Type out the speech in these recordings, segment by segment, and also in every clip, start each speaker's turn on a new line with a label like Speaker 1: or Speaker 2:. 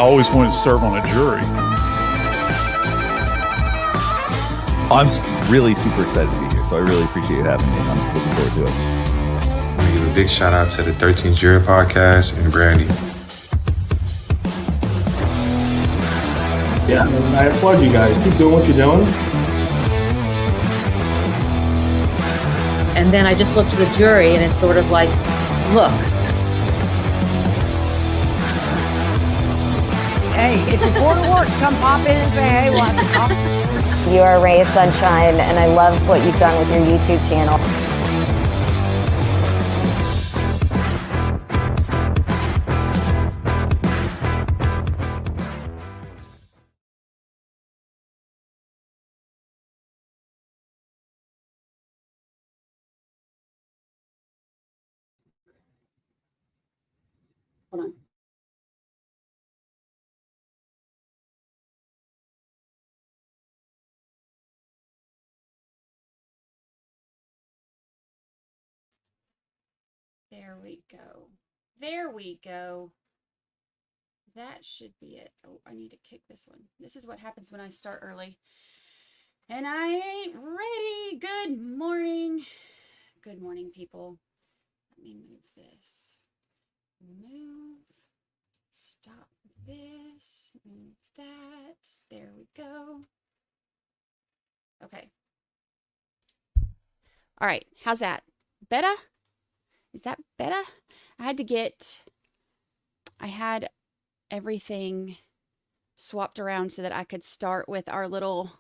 Speaker 1: always wanted to serve on a jury.
Speaker 2: I'm really super excited to be here, so I really appreciate you having me. I'm looking forward to it.
Speaker 3: I want to give a big shout out to the 13th Jury Podcast and Brandi.
Speaker 4: Yeah, I applaud you guys. Keep doing what you're doing.
Speaker 5: And then I just look to the jury, and it's sort of like, look.
Speaker 6: Hey, if you're bored of work, come pop in and say, hey, want some coffee?
Speaker 7: You are a ray of sunshine, and I love what you've done with your YouTube channel.
Speaker 5: Hold on. There we go. There we go. That should be it. Oh, I need to kick this one. This is what happens when I start early. And I ain't ready. Good morning. Good morning, people. Let me move this. Move. Stop this. Move that. There we go. Okay. All right. How's that? Better? Is that better? I had everything swapped around so that I could start with our little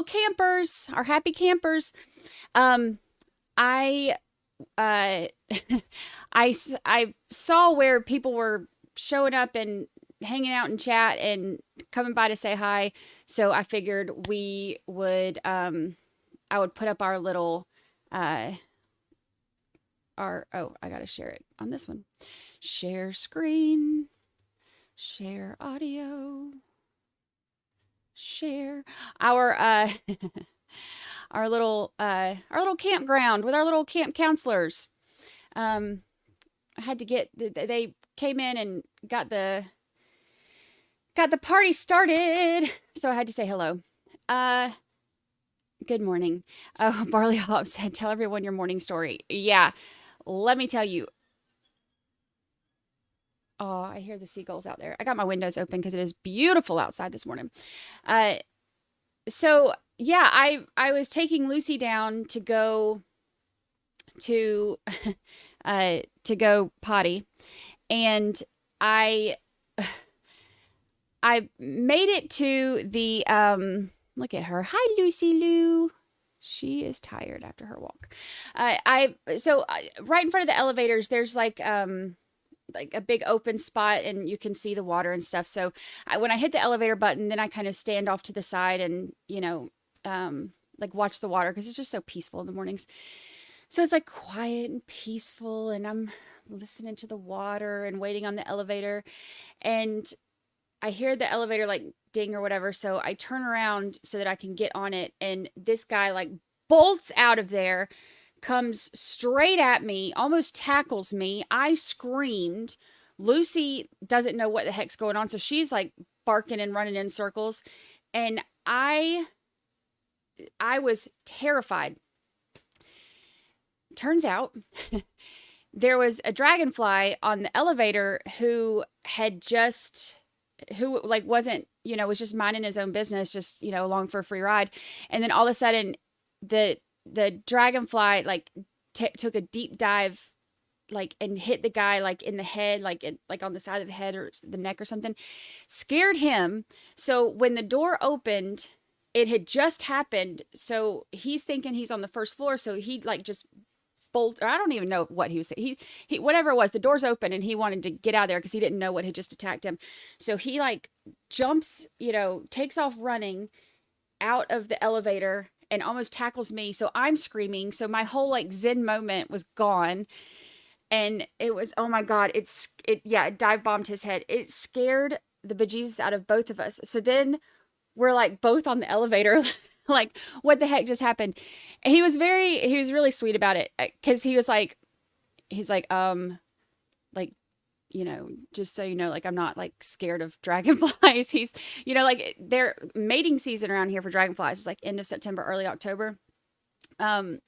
Speaker 5: campers, our happy campers. I saw where people were showing up and hanging out in chat and coming by to say hi. So I figured I would put up our little, I gotta share it on this one. Share screen, share audio, share our, our little campground with our little camp counselors. I had to they came in and got the party started. So I had to say hello. Good morning. Oh, Barley Hop said, tell everyone your morning story. Yeah. Let me tell you. Oh, I hear the seagulls out there. I got my windows open because it is beautiful outside this morning. So yeah, I was taking Lucy down to go to go potty, and I made it to the look at her. Hi, Lucy Lou. She is tired after her walk. Right in front of the elevators, there's like a big open spot, and you can see the water and stuff. So when I hit the elevator button, then I kind of stand off to the side and, like watch the water, because it's just so peaceful in the mornings. So it's like quiet and peaceful, and I'm listening to the water and waiting on the elevator, and I hear the elevator like ding or whatever. So I turn around so that I can get on it, and this guy like bolts out of there, comes straight at me, almost tackles me. I screamed. Lucy doesn't know what the heck's going on, so she's like barking and running in circles, and I was terrified. Turns out there was a dragonfly on the elevator who wasn't, was just minding his own business, just, along for a free ride. And then all of a sudden the dragonfly like took a deep dive, like, and hit the guy like in the head, like on the side of the head or the neck or something, scared him. So when the door opened, it had just happened. So he's thinking he's on the first floor. So he like just or I don't even know what he was saying. He whatever it was, the door's open and he wanted to get out of there because he didn't know what had just attacked him. So he like jumps, takes off running out of the elevator and almost tackles me. So I'm screaming. So my whole like Zen moment was gone. And it was, oh my God, it dive bombed his head. It scared the bejesus out of both of us. So then we're like both on the elevator, like, what the heck just happened? And he was really sweet about it. Cause he's like, just so you know, like I'm not like scared of dragonflies. He's, like their mating season around here for dragonflies is like end of September, early October.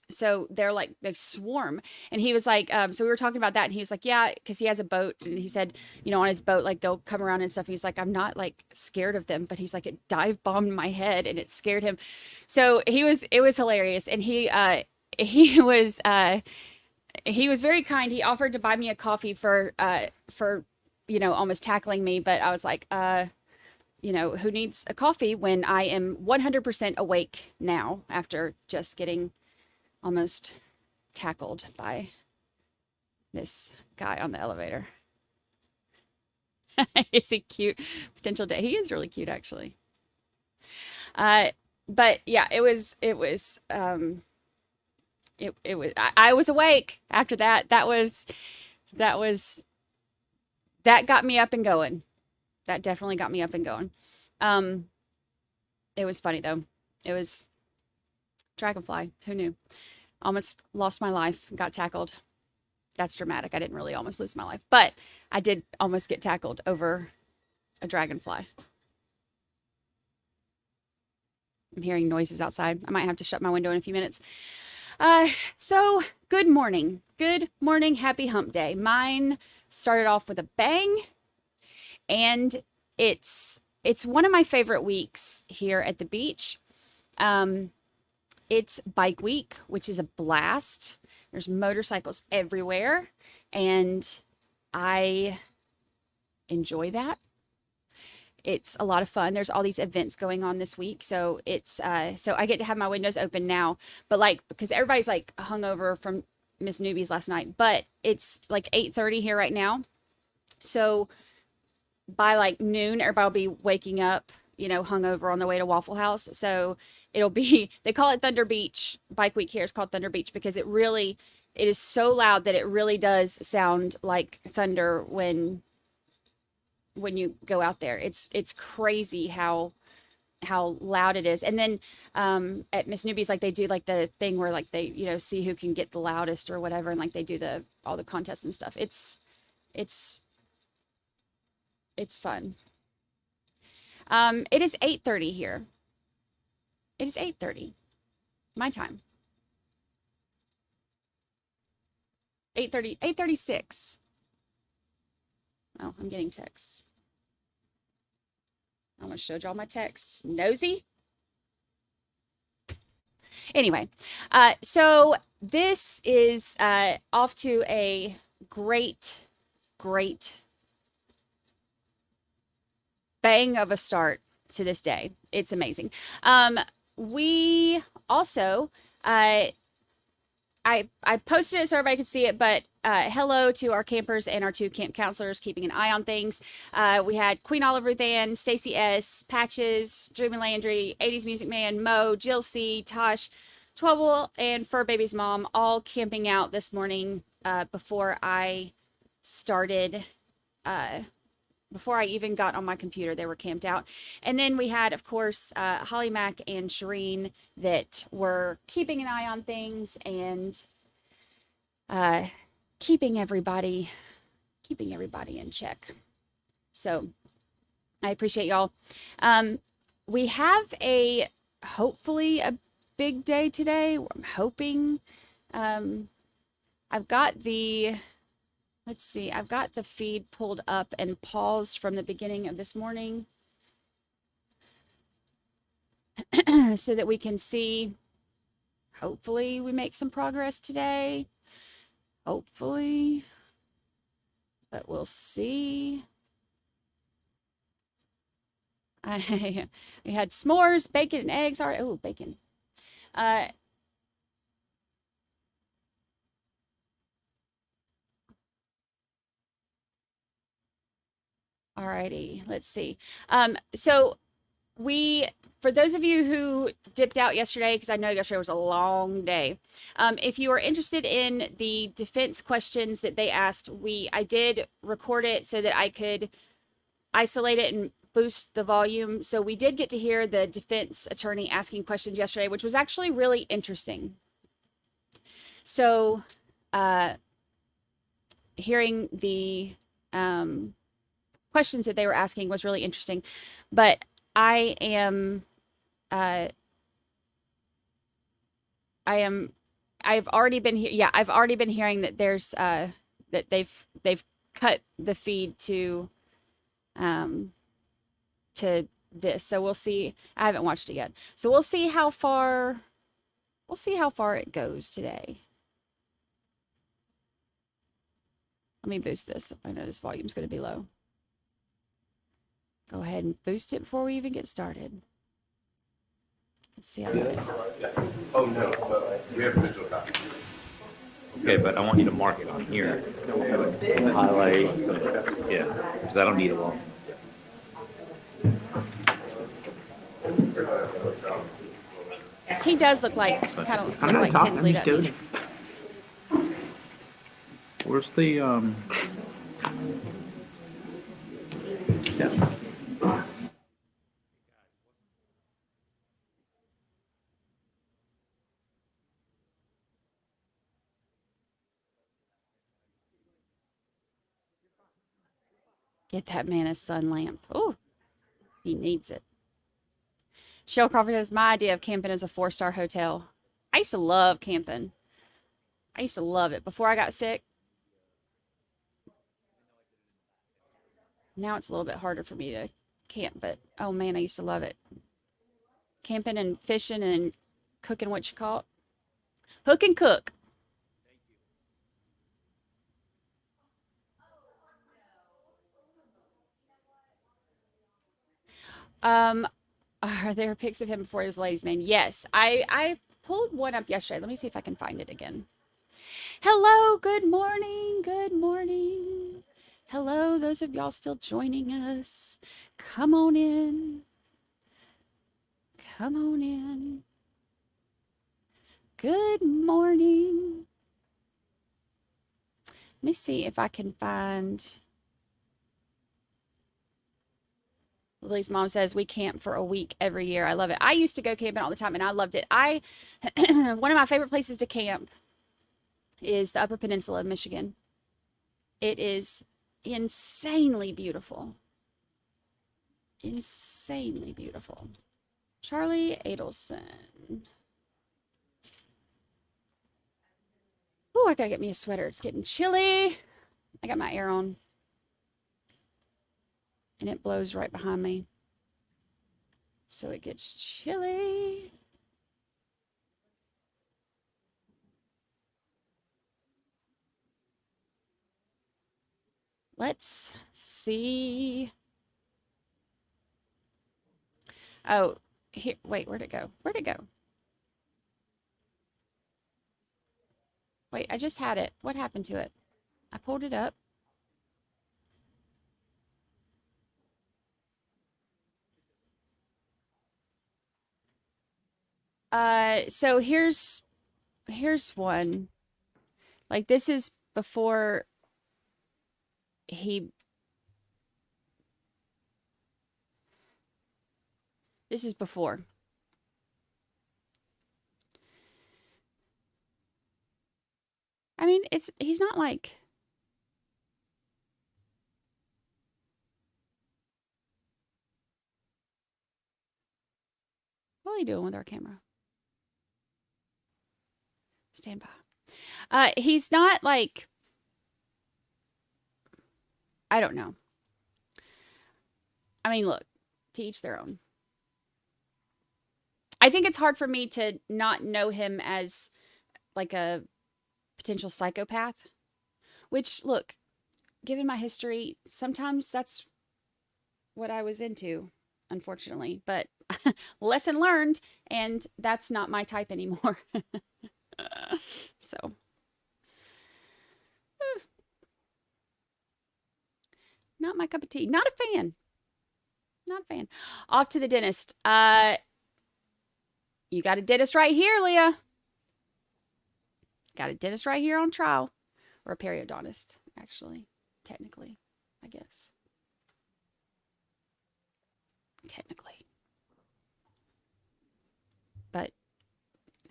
Speaker 5: So they're like, they swarm. And he was like, so we were talking about that and he was like, yeah, cause he has a boat and he said, on his boat, like they'll come around and stuff. He's like, I'm not like scared of them, but he's like, it dive bombed my head and it scared him. So it was hilarious. And he was very kind. He offered to buy me a coffee for, almost tackling me. But I was like, who needs a coffee when I am 100% awake now after just getting almost tackled by this guy on the elevator. Is he cute? Potential date. He is really cute, actually. But yeah, it was, I was awake after that. That got me up and going. That definitely got me up and going. It was funny though. It was dragonfly. Who knew? Almost lost my life. Got tackled. That's dramatic. I didn't really almost lose my life, but I did almost get tackled over a dragonfly. I'm hearing noises outside. I might have to shut my window in a few minutes. So good morning. Good morning. Happy hump day. Mine started off with a bang. And it's one of my favorite weeks here at the beach. It's bike week, which is a blast. There's motorcycles everywhere, and I enjoy that. It's a lot of fun. There's all these events going on this week, so it's so I get to have my windows open now. But like because everybody's like hungover from Miss Newbies last night, but it's like 8:30 here right now, so by like noon, everybody will be waking up, hungover on the way to Waffle House. So it'll be, they call it Thunder Beach. Bike week here is called Thunder Beach because it is so loud that it really does sound like thunder when you go out there. It's crazy how loud it is. And then at Miss Newbies, like they do like the thing where like they, see who can get the loudest or whatever. And like they do all the contests and stuff. It's fun. It is 8:30 here. It is 8:30. My time. 8:30, 8:36. Oh, I'm getting texts. I almost showed y'all my text. Nosy? Anyway, so this is off to a great bang of a start to this day. It's amazing. We also, I posted it so everybody could see it, but hello to our campers and our 2 camp counselors keeping an eye on things. We had Queen Olive Ruth Ann, Stacy S, Patches, Dreamy Landry, 80s Music Man, Mo, Jill C, Tosh, Twubble, and Fur Baby's mom all camping out this morning before I started before I even got on my computer. They were camped out. And then we had, of course, Holly Mack and Shireen that were keeping an eye on things and keeping everybody in check. So I appreciate y'all. We have hopefully a big day today. I'm hoping. I've got the feed pulled up and paused from the beginning of this morning so that we can see. Hopefully we make some progress today. Hopefully. But we'll see. We had s'mores, bacon, and eggs. All right. Oh, bacon. Alrighty, let's see. So for those of you who dipped out yesterday, because I know yesterday was a long day, if you are interested in the defense questions that they asked, I did record it so that I could isolate it and boost the volume. So we did get to hear the defense attorney asking questions yesterday, which was actually really interesting. So hearing the questions that they were asking was really interesting. But I've already been here. Yeah, I've already been hearing that there's that they've cut the feed to this. So we'll see. I haven't watched it yet. So we'll see how far it goes today. Let me boost this. I know this volume's going to be low. Go ahead and boost it before we even get started. Let's see how it is.
Speaker 3: Oh, no, but we have a digital copy.
Speaker 8: Okay, but I want you to mark it on here. Highlight. Yeah, because I don't need it long.
Speaker 5: He does look like kind of look like Tinsley, doesn't he?
Speaker 8: Where's the yeah.
Speaker 5: Get that man a sun lamp. Oh, he needs it. Cheryl Crawford says, my idea of camping is a 4-star hotel. I used to love camping. I used to love it before I got sick. Now it's a little bit harder for me to camp, but oh man, I used to love it. Camping and fishing and cooking what you call it. Hook and cook. Are there pics of him before he was a ladies' man? Yes. I pulled one up yesterday. Let me see if I can find it again. Hello, good morning. Good morning. Hello, those of y'all still joining us. Come on in. Come on in. Good morning. Let me see if I can find... Lily's mom says we camp for a week every year. I love it. I used to go camping all the time and I loved it. One of my favorite places to camp is the Upper Peninsula of Michigan. It is insanely beautiful. Insanely beautiful. Charlie Adelson. Oh, I gotta get me a sweater. It's getting chilly. I got my air on. And it blows right behind me. So it gets chilly. Let's see. Oh, here, wait, where'd it go? Where'd it go? Wait, I just had it. What happened to it? I pulled it up. So here's one. Like this is before this is before. I mean, he's not like what are you doing with our camera? Stand by. He's not like, I don't know. I mean, look, to each their own. I think it's hard for me to not know him as like a potential psychopath, which, look, given my history, sometimes that's what I was into, unfortunately, but lesson learned, and that's not my type anymore. So, not my cup of tea. Not a fan. Not a fan. Off to the dentist. You got a dentist right here, Leah. Got a dentist right here on trial. Or a periodontist, actually. Technically, I guess. Technically. But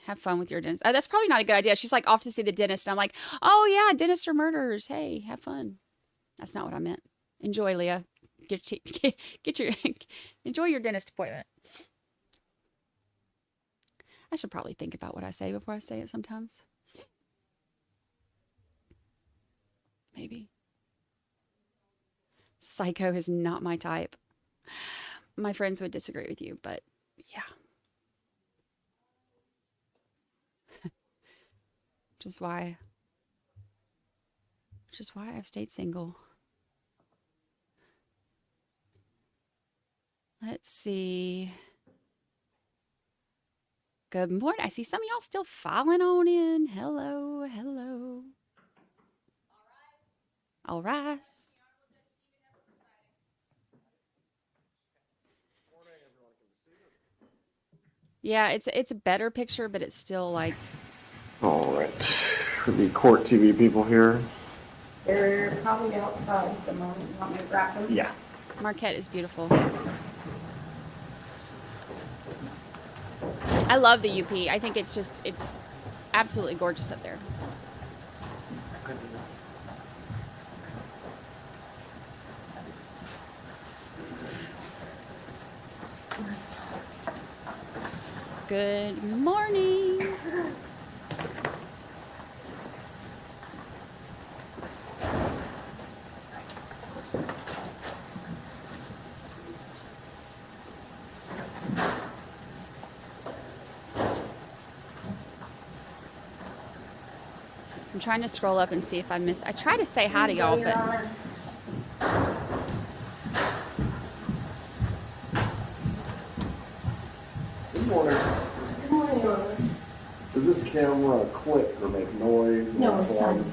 Speaker 5: have fun with your dentist. That's probably not a good idea. She's like off to see the dentist. And I'm like, oh yeah, dentists are murderers. Hey, have fun. That's not what I meant. Enjoy, Leah. Get your enjoy your dentist appointment. I should probably think about what I say before I say it sometimes. Maybe. Psycho is not my type. My friends would disagree with you, but yeah. Which is why I've stayed single. Let's see. Good morning. I see some of y'all still filing on in. Hello, hello. All right. Yeah, it's a better picture, but it's still like.
Speaker 9: All right. For the court TV people here.
Speaker 6: They're probably outside at the moment. You want me to grab them?
Speaker 9: Yeah.
Speaker 5: Marquette is beautiful. I love the UP. I think it's absolutely gorgeous up there. Good morning. I'm trying to scroll up and see if I missed. I try to say hi to y'all, but
Speaker 9: Good morning.
Speaker 6: Good morning, Your Honor.
Speaker 9: Does this camera click or make noise?
Speaker 6: No,
Speaker 9: or
Speaker 6: it's
Speaker 9: form?
Speaker 6: on.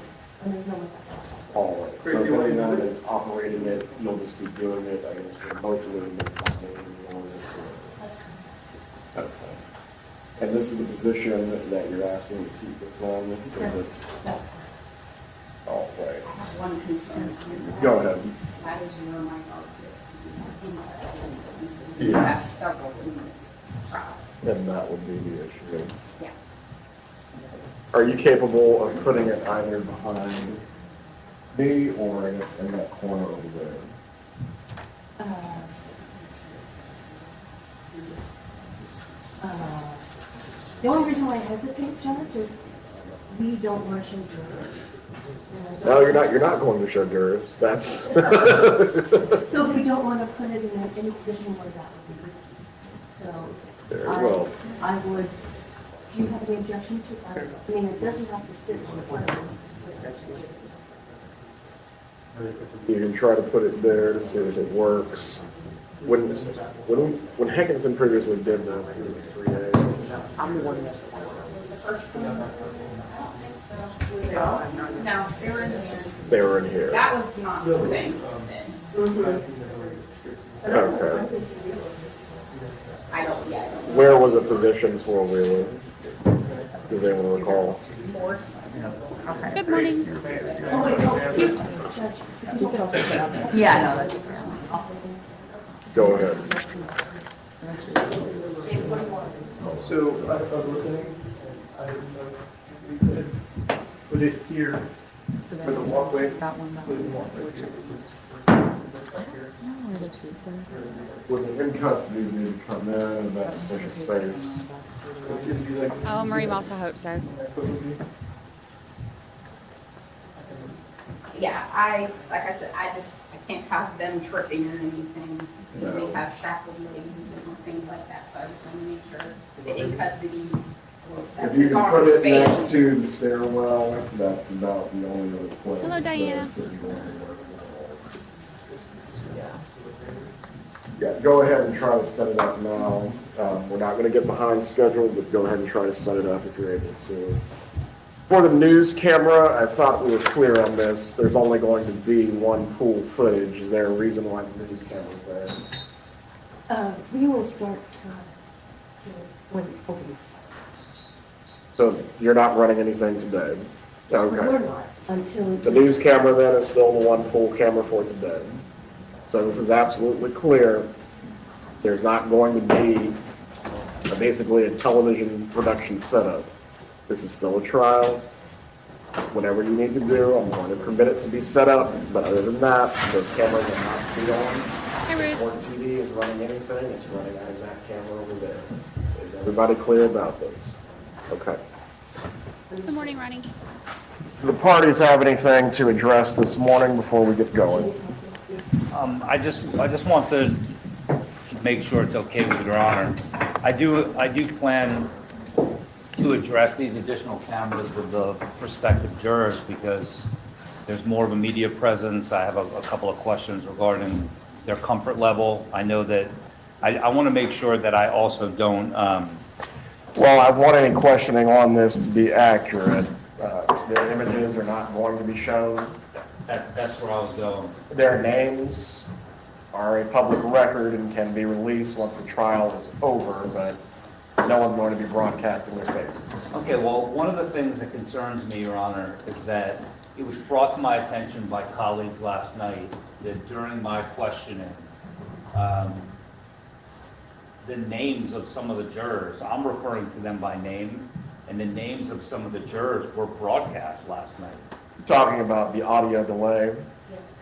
Speaker 9: All right. So if anyone is operating it, you'll just be doing it, I guess, remotely, and it's not making noise.
Speaker 6: That's correct.
Speaker 9: Okay. And this is the position that you're asking to keep this on? Is
Speaker 6: That's
Speaker 9: it?
Speaker 6: correct.
Speaker 9: All right.
Speaker 6: I have one concern.
Speaker 9: Go ahead.
Speaker 6: That is where my dog sits. In custody.
Speaker 9: Yeah.
Speaker 6: You have several in this trial.
Speaker 9: And that would be the issue.
Speaker 6: Yeah.
Speaker 9: Are you capable of putting it either behind me or I guess in that corner over there?
Speaker 6: The only reason why I hesitate, Judge, is we don't want to show jurors.
Speaker 9: No, you're not going to show jurors. That's.
Speaker 6: So we don't want to put it in any position where that would be risky. So
Speaker 9: Very well.
Speaker 6: I would, do you have any objection to us? I mean, it doesn't have to sit on the bottom.
Speaker 9: You can try to put it there to see if it works. When Hankinson previously did this, it was a 3A.
Speaker 6: I'm the one that's. No, they were in here.
Speaker 9: They were in here.
Speaker 6: That was not the thing.
Speaker 9: Okay.
Speaker 6: I don't, yeah, I don't.
Speaker 9: Where was it positioned for Wheeler? Does anyone recall?
Speaker 5: good morning.
Speaker 6: Yeah, no, that's.
Speaker 9: Go ahead.
Speaker 4: So I was listening. I didn't know if we could put it here for the walkway. So the walkway here was
Speaker 9: With the in custody, need to come in, and that's sufficient space.
Speaker 4: It'd be like.
Speaker 5: Oh, Marie Moss, I hope so.
Speaker 6: Yeah, like I said, I can't have them tripping or anything. You know, we have shackled legs and different things like that, so I just want to make sure that in custody, that's
Speaker 9: If you
Speaker 6: his
Speaker 9: can
Speaker 6: arm
Speaker 9: put it next
Speaker 6: space.
Speaker 9: to the stairwell, that's about the only other place.
Speaker 5: Hello, Diana.
Speaker 9: that is going to work. Yeah, go ahead and try to set it up now. We're not going to get behind schedule, but go ahead and try to set it up if you're able to. For the news camera, I thought we were clear on this. There's only going to be one pool footage. Is there a reason why the news camera's there?
Speaker 6: We will start when opening starts.
Speaker 9: So you're not running anything today? Okay.
Speaker 6: We're not until.
Speaker 9: The news camera then is still the one pool camera for today. So this is absolutely clear. There's not going to be basically a television production setup. This is still a trial. whatever you need to do. I'm going to permit it to be set up, but other than that, those cameras are not to be on.
Speaker 5: Hi, Ruth.
Speaker 9: Or TV is running anything, it's running out of that camera over there. Is everybody clear about this? Okay.
Speaker 5: Good morning, Ronnie.
Speaker 9: Do the parties have anything to address this morning before we get going?
Speaker 8: I just want to make sure it's okay with Your Honor. I do plan to address these additional cameras with the prospective jurors because there's more of a media presence. I have a couple of questions regarding their comfort level. I know that I want to make sure that I also don't.
Speaker 9: Well, I want any questioning on this to be accurate. The images are not going to be shown.
Speaker 8: That's where I was going.
Speaker 9: Their names are a public record and can be released once the trial is over, but no one's going to be broadcasting their faces.
Speaker 8: Okay, well, one of the things that concerns me, Your Honor, is that it was brought to my attention by colleagues last night that during my questioning, the names of some of the jurors, I'm referring to them by name, and the names of some of the jurors were broadcast last night.
Speaker 9: Talking about the audio delay.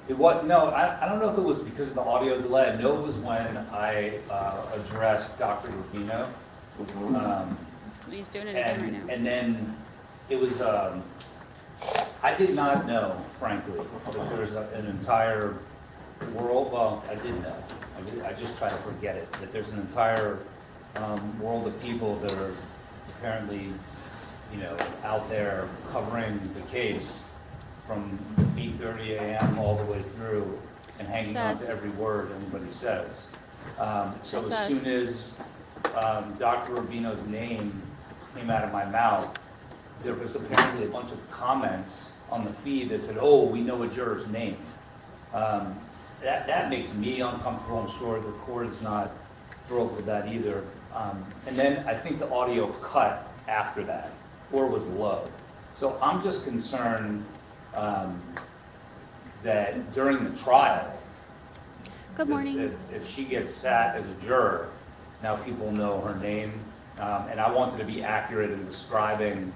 Speaker 8: It was, no, I don't know if it was because of the audio delay. I know it was when I addressed Dr. Rubino.
Speaker 5: He's doing it again right now.
Speaker 8: And then it was, I did not know, frankly, that there was an entire world, well, I did know. I just try to forget it, that there's an entire world of people that are apparently, out there covering the case from 8:30 a.m. all the way through and hanging on to every word anybody says. So as soon as Dr. Rubino's name came out of my mouth, there was apparently a bunch of comments on the feed that said, "Oh, we know a juror's name." That makes me uncomfortable. I'm sure the court is not thrilled with that either. And then I think the audio cut after that, or was low. So I'm just concerned that during the trial,
Speaker 5: Good morning.
Speaker 8: if she gets sat as a juror, now people know her name, and I wanted to be accurate in describing,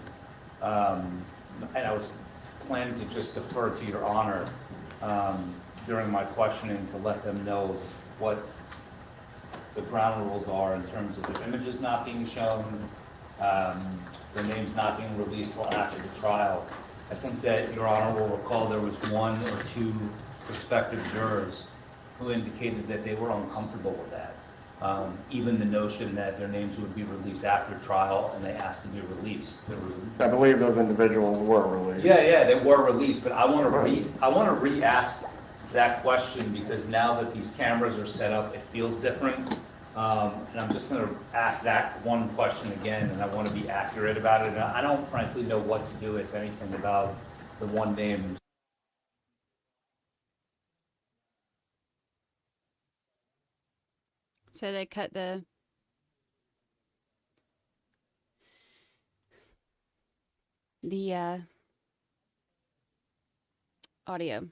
Speaker 8: and I was planning to just defer to Your Honor during my questioning to let them know what the ground rules are in terms of the images not being shown, their names not being released till after the trial. I think that Your Honor will recall there was one or two prospective jurors who indicated that they were uncomfortable with that. Even the notion that their names would be released after trial and they asked to be released.
Speaker 9: I believe those individuals were released.
Speaker 8: Yeah, they were released, but I want to re-ask that question because now that these cameras are set up, it feels different. And I'm just going to ask that one question again, and I want to be accurate about it. And I don't frankly know what to do, if anything, about the one name.
Speaker 5: So they cut the audio.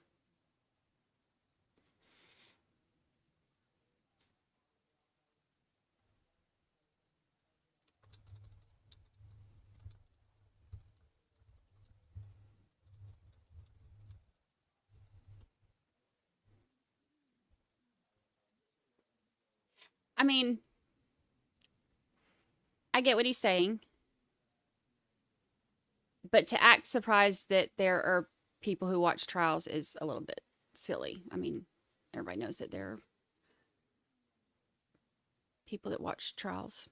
Speaker 5: I mean, I get what he's saying, but to act surprised that there are people who watch trials is a little bit silly. I mean, everybody knows that there are people that watch trials.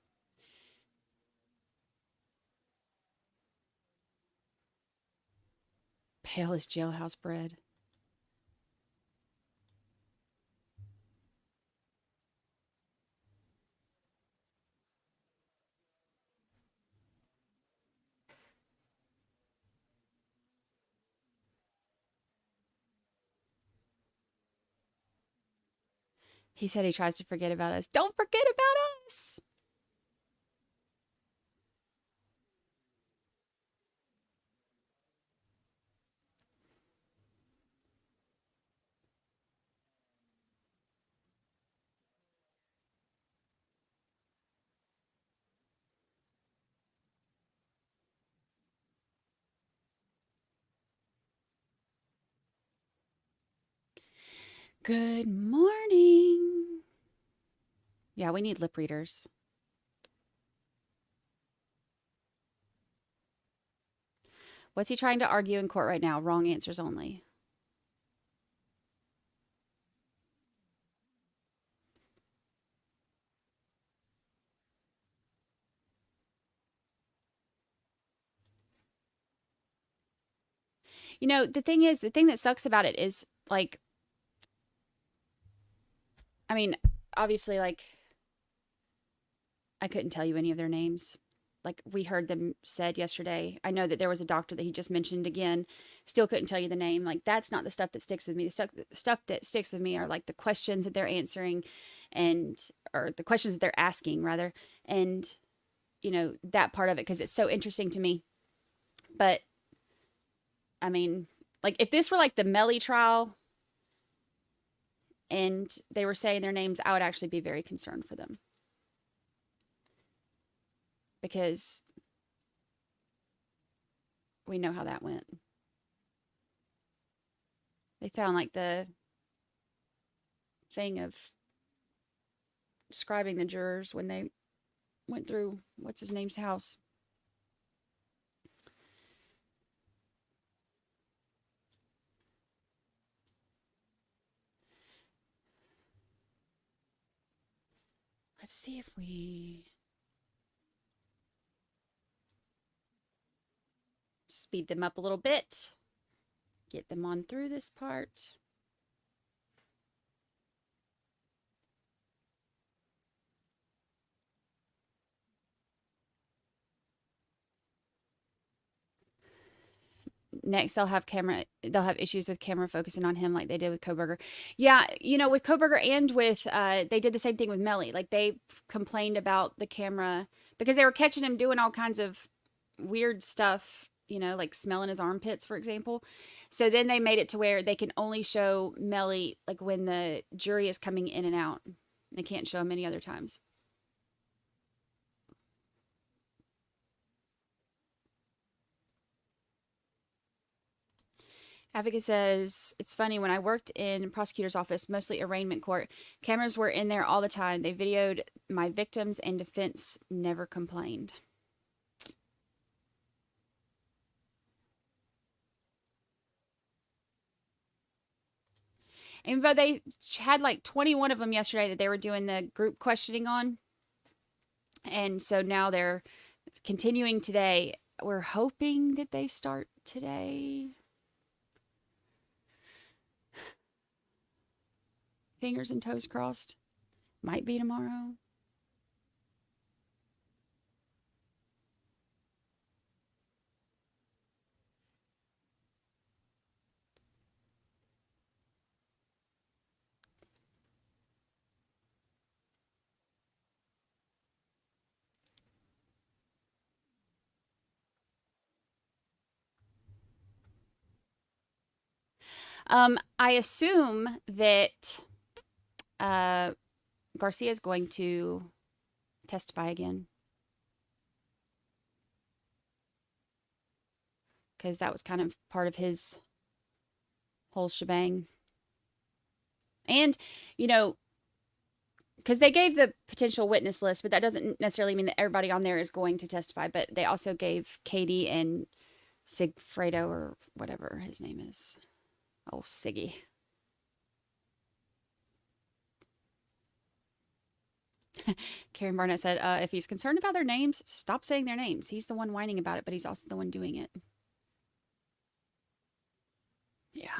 Speaker 5: Pale as jailhouse bread. He said he tries to forget about us. Don't forget about us. Good morning. Yeah, we need lip readers. What's he trying to argue in court right now? Wrong answers only. You know, the thing that sucks about it is, like, I mean, obviously, like, I couldn't tell you any of their names. Like, we heard them said yesterday. I know that there was a doctor that he just mentioned again. Still couldn't tell you the name. Like, that's not the stuff that sticks with me. The stuff that sticks with me are, like, the questions that they're answering or the questions that they're asking, rather. And, you know, that part of it, because it's so interesting to me. But, I mean, like, if this were, like, the Melly trial and they were saying their names, I would actually be very concerned for them. Because we know how that went. They found, like, the thing of describing the jurors when they went through what's his name's house. Let's see if we speed them up a little bit. Get them on through this part. Next, they'll have issues with camera focusing on him like they did with Kohberger. Yeah, you know, with Kohberger and with, they did the same thing with Melly. Like, they complained about the camera because they were catching him doing all kinds of weird stuff, you know, like smelling his armpits, for example. So then they made it to where they can only show Melly, like, when the jury is coming in and out. They can't show him any other times. Advocate says, it's funny, when I worked in prosecutor's office, mostly arraignment court, cameras were in there all the time. They videoed my victims and defense never complained. And but they had like 21 of them yesterday that they were doing the group questioning on. And so now they're continuing today. We're hoping that they start today. Fingers and toes crossed. Might be tomorrow. I assume that Garcia is going to testify again. Because that was kind of part of his whole shebang. And, you know, because they gave the potential witness list, but that doesn't necessarily mean that everybody on there is going to testify. But they also gave Katie and Sigfredo, or whatever his name is. Oh, Siggy. Karen Barnett said, if he's concerned about their names, stop saying their names. He's the one whining about it, but he's also the one doing it. Yeah.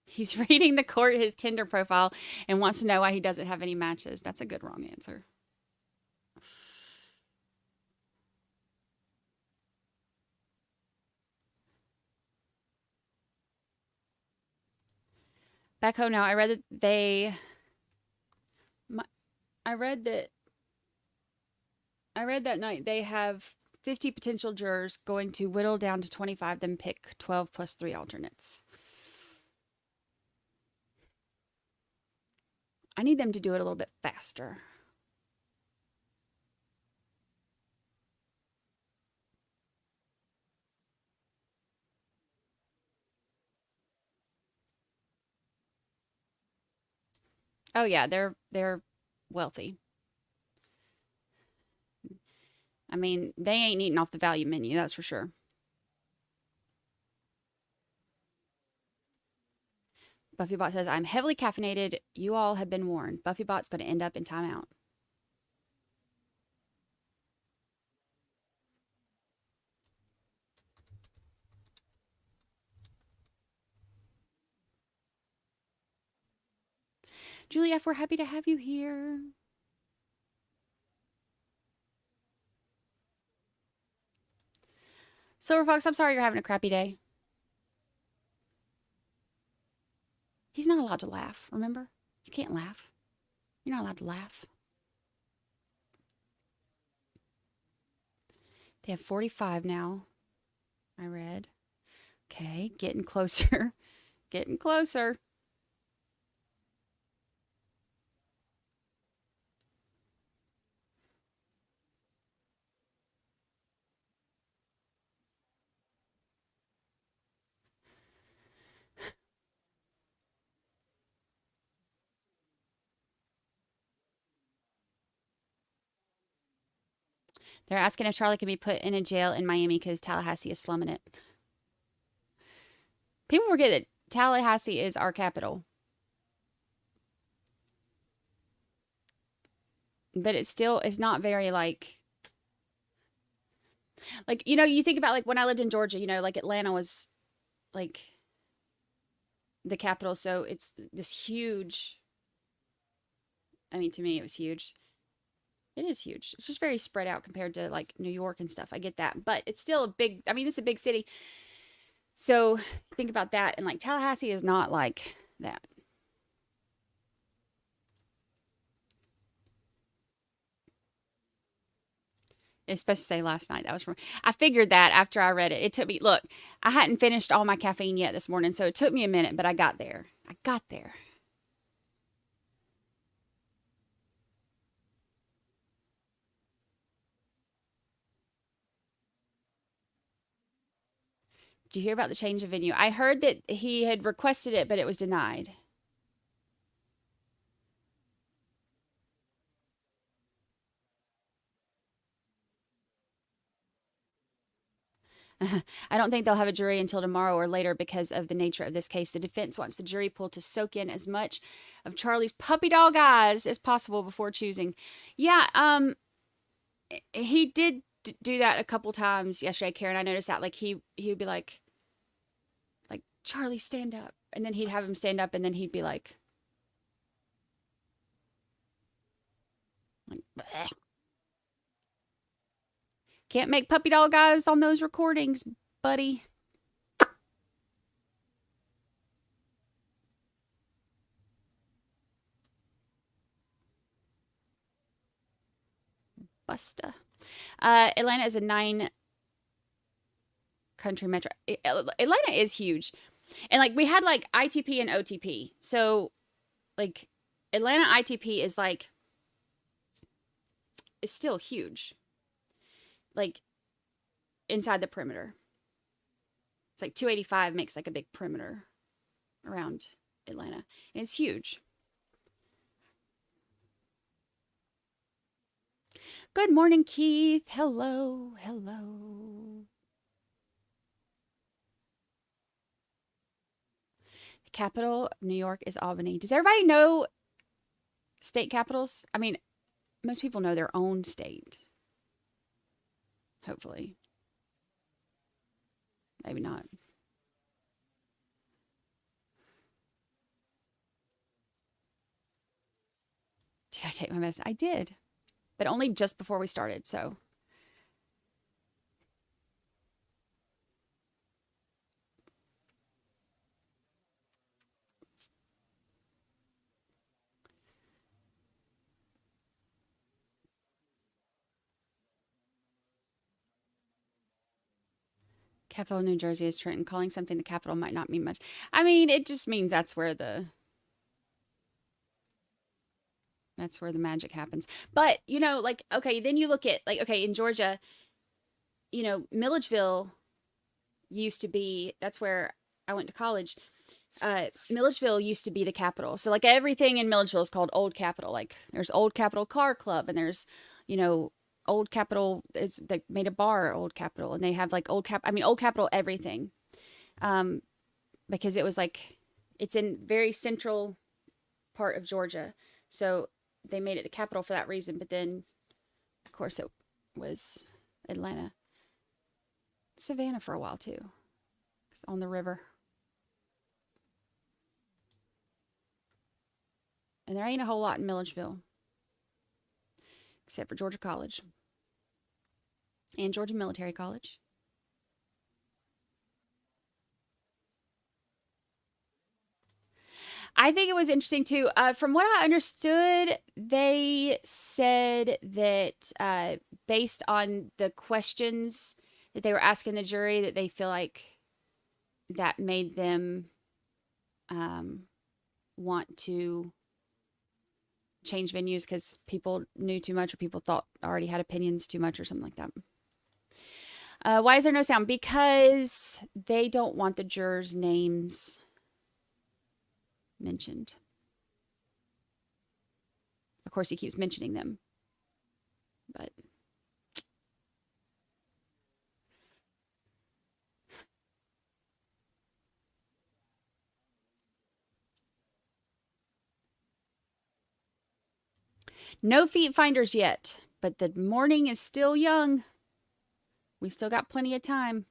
Speaker 5: He's reading the court his Tinder profile and wants to know why he doesn't have any matches. That's a good wrong answer. Back home now, I read that I read that night they have 50 potential jurors going to whittle down to 25, then pick 12 plus 3 alternates. I need them to do it a little bit faster. Oh yeah, they're wealthy. I mean, they ain't eating off the value menu, that's for sure. BuffyBot says, I'm heavily caffeinated. You all have been warned. BuffyBot's going to end up in timeout. Julie F., we're happy to have you here. Silver Fox, I'm sorry you're having a crappy day. He's not allowed to laugh, remember? You can't laugh. You're not allowed to laugh. They have 45 now, I read. Okay, getting closer. Getting closer. They're asking if Charlie can be put in a jail in Miami because Tallahassee is slumming it. People forget that Tallahassee is our capital. But it still is not very like, you know, you think about like when I lived in Georgia, you know, like Atlanta was like the capital. So it's this huge, I mean, to me, it was huge. It is huge. It's just very spread out compared to like New York and stuff. I get that. But it's still a big, I mean, it's a big city. So think about that. And like Tallahassee is not like that. It's supposed to say last night. That was from, I figured that after I read it. It took me, look, I hadn't finished all my caffeine yet this morning. So it took me a minute, but I got there. I got there. Did you hear about the change of venue? I heard that he had requested it, but it was denied. I don't think they'll have a jury until tomorrow or later because of the nature of this case. The defense wants the jury pool to soak in as much of Charlie's puppy dog eyes as possible before choosing. Yeah, he did do that a couple times yesterday, Karen. I noticed that, like, he would be like, Charlie, stand up. And then he'd have him stand up, and then he'd be like bleh. Can't make puppy dog eyes on those recordings, buddy. Busta. Atlanta is a 9-country metro. Atlanta is huge. And like we had like ITP and OTP. So like Atlanta ITP is like, is still huge. Like inside the perimeter. It's like 285 makes like a big perimeter around Atlanta. And it's huge. Good morning, Keith. Hello. Hello. The capital of New York is Albany. Does everybody know state capitals? I mean, most people know their own state. Hopefully. Maybe not. Did I take my medicine? I did. But only just before we started, so. Capital of New Jersey is Trenton. Calling something the capital might not mean much. I mean, it just means that's where the That's where the magic happens. But, you know, like, okay, then you look at, like, okay, in Georgia, you know, Milledgeville used to be, that's where I went to college. Milledgeville used to be the capital. So, like, everything in Milledgeville is called Old Capitol. Like, there's Old Capitol Car Club, and there's, you know, Old Capitol, they made a bar, Old Capitol, and they have, like, Old Capitol everything. Because it was, like, it's in very central part of Georgia. So, they made it the capital for that reason, but then, of course, it was Atlanta. Savannah for a while, too. It's on the river. And there ain't a whole lot in Milledgeville. Except for Georgia College. And Georgia Military College. I think it was interesting too. From what I understood, they said that based on the questions that they were asking the jury, that they feel like that made them want to change venues because people knew too much, or people thought already had opinions too much, or something like that. Why is there no sound? Because they don't want the jurors' names mentioned. Of course, he keeps mentioning them, but no feet finders yet, but the morning is still young. We still got plenty of time.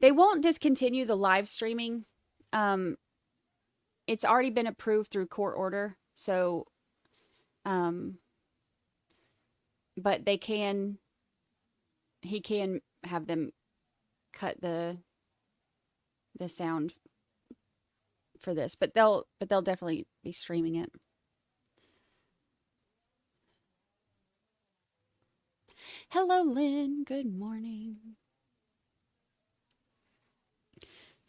Speaker 5: They won't discontinue the live streaming. It's already been approved through court order. So, but he can have them cut the sound for this, but they'll definitely be streaming it. Hello, Lynn. Good morning.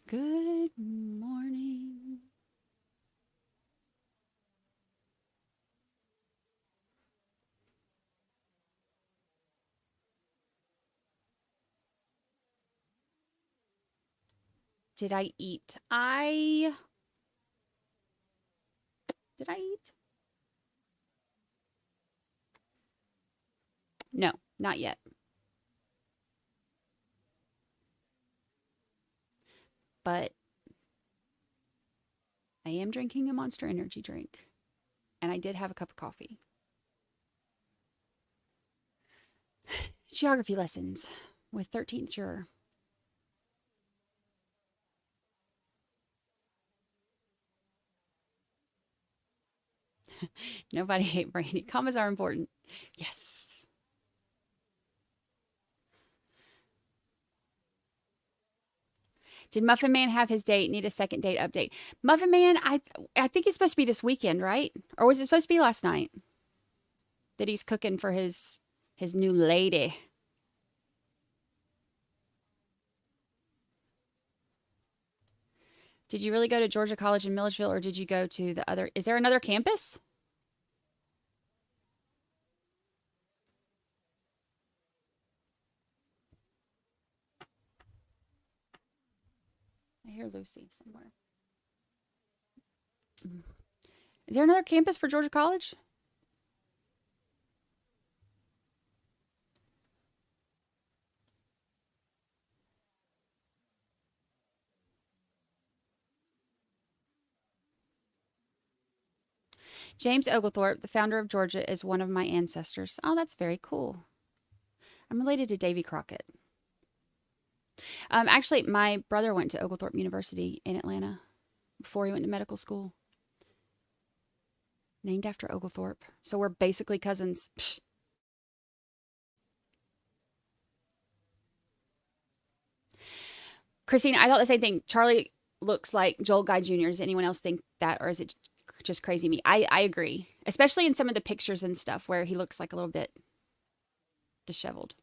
Speaker 5: Good morning. Did I eat? Did I eat? No, not yet. But I am drinking a Monster Energy drink. And I did have a cup of coffee. Geography lessons with 13th juror. Nobody hate Brandi. Commas are important. Yes. Did Muffin Man have his date? Need a second date update. Muffin Man, I think it's supposed to be this weekend, right? Or was it supposed to be last night? That he's cooking for his new lady. Did you really go to Georgia College in Milledgeville, or did you go to the other? Is there another campus? I hear Lucy somewhere. Is there another campus for Georgia College? James Oglethorpe, the founder of Georgia, is one of my ancestors. Oh, that's very cool. I'm related to Davy Crockett. Actually, my brother went to Oglethorpe University in Atlanta before he went to medical school. Named after Oglethorpe. So we're basically cousins. Psh. Christine, I thought the same thing. Charlie looks like Joel Guy Jr. Does anyone else think that, or is it just crazy me? I agree. Especially in some of the pictures and stuff where he looks like a little bit disheveled.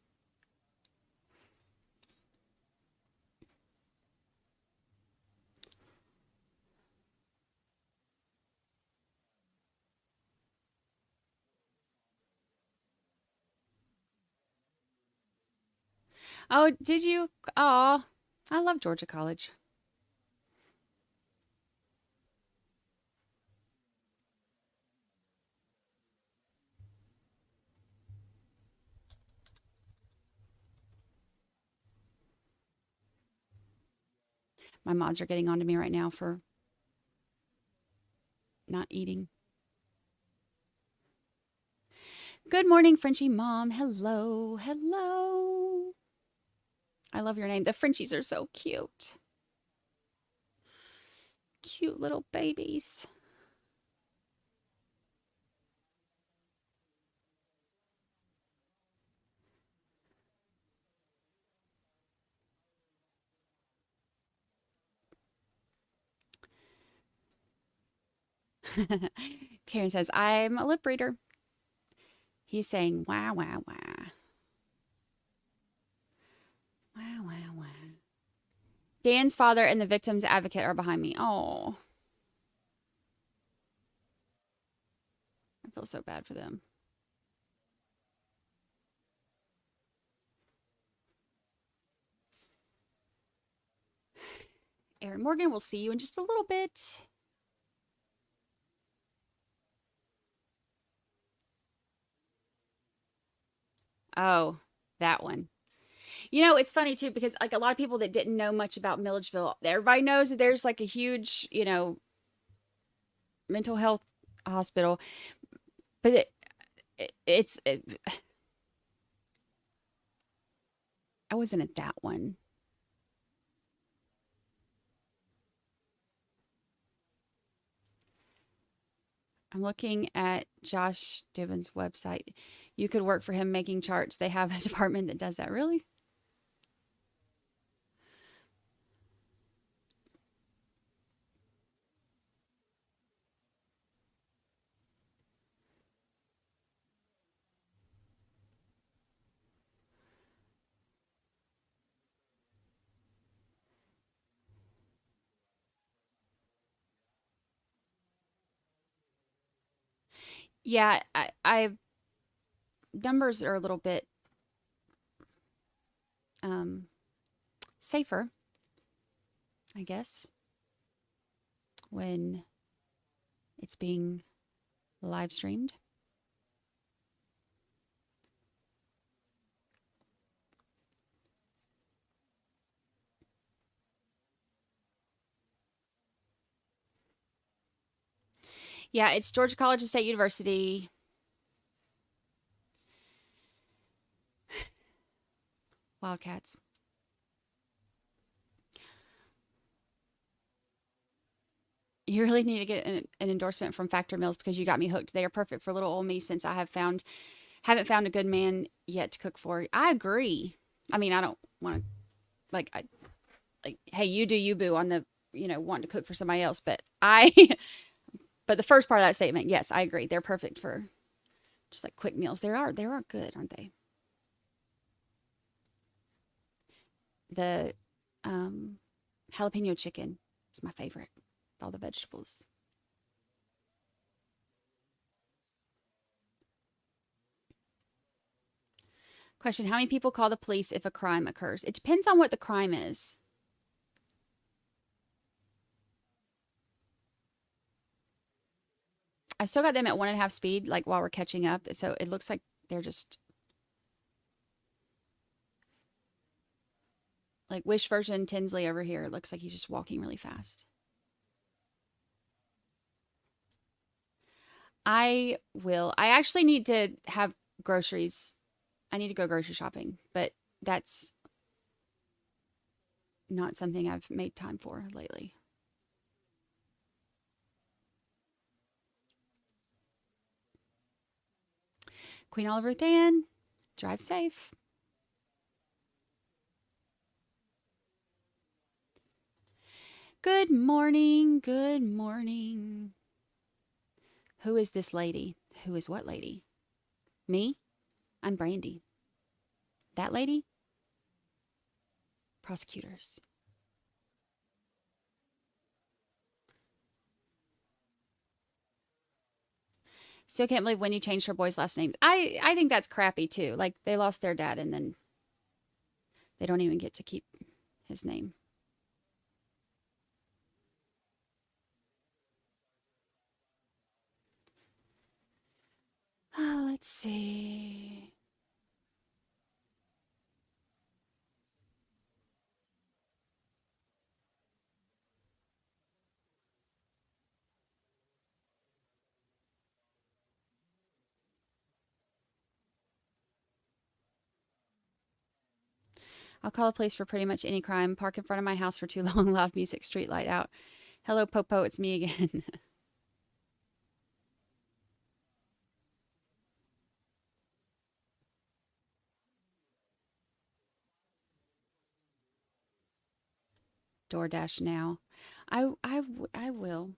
Speaker 5: Oh, did you? Aw, I love Georgia College. My mods are getting on to me right now for not eating. Good morning, Frenchie Mom. Hello. Hello. I love your name. The Frenchies are so cute. Cute little babies. Karen says, I'm a lip reader. He's saying, wah, wah, wah. Wah, wah, wah. Dan's father and the victim's advocate are behind me. Oh. I feel so bad for them. Aaron Morgan, we'll see you in just a little bit. Oh, that one. You know, it's funny too, because like a lot of people that didn't know much about Milledgeville, everybody knows that there's like a huge, mental health hospital, but I wasn't at that one. I'm looking at Josh Dibben's website. You could work for him making charts. They have a department that does that. Really? Yeah, I numbers are a little bit safer, I guess, when it's being live streamed. Yeah, it's Georgia College and State University. Wildcats. You really need to get an endorsement from Factor Meals because you got me hooked. They are perfect for little old me since I haven't found a good man yet to cook for. I agree. I mean, I don't want to hey, you do you, boo, on the wanting to cook for somebody else, but but the first part of that statement, yes, I agree. They're perfect for just like quick meals. They are good, aren't they? The jalapeno chicken is my favorite. All the vegetables. Question, how many people call the police if a crime occurs? It depends on what the crime is. I still got them at 1.5 speed, like while we're catching up. So it looks like they're just like Wish version Tinsley over here. It looks like he's just walking really fast. I will. I actually need to have groceries. I need to go grocery shopping, but that's not something I've made time for lately. Queen Oliver Than, drive safe. Good morning. Good morning. Who is this lady? Who is what lady? Me? I'm Brandi. That lady? Prosecutors. Still can't believe Wendy changed her boy's last name. I think that's crappy too. Like they lost their dad and then They don't even get to keep his name. Oh, let's see. I'll call the police for pretty much any crime. Park in front of my house for too long. Loud music, street light out. Hello, Popo. It's me again. DoorDash now. I will.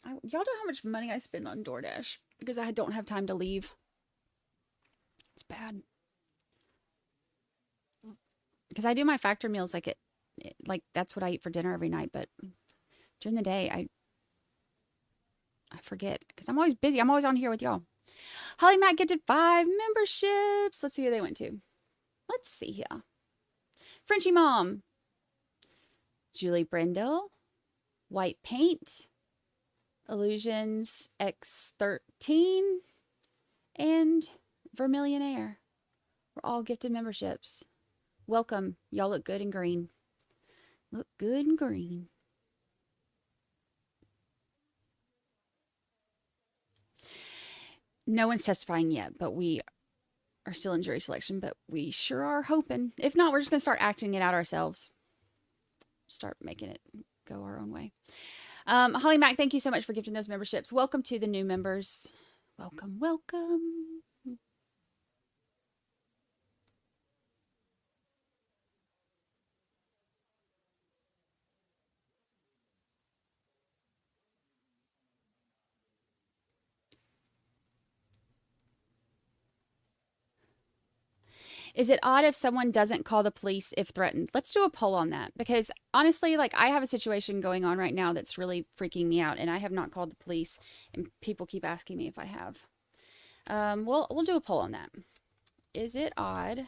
Speaker 5: Y'all know how much money I spend on DoorDash because I don't have time to leave. It's bad. Because I do my factor meals like that's what I eat for dinner every night. But during the day, I forget because I'm always busy. I'm always on here with y'all. Holly Mac gifted 5 memberships. Let's see who they went to. Let's see here. Frenchie Mom. Julie Brindle. White Paint. Illusions X13. And Vermilion Air. We're all gifted memberships. Welcome. Y'all look good and green. Look good and green. No one's testifying yet, but we are still in jury selection, but we sure are hoping. If not, we're just going to start acting it out ourselves. Start making it go our own way. Holly Mac, thank you so much for gifting those memberships. Welcome to the new members. Welcome, welcome. Is it odd if someone doesn't call the police if threatened? Let's do a poll on that because honestly, like I have a situation going on right now that's really freaking me out and I have not called the police and people keep asking me if I have. We'll do a poll on that. Is it odd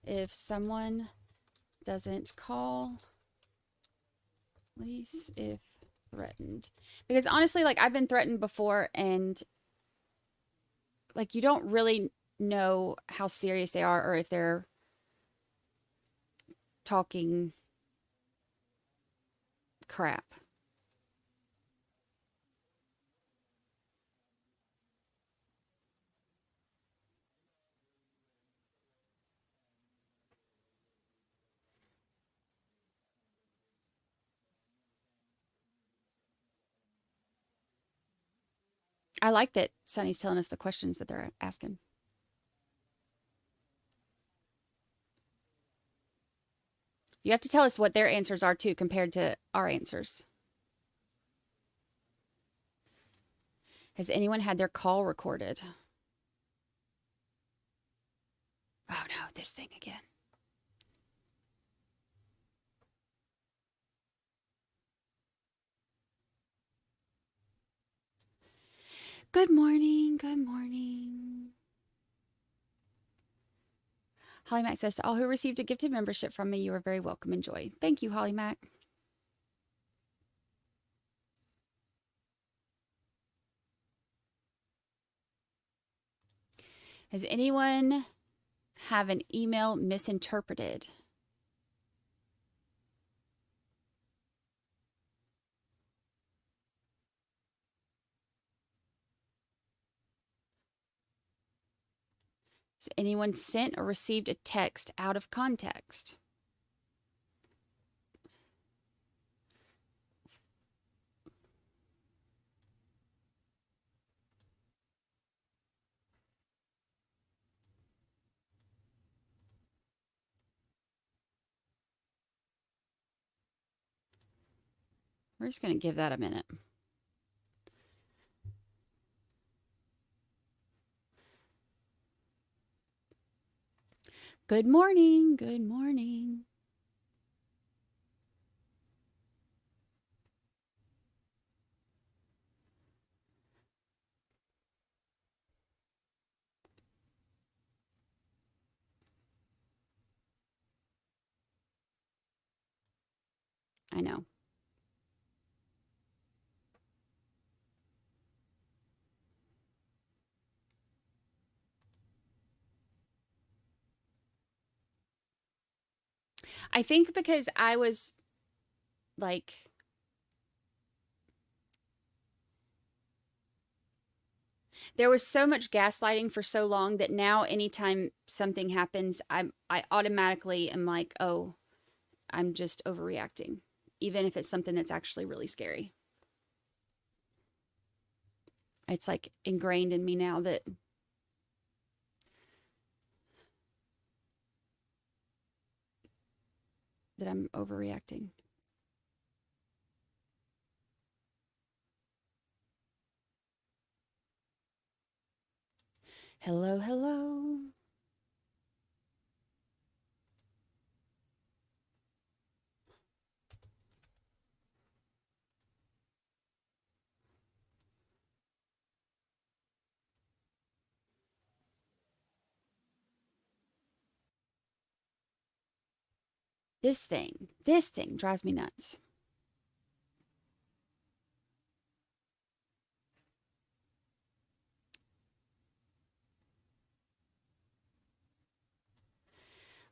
Speaker 5: if someone doesn't call police if threatened? Because honestly, like I've been threatened before and like you don't really know how serious they are or if they're talking crap. I like that Sunny's telling us the questions that they're asking. You have to tell us what their answers are too compared to our answers. Has anyone had their call recorded? Oh no, this thing again. Good morning, good morning. Holly Mac says, to all who received a gifted membership from me, you are very welcome. Enjoy. Thank you, Holly Mac. Has anyone have an email misinterpreted? Has anyone sent or received a text out of context? We're just going to give that a minute. Good morning. Good morning. I know. I think because I was like, there was so much gaslighting for so long that now anytime something happens, I automatically am like, oh, I'm just overreacting, even if it's something that's actually really scary. It's like ingrained in me now that I'm overreacting. Hello, hello. This thing drives me nuts.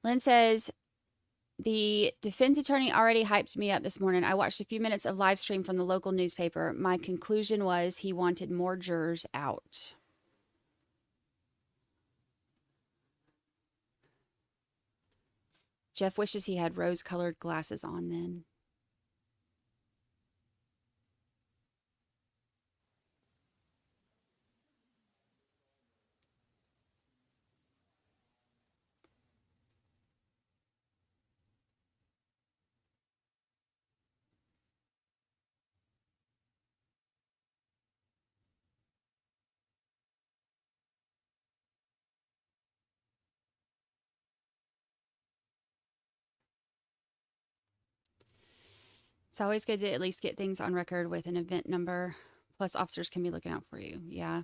Speaker 5: Lynn says, the defense attorney already hyped me up this morning. I watched a few minutes of live stream from the local newspaper. My conclusion was he wanted more jurors out. Jeff wishes he had rose-colored glasses on then. It's always good to at least get things on record with an event number. Plus, officers can be looking out for you. Yeah.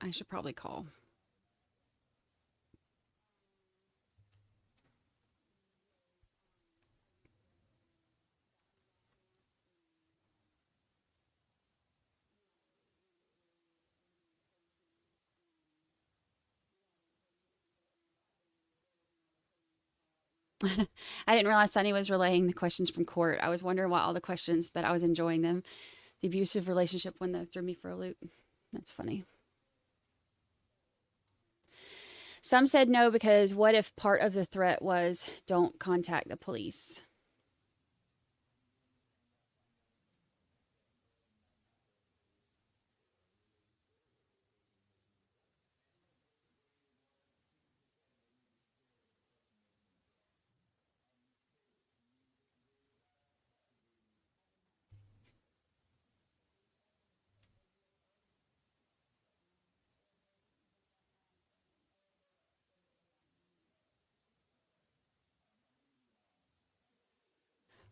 Speaker 5: I should probably call. I didn't realize Sunny was relaying the questions from court. I was wondering why all the questions, but I was enjoying them. The abusive relationship one that threw me for a loop. That's funny. Some said no because what if part of the threat was don't contact the police?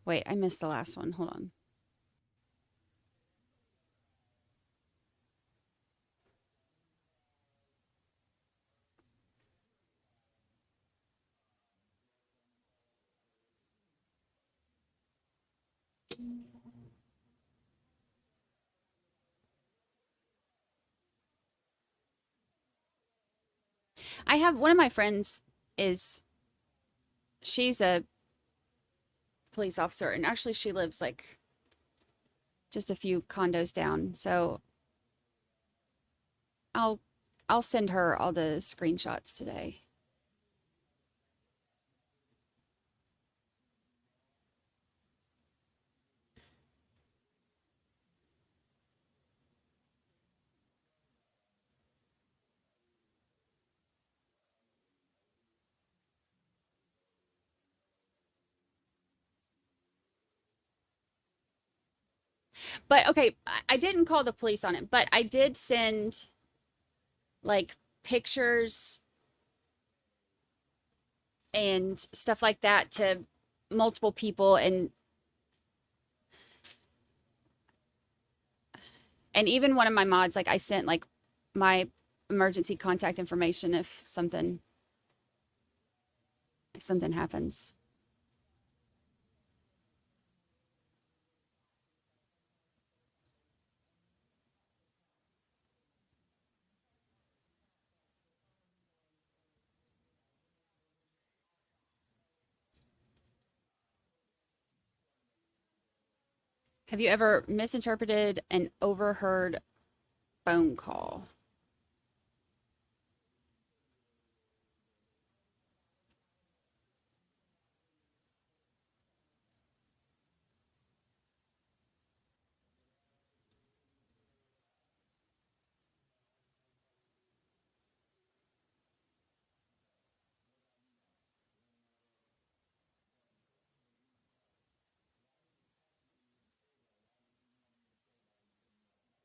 Speaker 5: Wait, I missed the last one. Hold on. I have one of my friends she's a police officer, and actually she lives like just a few condos down. So I'll send her all the screenshots today. But okay, I didn't call the police on it, but I did send like pictures and stuff like that to multiple people, and even one of my mods, like I sent like my emergency contact information if something happens. Have you ever misinterpreted an overheard phone call?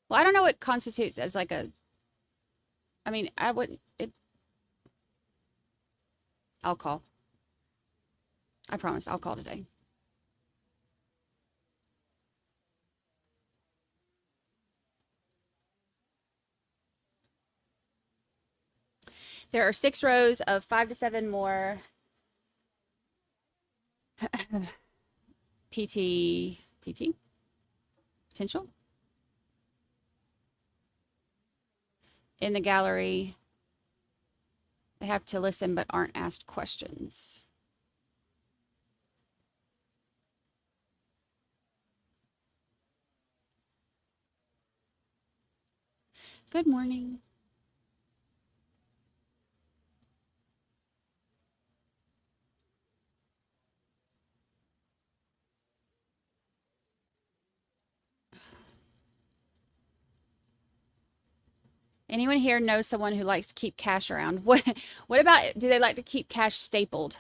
Speaker 5: Well, I don't know what constitutes as like a, I mean, I wouldn't, I'll call. I promise I'll call today. There are 6 rows of 5 to 7 more PT potential in the gallery. They have to listen but aren't asked questions. Good morning. Anyone here knows someone who likes to keep cash around? What about, do they like to keep cash stapled?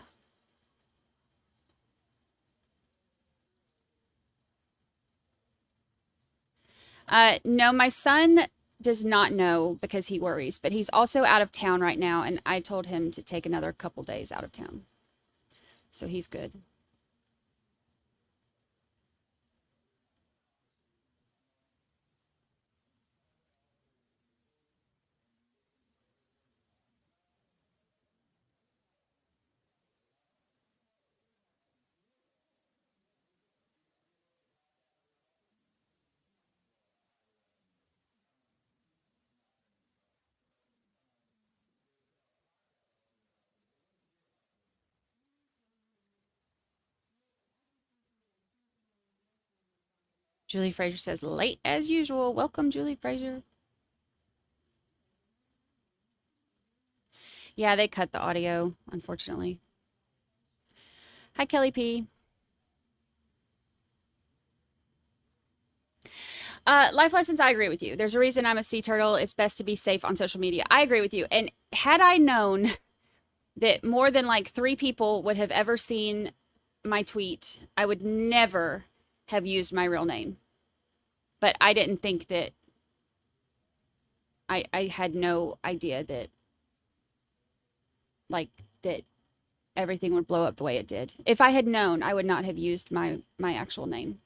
Speaker 5: No, my son does not know because he worries, but he's also out of town right now, and I told him to take another couple days out of town. So he's good. Julie Fraser says, late as usual. Welcome, Julie Fraser. Yeah, they cut the audio, unfortunately. Hi, Kelly P. Life lessons, I agree with you. There's a reason I'm a sea turtle. It's best to be safe on social media. I agree with you. And had I known that more than like 3 people would have ever seen my tweet, I would never have used my real name. But I didn't think that, I had no idea that, like, that everything would blow up the way it did. If I had known, I would not have used my actual name.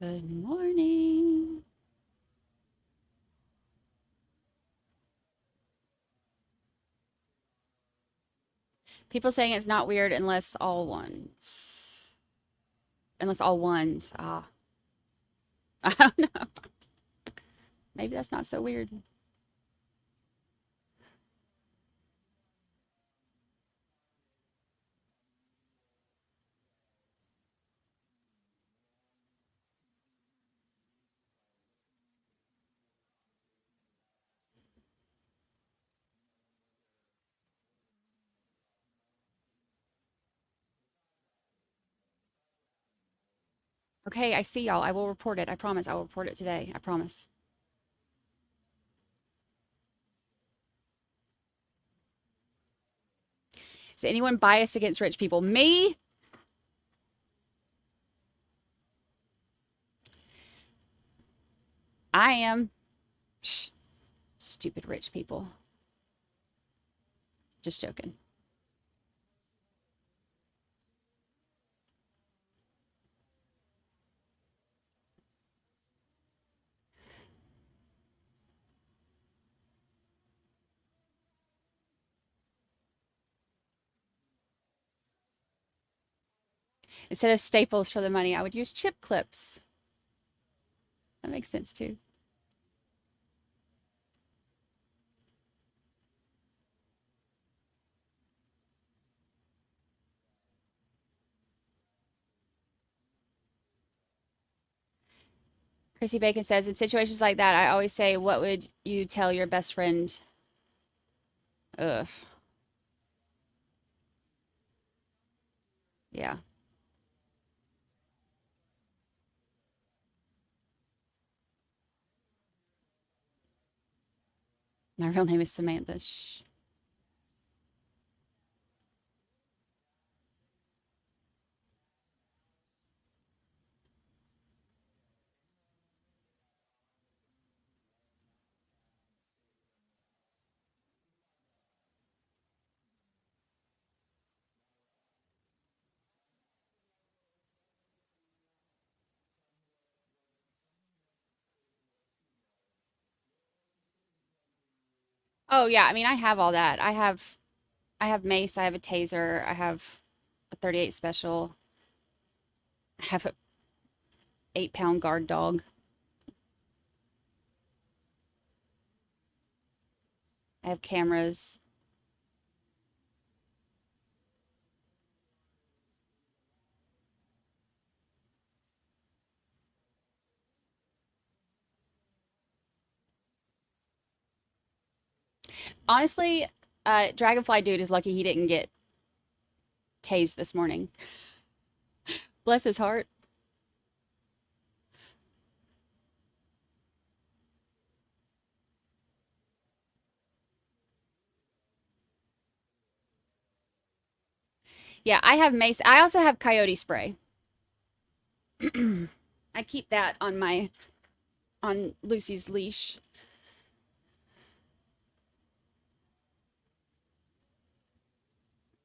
Speaker 5: Good morning. People saying it's not weird unless all ones. Unless all ones. Ah. I don't know. Maybe that's not so weird. Okay, I see y'all. I will report it. I promise. I will report it today. I promise. Is anyone biased against rich people? Me? I am. Psh, stupid rich people. Just joking. Instead of staples for the money, I would use chip clips. That makes sense too. Chrissy Bacon says, in situations like that, I always say, what would you tell your best friend? Ugh. Yeah. My real name is Samantha. Shh. Oh yeah, I mean I have all that. I have mace, I have a taser, I have a 38 special, I have a 8-pound guard dog. I have cameras. Honestly, Dragonfly dude is lucky he didn't get tased this morning. Bless his heart. Yeah, I have mace. I also have coyote spray. I keep that on Lucy's leash.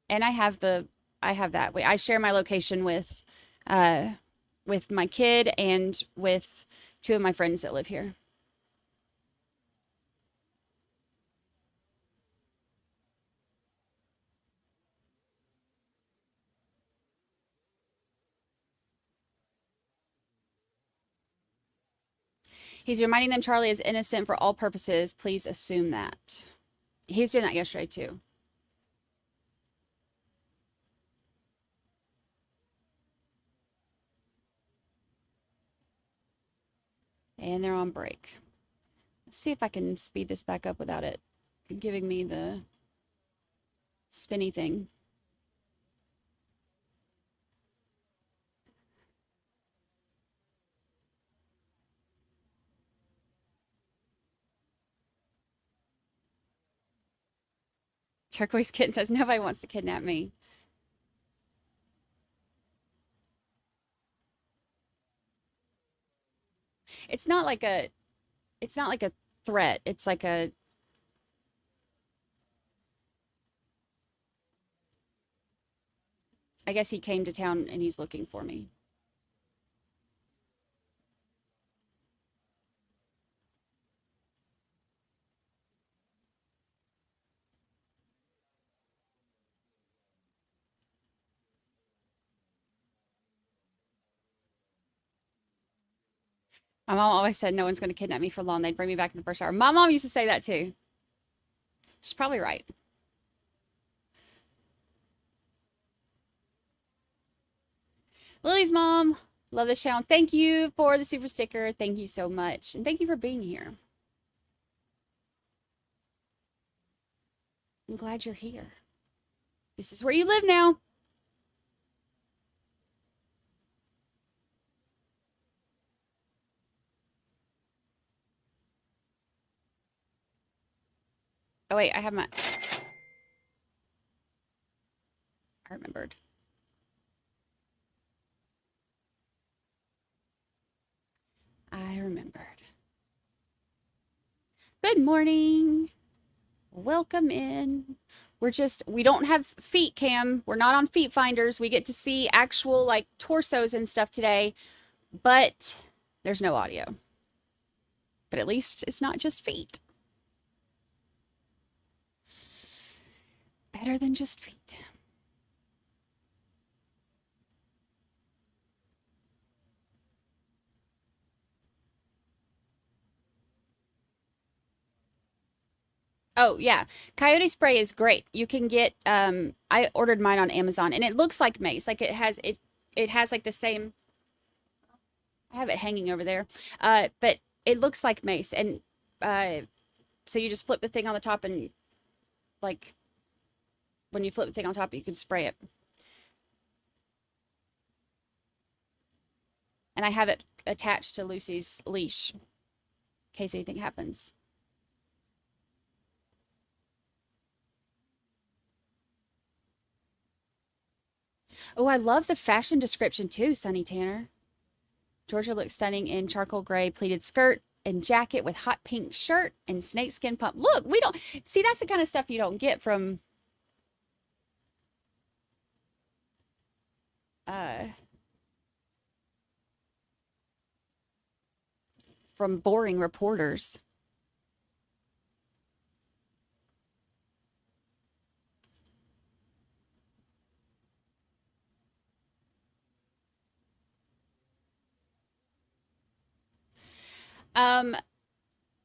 Speaker 5: And I have that. I share my location with my kid and with 2 of my friends that live here. He's reminding them Charlie is innocent for all purposes. Please assume that. He was doing that yesterday too. And they're on break. Let's see if I can speed this back up without it giving me the spinny thing. Turquoise Kitten says, nobody wants to kidnap me. It's not like a threat. It's like a I guess he came to town and he's looking for me. My mom always said no one's going to kidnap me for long. They'd bring me back in the first hour. My mom used to say that too. She's probably right. Lily's mom, love this channel. Thank you for the super sticker. Thank you so much. And thank you for being here. I'm glad you're here. This is where you live now. Oh, wait, I remembered. I remembered. Good morning. Welcome in. We don't have feet cam. We're not on feet finders. We get to see actual like torsos and stuff today, but there's no audio. But at least it's not just feet. Better than just feet. Oh yeah, coyote spray is great. You can get I ordered mine on Amazon and it looks like mace. Like it has like the same I have it hanging over there. But it looks like mace. And so you just flip the thing on the top and like when you flip the thing on top, you can spray it. And I have it attached to Lucy's leash in case anything happens. Oh, I love the fashion description too, Sunny Tanner. Georgia looks stunning in charcoal gray pleated skirt and jacket with hot pink shirt and snakeskin pump. Look, we don't see, that's the kind of stuff you don't get from boring reporters.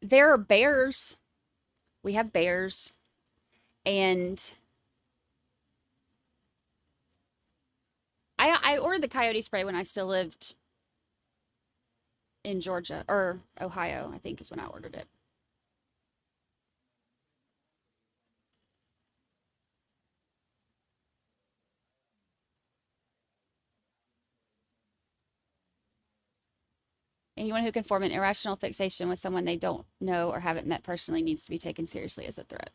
Speaker 5: There are bears. We have bears. And I ordered the coyote spray when I still lived in Georgia, or Ohio, I think is when I ordered it. Anyone who can form an irrational fixation with someone they don't know or haven't met personally needs to be taken seriously as a threat.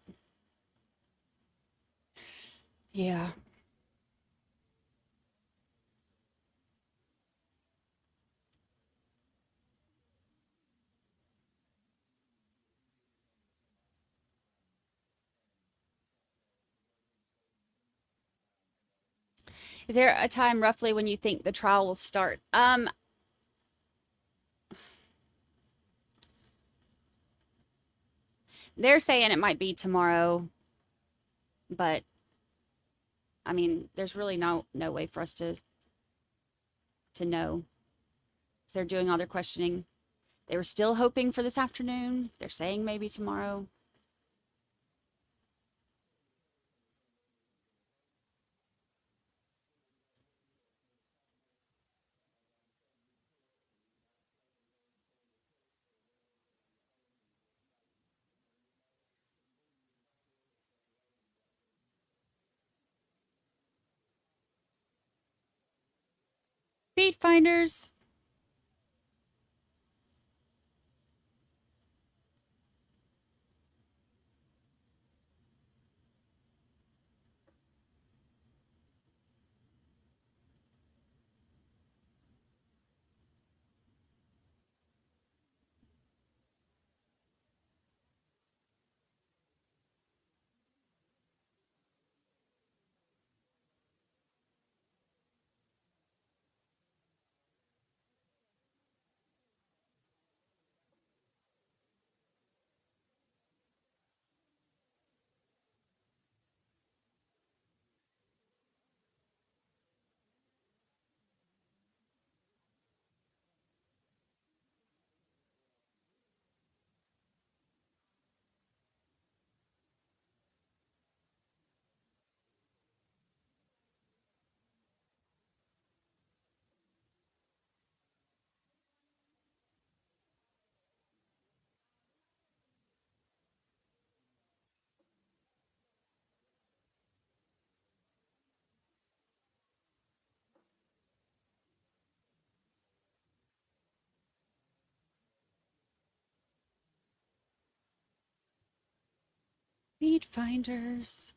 Speaker 5: Yeah. Is there a time roughly when you think the trial will start? They're saying it might be tomorrow, but I mean, there's really no way for us to know. So they're doing all their questioning. They were still hoping for this afternoon. They're saying maybe tomorrow. Speed finders. Speed finders.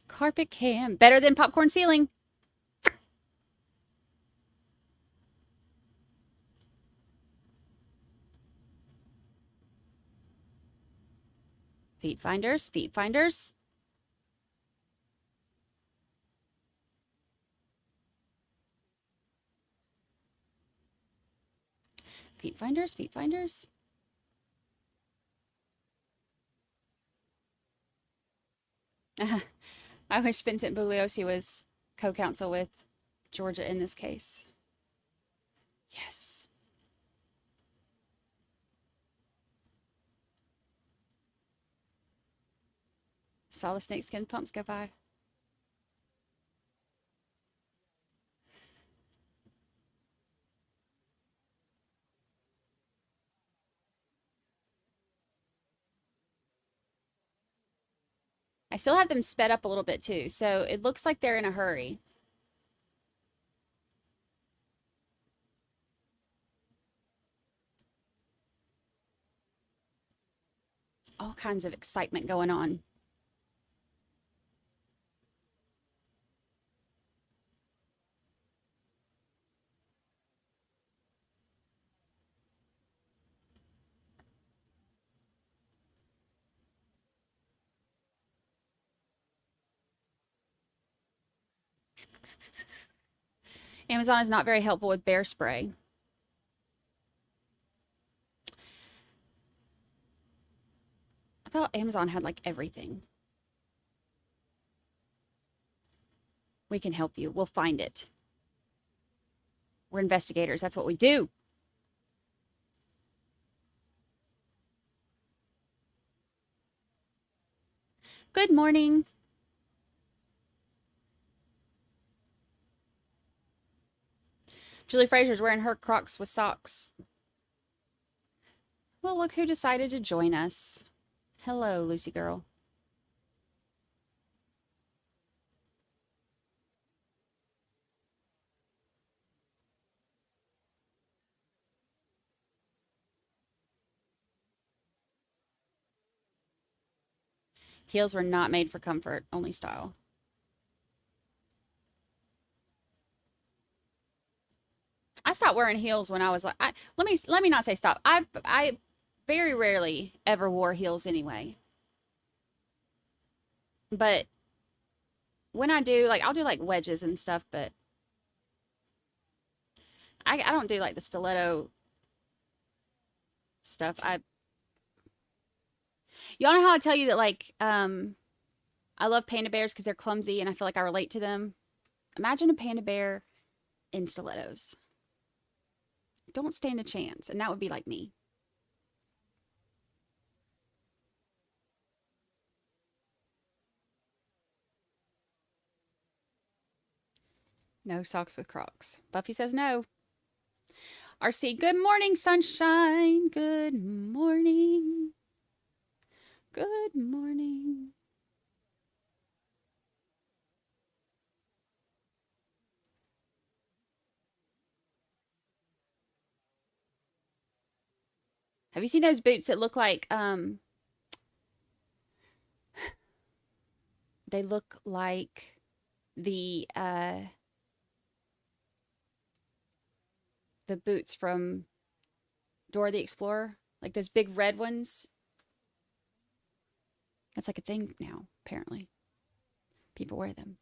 Speaker 5: Carpet cam. Better than popcorn ceiling. Feet finders. Feet finders. Feet finders. Feet finders. I wish Vincent Bugliosi was co-counsel with Georgia in this case. Yes. Saw the snakeskin pumps go by. I still have them sped up a little bit too, so it looks like they're in a hurry. There's all kinds of excitement going on. Amazon is not very helpful with bear spray. I thought Amazon had like everything. We can help you. We'll find it. We're investigators. That's what we do. Good morning. Julie Fraser's wearing her Crocs with socks. Well, look who decided to join us. Hello, Lucy girl. Heels were not made for comfort, only style. I stopped wearing heels when I was like, let me not say stop. I very rarely ever wore heels anyway. But when I do, like I'll do like wedges and stuff, but I don't do like the stiletto stuff. Y'all know how I tell you that like I love panda bears because they're clumsy and I feel like I relate to them. Imagine a panda bear in stilettos. Don't stand a chance, and that would be like me. No socks with Crocs. Buffy says no. RC, good morning, sunshine. Good morning. Good morning. Have you seen those boots that look like they look like the boots from Dora the Explorer? Like those big red ones? That's like a thing now, apparently. People wear them.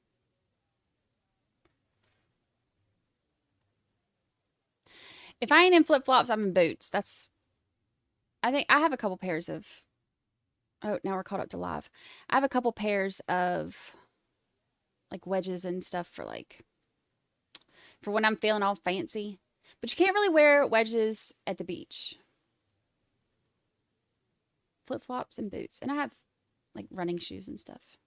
Speaker 5: If I ain't in flip-flops, I'm in boots. I think I have a couple pairs of, oh, now we're caught up to live. I have a couple pairs of like wedges and stuff for when I'm feeling all fancy. But you can't really wear wedges at the beach. Flip-flops and boots. And I have like running shoes and stuff.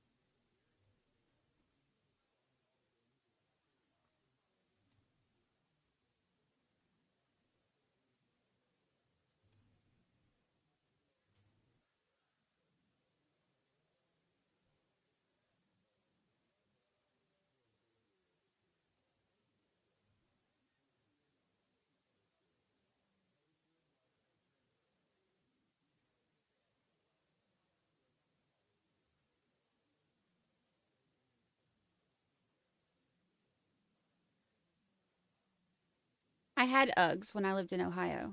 Speaker 5: I had Uggs when I lived in Ohio.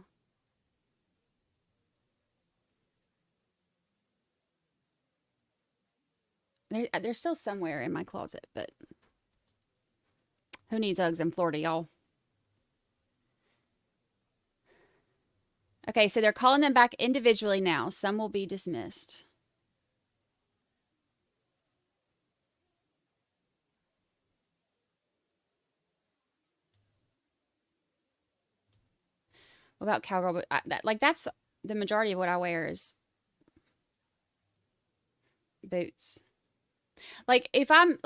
Speaker 5: They're still somewhere in my closet, but who needs Uggs in Florida, y'all? Okay, so they're calling them back individually now. Some will be dismissed. What about cowgirl? But that's the majority of what I wear is boots. Like if I'm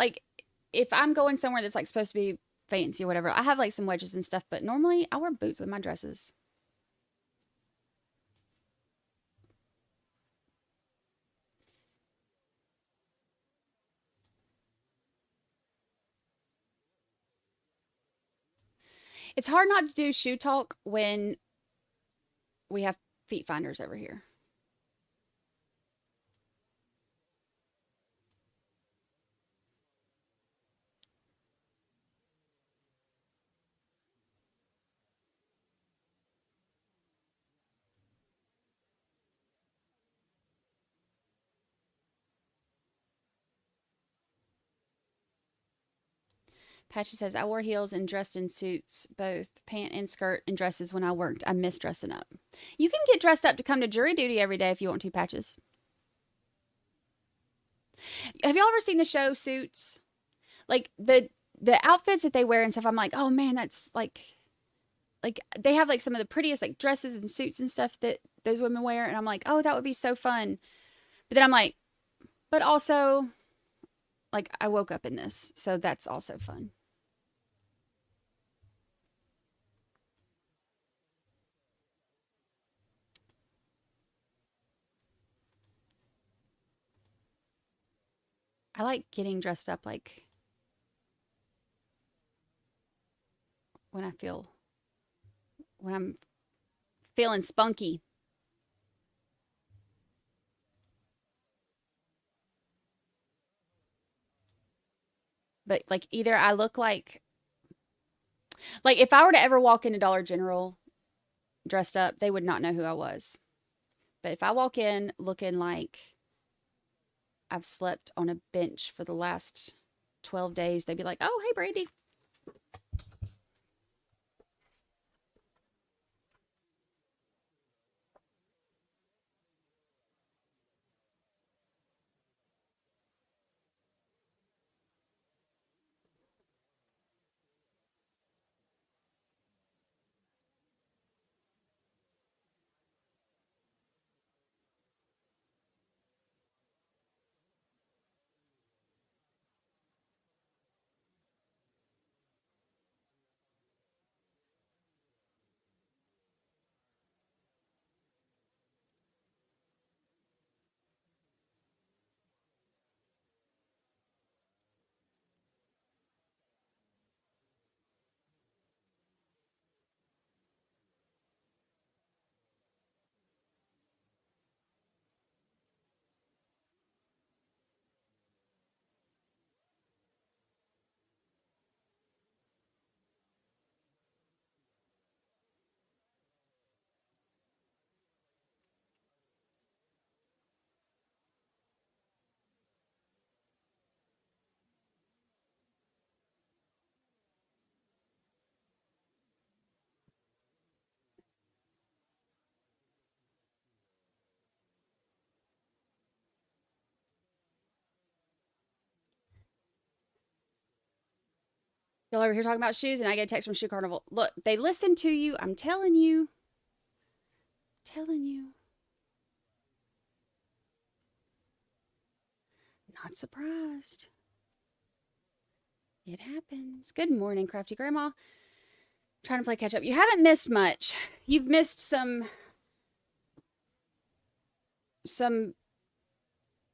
Speaker 5: going somewhere that's like supposed to be fancy or whatever, I have like some wedges and stuff, but normally I wear boots with my dresses. It's hard not to do shoe talk when we have feet finders over here. Patchy says, I wore heels and dressed in suits, both pant and skirt and dresses when I worked. I miss dressing up. You can get dressed up to come to jury duty every day if you want to, Patches. Have y'all ever seen the show Suits? Like the outfits that they wear and stuff, I'm like, oh man, that's like they have like some of the prettiest like dresses and suits and stuff that those women wear. And I'm like, oh, that would be so fun. But then I'm like, but also like I woke up in this. So that's also fun. I like getting dressed up like when I'm feeling spunky. But like either I look like if I were to ever walk into Dollar General dressed up, they would not know who I was. But if I walk in looking like I've slept on a bench for the last 12 days, they'd be like, oh, hey, Brandi. Y'all over here talking about shoes, and I get a text from Shoe Carnival. Look, they listen to you. I'm telling you. Telling you. Not surprised. It happens. Good morning, Crafty Grandma. Trying to play catch up. You haven't missed much. You've missed some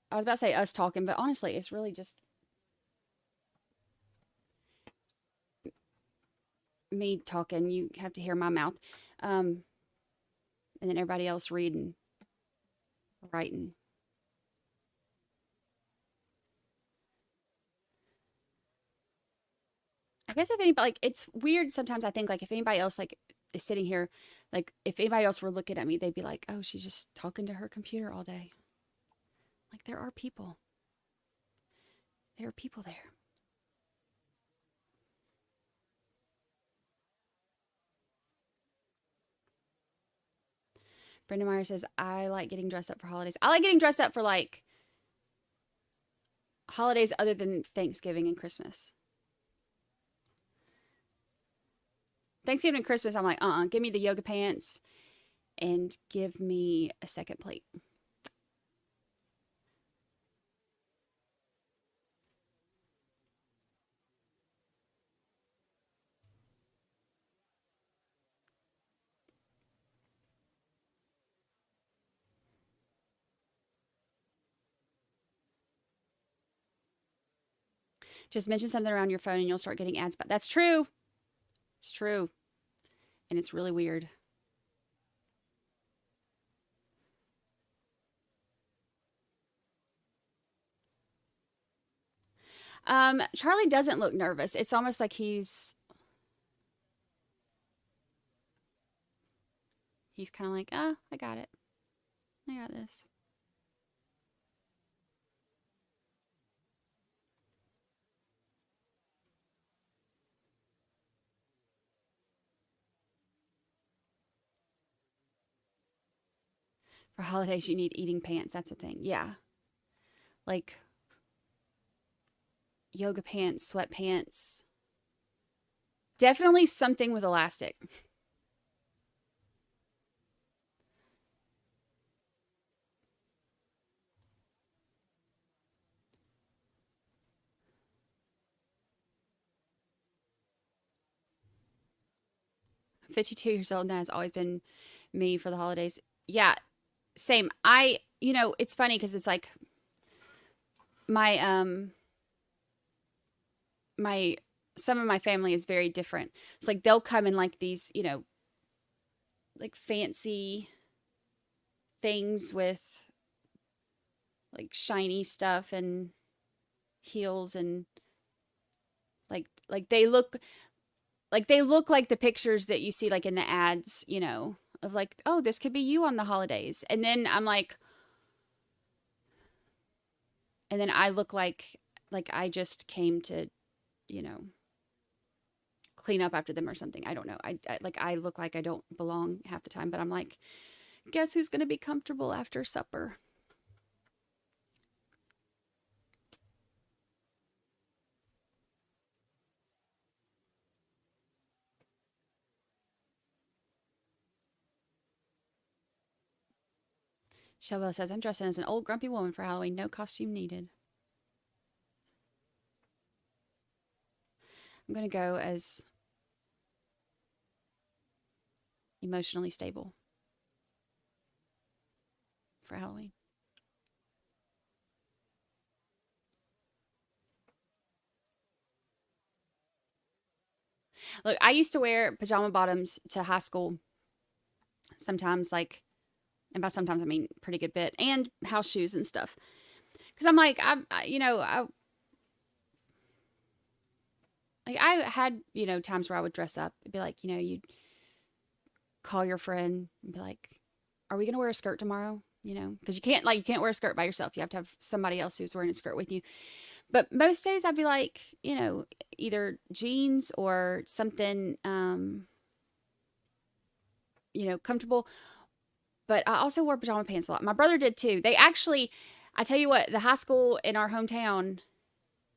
Speaker 5: I was about to say us talking, but honestly, it's really just me talking. You have to hear my mouth. And then everybody else reading, writing. I guess if anybody, like, it's weird sometimes I think, like, if anybody else, like, is sitting here, like, if anybody else were looking at me, they'd be like, oh, she's just talking to her computer all day. Like, there are people. There are people there. Brenda Meyer says, I like getting dressed up for holidays. I like getting dressed up for, like, holidays other than Thanksgiving and Christmas. Thanksgiving and Christmas, I'm like, give me the yoga pants and give me a second plate. Just mention something around your phone and you'll start getting ads. But that's true. It's true. And it's really weird. Charlie doesn't look nervous. It's almost like he's kind of like, I got it. I got this. For holidays, you need eating pants. That's the thing. Yeah. Like yoga pants, sweatpants. Definitely something with elastic. I'm 52 years old and that has always been me for the holidays. Yeah, same. It's funny because it's like my some of my family is very different. It's like they'll come in like these, like fancy things with like shiny stuff and heels and like they look like the pictures that you see like in the ads, of like, oh, this could be you on the holidays. And then I'm like, and then I look like I just came to, clean up after them or something. I don't know. I look like I don't belong half the time, but I'm like, guess who's going to be comfortable after supper? Shelby says, I'm dressing as an old grumpy woman for Halloween. No costume needed. I'm going to go as emotionally stable for Halloween. Look, I used to wear pajama bottoms to high school. Sometimes, and by sometimes I mean pretty good bit, and house shoes and stuff. Because I'm like, I had, times where I would dress up. It'd be like, you'd call your friend and be like, are we going to wear a skirt tomorrow? Because you can't wear a skirt by yourself. You have to have somebody else who's wearing a skirt with you. But most days I'd be like, either jeans or something, comfortable. But I also wore pajama pants a lot. My brother did too. They actually, I tell you what, the high school in our hometown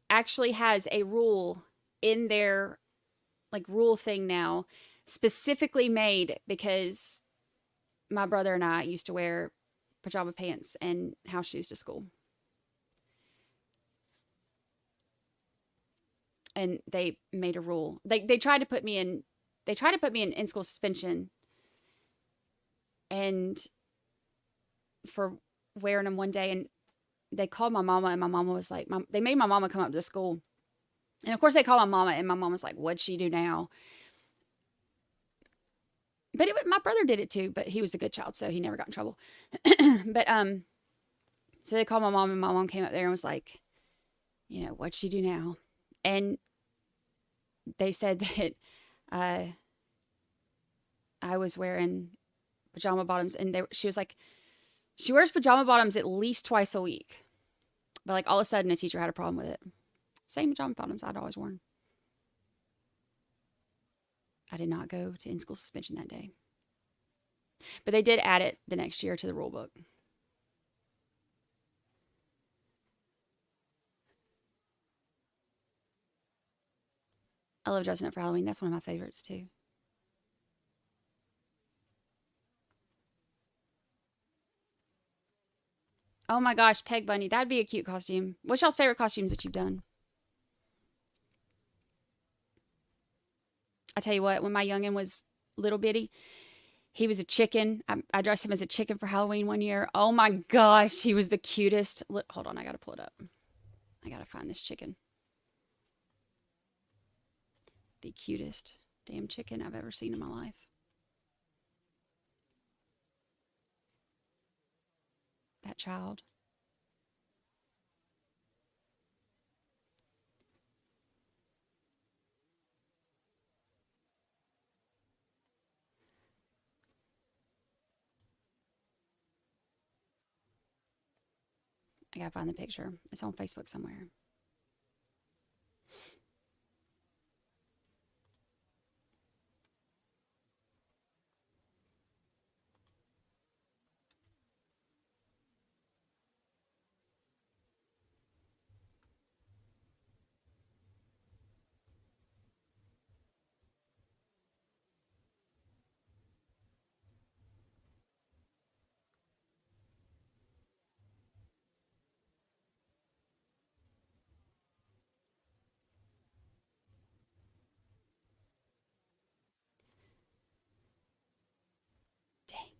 Speaker 5: actually has a rule in their rule thing now, specifically made because my brother and I used to wear pajama pants and house shoes to school. And they made a rule. They tried to put me in in-school suspension and for wearing them one day, and they called my mama, and my mama was like, they made my mama come up to the school. And of course they called my mama, and my mom was like, what'd she do now? But my brother did it too, but he was the good child, so he never got in trouble. But so they called my mom, and my mom came up there and was like, what'd she do now? And they said that I was wearing pajama bottoms, and she was like, she wears pajama bottoms at least twice a week. But all of a sudden, a teacher had a problem with it. Same pajama bottoms I'd always worn. I did not go to in-school suspension that day. But they did add it the next year to the rule book. I love dressing up for Halloween. That's one of my favorites too. Oh my gosh, Peg Bunny. That'd be a cute costume. What's y'all's favorite costumes that you've done? I tell you what, when my youngin was little bitty, he was a chicken. I dressed him as a chicken for Halloween one year. Oh my gosh, he was the cutest. Hold on, I gotta pull it up. I gotta find this chicken. The cutest damn chicken I've ever seen in my life. That child. I gotta find the picture. It's on Facebook somewhere. Dang.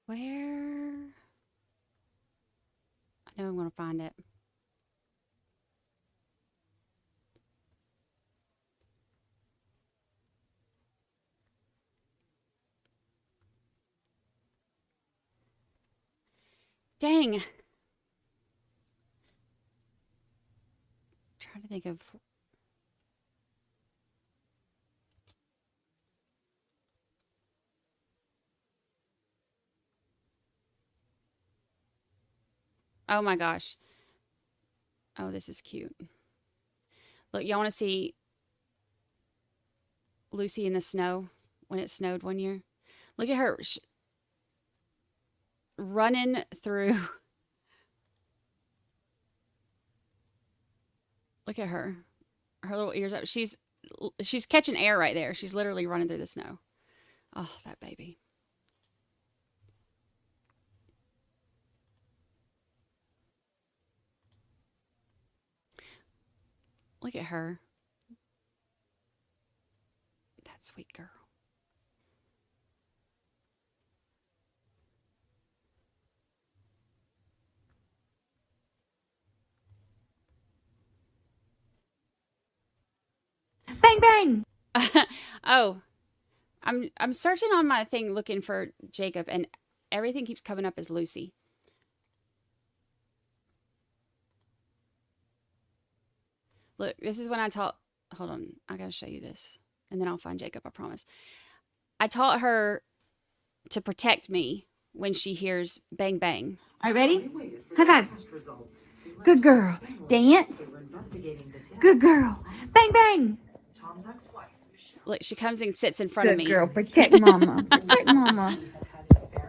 Speaker 5: Where? I know I'm gonna find it. Dang. Trying to think of. Oh my gosh. Oh, this is cute. Look, y'all want to see Lucy in the snow when it snowed one year? Look at her running through. Look at her. Her little ears up. She's catching air right there. She's literally running through the snow. Oh, that baby. Look at her. That sweet girl.
Speaker 10: Bang bang.
Speaker 5: Oh, I'm searching on my thing looking for Jacob, and everything keeps coming up as Lucy. Look, this is when I taught. Hold on, I gotta show you this, and then I'll find Jacob. I promise. I taught her to protect me when she hears bang bang.
Speaker 10: Are you ready? High five. Good girl. Dance. Good girl. Bang bang.
Speaker 5: Look, she comes and sits in front of
Speaker 10: Good
Speaker 5: me.
Speaker 10: girl. Protect mama. Protect mama.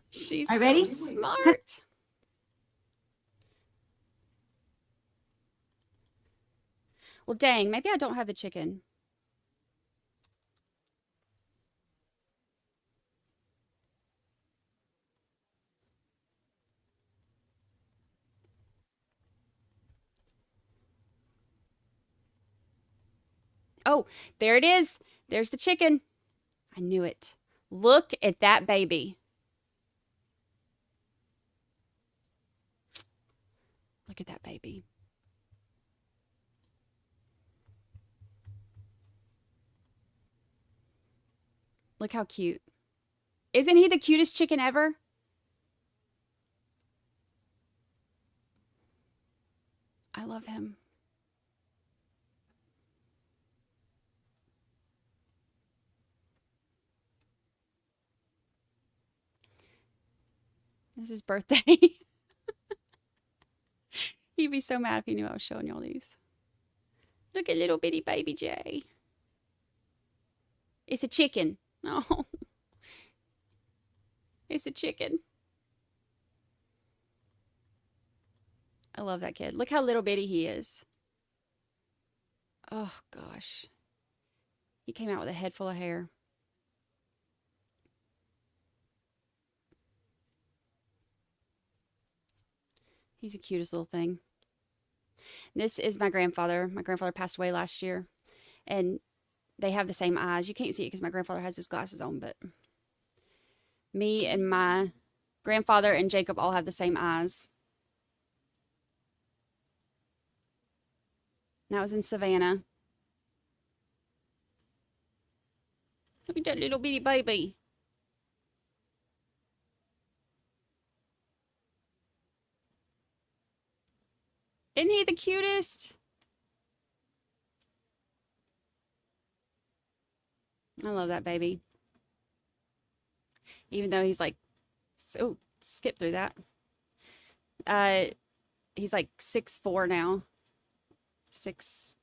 Speaker 5: She's
Speaker 10: Are you ready?
Speaker 5: so smart. Well, dang, maybe I don't have the chicken. Oh, there it is. There's the chicken. I knew it. Look at that baby. Look at that baby. Look how cute. Isn't he the cutest chicken ever? I love him. This is his birthday. He'd be so mad if he knew I was showing y'all these. Look at little bitty baby Jay. It's a chicken. Oh, it's a chicken. I love that kid. Look how little bitty he is. Oh, gosh. He came out with a head full of hair. He's the cutest little thing. This is my grandfather. My grandfather passed away last year. And they have the same eyes. You can't see it because my grandfather has his glasses on, but me and my grandfather and Jacob all have the same eyes. That was in Savannah. Look at that little bitty baby. Isn't he the cutest? I love that baby. Even though he's like, oh, skip through that. He's like 6'4" now. 6.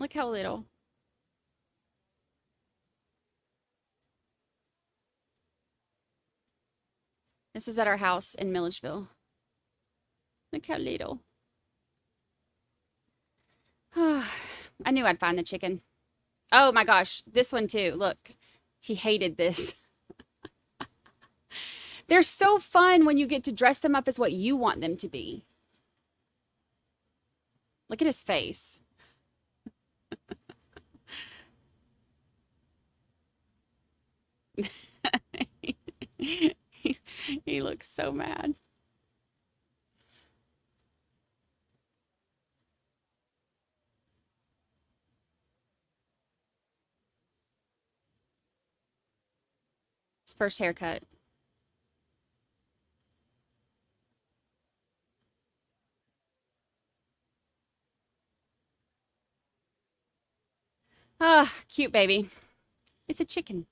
Speaker 5: Look how little. This is at our house in Milledgeville. Look how little. I knew I'd find the chicken. Oh my gosh, this one too. Look, he hated this. They're so fun when you get to dress them up as what you want them to be. Look at his face. He looks so mad. His first haircut. Ah, cute baby. It's a chicken.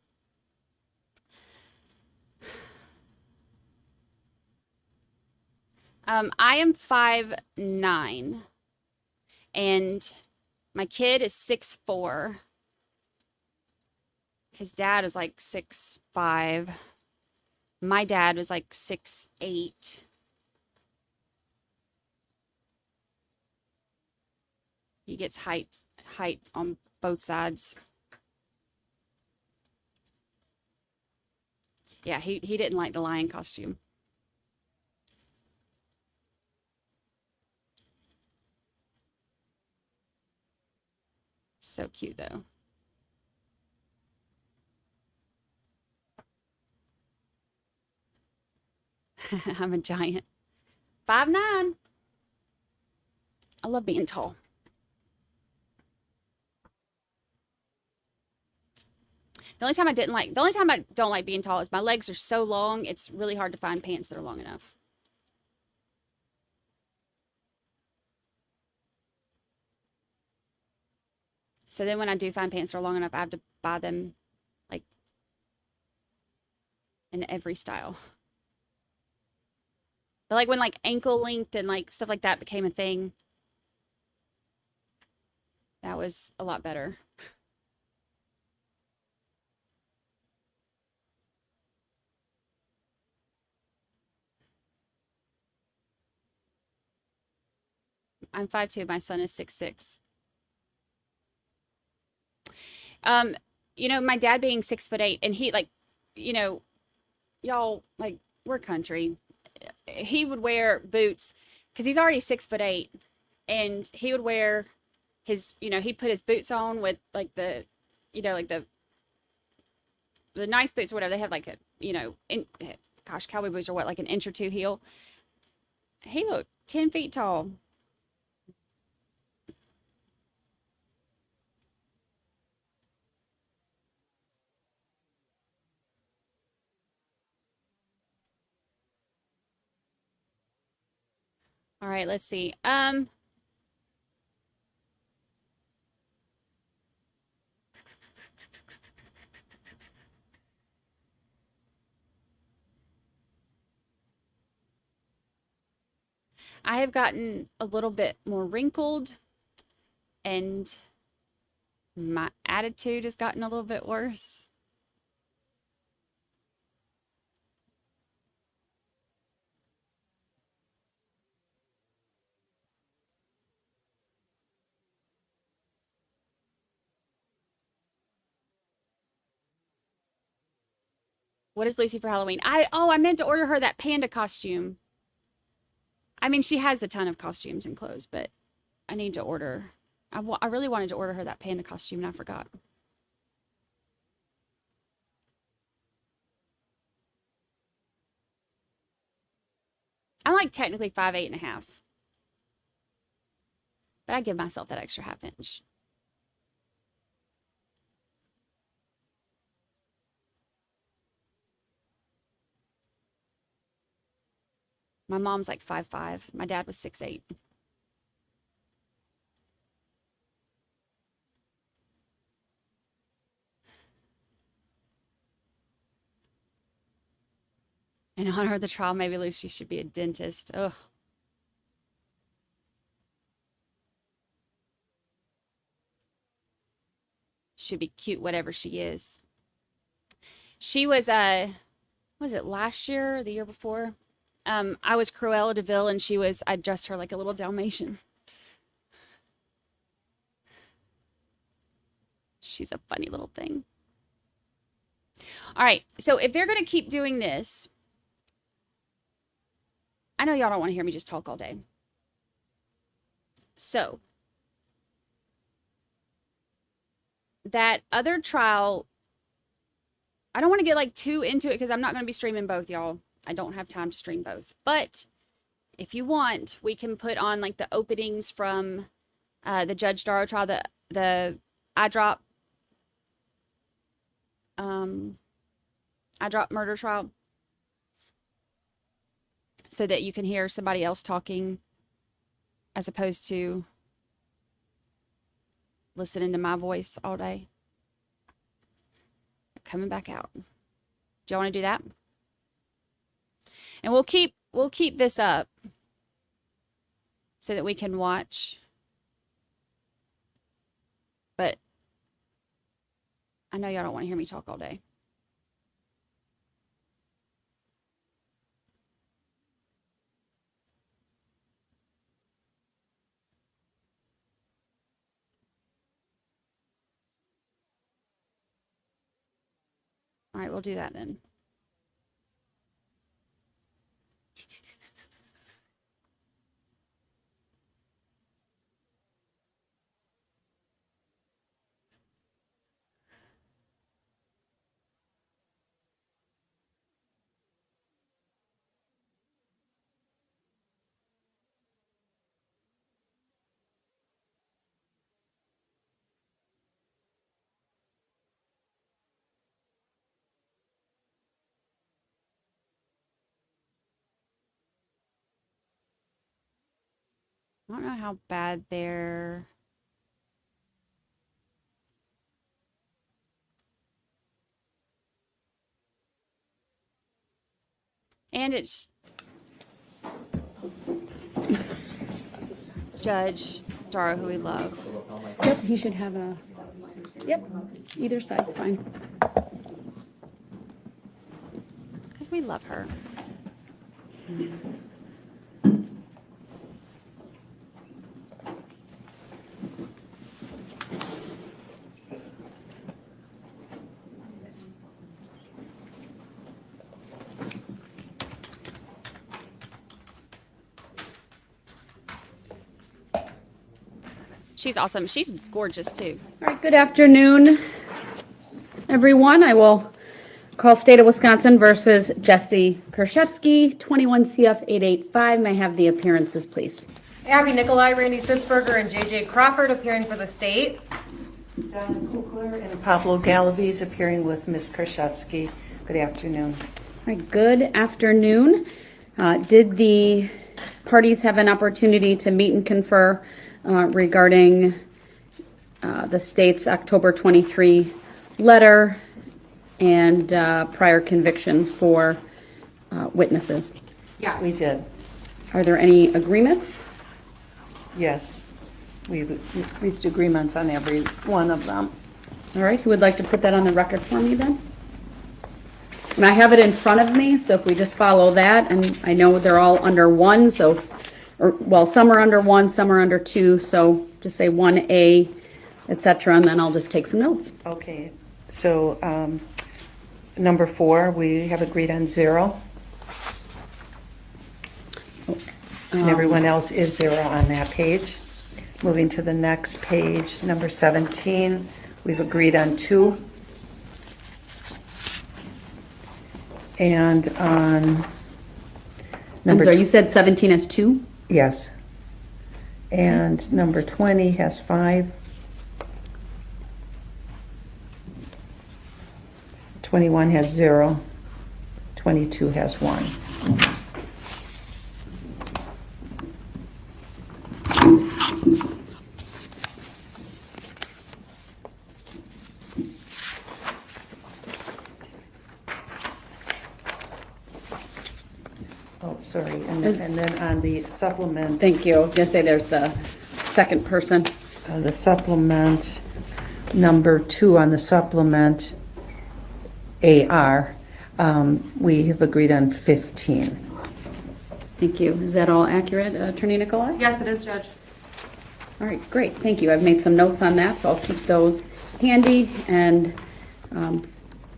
Speaker 5: I am 5'9", and my kid is 6'4". His dad is like 6'5". My dad was like 6'8". He gets height on both sides. Yeah, he didn't like the lion costume. So cute though. I'm a giant. 5'9". I love being tall. The only time I don't like being tall is my legs are so long, it's really hard to find pants that are long enough. So then when I do find pants that are long enough, I have to buy them like in every style. But like when like ankle length and like stuff like that became a thing, that was a lot better. I'm 5'2". My son is 6'6". You know, my dad being 6'8", and he like, you know, y'all like we're country. He would wear boots because he's already 6'8", and he would wear his, you know, he'd put his boots on with like the, you know, like the nice boots or whatever. They have like a, you know, gosh, cowboy boots are what, like an inch or two heel. He looked 10 feet tall. All right, let's see. I have gotten a little bit more wrinkled, and My attitude has gotten a little bit worse. What is Lucy for Halloween? I meant to order her that panda costume. I mean, she has a ton of costumes and clothes, but I need to order. I really wanted to order her that panda costume and I forgot. I'm like technically 5'8.5", but I give myself that extra half inch. My mom's like 5'5". My dad was 6'8". In honor of the trial, maybe Lucy should be a dentist. Ugh. Should be cute, whatever she is. She was, was it last year or the year before? I was Cruella de Vil and I dressed her like a little Dalmatian. She's a funny little thing. All right, so if they're going to keep doing this, I know y'all don't want to hear me just talk all day. So, that other trial, I don't want to get like too into it because I'm not going to be streaming both, y'all. I don't have time to stream both. But if you want, we can put on like the openings from the Judge Darrow trial, the I drop murder trial, so that you can hear somebody else talking as opposed to listening to my voice all day. Coming back out. Do y'all want to do that? And we'll keep this up so that we can watch. But I know y'all don't want to hear me talk all day. All right, we'll do that then. I don't know how bad they're... And it's Judge Darrow, who we love.
Speaker 11: Yep, he should have a... Yep, either side's fine.
Speaker 5: Because we love her. She's awesome. She's gorgeous, too.
Speaker 11: All right, good afternoon, everyone. I will call State of Wisconsin versus Jesse Kershevsky, 21 CF 885. May I have the appearances, please?
Speaker 12: Abby Nikolai, Randy Sitzberger, and JJ Crawford appearing for the state.
Speaker 13: Donna Kukler and Pablo Galaviz appearing with Ms. Kershevsky. Good afternoon.
Speaker 11: All right, good afternoon. Did the parties have an opportunity to meet and confer regarding the state's October 23 letter and prior convictions for witnesses?
Speaker 13: Yes. We did.
Speaker 11: Are there any agreements?
Speaker 13: Yes. We've reached agreements on every one of them.
Speaker 11: All right, who would like to put that on the record for me then? And I have it in front of me, so if we just follow that, and I know they're all under 1, so, well, some are under 1, some are under 2, so just say 1A, et cetera, and then I'll just take some notes.
Speaker 13: Okay, so number 4, we have agreed on 0. And everyone else is 0 on that page. Moving to the next page, number 17, we've agreed on 2. And on
Speaker 11: I'm
Speaker 13: number
Speaker 11: sorry, you said 17 has 2?
Speaker 13: Yes. And number 20 has 5. 21 has 0. 22 has 1. Oh, sorry, and then on the supplement.
Speaker 11: Thank you. I was going to say there's the second person.
Speaker 13: The supplement, number 2 on the supplement, AR, we have agreed on 15.
Speaker 11: Thank you. Is that all accurate, Attorney Nicolai?
Speaker 12: Yes, it is, Judge.
Speaker 11: All right, great. Thank you. I've made some notes on that, so I'll keep those handy. And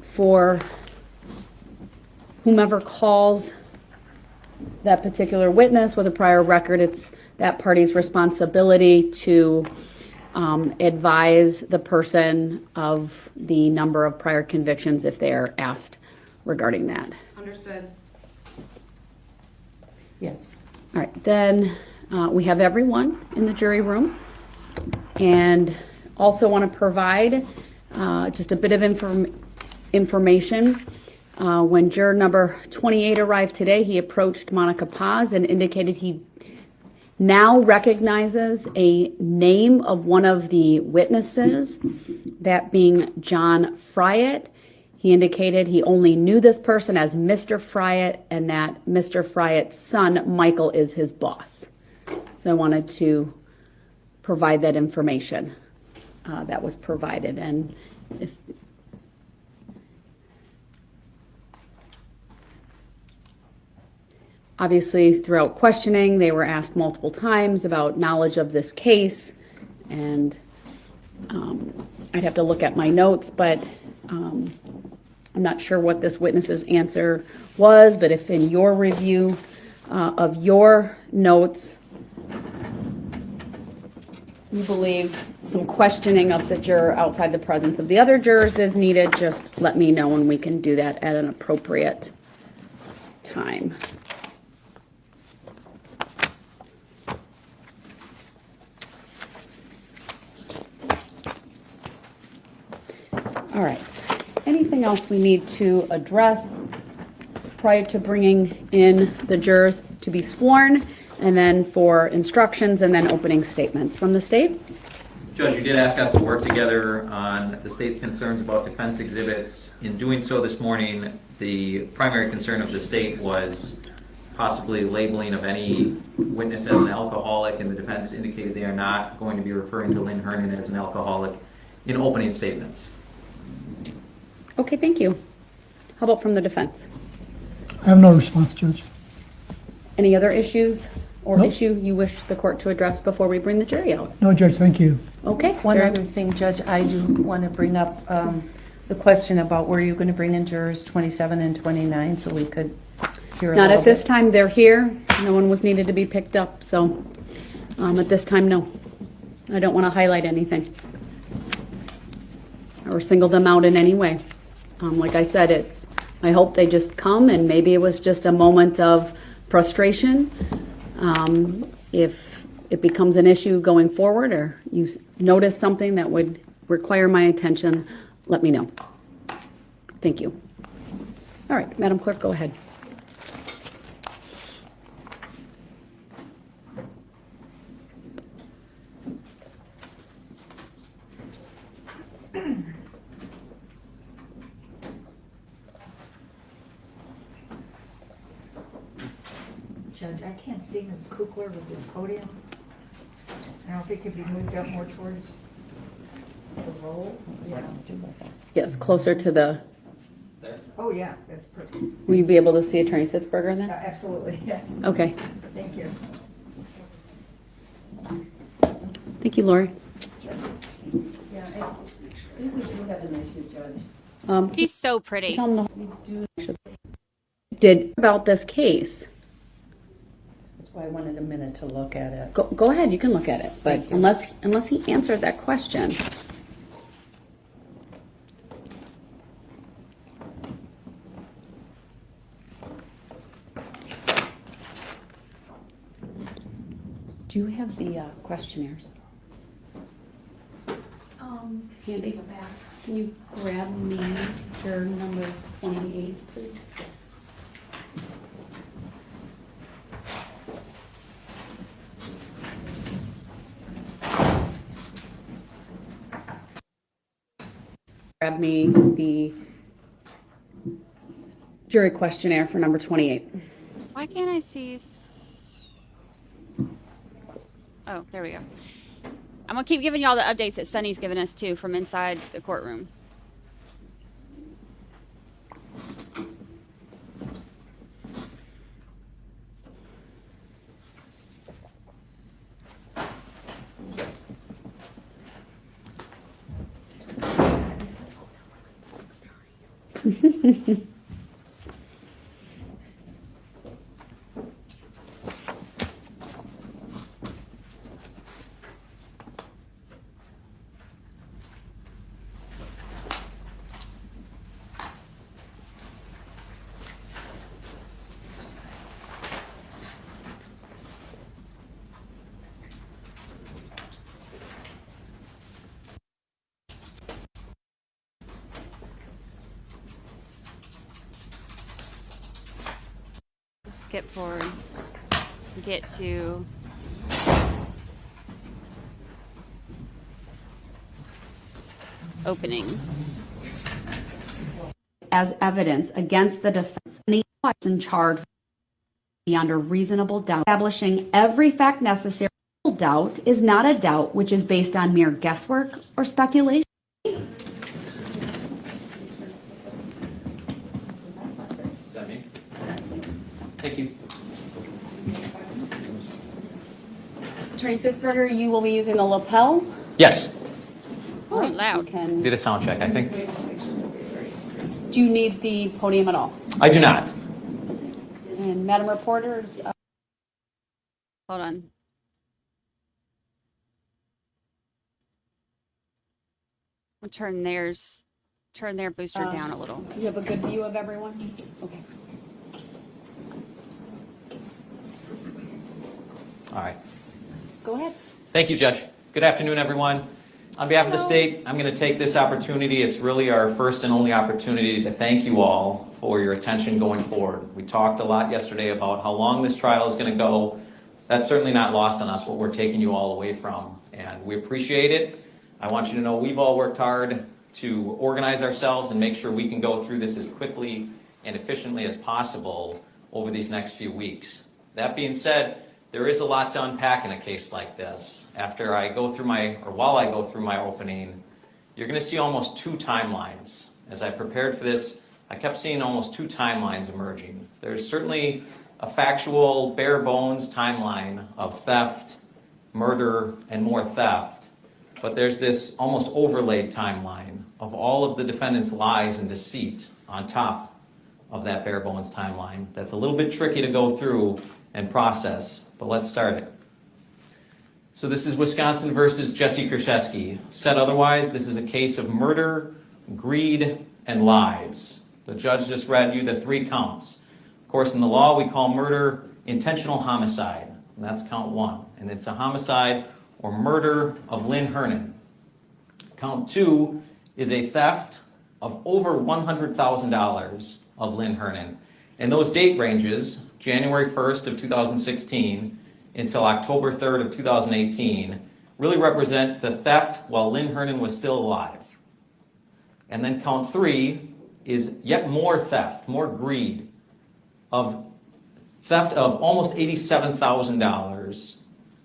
Speaker 11: for whomever calls that particular witness with a prior record, it's that party's responsibility to advise the person of the number of prior convictions if they are asked regarding that.
Speaker 12: Understood.
Speaker 13: Yes.
Speaker 11: All right, then we have everyone in the jury room, and also want to provide just a bit of information. When juror number 28 arrived today, he approached Monica Paz and indicated he now recognizes a name of one of the witnesses, that being John Friett. He indicated he only knew this person as Mr. Friett, and that Mr. Friett's son, Michael, is his boss. So I wanted to provide that information that was provided. And if obviously, throughout questioning, they were asked multiple times about knowledge of this case, and I'd have to look at my notes, but I'm not sure what this witness's answer was, but if in your review of your notes, you believe some questioning of the juror outside the presence of the other jurors is needed, just let me know and we can do that at an appropriate time. All right. Anything else we need to address prior to bringing in the jurors to be sworn, and then for instructions and then opening statements from the state?
Speaker 14: Judge, you did ask us to work together on the state's concerns about defense exhibits. In doing so this morning, the primary concern of the state was possibly labeling of any witness as an alcoholic, and the defense indicated they are not going to be referring to Lynn Hernan as an alcoholic in opening statements.
Speaker 11: Okay, thank you. How about from the defense?
Speaker 15: I have no response, Judge.
Speaker 11: Any other issues or
Speaker 15: Nope.
Speaker 11: issue you wish the court to address before we bring the jury out?
Speaker 15: No, Judge, thank you.
Speaker 11: Okay.
Speaker 13: One other thing, Judge, I do want to bring up the question about were you going to bring in jurors 27 and 29 so we could hear a
Speaker 11: Not
Speaker 13: little
Speaker 11: at this
Speaker 13: bit?
Speaker 11: time. They're here. No one was needed to be picked up, so at this time, no. I don't want to highlight anything or single them out in any way. Like I said, I hope they just come, and maybe it was just a moment of frustration. If it becomes an issue going forward, or you notice something that would require my attention, let me know. Thank you. All right, Madam Clerk, go ahead.
Speaker 16: Judge, I can't see Ms. Kukler with this podium.
Speaker 10: I don't think it could be moved up more towards the roll. Yeah.
Speaker 11: Yes, closer to the,
Speaker 10: Oh, yeah, that's pretty.
Speaker 11: will you be able to see Attorney Sitzberger then?
Speaker 10: Absolutely, yeah.
Speaker 11: Okay.
Speaker 10: Thank you.
Speaker 11: Thank you, Lori.
Speaker 10: Yeah, I think we do have an issue, Judge.
Speaker 5: She's so pretty.
Speaker 11: Did about this case.
Speaker 13: That's why I wanted a minute to look at it.
Speaker 11: Go ahead, you can look at it, but unless he answered that question. Do you have the questionnaires? Handy? Can you grab me your number 28, please? Grab me the jury questionnaire for number 28.
Speaker 5: Why can't I see? Oh, there we go. I'm gonna keep giving y'all the updates that Sunny's given us too from inside the courtroom. Skip forward, get to openings.
Speaker 11: As evidence against the defense, the person charged beyond a reasonable doubt. Establishing every fact necessary. Doubt is not a doubt which is based on mere guesswork or speculation.
Speaker 14: Is that me? Thank you.
Speaker 11: Attorney Sitzberger, you will be using the lapel.
Speaker 14: Yes.
Speaker 5: Oh, loud.
Speaker 14: Did a sound check, I think.
Speaker 11: Do you need the podium at all?
Speaker 14: I do not.
Speaker 11: And Madam Reporters,
Speaker 5: Hold on. I'll turn their booster down a little.
Speaker 11: you have a good view of everyone? Okay.
Speaker 14: All right.
Speaker 11: Go ahead.
Speaker 14: Thank you, Judge. Good afternoon, everyone. On behalf of the state, I'm going to take this opportunity. It's really our first and only opportunity to thank you all for your attention going forward. We talked a lot yesterday about how long this trial is going to go. That's certainly not lost on us, what we're taking you all away from, and we appreciate it. I want you to know we've all worked hard to organize ourselves and make sure we can go through this as quickly and efficiently as possible over these next few weeks. That being said, there is a lot to unpack in a case like this. While I go through my opening, you're going to see almost two timelines. As I prepared for this, I kept seeing almost two timelines emerging. There's certainly a factual, bare bones timeline of theft, murder, and more theft. But there's this almost overlaid timeline of all of the defendant's lies and deceit on top of that bare bones timeline. That's a little bit tricky to go through and process, but let's start it. So this is Wisconsin versus Jesse Krzyzewski. Said otherwise, this is a case of murder, greed, and lies. The judge just read you the 3 counts. Of course, in the law, we call murder intentional homicide, and that's count 1. And it's a homicide or murder of Lynn Hernan. Count 2 is a theft of over $100,000 of Lynn Hernan. And those date ranges, January 1st of 2016 until October 3rd of 2018, really represent the theft while Lynn Hernan was still alive. And then count 3 is yet more theft, more greed, of theft of almost $87,000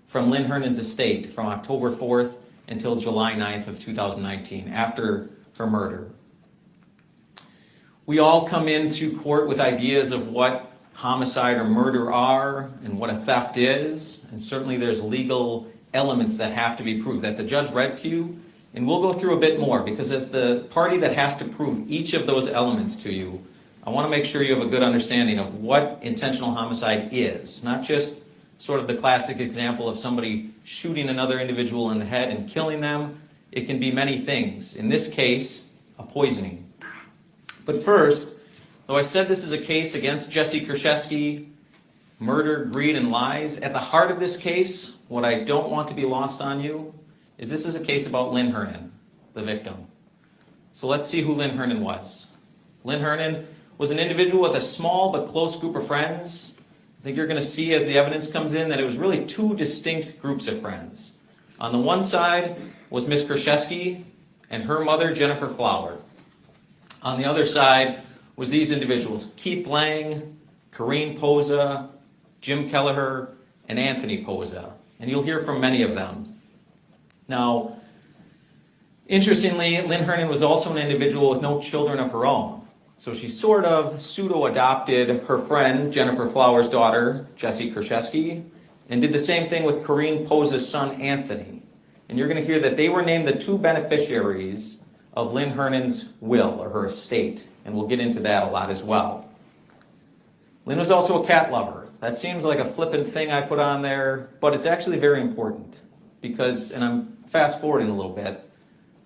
Speaker 14: from Lynn Hernan's estate from October 4th until July 9th of 2019, after her murder. We all come into court with ideas of what homicide or murder are and what a theft is, and certainly there's legal elements that have to be proved that the judge read to you, and we'll go through a bit more, because as the party that has to prove each of those elements to you, I want to make sure you have a good understanding of what intentional homicide is, not just sort of the classic example of somebody shooting another individual in the head and killing them. It can be many things. In this case, a poisoning. But first, though I said this is a case against Jesse Krzyzewski, murder, greed, and lies, at the heart of this case, what I don't want to be lost on you is this is a case about Lynn Hernan, the victim. So let's see who Lynn Hernan was. Lynn Hernan was an individual with a small but close group of friends. I think you're going to see as the evidence comes in that it was really two distinct groups of friends. On the one side was Miss Krzyzewski and her mother, Jennifer Flower. On the other side was these individuals, Keith Lang, Corrine Poza, Jim Kelleher, and Anthony Poza. And you'll hear from many of them. Now, interestingly, Lynn Hernan was also an individual with no children of her own. So she sort of pseudo-adopted her friend, Jennifer Flower's daughter, Jesse Krzyzewski, and did the same thing with Corrine Poza's son, Anthony. And you're going to hear that they were named the two beneficiaries of Lynn Hernan's will, or her estate, and we'll get into that a lot as well. Lynn was also a cat lover. That seems like a flippant thing I put on there, but it's actually very important because, and I'm fast forwarding a little bit,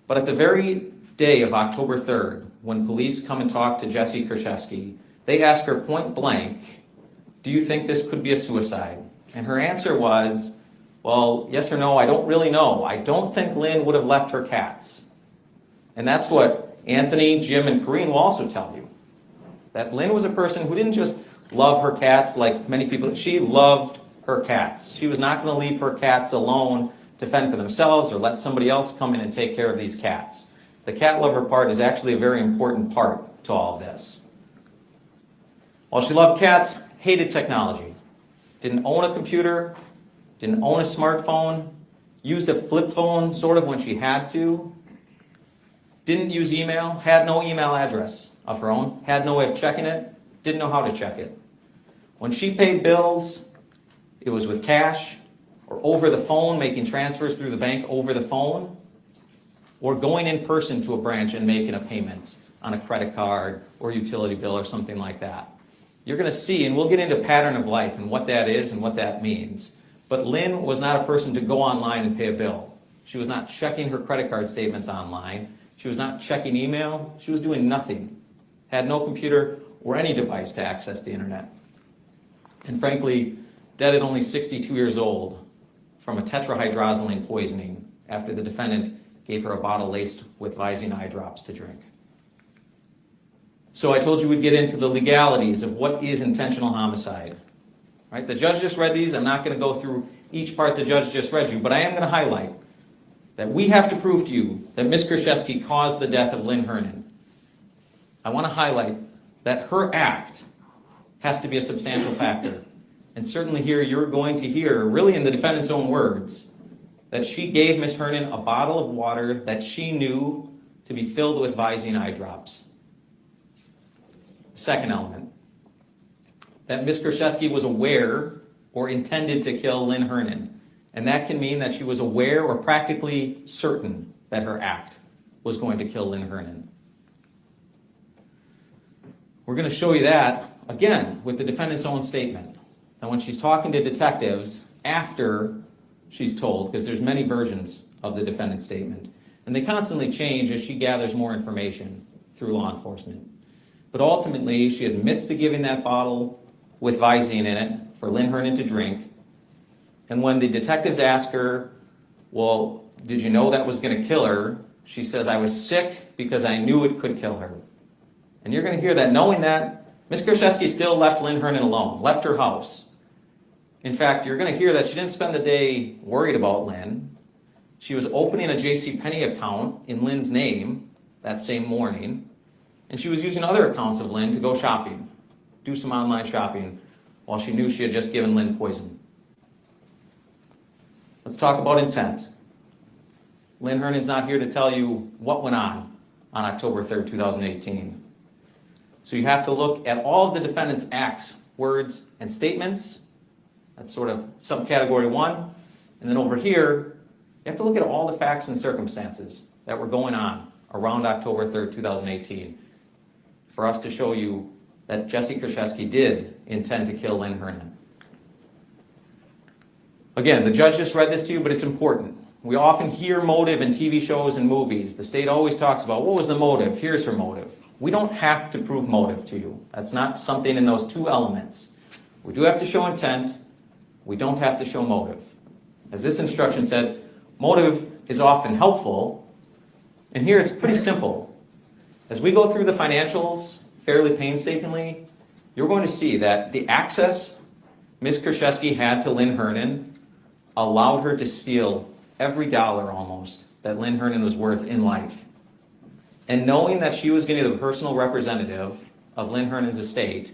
Speaker 14: but at the very day of October 3rd, when police come and talk to Jesse Krzyzewski, they ask her point blank, do you think this could be a suicide? And her answer was, well, yes or no, I don't really know. I don't think Lynn would have left her cats. And that's what Anthony, Jim, and Corrine will also tell you. That Lynn was a person who didn't just love her cats like many people. She loved her cats. She was not going to leave her cats alone to fend for themselves or let somebody else come in and take care of these cats. The cat lover part is actually a very important part to all of this. While she loved cats, hated technology. Didn't own a computer, didn't own a smartphone, used a flip phone sort of when she had to, didn't use email, had no email address of her own, had no way of checking it, didn't know how to check it. When she paid bills, it was with cash or over the phone, making transfers through the bank over the phone, or going in person to a branch and making a payment on a credit card or utility bill or something like that. You're going to see, and we'll get into pattern of life and what that is and what that means, but Lynn was not a person to go online and pay a bill. She was not checking her credit card statements online. She was not checking email. She was doing nothing. Had no computer or any device to access the internet. And frankly, dead at only 62 years old from a tetrahydrozoline poisoning after the defendant gave her a bottle laced with Visine eye drops to drink. So I told you we'd get into the legalities of what is intentional homicide. Right? The judge just read these. I'm not going to go through each part the judge just read you, but I am going to highlight that we have to prove to you that Ms. Krzyzewski caused the death of Lynn Hernan. I want to highlight that her act has to be a substantial factor. And certainly here you're going to hear, really in the defendant's own words, that she gave Ms. Hernan a bottle of water that she knew to be filled with Visine eye drops. Second element, that Ms. Krzyzewski was aware or intended to kill Lynn Hernan. And that can mean that she was aware or practically certain that her act was going to kill Lynn Hernan. We're going to show you that, again, with the defendant's own statement. And when she's talking to detectives after she's told, because there's many versions of the defendant's statement, and they constantly change as she gathers more information through law enforcement. But ultimately, she admits to giving that bottle with Visine in it for Lynn Hernan to drink. And when the detectives ask her, well, did you know that was going to kill her? She says, I was sick because I knew it could kill her. And you're going to hear that knowing that, Ms. Krzyzewski still left Lynn Hernan alone, left her house. In fact, you're going to hear that she didn't spend the day worried about Lynn. She was opening a JCPenney account in Lynn's name that same morning, and she was using other accounts of Lynn to go shopping, do some online shopping, while she knew she had just given Lynn poison. Let's talk about intent. Lynn Hernan's not here to tell you what went on October 3rd, 2018. So you have to look at all of the defendant's acts, words, and statements. That's sort of subcategory 1. And then over here, you have to look at all the facts and circumstances that were going on around October 3rd, 2018 for us to show you that Jesse Krzyzewski did intend to kill Lynn Hernan. Again, the judge just read this to you, but it's important. We often hear motive in TV shows and movies. The state always talks about, what was the motive? Here's her motive. We don't have to prove motive to you. That's not something in those two elements. We do have to show intent. We don't have to show motive. As this instruction said, motive is often helpful. And here it's pretty simple. As we go through the financials fairly painstakingly, you're going to see that the access Ms. Krzyzewski had to Lynn Hernan allowed her to steal every dollar almost that Lynn Hernan was worth in life. And knowing that she was going to be the personal representative of Lynn Hernan's estate,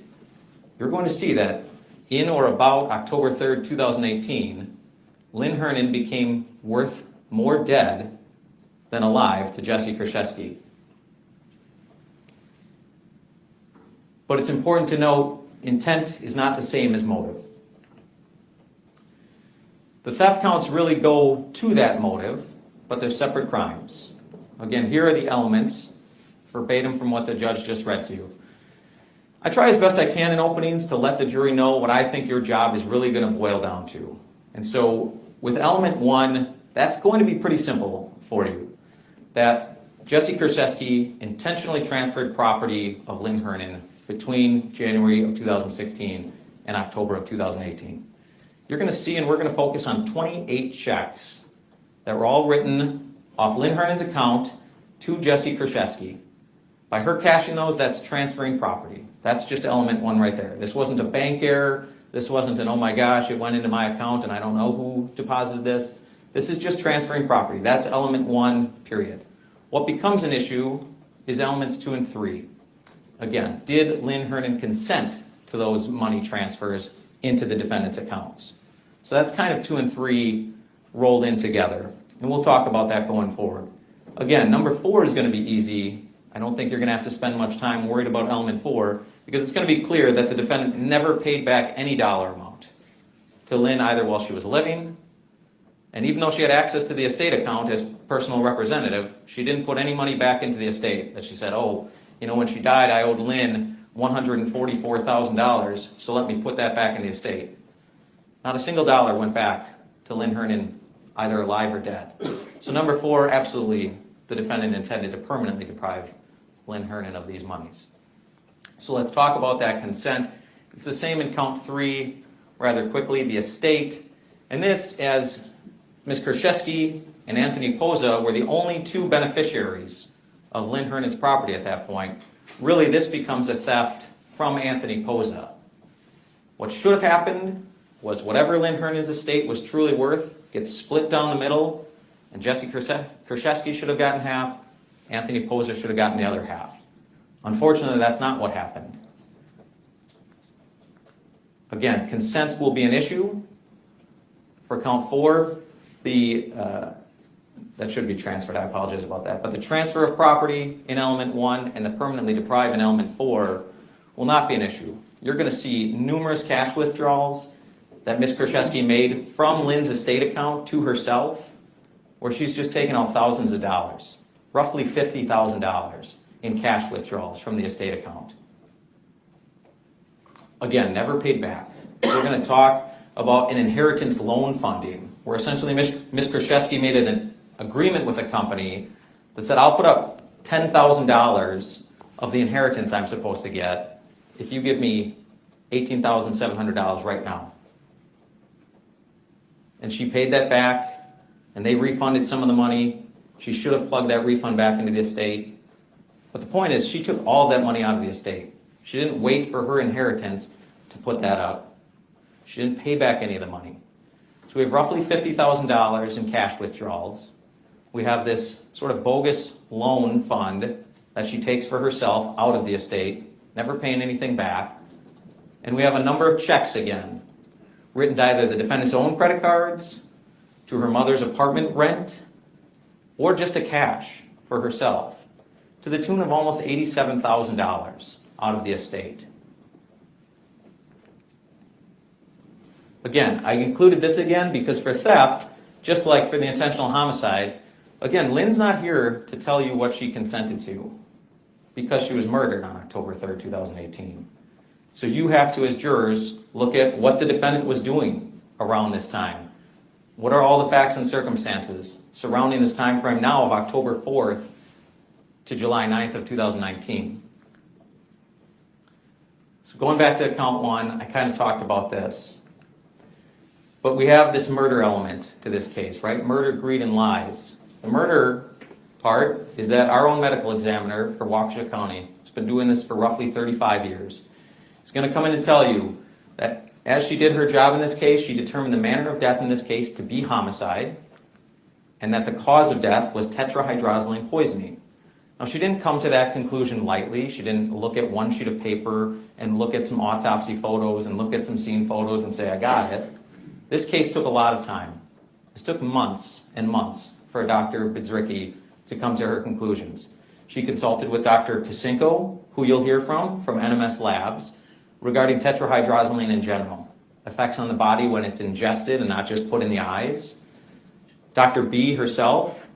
Speaker 14: you're going to see that in or about October 3rd, 2018, Lynn Hernan became worth more dead than alive to Jesse Krzyzewski. But it's important to note, intent is not the same as motive. The theft counts really go to that motive, but they're separate crimes. Again, here are the elements, verbatim from what the judge just read to you. I try as best I can in openings to let the jury know what I think your job is really going to boil down to. And so with element 1, that's going to be pretty simple for you. That Jesse Krzyzewski intentionally transferred property of Lynn Hernan between January of 2016 and October of 2018. You're going to see, and we're going to focus on 28 checks that were all written off Lynn Hernan's account to Jesse Krzyzewski. By her cashing those, that's transferring property. That's just element 1 right there. This wasn't a bank error. This wasn't an, oh my gosh, it went into my account and I don't know who deposited this. This is just transferring property. That's element 1, period. What becomes an issue is elements 2 and 3. Again, did Lynn Hernan consent to those money transfers into the defendant's accounts? So that's kind of 2 and 3 rolled in together. And we'll talk about that going forward. Again, number 4 is going to be easy. I don't think you're going to have to spend much time worried about element 4 because it's going to be clear that the defendant never paid back any dollar amount to Lynn either while she was living, and even though she had access to the estate account as personal representative, she didn't put any money back into the estate. That she said, oh, you know, when she died, I owed Lynn $144,000, so let me put that back in the estate. Not a single dollar went back to Lynn Hernan, either alive or dead. So number 4, absolutely, the defendant intended to permanently deprive Lynn Hernan of these monies. So let's talk about that consent. It's the same in count 3, rather quickly, the estate. And this, as Ms. Krzyzewski and Anthony Poza were the only 2 beneficiaries of Lynn Hernan's property at that point, really this becomes a theft from Anthony Poza. What should have happened was whatever Lynn Hernan's estate was truly worth gets split down the middle, and Jesse Krzyzewski should have gotten half, Anthony Poza should have gotten the other half. Unfortunately, that's not what happened. Again, consent will be an issue. For count 4, that should be transferred, I apologize about that. But the transfer of property in element 1 and the permanently deprive in element 4 will not be an issue. You're going to see numerous cash withdrawals that Ms. Krzyzewski made from Lynn's estate account to herself, where she's just taken out thousands of dollars, roughly $50,000 in cash withdrawals from the estate account. Again, never paid back. We're going to talk about an inheritance loan funding, where essentially Ms. Krzyzewski made an agreement with a company that said, I'll put up $10,000 of the inheritance I'm supposed to get if you give me $18,700 right now. And she paid that back, and they refunded some of the money. She should have plugged that refund back into the estate. But the point is, she took all of that money out of the estate. She didn't wait for her inheritance to put that up. She didn't pay back any of the money. So we have roughly $50,000 in cash withdrawals. We have this sort of bogus loan fund that she takes for herself out of the estate, never paying anything back. And we have a number of checks again, written to either the defendant's own credit cards, to her mother's apartment rent, or just a cash for herself, to the tune of almost $87,000 out of the estate. Again, I included this again because for theft, just like for the intentional homicide, again, Lynn's not here to tell you what she consented to because she was murdered on October 3rd, 2018. So you have to, as jurors, look at what the defendant was doing around this time. What are all the facts and circumstances surrounding this time frame now of October 4th to July 9th of 2019? So going back to count one, I kind of talked about this. But we have this murder element to this case, right? Murder, greed, and lies. The murder part is that our own medical examiner for Waukesha County has been doing this for roughly 35 years. He's going to come in and tell you that as she did her job in this case, she determined the manner of death in this case to be homicide, and that the cause of death was tetrahydrozoline poisoning. Now, she didn't come to that conclusion lightly. She didn't look at one sheet of paper and look at some autopsy photos and look at some scene photos and say, I got it. This case took a lot of time. This took months and months for Dr. Bidzricki to come to her conclusions. She consulted with Dr. Kasinko, who you'll hear from NMS Labs, regarding tetrahydrozoline in general, effects on the body when it's ingested and not just put in the eyes. Dr. B herself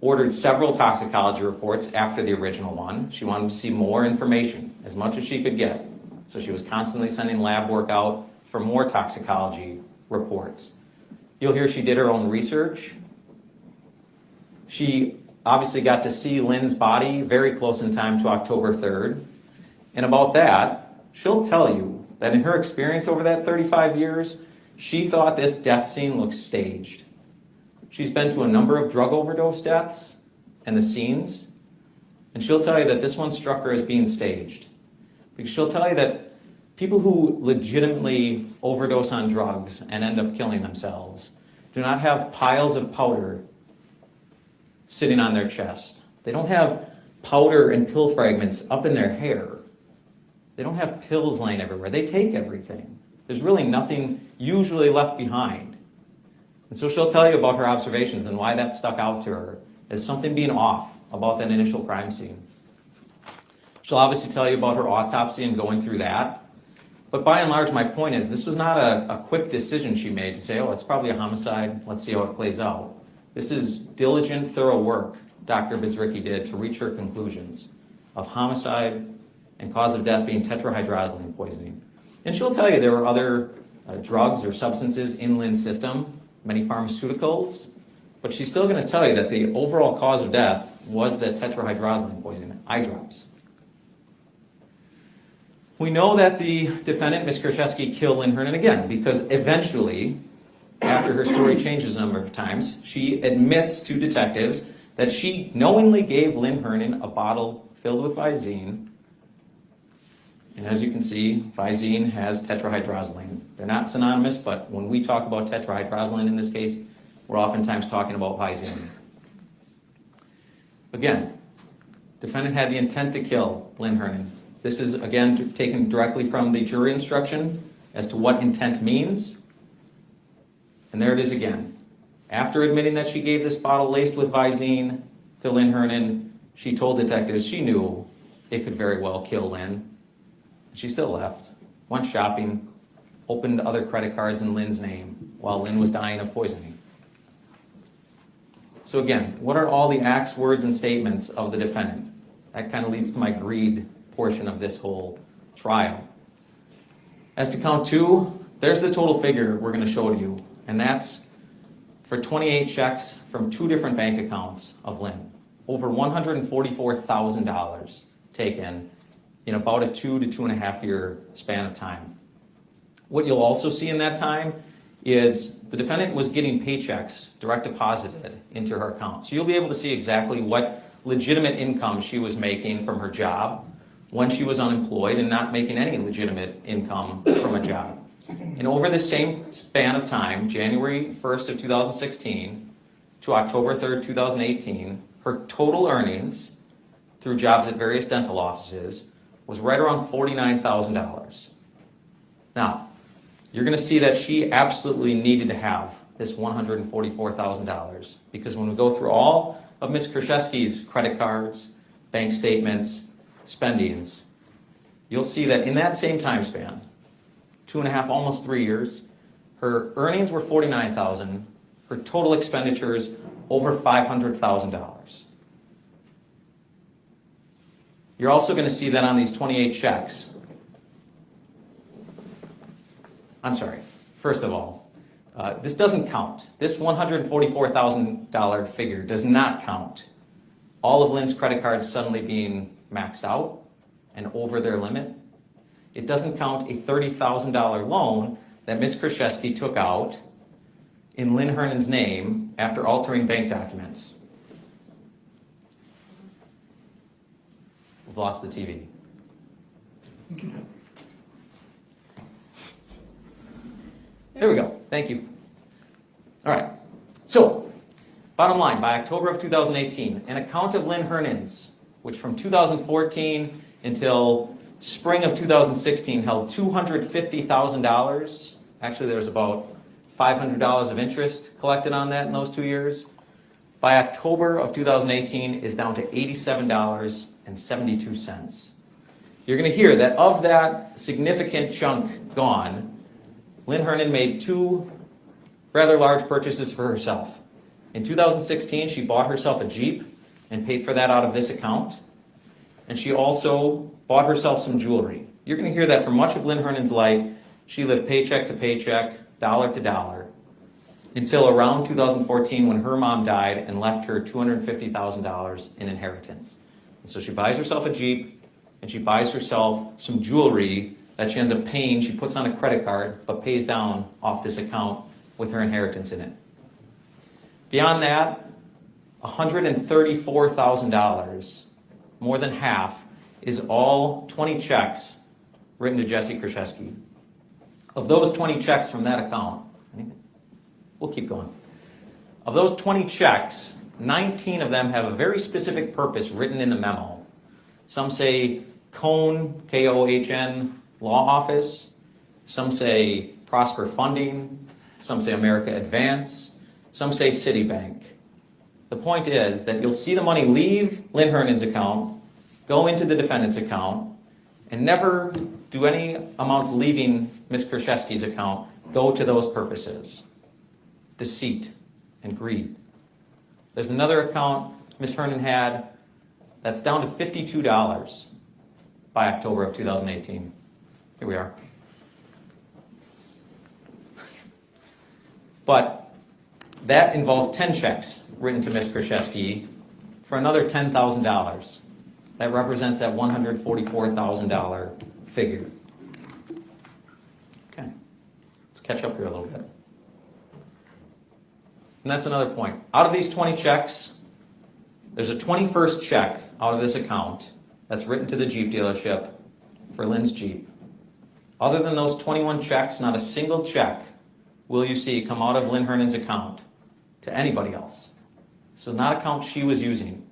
Speaker 14: ordered several toxicology reports after the original one. She wanted to see more information, as much as she could get. So she was constantly sending lab work out for more toxicology reports. You'll hear she did her own research. She obviously got to see Lynn's body very close in time to October 3rd. And about that, she'll tell you that in her experience over that 35 years, she thought this death scene looked staged. She's been to a number of drug overdose deaths and the scenes, and she'll tell you that this one struck her as being staged. Because she'll tell you that people who legitimately overdose on drugs and end up killing themselves do not have piles of powder sitting on their chest. They don't have powder and pill fragments up in their hair. They don't have pills laying everywhere. They take everything. There's really nothing usually left behind. And so she'll tell you about her observations and why that stuck out to her as something being off about that initial crime scene. She'll obviously tell you about her autopsy and going through that. But by and large, my point is this was not a quick decision she made to say, oh, it's probably a homicide. Let's see how it plays out. This is diligent, thorough work Dr. Bidzricki did to reach her conclusions of homicide and cause of death being tetrahydrozoline poisoning. And she'll tell you there were other drugs or substances in Lynn's system, many pharmaceuticals, but she's still going to tell you that the overall cause of death was the tetrahydrozoline poisoning, eye drops. We know that the defendant, Ms. Krzyzewski, killed Lynn Hernan again because eventually, after her story changes a number of times, she admits to detectives that she knowingly gave Lynn Hernan a bottle filled with Visine. And as you can see, Visine has tetrahydrozoline. They're not synonymous, but when we talk about tetrahydrozoline in this case, we're oftentimes talking about Visine. Again, defendant had the intent to kill Lynn Hernan. This is, again, taken directly from the jury instruction as to what intent means. And there it is again. After admitting that she gave this bottle laced with Visine to Lynn Hernan, she told detectives she knew it could very well kill Lynn. She still left, went shopping, opened other credit cards in Lynn's name while Lynn was dying of poisoning. So again, what are all the acts, words, and statements of the defendant? That kind of leads to my greed portion of this whole trial. As to count two, there's the total figure we're going to show to you, and that's for 28 checks from two different bank accounts of Lynn. Over $144,000 taken in about a 2 to 2.5 year span of time. What you'll also see in that time is the defendant was getting paychecks direct deposited into her account. So you'll be able to see exactly what legitimate income she was making from her job when she was unemployed and not making any legitimate income from a job. And over the same span of time, January 1st of 2016 to October 3rd, 2018, her total earnings through jobs at various dental offices was right around $49,000. Now, you're going to see that she absolutely needed to have this $144,000, because when we go through all of Ms. Krzyzewski's credit cards, bank statements, spendings, you'll see that in that same time span, 2.5, almost 3 years, her earnings were $49,000, her total expenditures over $500,000. You're also going to see that on these 28 checks. I'm sorry, first of all, this doesn't count. This $144,000 figure does not count all of Lynn's credit cards suddenly being maxed out and over their limit. It doesn't count a $30,000 loan that Ms. Krzyzewski took out in Lynn Hernan's name after altering bank documents. We've lost the TV. There we go. Thank you. All right. So, bottom line, by October of 2018, an account of Lynn Hernan's, which from 2014 until spring of 2016 held $250,000. Actually, there was about $500 of interest collected on that in those 2 years. By October of 2018 is down to $87.72. You're going to hear that of that significant chunk gone, Lynn Hernan made 2 rather large purchases for herself. In 2016, she bought herself a Jeep and paid for that out of this account. And she also bought herself some jewelry. You're going to hear that for much of Lynn Hernan's life, she lived paycheck to paycheck, dollar to dollar, until around 2014 when her mom died and left her $250,000 in inheritance. And so she buys herself a Jeep, and she buys herself some jewelry that she ends up paying. She puts on a credit card, but pays down off this account with her inheritance in it. Beyond that, $134,000, more than half, is all 20 checks written to Jessie Krzyzewski. Of those 20 checks from that account, we'll keep going. Of those 20 checks, 19 of them have a very specific purpose written in the memo. Some say Kohn, K-O-H-N, Law Office. Some say Prosper Funding. Some say America Advance. Some say Citibank. The point is that you'll see the money leave Lynn Hernan's account, go into the defendant's account, and never do any amounts leaving Ms. Krzyzewski's account go to those purposes. Deceit and greed. There's another account Ms. Hernan had that's down to $52 by October of 2018. Here we are. But that involves 10 checks written to Ms. Krzyzewski for another $10,000. That represents that $144,000 figure. Okay, let's catch up here a little bit. And that's another point. Out of these 20 checks, there's a 21st check out of this account that's written to the Jeep dealership for Lynn's Jeep. Other than those 21 checks, not a single check will you see come out of Lynn Hernan's account to anybody else. This was not an account she was using.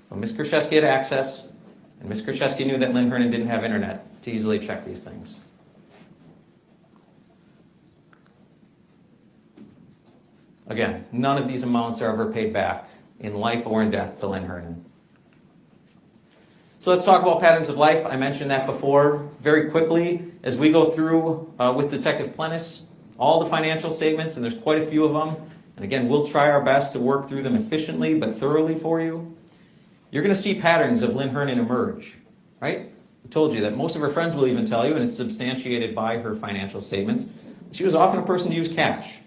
Speaker 14: But Ms. Krzyzewski had access, and Ms. Krzyzewski knew that Lynn Hernan didn't have internet to easily check these things. Again, none of these amounts are ever paid back in life or in death to Lynn Hernan. So let's talk about patterns of life. I mentioned that before. Very quickly, as we go through with Detective Plennis, all the financial statements, and there's quite a few of them, and again, we'll try our best to work through them efficiently but thoroughly for you. You're going to see patterns of Lynn Hernan emerge, right? I told you that most of her friends will even tell you, and it's substantiated by her financial statements. She was often a person to use cash.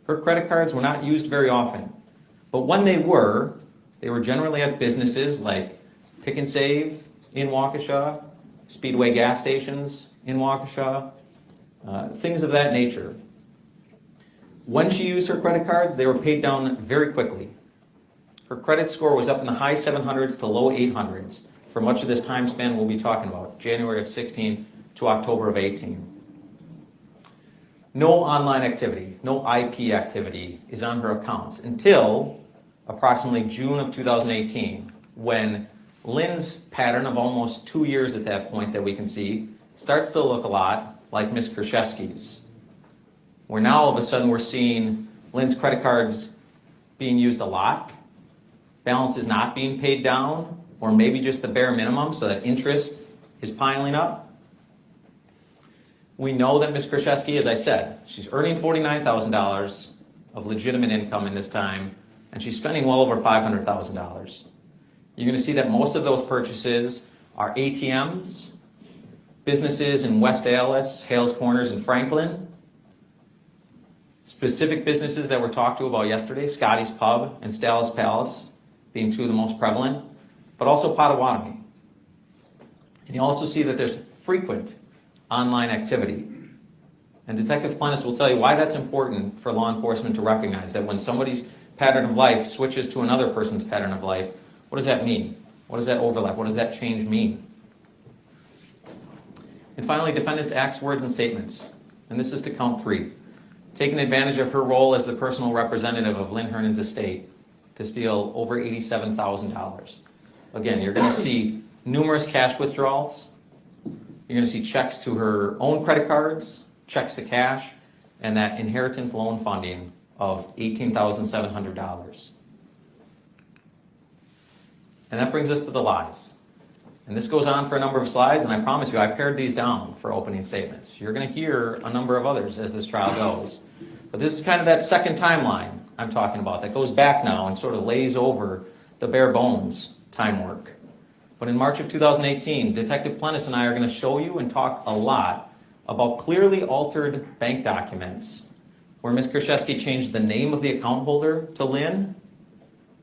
Speaker 14: Her credit cards were not used very often. But when they were generally at businesses like Pick and Save in Waukesha, Speedway gas stations in Waukesha, things of that nature. When she used her credit cards, they were paid down very quickly. Her credit score was up in the high 700s to low 800s for much of this time span we'll be talking about, January of 16 to October of 18. No online activity, no IP activity is on her accounts until approximately June of 2018, when Lynn's pattern of almost 2 years at that point that we can see starts to look a lot like Ms. Krzyzewski's. where now all of a sudden we're seeing Lynn's credit cards being used a lot, balance is not being paid down, or maybe just the bare minimum so that interest is piling up. We know that Ms. Krzyzewski, as I said, she's earning $49,000 of legitimate income in this time, and she's spending well over $500,000. You're going to see that most of those purchases are ATMs, businesses in West Allis, Hales Corners, and Franklin. Specific businesses that were talked to about yesterday, Scotty's Pub and Stalis Palace being two of the most prevalent, but also Potawatomi. And you also see that there's frequent online activity. And Detective Plentis will tell you why that's important for law enforcement to recognize that when somebody's pattern of life switches to another person's pattern of life, what does that mean? What does that overlap? What does that change mean? And finally, defendant's acts, words, and statements. And this is to count 3. Taking advantage of her role as the personal representative of Lynn Hernan's estate to steal over $87,000. Again, you're going to see numerous cash withdrawals. You're going to see checks to her own credit cards, checks to cash, and that inheritance loan funding of $18,700. And that brings us to the lies. And this goes on for a number of slides, and I promise you, I pared these down for opening statements. You're going to hear a number of others as this trial goes. But this is kind of that second timeline I'm talking about that goes back now and sort of lays over the bare bones time work. But in March of 2018, Detective Plentis and I are going to show you and talk a lot about clearly altered bank documents where Ms. Krzyzewski changed the name of the account holder to Lynn,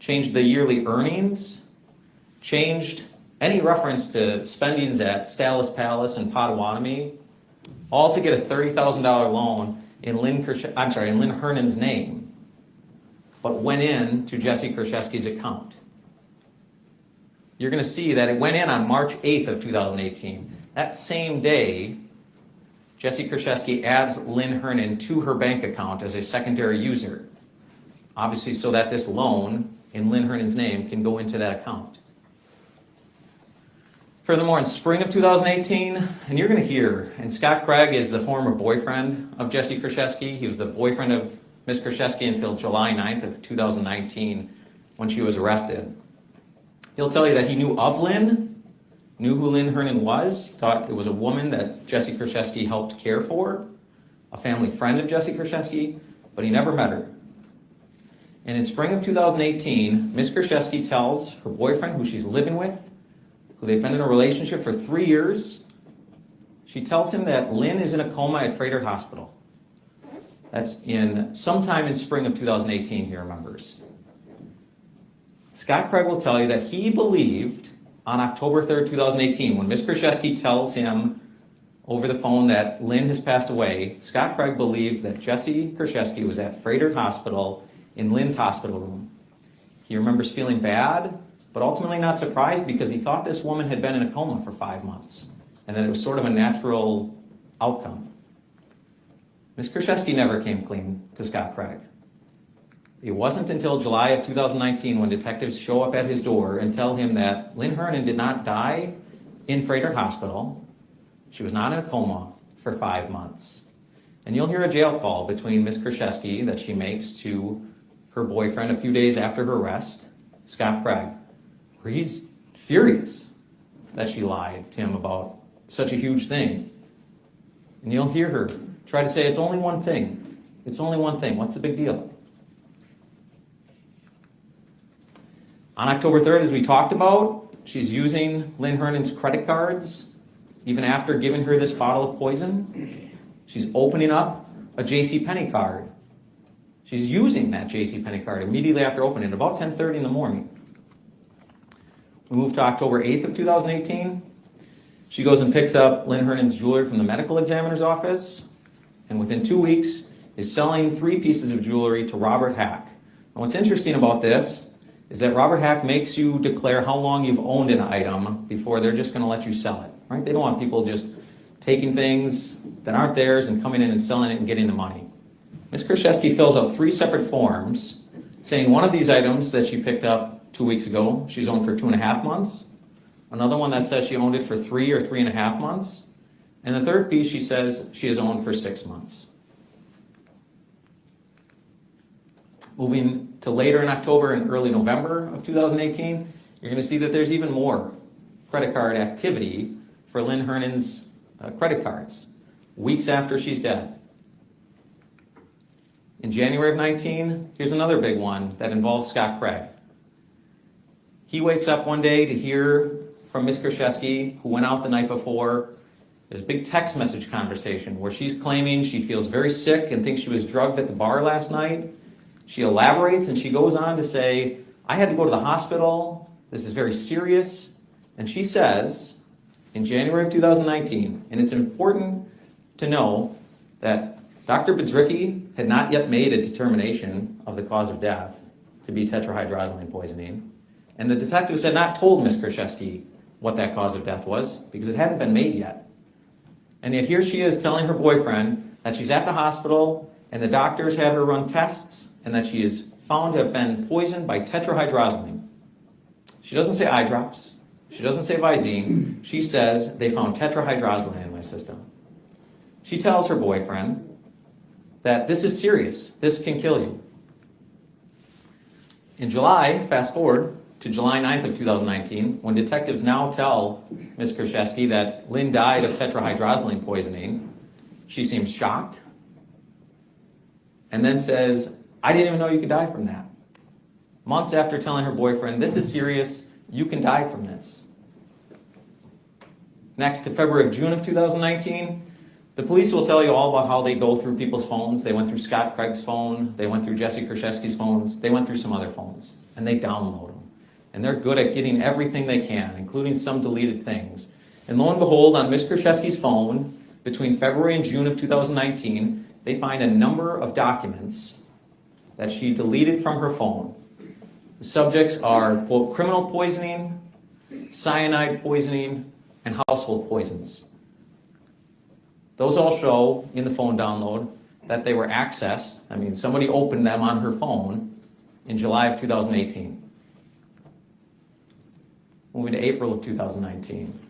Speaker 14: changed the yearly earnings, changed any reference to spendings at Stalis Palace and Potawatomi, all to get a $30,000 loan in Lynn Hernan's name, but went in to Jesse Krzyzewski's account. You're going to see that it went in on March 8th of 2018. That same day, Jesse Krzyzewski adds Lynn Hernan to her bank account as a secondary user, obviously so that this loan in Lynn Hernan's name can go into that account. Furthermore, in spring of 2018, and you're going to hear, and Scott Craig is the former boyfriend of Jesse Krzyzewski. He was the boyfriend of Ms. Krzyzewski until July 9th of 2019 when she was arrested. He'll tell you that he knew of Lynn, knew who Lynn Hernan was, thought it was a woman that Jesse Krzyzewski helped care for, a family friend of Jesse Krzyzewski, but he never met her. And in spring of 2018, Ms. Krzyzewski tells her boyfriend, who she's living with, who they've been in a relationship for 3 years, she tells him that Lynn is in a coma at Freighter Hospital. That's sometime in spring of 2018, he remembers. Scott Craig will tell you that he believed on October 3rd, 2018, when Ms. Krzyzewski tells him over the phone that Lynn has passed away, Scott Craig believed that Jesse Krzyzewski was at Freighter Hospital in Lynn's hospital room. He remembers feeling bad, but ultimately not surprised because he thought this woman had been in a coma for 5 months and that it was sort of a natural outcome. Ms. Krzyzewski never came clean to Scott Craig. It wasn't until July of 2019 when detectives show up at his door and tell him that Lynn Hernan did not die in Freighter Hospital. She was not in a coma for 5 months. And you'll hear a jail call between Ms. Krzyzewski that she makes to her boyfriend a few days after her arrest, Scott Craig, where he's furious that she lied to him about such a huge thing. And you'll hear her try to say, it's only one thing. It's only one thing. What's the big deal? On October 3rd, as we talked about, she's using Lynn Hernan's credit cards, even after giving her this bottle of poison. She's opening up a JCPenney card. She's using that JCPenney card immediately after opening it, about 10:30 in the morning. We move to October 8th of 2018. She goes and picks up Lynn Hernan's jewelry from the medical examiner's office, and within 2 weeks is selling 3 pieces of jewelry to Robert Hack. And what's interesting about this is that Robert Hack makes you declare how long you've owned an item before they're just going to let you sell it, right? They don't want people just taking things that aren't theirs and coming in and selling it and getting the money. Ms. Krzyzewski fills out 3 separate forms saying one of these items that she picked up 2 weeks ago, she's owned for 2.5 months. Another one that says she owned it for 3 or 3.5 months. And the third piece she says she has owned for 6 months. Moving to later in October and early November of 2018, you're going to see that there's even more credit card activity for Lynn Hernan's credit cards, weeks after she's dead. In January of 19, here's another big one that involves Scott Craig. He wakes up one day to hear from Ms. Krzyzewski, who went out the night before. There's a big text message conversation where she's claiming she feels very sick and thinks she was drugged at the bar last night. She elaborates and she goes on to say, I had to go to the hospital. This is very serious. And she says, in January of 2019, and it's important to know that Dr. Bedzricki had not yet made a determination of the cause of death to be tetrahydrozoline poisoning. And the detectives had not told Ms. Krzyzewski what that cause of death was because it hadn't been made yet. And yet here she is telling her boyfriend that she's at the hospital and the doctors had her run tests and that she is found to have been poisoned by tetrahydrozoline. She doesn't say eye drops. She doesn't say Visine. She says they found tetrahydrozoline in my system. She tells her boyfriend that this is serious. This can kill you. In July, fast forward to July 9th of 2019, when detectives now tell Ms. Krzyzewski that Lynn died of tetrahydrozoline poisoning, she seems shocked and then says, I didn't even know you could die from that. Months after telling her boyfriend, this is serious, you can die from this. Next, to February of June of 2019, the police will tell you all about how they go through people's phones. They went through Scott Craig's phone, they went through Jesse Krzyzewski's phones, they went through some other phones, and they download them. And they're good at getting everything they can, including some deleted things. And lo and behold, on Ms. Krzyzewski's phone, between February and June of 2019, they find a number of documents that she deleted from her phone. The subjects are, quote, criminal poisoning, cyanide poisoning, and household poisons. Those all show in the phone download that they were accessed. I mean, somebody opened them on her phone in July of 2018. Moving to April of 2019.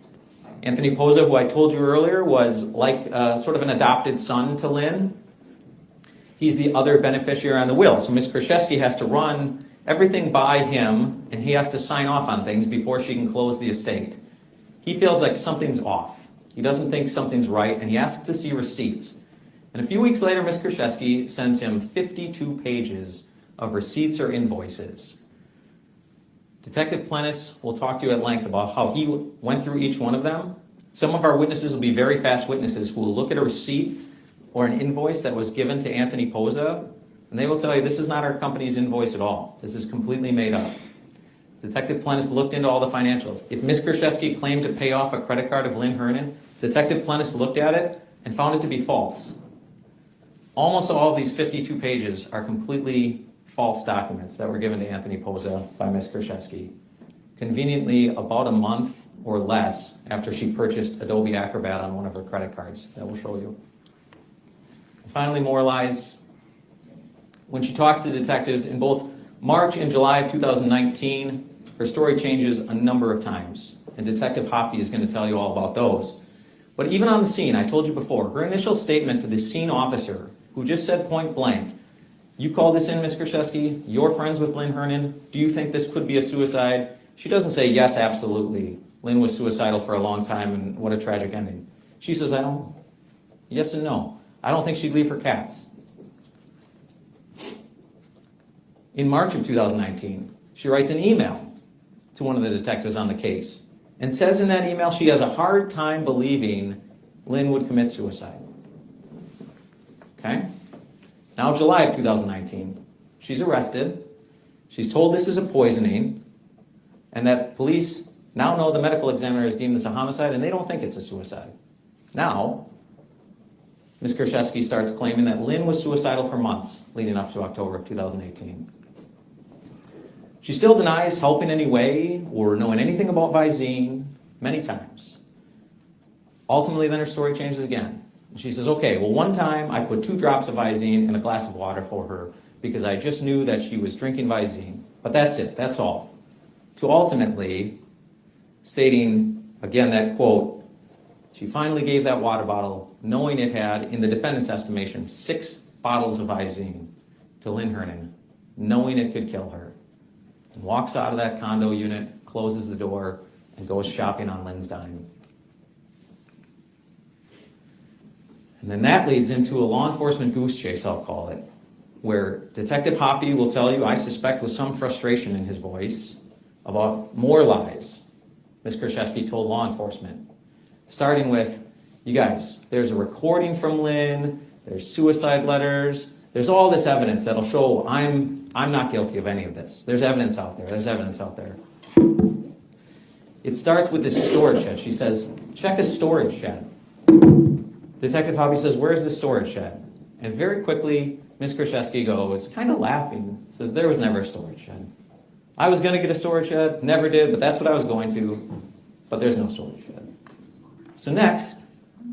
Speaker 14: Anthony Poza, who I told you earlier, was like sort of an adopted son to Lynn. He's the other beneficiary on the will. So Ms. Krzyzewski has to run everything by him, and he has to sign off on things before she can close the estate. He feels like something's off. He doesn't think something's right, and he asks to see receipts. And a few weeks later, Ms. Krzyzewski sends him 52 pages of receipts or invoices. Detective Plennis will talk to you at length about how he went through each one of them. Some of our witnesses will be very fast witnesses who will look at a receipt or an invoice that was given to Anthony Poza, and they will tell you this is not our company's invoice at all. This is completely made up. Detective Plennis looked into all the financials. If Ms. Krzyzewski claimed to pay off a credit card of Lynn Hernan, Detective Plennis looked at it and found it to be false. Almost all of these 52 pages are completely false documents that were given to Anthony Poza by Ms. Krzyzewski. Conveniently, about a month or less after she purchased Adobe Acrobat on one of her credit cards. That will show you. And finally, Moralize, when she talks to detectives in both March and July of 2019, her story changes a number of times, and Detective Hoppy is going to tell you all about those. But even on the scene, I told you before, her initial statement to the scene officer, who just said point blank, you called this in, Ms. Krzyzewski, you're friends with Lynn Hernan, do you think this could be a suicide? She doesn't say, yes, absolutely. Lynn was suicidal for a long time, and what a tragic ending. She says, yes and no. I don't think she'd leave her cats. In March of 2019, she writes an email to one of the detectives on the case and says in that email she has a hard time believing Lynn would commit suicide. Okay? Now, July of 2019, she's arrested. She's told this is a poisoning and that police now know the medical examiner has deemed this a homicide and they don't think it's a suicide. Now, Ms. Krzyzewski starts claiming that Lynn was suicidal for months leading up to October of 2018. She still denies helping any way or knowing anything about Visine many times. Ultimately, then her story changes again. She says, okay, well, one time I put 2 drops of Visine in a glass of water for her because I just knew that she was drinking Visine. But that's it, that's all. To ultimately stating, again, that quote, she finally gave that water bottle, knowing it had, in the defendant's estimation, 6 bottles of Visine to Lynn Hernan knowing it could kill her, and walks out of that condo unit, closes the door, and goes shopping on Lynn's dime. And then that leads into a law enforcement goose chase, I'll call it, where Detective Hoppy will tell you, I suspect with some frustration in his voice, about more lies Ms. Krzyzewski told law enforcement. Starting with, you guys, there's a recording from Lynn, there's suicide letters, there's all this evidence that'll show I'm not guilty of any of this. There's evidence out there, there's evidence out there. It starts with this storage shed. She says, check a storage shed. Detective Hoppy says, where's the storage shed? And very quickly, Ms. Krzyzewski goes, kind of laughing, says, there was never a storage shed. I was going to get a storage shed, never did, but that's what I was going to, but there's no storage shed. So next,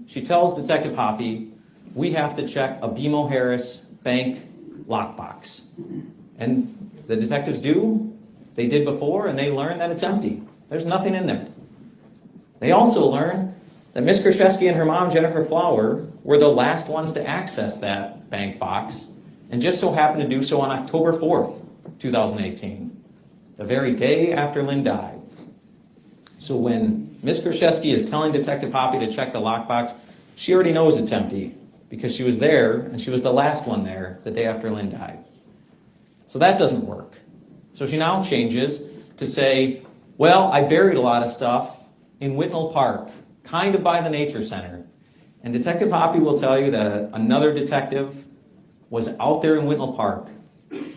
Speaker 14: she tells Detective Hoppy, we have to check a BMO Harris bank lockbox. And the detectives do, they did before, and they learn that it's empty. There's nothing in there. They also learn that Ms. Krzyzewski and her mom, Jennifer Flower, were the last ones to access that bank box, and just so happened to do so on October 4th, 2018, the very day after Lynn died. So when Ms. Krzyzewski is telling Detective Hoppy to check the lockbox, she already knows it's empty because she was there and she was the last one there the day after Lynn died. So that doesn't work. So she now changes to say, well, I buried a lot of stuff in Whitnall Park, kind of by the nature center. And Detective Hoppy will tell you that another detective was out there in Whitnall Park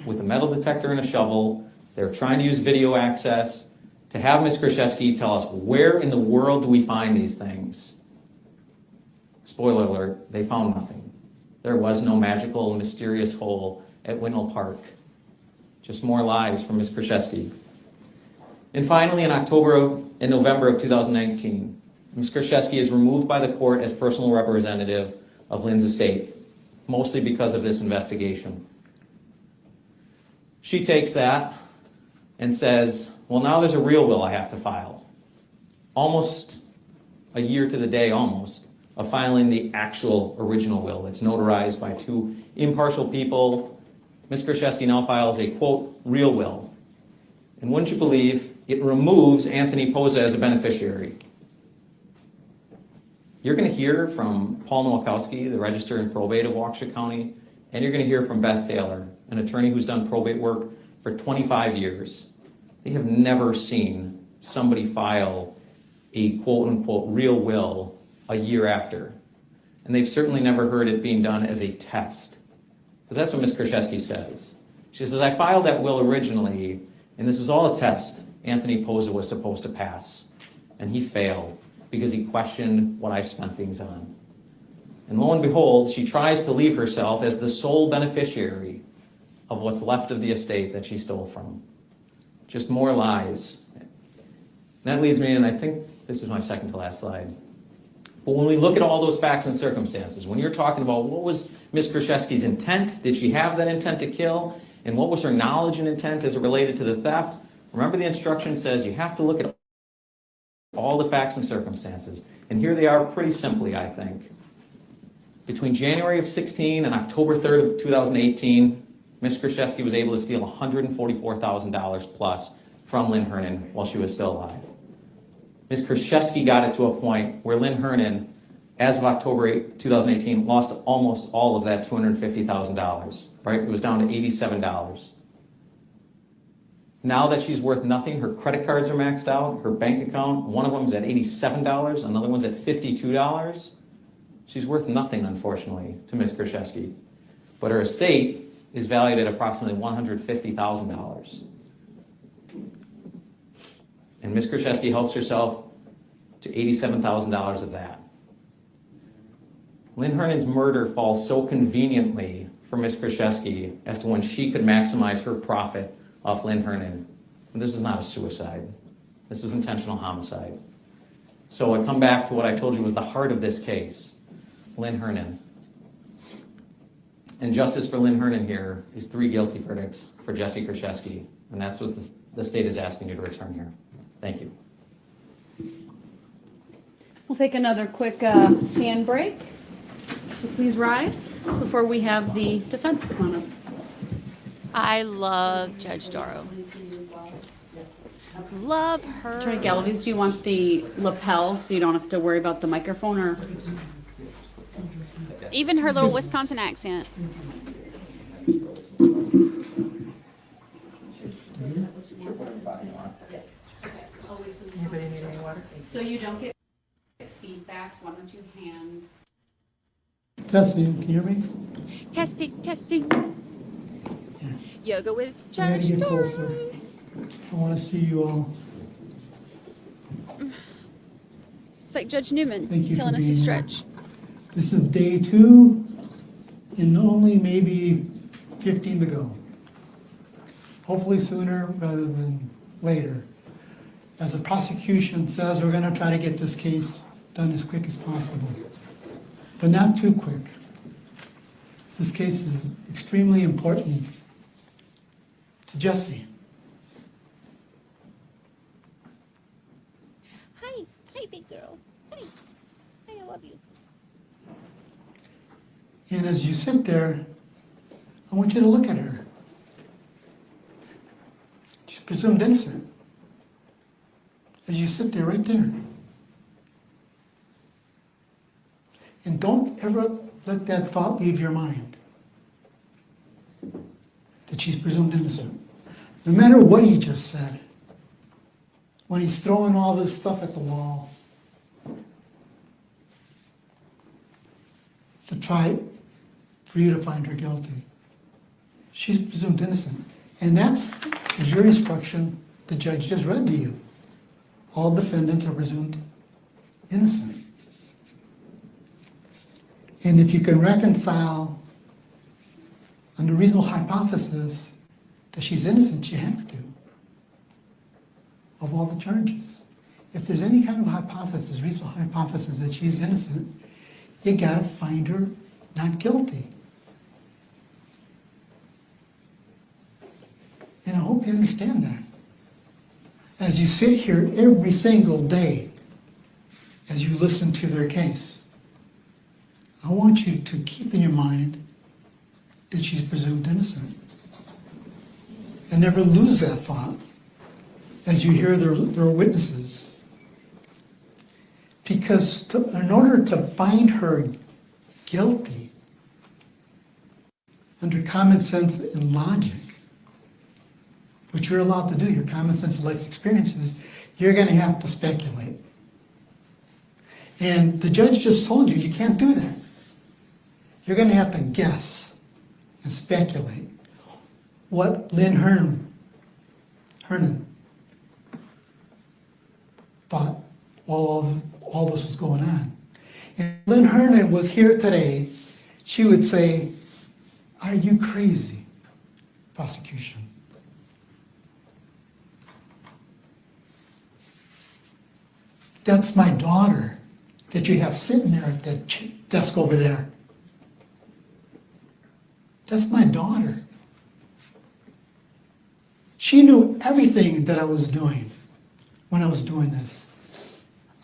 Speaker 14: with a metal detector and a shovel. They're trying to use video access to have Ms. Krzyzewski tell us, where in the world do we find these things? Spoiler alert, they found nothing. There was no magical, mysterious hole at Whitnall Park. Just more lies from Ms. Krzyzewski. And finally, in November of 2019, Ms. Krzyzewski is removed by the court as personal representative of Lynn's estate, mostly because of this investigation. She takes that and says, well, now there's a real will I have to file. Almost a year to the day, almost, of filing the actual original will that's notarized by two impartial people. Ms. Krzyzewski now files a, quote, real will. And wouldn't you believe, it removes Anthony Poza as a beneficiary. You're going to hear from Paul Nowakowski, the Register and Probate of Waukesha County, and you're going to hear from Beth Taylor, an attorney who's done probate work for 25 years. They have never seen somebody file a quote-unquote real will a year after. And they've certainly never heard it being done as a test. Because that's what Ms. Krzyzewski says. She says, I filed that will originally, and this was all a test Anthony Poza was supposed to pass. And he failed because he questioned what I spent things on. And lo and behold, she tries to leave herself as the sole beneficiary of what's left of the estate that she stole from. Just more lies. And that leads me, and I think this is my second to last slide. But when we look at all those facts and circumstances, when you're talking about what was Ms. Krzyzewski's intent, did she have that intent to kill, and what was her knowledge and intent as it related to the theft, remember the instruction says you have to look at all the facts and circumstances. And here they are pretty simply, I think. Between January of 16 and October 3rd of 2018, Ms. Krzyzewski was able to steal $144,000 plus from Lynn Hernan while she was still alive. Ms. Krzyzewski got it to a point where Lynn Hernan, as of October 8, 2018, lost almost all of that $250,000, right? It was down to $87. Now that she's worth nothing, her credit cards are maxed out, her bank account, one of them is at $87, another one's at $52. She's worth nothing, unfortunately, to Ms. Krzyzewski. But her estate is valued at approximately $150,000. And Ms. Krzyzewski helps herself to $87,000 of that. Lynn Hernan's murder falls so conveniently for Ms. Krzyzewski as to when she could maximize her profit off Lynn Hernan. And this is not a suicide. This was intentional homicide. So I come back to what I told you was the heart of this case, Lynn Hernan. And justice for Lynn Hernan here is 3 guilty verdicts for Jesse Krzyzewski. And that's what the state is asking you to return here. Thank you.
Speaker 11: We'll take another quick stand break. So please rise before we have the defense come on up.
Speaker 5: I love Judge Doro. Love her.
Speaker 11: Attorney Galaviz, do you want the lapel so you don't have to worry about the microphone, or?
Speaker 5: Even her little Wisconsin accent.
Speaker 13: Anybody need any water?
Speaker 11: So you don't get feedback, why don't you hand?
Speaker 15: Testing, can you hear me?
Speaker 5: Testing, testing. Yoga with
Speaker 15: I gotta
Speaker 5: Judge
Speaker 15: get
Speaker 5: Doro.
Speaker 15: closer. I want to see you all.
Speaker 5: It's like Judge Newman
Speaker 15: Thank you
Speaker 5: telling
Speaker 15: for
Speaker 5: us to
Speaker 15: being
Speaker 5: stretch.
Speaker 15: This is day 2 and only maybe 15 to go. Hopefully sooner rather than later. As the prosecution says, we're going to try to get this case done as quick as possible, but not too quick. This case is extremely important to Jesse.
Speaker 5: Hi, hi, big girl. Hi, hi, I love you.
Speaker 15: And as you sit there, I want you to look at her. She's presumed innocent. As you sit there right there. And don't ever let that thought leave your mind. That she's presumed innocent. No matter what he just said. When he's throwing all this stuff at the wall. To try for you to find her guilty. She's presumed innocent. And that's the jury instruction the judge just read to you. All defendants are presumed innocent. And if you can reconcile under reasonable hypothesis that she's innocent, you have to, of all the charges. If there's any kind of hypothesis, reasonable hypothesis that she's innocent, you gotta find her not guilty. And I hope you understand that. As you sit here every single day, as you listen to their case, I want you to keep in your mind that she's presumed innocent. And never lose that thought as you hear their witnesses. Because in order to find her guilty, under common sense and logic, which you're allowed to do, your common sense and life's experiences, you're going to have to speculate. And the judge just told you can't do that. You're going to have to guess and speculate what Lynn Hernan thought while all this was going on. If Lynn Hernan was here today, she would say, "Are you crazy, prosecution?" That's my daughter that you have sitting there at that desk over there. That's my daughter. She knew everything that I was doing when I was doing this.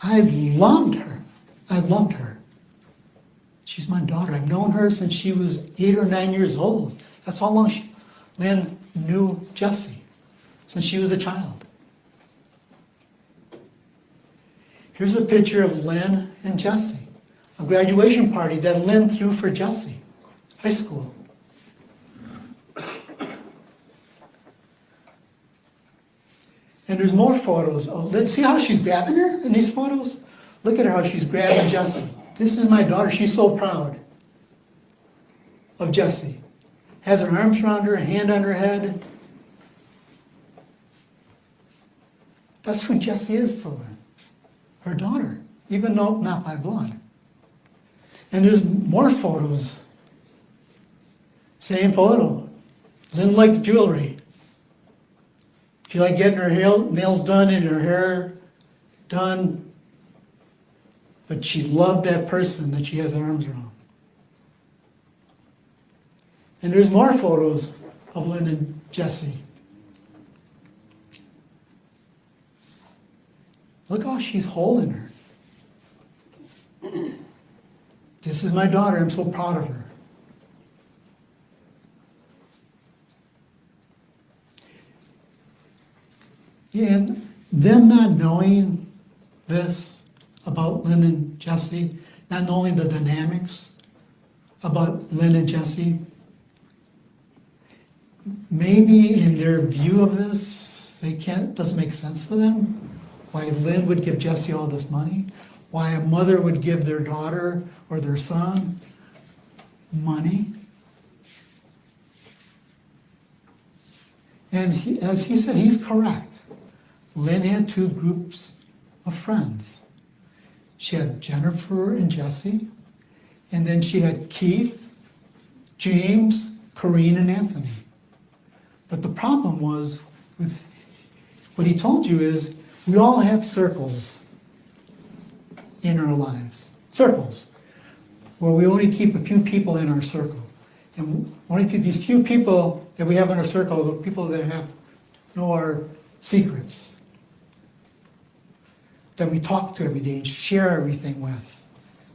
Speaker 15: I loved her. I loved her. She's my daughter. I've known her since she was 8 or 9 years old. That's how long Lynn knew Jesse, since she was a child. Here's a picture of Lynn and Jesse, a graduation party that Lynn threw for Jesse, high school. And there's more photos of Lynn. See how she's grabbing her in these photos? Look at her, how she's grabbing Jesse. This is my daughter. She's so proud of Jesse. Has her arms around her, a hand on her head. That's who Jesse is to Lynn. Her daughter, even though not by blood. And there's more photos. Same photo. Lynn liked jewelry. She liked getting her nails done and her hair done. But she loved that person that she has her arms around. And there's more photos of Lynn and Jesse. Look how she's holding her. This is my daughter. I'm so proud of her. And them not knowing this about Lynn and Jesse, not knowing the dynamics about Lynn and Jesse, maybe in their view of this, it doesn't make sense to them why Lynn would give Jesse all this money, why a mother would give their daughter or their son money. And as he said, he's correct. Lynn had two groups of friends. She had Jennifer and Jesse, and then she had Keith, James, Corrine, and Anthony. But the problem was, with what he told you is, we all have circles in our lives. Circles, where we only keep a few people in our circle. And only these few people that we have in our circle are the people that know our secrets, that we talk to every day and share everything with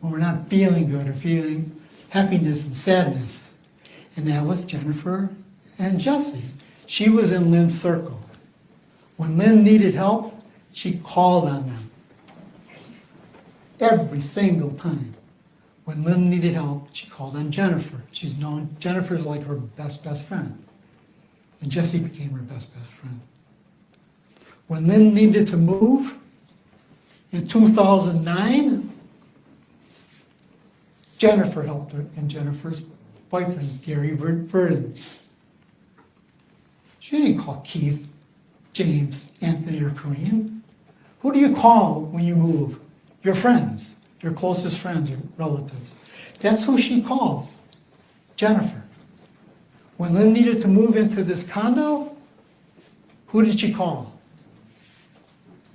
Speaker 15: when we're not feeling good or feeling happiness and sadness. And that was Jennifer and Jesse. She was in Lynn's circle. When Lynn needed help, she called on them. Every single time. When Lynn needed help, she called on Jennifer. Jennifer's like her best friend. And Jesse became her best friend. When Lynn needed to move in 2009, Jennifer helped her and Jennifer's boyfriend, Gary Verdon. She didn't call Keith, James, Anthony, or Corrine. Who do you call when you move? Your friends, your closest friends or relatives. That's who she called, Jennifer. When Lynn needed to move into this condo, who did she call?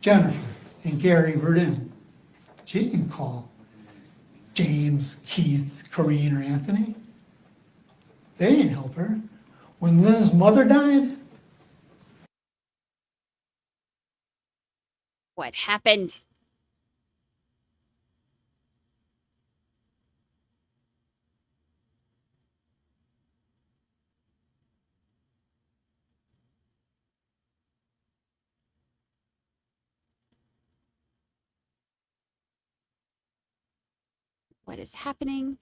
Speaker 15: Jennifer and Gary Verdun. She didn't call James, Keith, Corrine, or Anthony. They didn't help her. When Lynn's mother died,
Speaker 5: What happened? What is happening?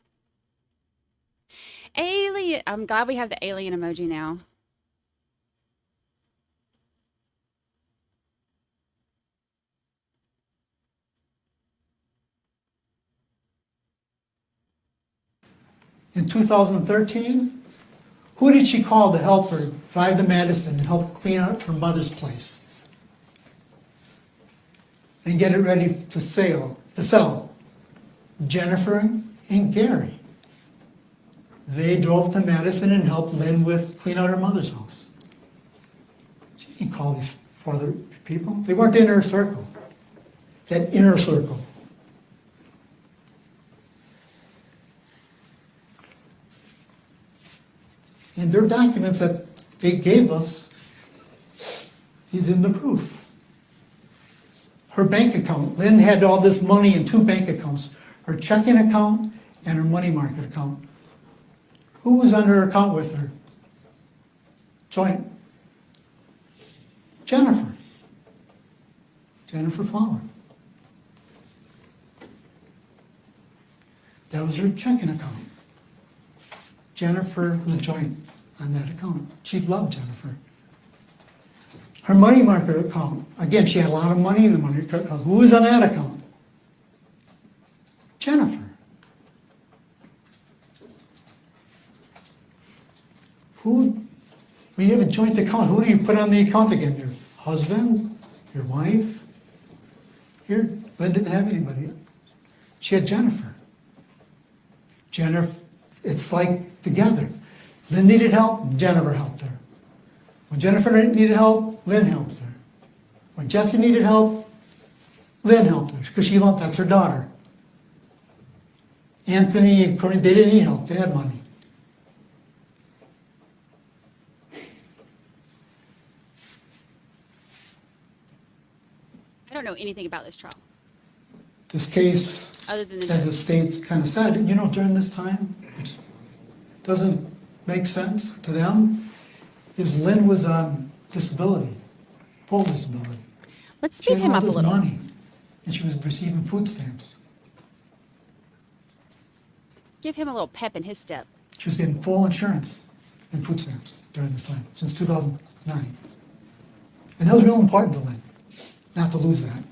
Speaker 5: Alien. I'm glad we have the alien emoji now.
Speaker 15: in 2013, who did she call to help her drive to Madison and help clean up her mother's place and get it ready to sell? Jennifer and Gary. They drove to Madison and helped Lynn clean out her mother's house. She didn't call these four other people. They weren't in her circle, that inner circle. And their documents that they gave us, he's in the proof. Her bank account, Lynn had all this money in two bank accounts, her checking account and her money market account. Who was on her account with her? Joint. Jennifer. Jennifer Flower. That was her checking account. Jennifer was joint on that account. She loved Jennifer. Her money market account, again, she had a lot of money in the money market account. Who was on that account? Jennifer. When you have a joint account, who do you put on the account again? Your husband? Your wife? Here, Lynn didn't have anybody. She had Jennifer. Jennifer, it's like together. Lynn needed help, Jennifer helped her. When Jennifer needed help, Lynn helped her. When Jessie needed help, Lynn helped her, because she loved, that's her daughter. Anthony and Corinne, they didn't need help, they had money.
Speaker 5: I don't know anything about this trial.
Speaker 15: This case,
Speaker 5: Other than the
Speaker 15: as the state's kind of said, during this time, which doesn't make sense to them, is Lynn was on disability. full disability.
Speaker 5: Let's
Speaker 15: She
Speaker 5: speed
Speaker 15: had
Speaker 5: him
Speaker 15: all
Speaker 5: up a
Speaker 15: this
Speaker 5: little.
Speaker 15: money, and she was receiving food stamps.
Speaker 5: Give him a little pep in his step.
Speaker 15: She was getting full insurance and food stamps during this time, since 2009. And that was real important to Lynn, not to lose that.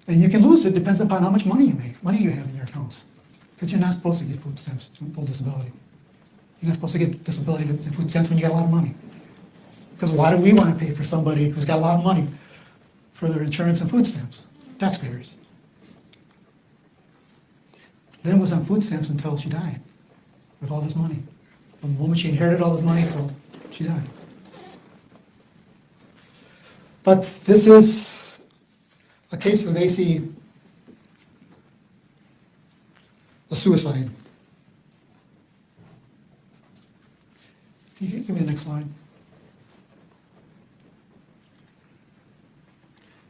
Speaker 15: And you can lose it, depends upon how much money you make, money you have in your accounts. Because you're not supposed to get food stamps, full disability. You're not supposed to get disability and food stamps when you got a lot of money. Because why do we want to pay for somebody who's got a lot of money for their insurance and food stamps? Taxpayers. Lynn was on food stamps until she died, with all this money. From the moment she inherited all this money until she died. But this is a case where they see a suicide. Can you give me the next slide?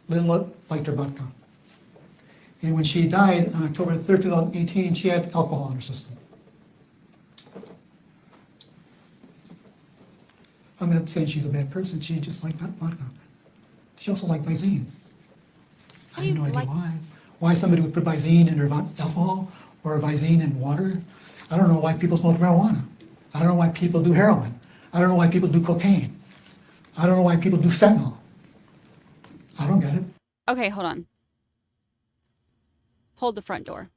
Speaker 15: Lynn liked her vodka. And when she died on October 3rd, 2018, she had alcohol in her system. I'm not saying she's a bad person, she just liked that vodka. She also liked Visine. I have no idea why. Why somebody would put Visine in their alcohol or Visine in water. I don't know why people smoke marijuana. I don't know why people do heroin. I don't know why people do cocaine. I don't know why people do fentanyl. I don't get it.
Speaker 5: Okay, hold on. Hold the front door.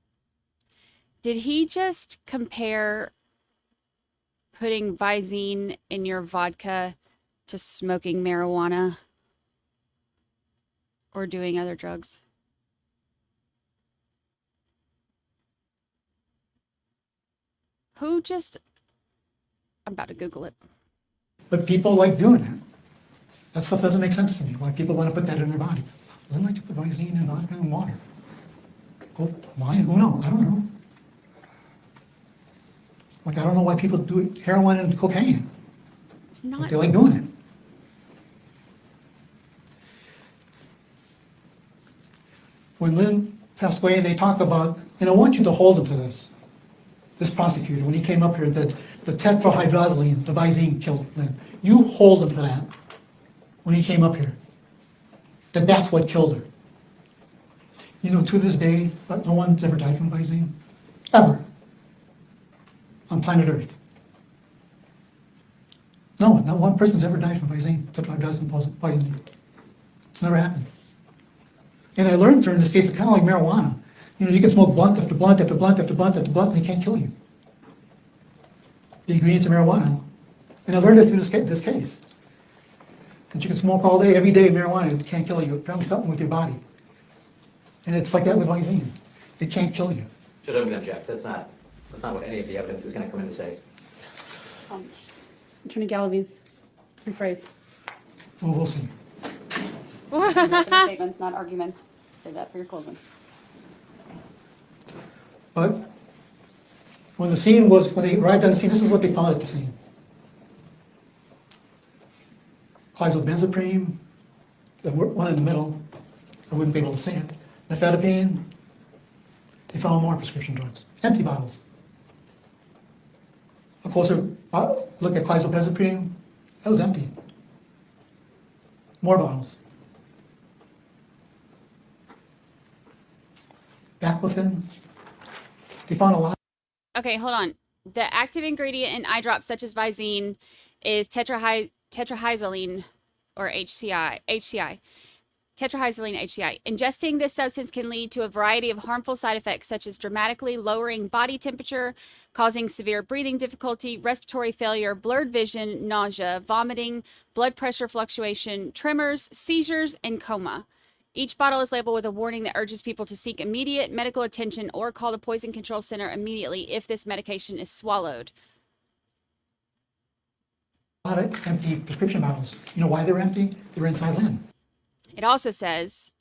Speaker 5: Did he just compare putting Visine in your vodka to smoking marijuana or doing other drugs? Who just... I'm about to Google it.
Speaker 15: But people like doing it. That stuff doesn't make sense to me, why people want to put that in their body. They like to put Visine in vodka and water. Why? Who knows? I don't know. Like, I don't know why people do heroin and cocaine.
Speaker 5: It's not...
Speaker 15: But they like doing it. When Lynn passed away, they talk about, and I want you to hold him to this prosecutor, when he came up here and said, the tetrahydrozoline, the Visine killed Lynn. You hold him to that when he came up here, that that's what killed her. You know, to this day, no one's ever died from Visine, ever, on planet Earth. No one, not one person's ever died from Visine, tetrahydrozoline poisoning. It's never happened. And I learned during this case, it's kind of like marijuana. You know, you can smoke blunt after blunt after blunt after blunt after blunt, and it can't kill you. The ingredients of marijuana. And I learned it through this case. That you can smoke all day, every day, marijuana, it can't kill you. It's probably something with your body. And it's like that with Visine. It can't kill you.
Speaker 16: Judge, I'm going to object. That's not what any of the evidence is going to come in to say.
Speaker 11: Attorney Galaviz, rephrase.
Speaker 15: Well, we'll see.
Speaker 11: Statements, not arguments. Say that for your closing.
Speaker 15: But when they arrived on the scene, this is what they found at the scene. Clizobenzapine, the one in the middle, I wouldn't be able to see it. Nifedipine, they found more prescription drugs, empty bottles. A closer look at clizobenzapine, that was empty. More bottles. Baclofen, they found a lot.
Speaker 5: Okay, hold on. The active ingredient in eye drops such as Visine is tetrahydrozoline or HCI. Tetrahydrozoline HCI. Ingesting this substance can lead to a variety of harmful side effects such as dramatically lowering body temperature, causing severe breathing difficulty, respiratory failure, blurred vision, nausea, vomiting, blood pressure fluctuation, tremors, seizures, and coma. Each bottle is labeled with a warning that urges people to seek immediate medical attention or call the Poison Control Center immediately if this medication is swallowed.
Speaker 15: A lot of empty prescription bottles. You know why they're empty? They're inside Lynn.
Speaker 5: It also says,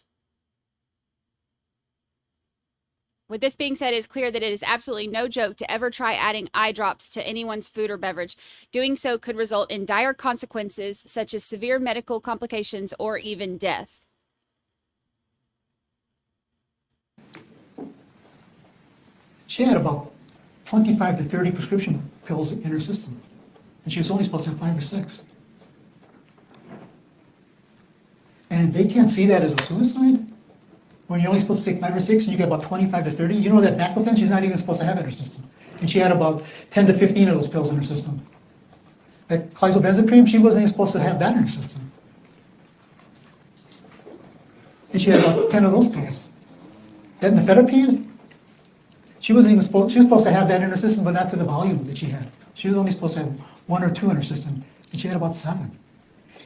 Speaker 5: with this being said, it is clear that it is absolutely no joke to ever try adding eye drops to anyone's food or beverage. Doing so could result in dire consequences such as severe medical complications or even death.
Speaker 15: She had about 25 to 30 prescription pills in her system, and she was only supposed to have 5 or 6. And they can't see that as a suicide. When you're only supposed to take 5 or 6 and you get about 25 to 30, you know that baclofen she's not even supposed to have in her system. And she had about 10 to 15 of those pills in her system. That clozapine, she wasn't even supposed to have that in her system. And she had about 10 of those pills. That nifedipine, she wasn't even supposed, she was supposed to have that in her system, but not to the volume that she had. She was only supposed to have 1 or 2 in her system, and she had about 7.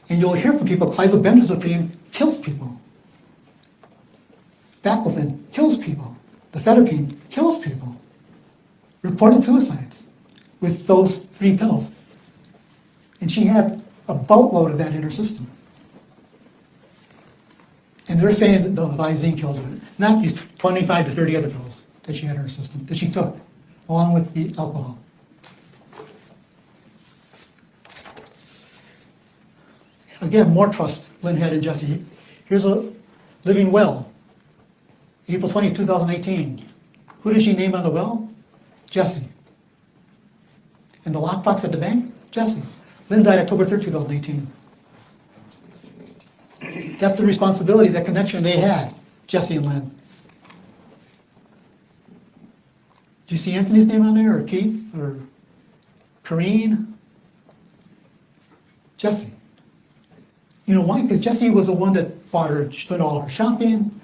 Speaker 15: And you'll hear from people, clozapine kills people. Baclofen kills people. Nifedipine kills people. Reported suicides with those 3 pills. And she had a boatload of that in her system. And they're saying that the Visine kills her, not these 25 to 30 other pills that she had in her system, that she took, along with the alcohol. Again, more trust Lynn had in Jesse. Here's a living well. April 20, 2018. Who did she name on the well? Jesse. And the lockbox at the bank? Jesse. Lynn died October 3, 2018. That's the responsibility, that connection they had, Jesse and Lynn. Do you see Anthony's name on there, or Keith, or Corrine? Jesse. You know why? Because Jesse was the one that bought her, did all her shopping,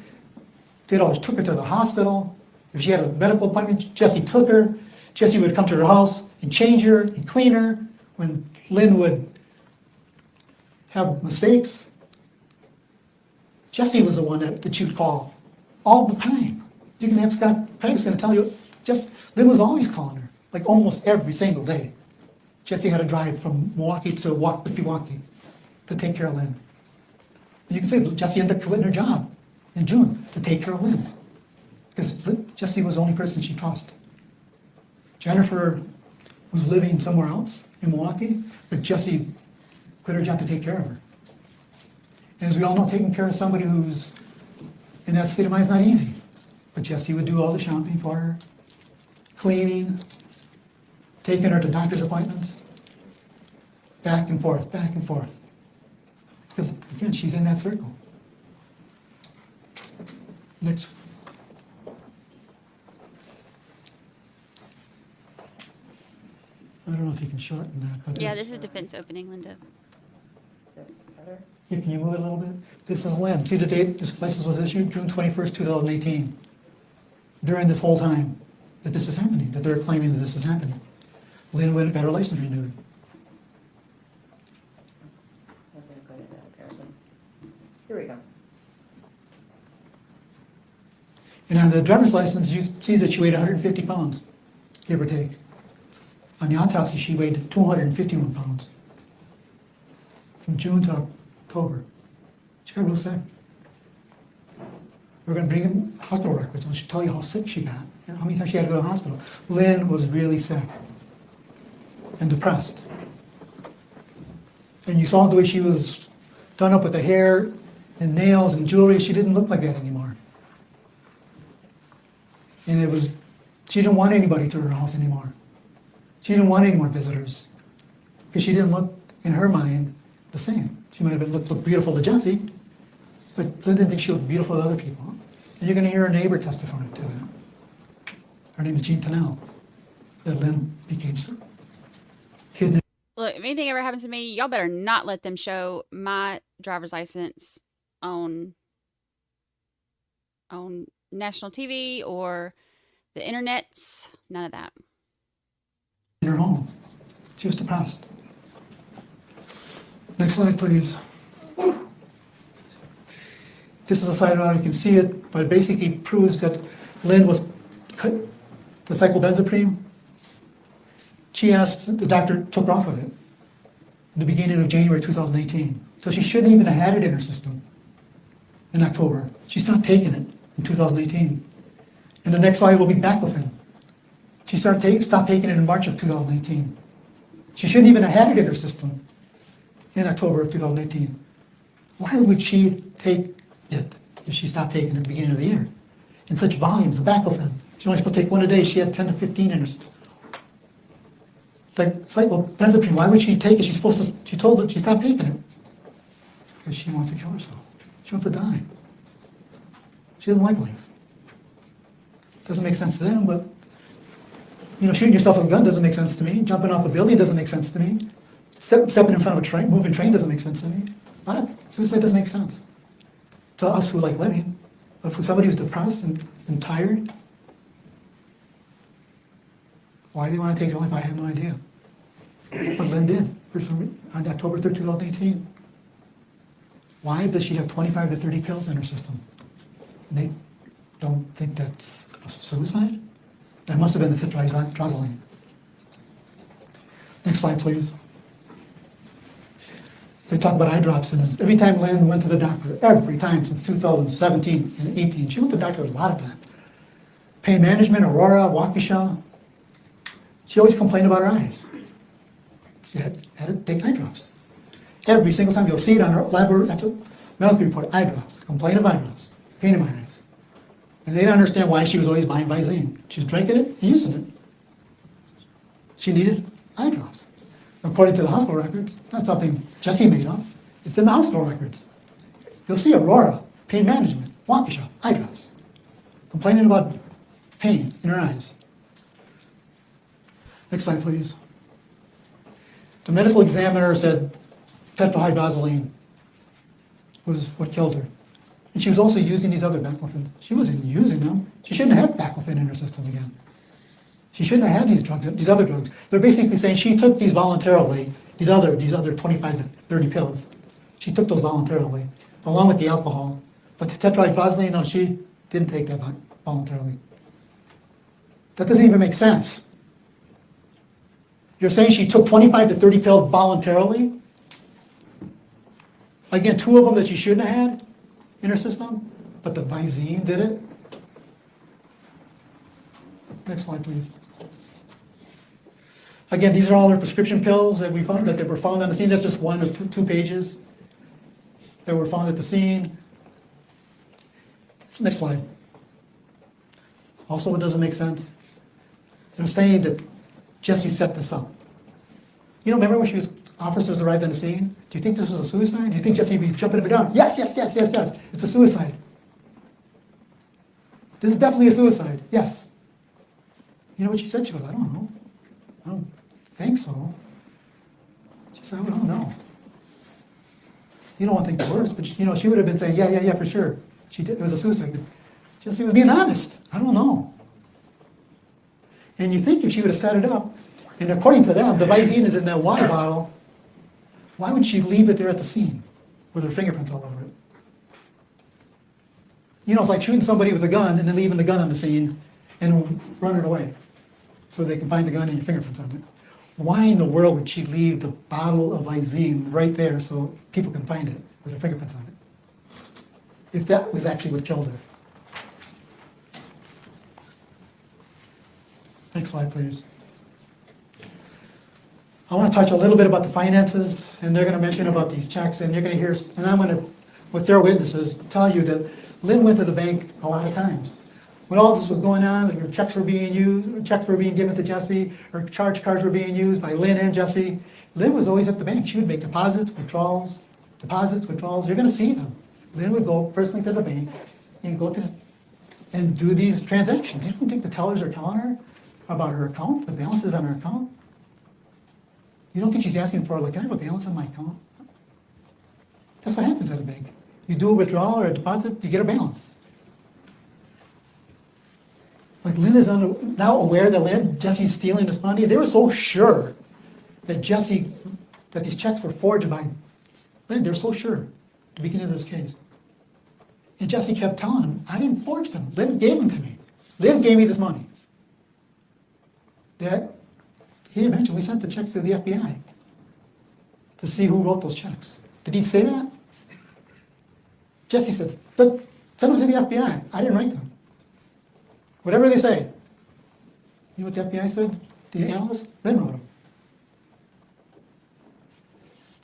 Speaker 15: took her to the hospital. If she had a medical appointment, Jesse took her. Jesse would come to her house and change her and clean her. When Lynn would have mistakes, Jesse was the one that you'd call all the time. You can have Scott Craig's going to tell you, Lynn was always calling her, like almost every single day. Jesse had to drive from Milwaukee to Pewaukee to take care of Lynn. And you can say Jesse ended up quitting her job in June to take care of Lynn, because Jesse was the only person she trusted. Jennifer was living somewhere else in Milwaukee, but Jesse quit her job to take care of her. And as we all know, taking care of somebody who's in that state of mind is not easy. But Jesse would do all the shopping for her, cleaning, taking her to doctor's appointments, back and forth, back and forth. Because, again, she's in that circle. Next. I don't know if you can shorten that. But
Speaker 5: Yeah, this is defense opening, Linda.
Speaker 15: Yeah, can you move it a little bit? This is Lynn. See the date this license was issued? June 21st, 2018. During this whole time that this is happening, that they're claiming that this is happening. Lynn went and got her license renewed.
Speaker 13: Here we go.
Speaker 15: And on the driver's license, you see that she weighed 150 pounds, give or take. On the autopsy, she weighed 251 pounds. From June to October. She got real sick. We're going to bring in hospital records, and she'll tell you how sick she got, and how many times she had to go to the hospital. Lynn was really sick and depressed. And you saw the way she was done up with the hair and nails and jewelry. She didn't look like that anymore. And she didn't want anybody to her house anymore. She didn't want any more visitors, because she didn't look, in her mind, the same. She might have looked beautiful to Jesse, but Lynn didn't think she looked beautiful to other people. And you're going to hear her neighbor testify to that. Her name is Jean Tennell, that Lynn became hidden.
Speaker 5: Look, if anything ever happens to me, y'all better not let them show my driver's license on national TV or the internets. None of that.
Speaker 15: In her home. She was depressed. Next slide, please. This is a side out. You can see it, but it basically proves that Lynn was the cyclobenzaprine. She asked, the doctor took her off of it in the beginning of January 2018. So she shouldn't even have had it in her system in October. She stopped taking it in 2018. And the next slide will be baclofen. She stopped taking it in March of 2018. She shouldn't even have had it in her system in October of 2018. Why would she take it if she stopped taking it at the beginning of the year? In such volumes of baclofen. She's only supposed to take 1 a day. She had 10 to 15 in her system. Like cyclobenzaprine, why would she take it? She told her she stopped taking it because she wants to kill herself. She wants to die. She doesn't like life. Doesn't make sense to them, but shooting yourself with a gun doesn't make sense to me. Jumping off a building doesn't make sense to me. Stepping in front of a train, moving train doesn't make sense to me. Suicide doesn't make sense to us who like living. But for somebody who's depressed and tired, why do you want to take their life? I have no idea. But Lynn did on October 3rd, 2018. Why does she have 25 to 30 pills in her system? They don't think that's a suicide? That must have been the tetrahydrozoline. Next slide, please. They talk about eye drops, and every time Lynn went to the doctor, every time since 2017 and 18, she went to the doctor a lot of times. Pain management, Aurora, Waukesha. She always complained about her eyes. She had to take eye drops. Every single time you'll see it on her medical report, eye drops, complaint of eye drops, pain in my eyes. And they didn't understand why she was always buying Visine. She was drinking it and using it. She needed eye drops. According to the hospital records, it's not something Jesse made up. It's in the hospital records. You'll see Aurora, pain management, Waukesha, eye drops. Complaining about pain in her eyes. Next slide, please. The medical examiner said tetrahydrozoline was what killed her. And she was also using these other baclofen. She wasn't using them. She shouldn't have baclofen in her system again. She shouldn't have had these drugs, these other drugs. They're basically saying she took these voluntarily, these other 25 to 30 pills. She took those voluntarily, along with the alcohol. But the tetrahydrozoline, no, she didn't take that voluntarily. That doesn't even make sense. You're saying she took 25 to 30 pills voluntarily? Again, 2 of them that she shouldn't have had in her system, but the Visine did it? Next slide, please. Again, these are all her prescription pills that we found, that were found on the scene. That's just one of two pages that were found at the scene. Next slide. Also, it doesn't make sense. They're saying that Jesse set this up. Remember when officers arrived on the scene? Do you think this was a suicide? Do you think Jesse would be jumping up and down? Yes. It's a suicide. This is definitely a suicide. Yes. You know what she said? She goes, I don't know. I don't think so. She said, I don't know. You don't want to think the worst, but she would have been saying, yeah, for sure. She did. It was a suicide. Jesse was being honest. I don't know. And you think if she would have set it up, and according to them, the Visine is in that water bottle, why would she leave it there at the scene with her fingerprints all over it? It's like shooting somebody with a gun and then leaving the gun on the scene and running away so they can find the gun and your fingerprints on it. Why in the world would she leave the bottle of Visine right there so people can find it with her fingerprints on it? If that was actually what killed her. Next slide, please. I want to touch a little bit about the finances, and they're going to mention about these checks, and you're going to hear, and I'm going to, with their witnesses, tell you that Lynn went to the bank a lot of times. When all this was going on, her checks were being used, checks were being given to Jesse, her charge cards were being used by Lynn and Jesse. Lynn was always at the bank. She would make deposits, withdrawals. You're going to see them. Lynn would go personally to the bank and go to and do these transactions. You don't think the tellers are telling her about her account, the balances on her account? You don't think she's asking for, can I have a balance on my account? That's what happens at a bank. You do a withdrawal or a deposit, you get a balance. Lynn is now aware that Jesse's stealing this money. They were so sure that that these checks were forged by Lynn. They were so sure at the beginning of this case. And Jesse kept telling him, I didn't forge them. Lynn gave them to me. Lynn gave me this money. That he didn't mention, we sent the checks to the FBI to see who wrote those checks. Did he say that? Jesse said, send them to the FBI. I didn't write them. Whatever they say. You know what the FBI said? The analyst? Lynn wrote them.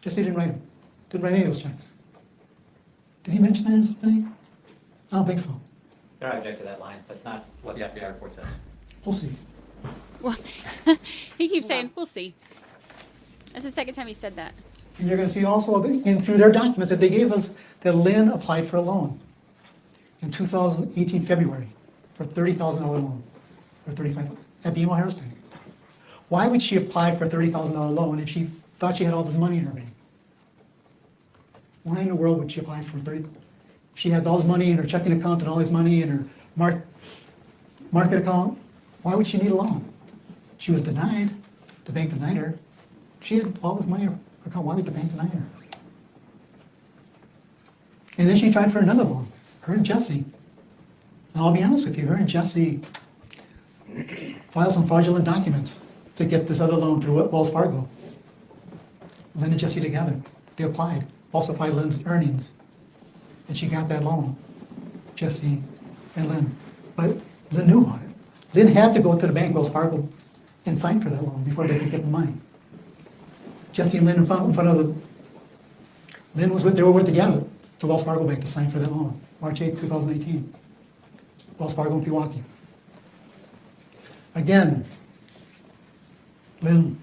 Speaker 15: Jesse didn't write them. Didn't write any of those checks. Did he mention that in his opening? I don't think so.
Speaker 16: I object to that line. That's not what the FBI report says.
Speaker 15: We'll see.
Speaker 5: Well, he keeps saying, we'll see. That's the second time he said that.
Speaker 15: And you're going to see also through their documents that they gave us that Lynn applied for a loan in 2018 February for a $30,000 loan, or $35,000 at BMO Harris Bank. Why would she apply for a $30,000 loan if she thought she had all this money in her bank? Why in the world would she apply for 30? If she had all this money in her checking account and all this money in her market account, why would she need a loan? She was denied. The bank denied her. She had all this money in her account. Why would the bank deny her? And then she tried for another loan. Her and Jesse. And I'll be honest with you, her and Jesse filed some fraudulent documents to get this other loan through Wells Fargo. Lynn and Jesse together, they applied, falsified Lynn's earnings, and she got that loan, Jesse and Lynn. But Lynn knew about it. Lynn had to go to the bank, Wells Fargo, and sign for that loan before they could get the money. Jesse and Lynn in front of the, Lynn was with, they were with together to Wells Fargo Bank to sign for that loan, March 8, 2018. Wells Fargo in Pewaukee. Again, Lynn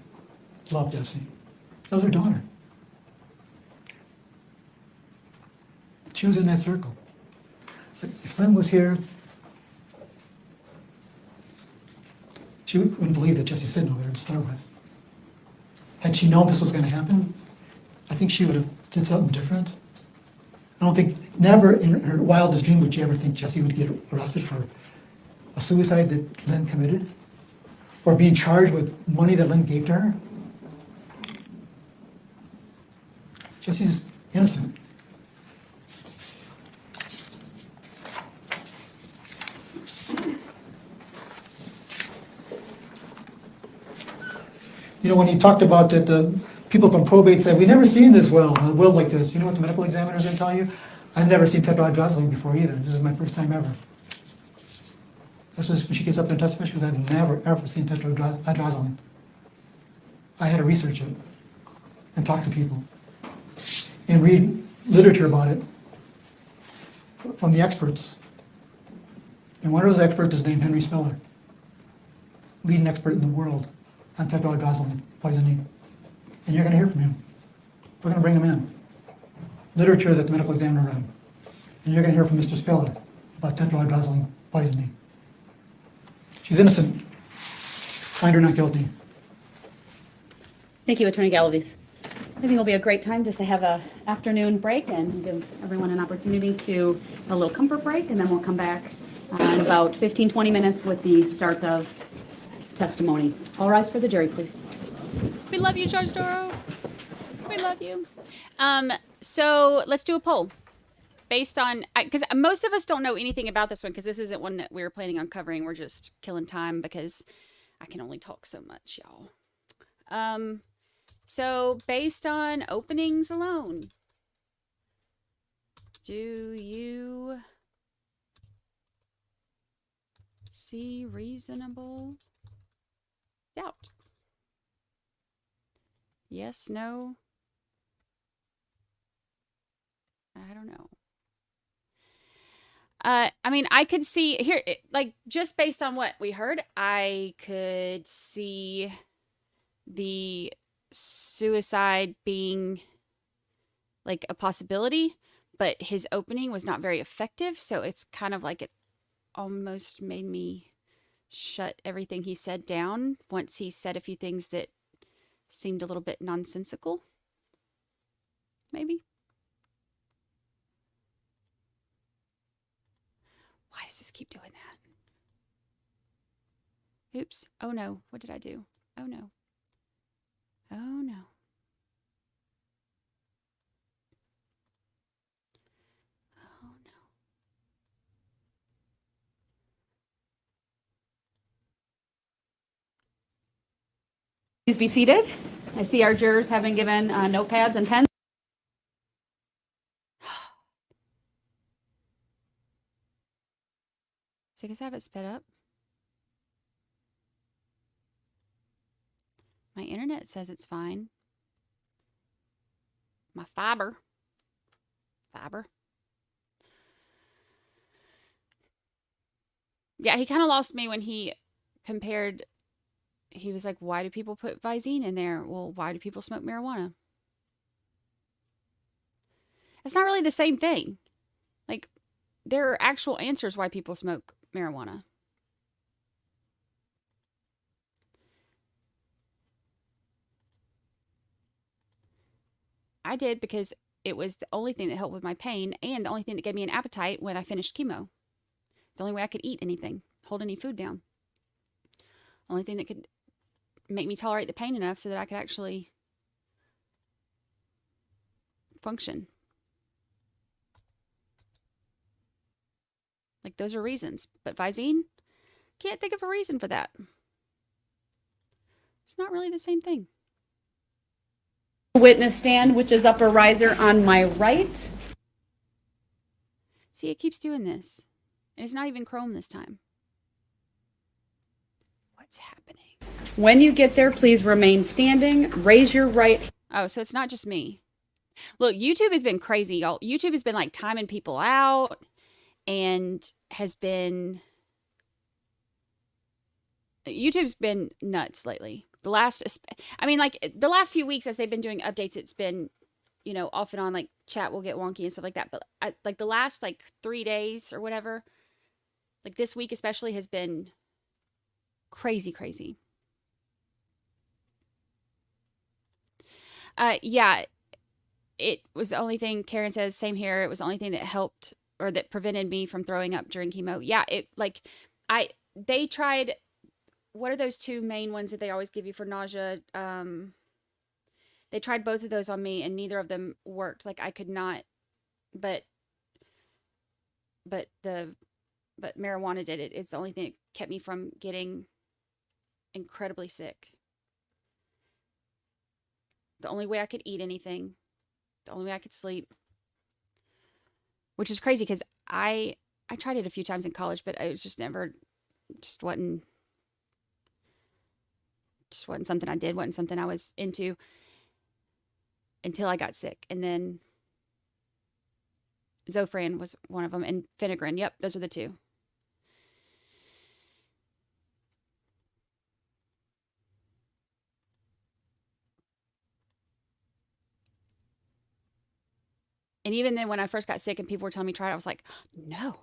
Speaker 15: loved Jesse. That was her daughter. She was in that circle. If Lynn was here, she wouldn't believe that Jesse's sitting over there to start with. Had she known this was going to happen, I think she would have did something different. I don't think, never in her wildest dream would she ever think Jesse would get arrested for a suicide that Lynn committed, or being charged with money that Lynn gave to her. Jesse's innocent. You know, when he talked about that the people from probate said, we've never seen this will like this. You know what the medical examiner's going to tell you? I've never seen tetrohydrozoline before either. This is my first time ever. This is when she gets up there and testifies, because I've never, ever seen tetrohydrozoline. I had to research it and talk to people and read literature about it from the experts. And one of those experts is named Henry Spiller, leading expert in the world on tetrohydrozoline poisoning. And you're going to hear from him. We're going to bring him in. Literature that the medical examiner read. And you're going to hear from Mr. Spiller about tetrohydrozoline poisoning. She's innocent. Find her not guilty.
Speaker 11: Thank you, Attorney Galaviz. I think it'll be a great time just to have an afternoon break and give everyone an opportunity to a little comfort break, and then we'll come back in about 15, 20 minutes with the start of testimony. All rise for the jury, please.
Speaker 5: We love you, Judge Doro. We love you. So let's do a poll based on, because most of us don't know anything about this one, because this isn't one that we were planning on covering. We're just killing time because I can only talk so much, y'all. So based on openings alone, do you see reasonable doubt? Yes, no? I don't know. I mean, I could see here, like, just based on what we heard, I could see the suicide being like a possibility, but his opening was not very effective. So it's kind of like it almost made me shut everything he said down once he said a few things that seemed a little bit nonsensical. Maybe. Why does this keep doing that? Oops. Oh no. What did I do? Oh no. Oh no. Oh no.
Speaker 11: Please be seated. I see our jurors have been given notepads and pens.
Speaker 5: So I guess I have it sped up. My internet says it's fine. My fiber. Yeah, he kind of lost me when he compared. He was like, why do people put Visine in there? Well, why do people smoke marijuana? That's not really the same thing. Like, there are actual answers why people smoke marijuana. I did because it was the only thing that helped with my pain and the only thing that gave me an appetite when I finished chemo. It's the only way I could eat anything, hold any food down. Only thing that could make me tolerate the pain enough so that I could actually function. Like, those are reasons. But Visine, can't think of a reason for that. It's not really the same thing.
Speaker 11: Witness stand, which is upper riser on my right.
Speaker 5: See, it keeps doing this. And it's not even Chrome this time. What's happening?
Speaker 11: When you get there, please remain standing. Raise your right.
Speaker 5: Oh, so it's not just me. Look, YouTube has been crazy, y'all. YouTube has been like timing people out and YouTube's been nuts lately. The last few weeks as they've been doing updates, it's been, off and on, like chat will get wonky and stuff like that. But like the last 3 days or whatever, like this week especially has been crazy, crazy. Yeah, it was the only thing. Karen says, same here. It was the only thing that helped or that prevented me from throwing up during chemo. Yeah, they tried. What are those two main ones that they always give you for nausea? They tried both of those on me and neither of them worked. Like, I could not, but marijuana did it. It's the only thing that kept me from getting incredibly sick. The only way I could eat anything, the only way I could sleep, which is crazy because I tried it a few times in college, but it was just wasn't something I did, wasn't something I was into until I got sick. And then Zofran was one of them, and Phenagrin. Yep, those are the two. And even then when I first got sick and people were telling me to try it, I was like, no,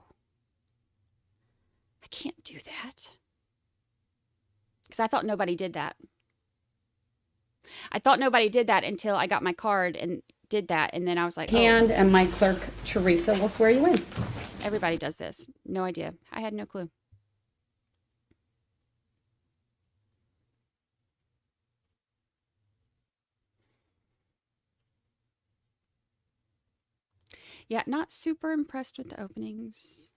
Speaker 5: I can't do that. Because I thought nobody did that. I thought nobody did that until I got my card and did that. And then I was like,
Speaker 11: And my clerk, Teresa, will swear you in.
Speaker 5: Everybody does this. No idea. I had no clue. Yeah, not super impressed with the openings.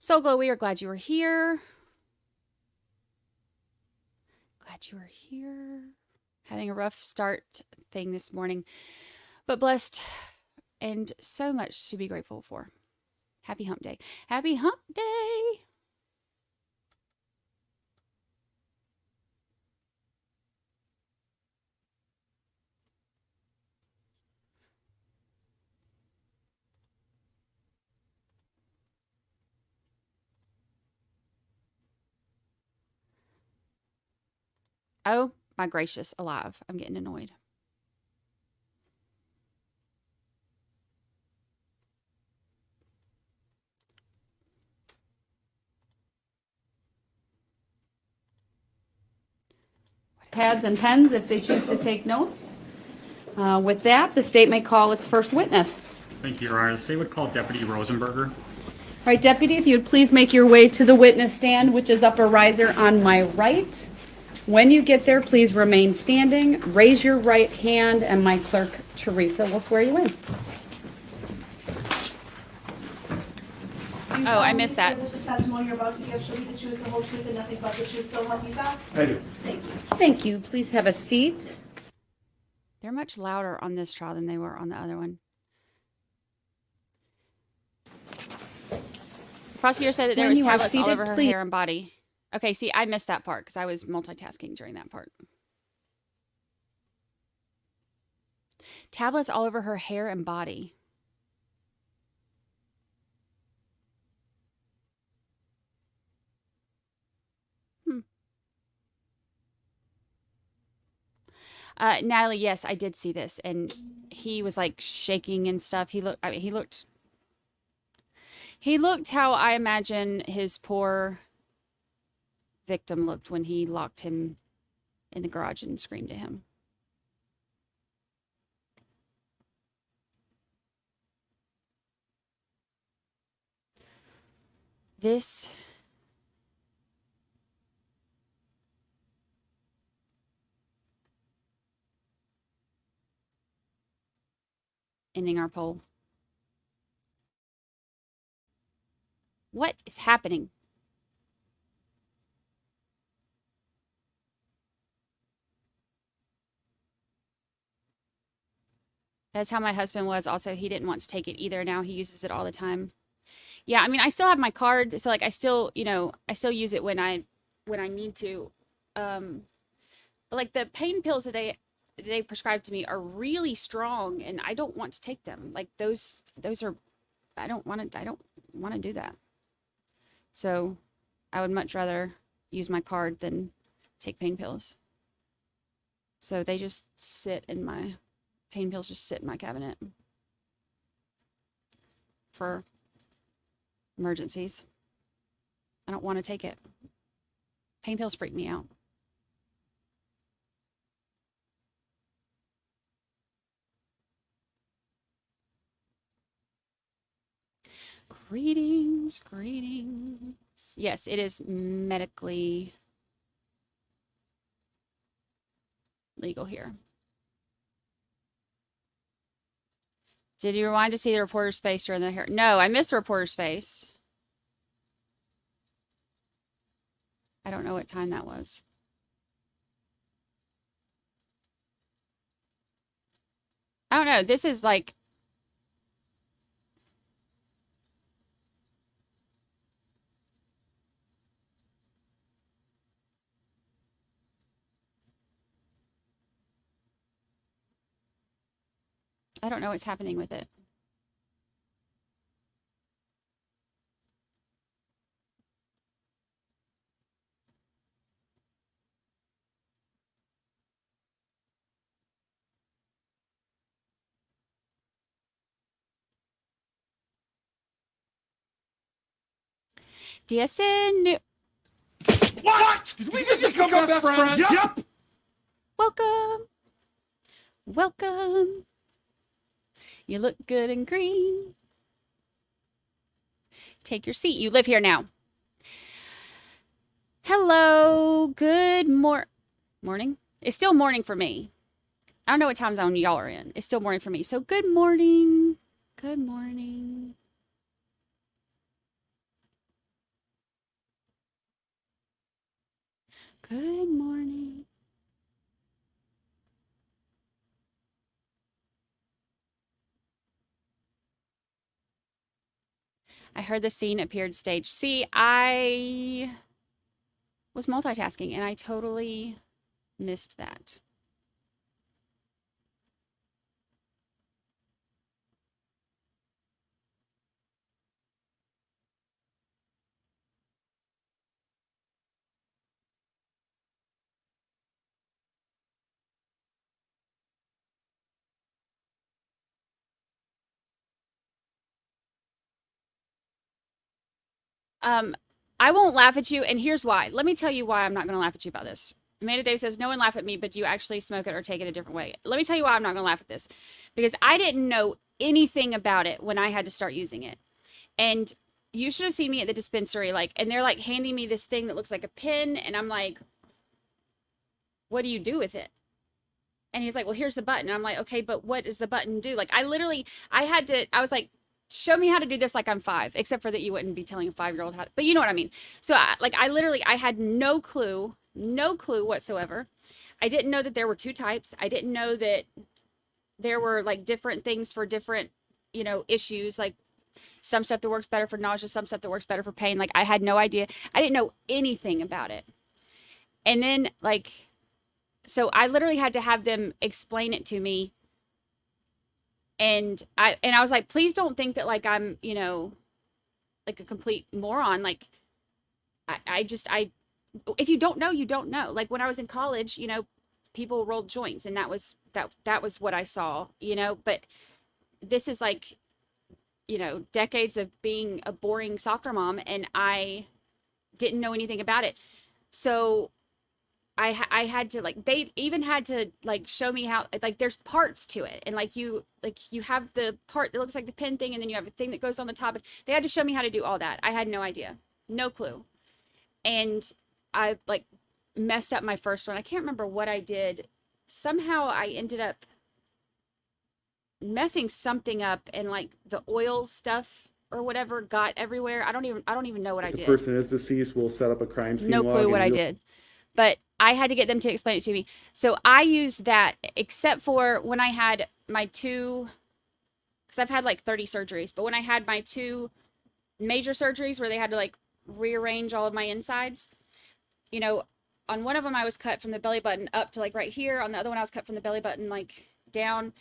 Speaker 5: So, Glow, we are glad you were here. Glad you were here. Having a rough start thing this morning, but blessed and so much to be grateful for. Happy hump day. Happy hump day. Oh, my gracious alive. I'm getting annoyed.
Speaker 11: Pads and pens if they choose to take notes. With that, the state may call its first witness.
Speaker 17: Thank you, Your Honor. The state would call Deputy Rosenberger.
Speaker 11: All right, Deputy, if you would please make your way to the witness stand, which is upper riser on my right. When you get there, please remain standing. Raise your right hand, and my clerk, Teresa, will swear you in.
Speaker 5: Oh, I missed that.
Speaker 18: The testimony you're about to give shall be the truth, the whole truth, and nothing but the truth. So help you God.
Speaker 17: I do.
Speaker 18: Thank you.
Speaker 11: Thank you. Please have a seat.
Speaker 5: They're much louder on this trial than they were on the other one. The prosecutor said that there was tablets all over her hair and body. Okay, see, I missed that part because I was multitasking during that part. Tablets all over her hair and body. Natalie, yes, I did see this, and he was like shaking and stuff. He looked how I imagine his poor victim looked when he locked him in the garage and screamed at him. This ending our poll. What is happening? That's how my husband was. Also, he didn't want to take it either. Now he uses it all the time. Yeah, I mean, I still have my card, so like I still, I still use it when I need to. But like the pain pills that they prescribe to me are really strong, and I don't want to take them. Like those are, I don't want to do that. So I would much rather use my card than take pain pills. So they just sit in my, pain pills just sit in my cabinet for emergencies. I don't want to take it. Pain pills freak me out. Greetings, greetings. Yes, it is medically legal here. Did you rewind to see the reporter's face during the hearing? No, I missed the reporter's face. I don't know what time that was. I don't know. This is like, I don't know what's happening with it. DSN.
Speaker 1: What? Did we just become best friends? Yep.
Speaker 5: Welcome. Welcome. You look good in green. Take your seat. You live here now. Hello. Good morning. It's still morning for me. I don't know what time zone y'all are in. It's still morning for me. So good morning. Good morning. Good morning. I heard the scene appeared stage. See, I was multitasking and I totally missed that. I won't laugh at you, and here's why. Let me tell you why I'm not going to laugh at you about this. Amanda Dave says, no one laugh at me, but you actually smoke it or take it a different way. Let me tell you why I'm not going to laugh at this. Because I didn't know anything about it when I had to start using it. And you should have seen me at the dispensary, and they're handing me this thing that looks like a pen, and I'm like, what do you do with it? And he's like, well, here's the button. And I'm like, okay, but what does the button do? I was like, show me how to do this like I'm 5, except for that you wouldn't be telling a 5-year-old how to, but you know what I mean? So I had no clue whatsoever. I didn't know that there were 2 types. I didn't know that there were different things for different, issues, some stuff that works better for nausea, some stuff that works better for pain. I had no idea. I didn't know anything about it. And then so I literally had to have them explain it to me. And I was like, please don't think that I'm, a complete moron. If you don't know, you don't know. When I was in college, people rolled joints, and that was what I saw, but this is like, decades of being a boring soccer mom, and I didn't know anything about it. So I had to, like, they even had to, like, show me how, like, there's parts to it. And you have the part that looks like the pin thing, and then you have a thing that goes on the top. They had to show me how to do all that. I had no idea, no clue. And I, like, messed up my first one. I can't remember what I did. Somehow I ended up messing something up, and, like, the oil stuff or whatever got everywhere. I don't even know what I did.
Speaker 19: If the person is deceased, we'll set up a crime scene log.
Speaker 5: No clue what I did. But I had to get them to explain it to me. So I used that, except for when I had my two, because I've had like 30 surgeries, but when I had my two major surgeries where they had to like rearrange all of my insides, on one of them I was cut from the belly button up to like right here. On the other one I was cut from the belly button like down.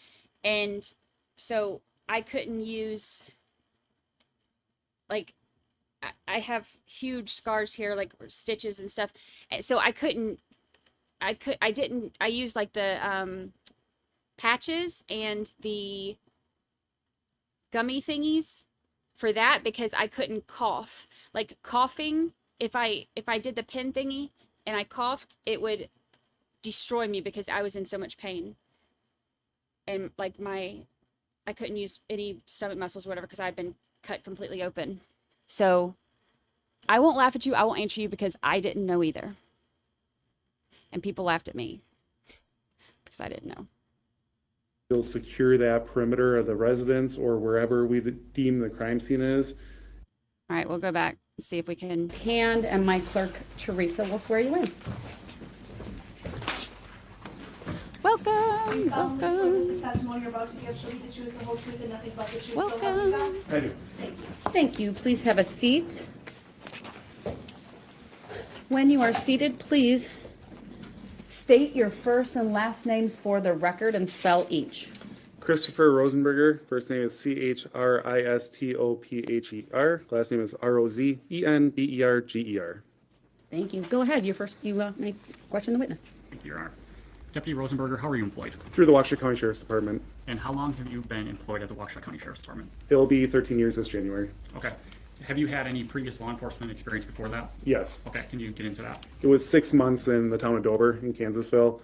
Speaker 5: And so I couldn't use, like, I have huge scars here, like stitches and stuff. So I used like the patches and the gummy thingies for that, because I couldn't cough. Like, coughing, if I did the pin thingy and I coughed, it would destroy me because I was in so much pain. And like I couldn't use any stomach muscles or whatever because I'd been cut completely open. So I won't laugh at you. I won't answer you because I didn't know either. And people laughed at me because I didn't know.
Speaker 19: You'll secure that perimeter of the residence or wherever we deem the crime scene is.
Speaker 5: All right, we'll go back and see if we can.
Speaker 11: Hand, and my clerk, Teresa, will swear you in.
Speaker 5: Welcome, welcome.
Speaker 18: The testimony you're about to give shall be the truth, the whole truth, and nothing but the truth.
Speaker 5: Welcome.
Speaker 19: I do.
Speaker 11: Thank you. Please have a seat. When you are seated, please state your first and last names for the record and spell each.
Speaker 19: Christopher Rosenberger. First name is Christopher. Last name is Rozenberger.
Speaker 11: Thank you. Go ahead. You may question the witness.
Speaker 17: Thank you, Your Honor. Deputy Rosenberger, how are you employed?
Speaker 19: Through the Waukesha County Sheriff's Department.
Speaker 17: And how long have you been employed at the Waukesha County Sheriff's Department?
Speaker 19: It'll be 13 years this January.
Speaker 17: Okay. Have you had any previous law enforcement experience before that?
Speaker 19: Yes.
Speaker 17: Okay, can you get into that?
Speaker 19: It was 6 months in the town of Dover in Kansasville.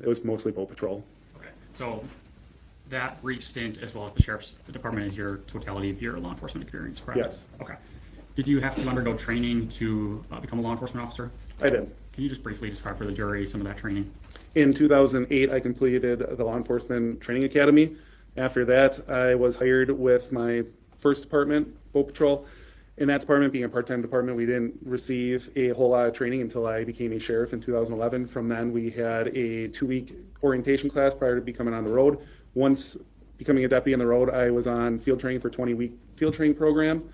Speaker 19: It was mostly boat patrol.
Speaker 17: Okay, so that brief stint as well as the Sheriff's Department is your totality of your law enforcement experience, correct?
Speaker 19: Yes.
Speaker 17: Okay. Did you have to undergo training to become a law enforcement officer?
Speaker 19: I did.
Speaker 17: Can you just briefly describe for the jury some of that training?
Speaker 19: In 2008, I completed the Law Enforcement Training Academy. After that, I was hired with my first department, Boat Patrol. In that department, being a part-time department, we didn't receive a whole lot of training until I became a sheriff in 2011. From then, we had a 2-week orientation class prior to becoming on the road. Once becoming a deputy on the road, I was on field training for a 20-week field training program.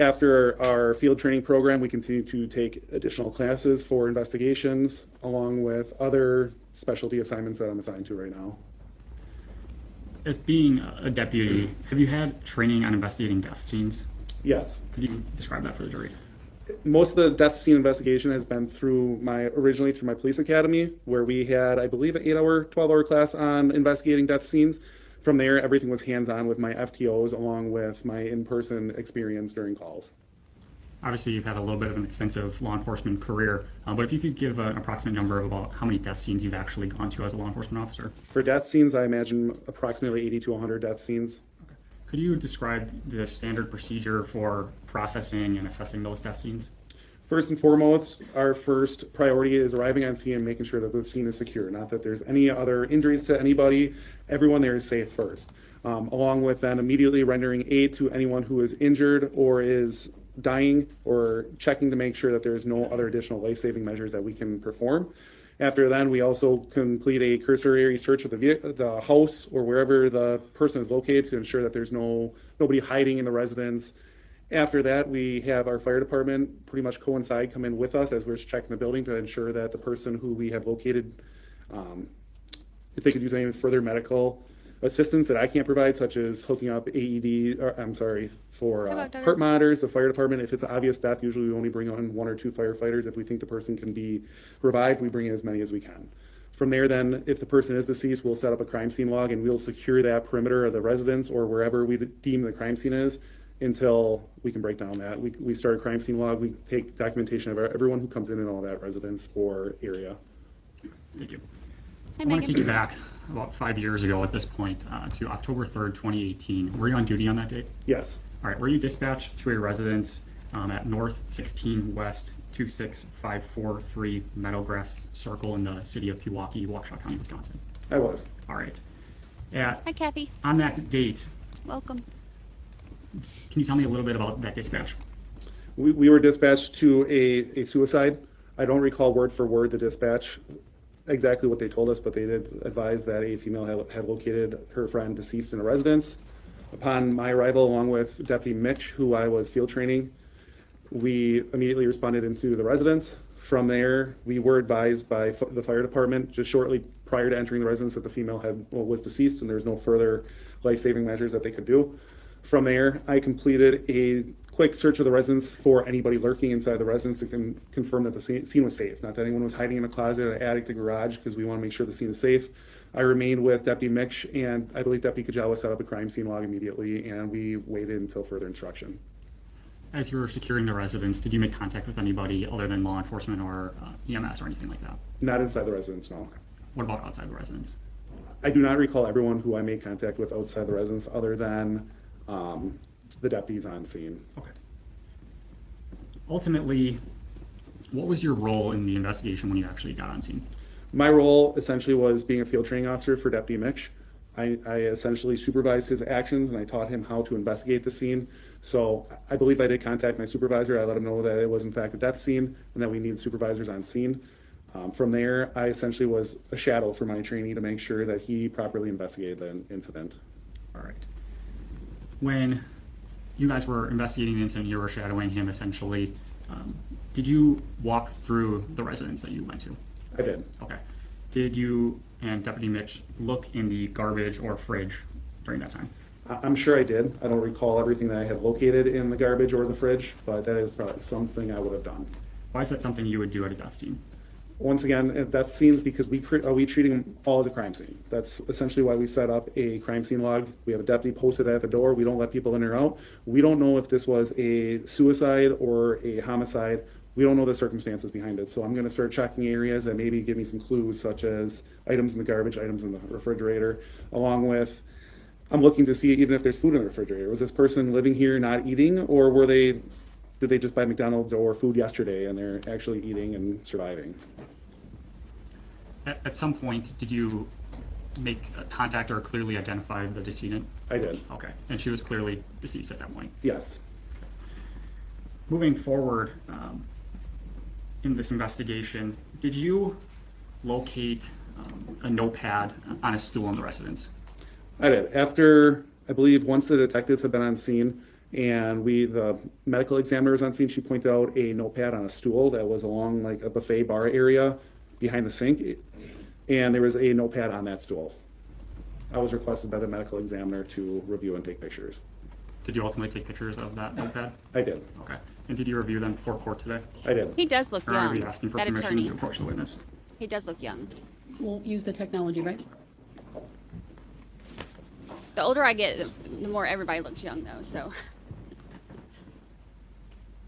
Speaker 19: After our field training program, we continue to take additional classes for investigations, along with other specialty assignments that I'm assigned to right now.
Speaker 17: As being a deputy, have you had training on investigating death scenes?
Speaker 19: Yes.
Speaker 17: Could you describe that for the jury?
Speaker 19: Most of the death scene investigation has been originally through my police academy, where we had, I believe, an 8-hour, 12-hour class on investigating death scenes. From there, everything was hands-on with my FTOs, along with my in-person experience during calls.
Speaker 17: Obviously, you've had a little bit of an extensive law enforcement career, but if you could give an approximate number of about how many death scenes you've actually gone to as a law enforcement officer.
Speaker 19: For death scenes, I imagine approximately 80 to 100 death scenes.
Speaker 17: Okay. Could you describe the standard procedure for processing and assessing those death scenes?
Speaker 19: First and foremost, our first priority is arriving on scene and making sure that the scene is secure, not that there's any other injuries to anybody. Everyone there is safe first. Along with then immediately rendering aid to anyone who is injured or is dying, or checking to make sure that there's no other additional life-saving measures that we can perform. After then, we also complete a cursory search of the house or wherever the person is located to ensure that there's nobody hiding in the residence. After that, we have our fire department pretty much coincide come in with us as we're checking the building to ensure that the person who we have located, if they could use any further medical assistance that I can't provide, such as hooking up for heart monitors. The fire department, if it's an obvious death, usually we only bring on 1 or 2 firefighters. If we think the person can be revived, we bring in as many as we can. From there, then, if the person is deceased, we'll set up a crime scene log and we'll secure that perimeter of the residence or wherever we deem the crime scene is until we can break down that. We start a crime scene log, we take documentation of everyone who comes in and all that residence or area.
Speaker 17: Thank you.
Speaker 5: Hi,
Speaker 17: I want to
Speaker 5: Megan.
Speaker 17: take you back about 5 years ago at this point to October 3rd, 2018. Were you on duty on that date?
Speaker 19: Yes.
Speaker 17: All right. Were you dispatched to a residence at North 16 West 26543 Meadowgrass Circle in the city of Pewaukee, Waukesha County, Wisconsin?
Speaker 19: I was.
Speaker 17: All right.
Speaker 5: Hi, Kathy.
Speaker 17: On that date,
Speaker 5: Welcome.
Speaker 17: can you tell me a little bit about that dispatch?
Speaker 19: We were dispatched to a suicide. I don't recall word for word the dispatch, exactly what they told us, but they did advise that a female had located her friend deceased in a residence. Upon my arrival, along with Deputy Mitch, who I was field training, we immediately responded into the residence. From there, we were advised by the fire department just shortly prior to entering the residence that the female was deceased and there was no further life-saving measures that they could do. From there, I completed a quick search of the residence for anybody lurking inside the residence to confirm that the scene was safe, not that anyone was hiding in a closet, an attic, a garage, because we want to make sure the scene is safe. I remained with Deputy Mitch, and I believe Deputy Kajawa set up a crime scene log immediately, and we waited until further instruction.
Speaker 17: As you were securing the residence, did you make contact with anybody other than law enforcement or EMS or anything like that?
Speaker 19: Not inside the residence, no.
Speaker 17: What about outside the residence?
Speaker 19: I do not recall everyone who I made contact with outside the residence other than the deputies on scene.
Speaker 17: Okay. Ultimately, what was your role in the investigation when you actually got on scene?
Speaker 19: My role essentially was being a field training officer for Deputy Mitch. I essentially supervised his actions and I taught him how to investigate the scene. So I believe I did contact my supervisor. I let him know that it was in fact a death scene and that we need supervisors on scene. From there, I essentially was a shadow for my trainee to make sure that he properly investigated the incident.
Speaker 17: All right. When you guys were investigating the incident, you were shadowing him essentially. Did you walk through the residence that you went to?
Speaker 19: I did.
Speaker 17: Okay. Did you and Deputy Mitch look in the garbage or fridge during that time?
Speaker 19: I'm sure I did. I don't recall everything that I had located in the garbage or the fridge, but that is probably something I would have done.
Speaker 17: Why is that something you would do at a death scene?
Speaker 19: Once again, death scenes because we treat them all as a crime scene. That's essentially why we set up a crime scene log. We have a deputy posted at the door. We don't let people in or out. We don't know if this was a suicide or a homicide. We don't know the circumstances behind it. So I'm going to start checking areas that maybe give me some clues, such as items in the garbage, items in the refrigerator, along with I'm looking to see even if there's food in the refrigerator. Was this person living here not eating, or did they just buy McDonald's or food yesterday and they're actually eating and surviving?
Speaker 17: At some point, did you make contact or clearly identify the decedent?
Speaker 19: I did.
Speaker 17: Okay. And she was clearly deceased at that point?
Speaker 19: Yes.
Speaker 17: Moving forward in this investigation, did you locate a notepad on a stool in the residence?
Speaker 19: I did. After, I believe, once the detectives had been on scene and the medical examiner was on scene, she pointed out a notepad on a stool that was along like a buffet bar area behind the sink, and there was a notepad on that stool. I was requested by the medical examiner to review and take pictures.
Speaker 17: Did you ultimately take pictures of that notepad?
Speaker 19: I did.
Speaker 17: Okay. And did you review them before court today?
Speaker 19: I did.
Speaker 5: He does look
Speaker 17: Or
Speaker 5: young.
Speaker 17: are you asking for
Speaker 5: that
Speaker 17: permission
Speaker 5: attorney.
Speaker 17: to approach the witness?
Speaker 5: He does look young.
Speaker 11: We'll use the technology, right?
Speaker 5: The older I get, the more everybody looks young, though. So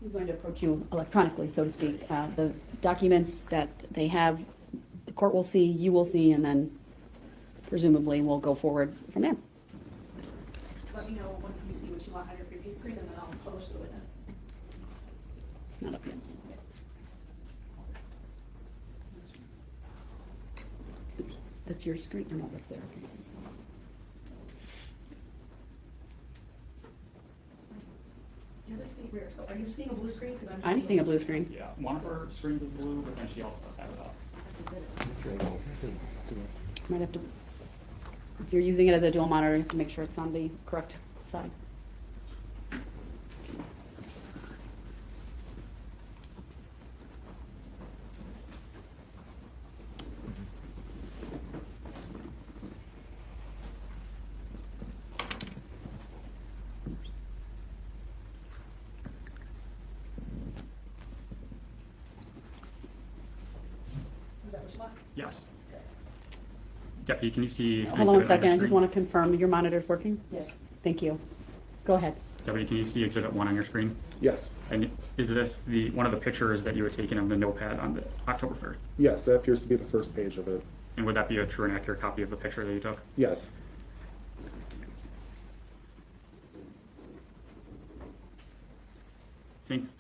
Speaker 11: He's going to approach you electronically, so to speak. The documents that they have, the court will see, you will see, and then presumably we'll go forward from there.
Speaker 18: Let me know once you see what you want on your preview screen, and then I'll publish the witness.
Speaker 11: It's not up yet. That's your screen? Or no, that's there. Okay.
Speaker 18: Yeah, this state where, so are you seeing a blue screen? 'Cause
Speaker 11: I'm seeing a blue screen.
Speaker 17: Yeah. One of her screens is blue, but then she also does have it up.
Speaker 11: Might have to, if you're using it as a dual monitor, you have to make sure it's on the correct side.
Speaker 18: Is that what you want?
Speaker 17: Yes. Deputy, can you see?
Speaker 11: Hold on 1 second, I just want to confirm, your monitor's working?
Speaker 13: Yes.
Speaker 11: Thank you. Go ahead.
Speaker 17: Deputy, can you see Exhibit 1 on your screen?
Speaker 19: Yes.
Speaker 17: And is this one of the pictures that you had taken of the notepad on the October 3rd?
Speaker 19: Yes, that appears to be the first page of it.
Speaker 17: And would that be a true and accurate copy of the picture that you took?
Speaker 19: Yes.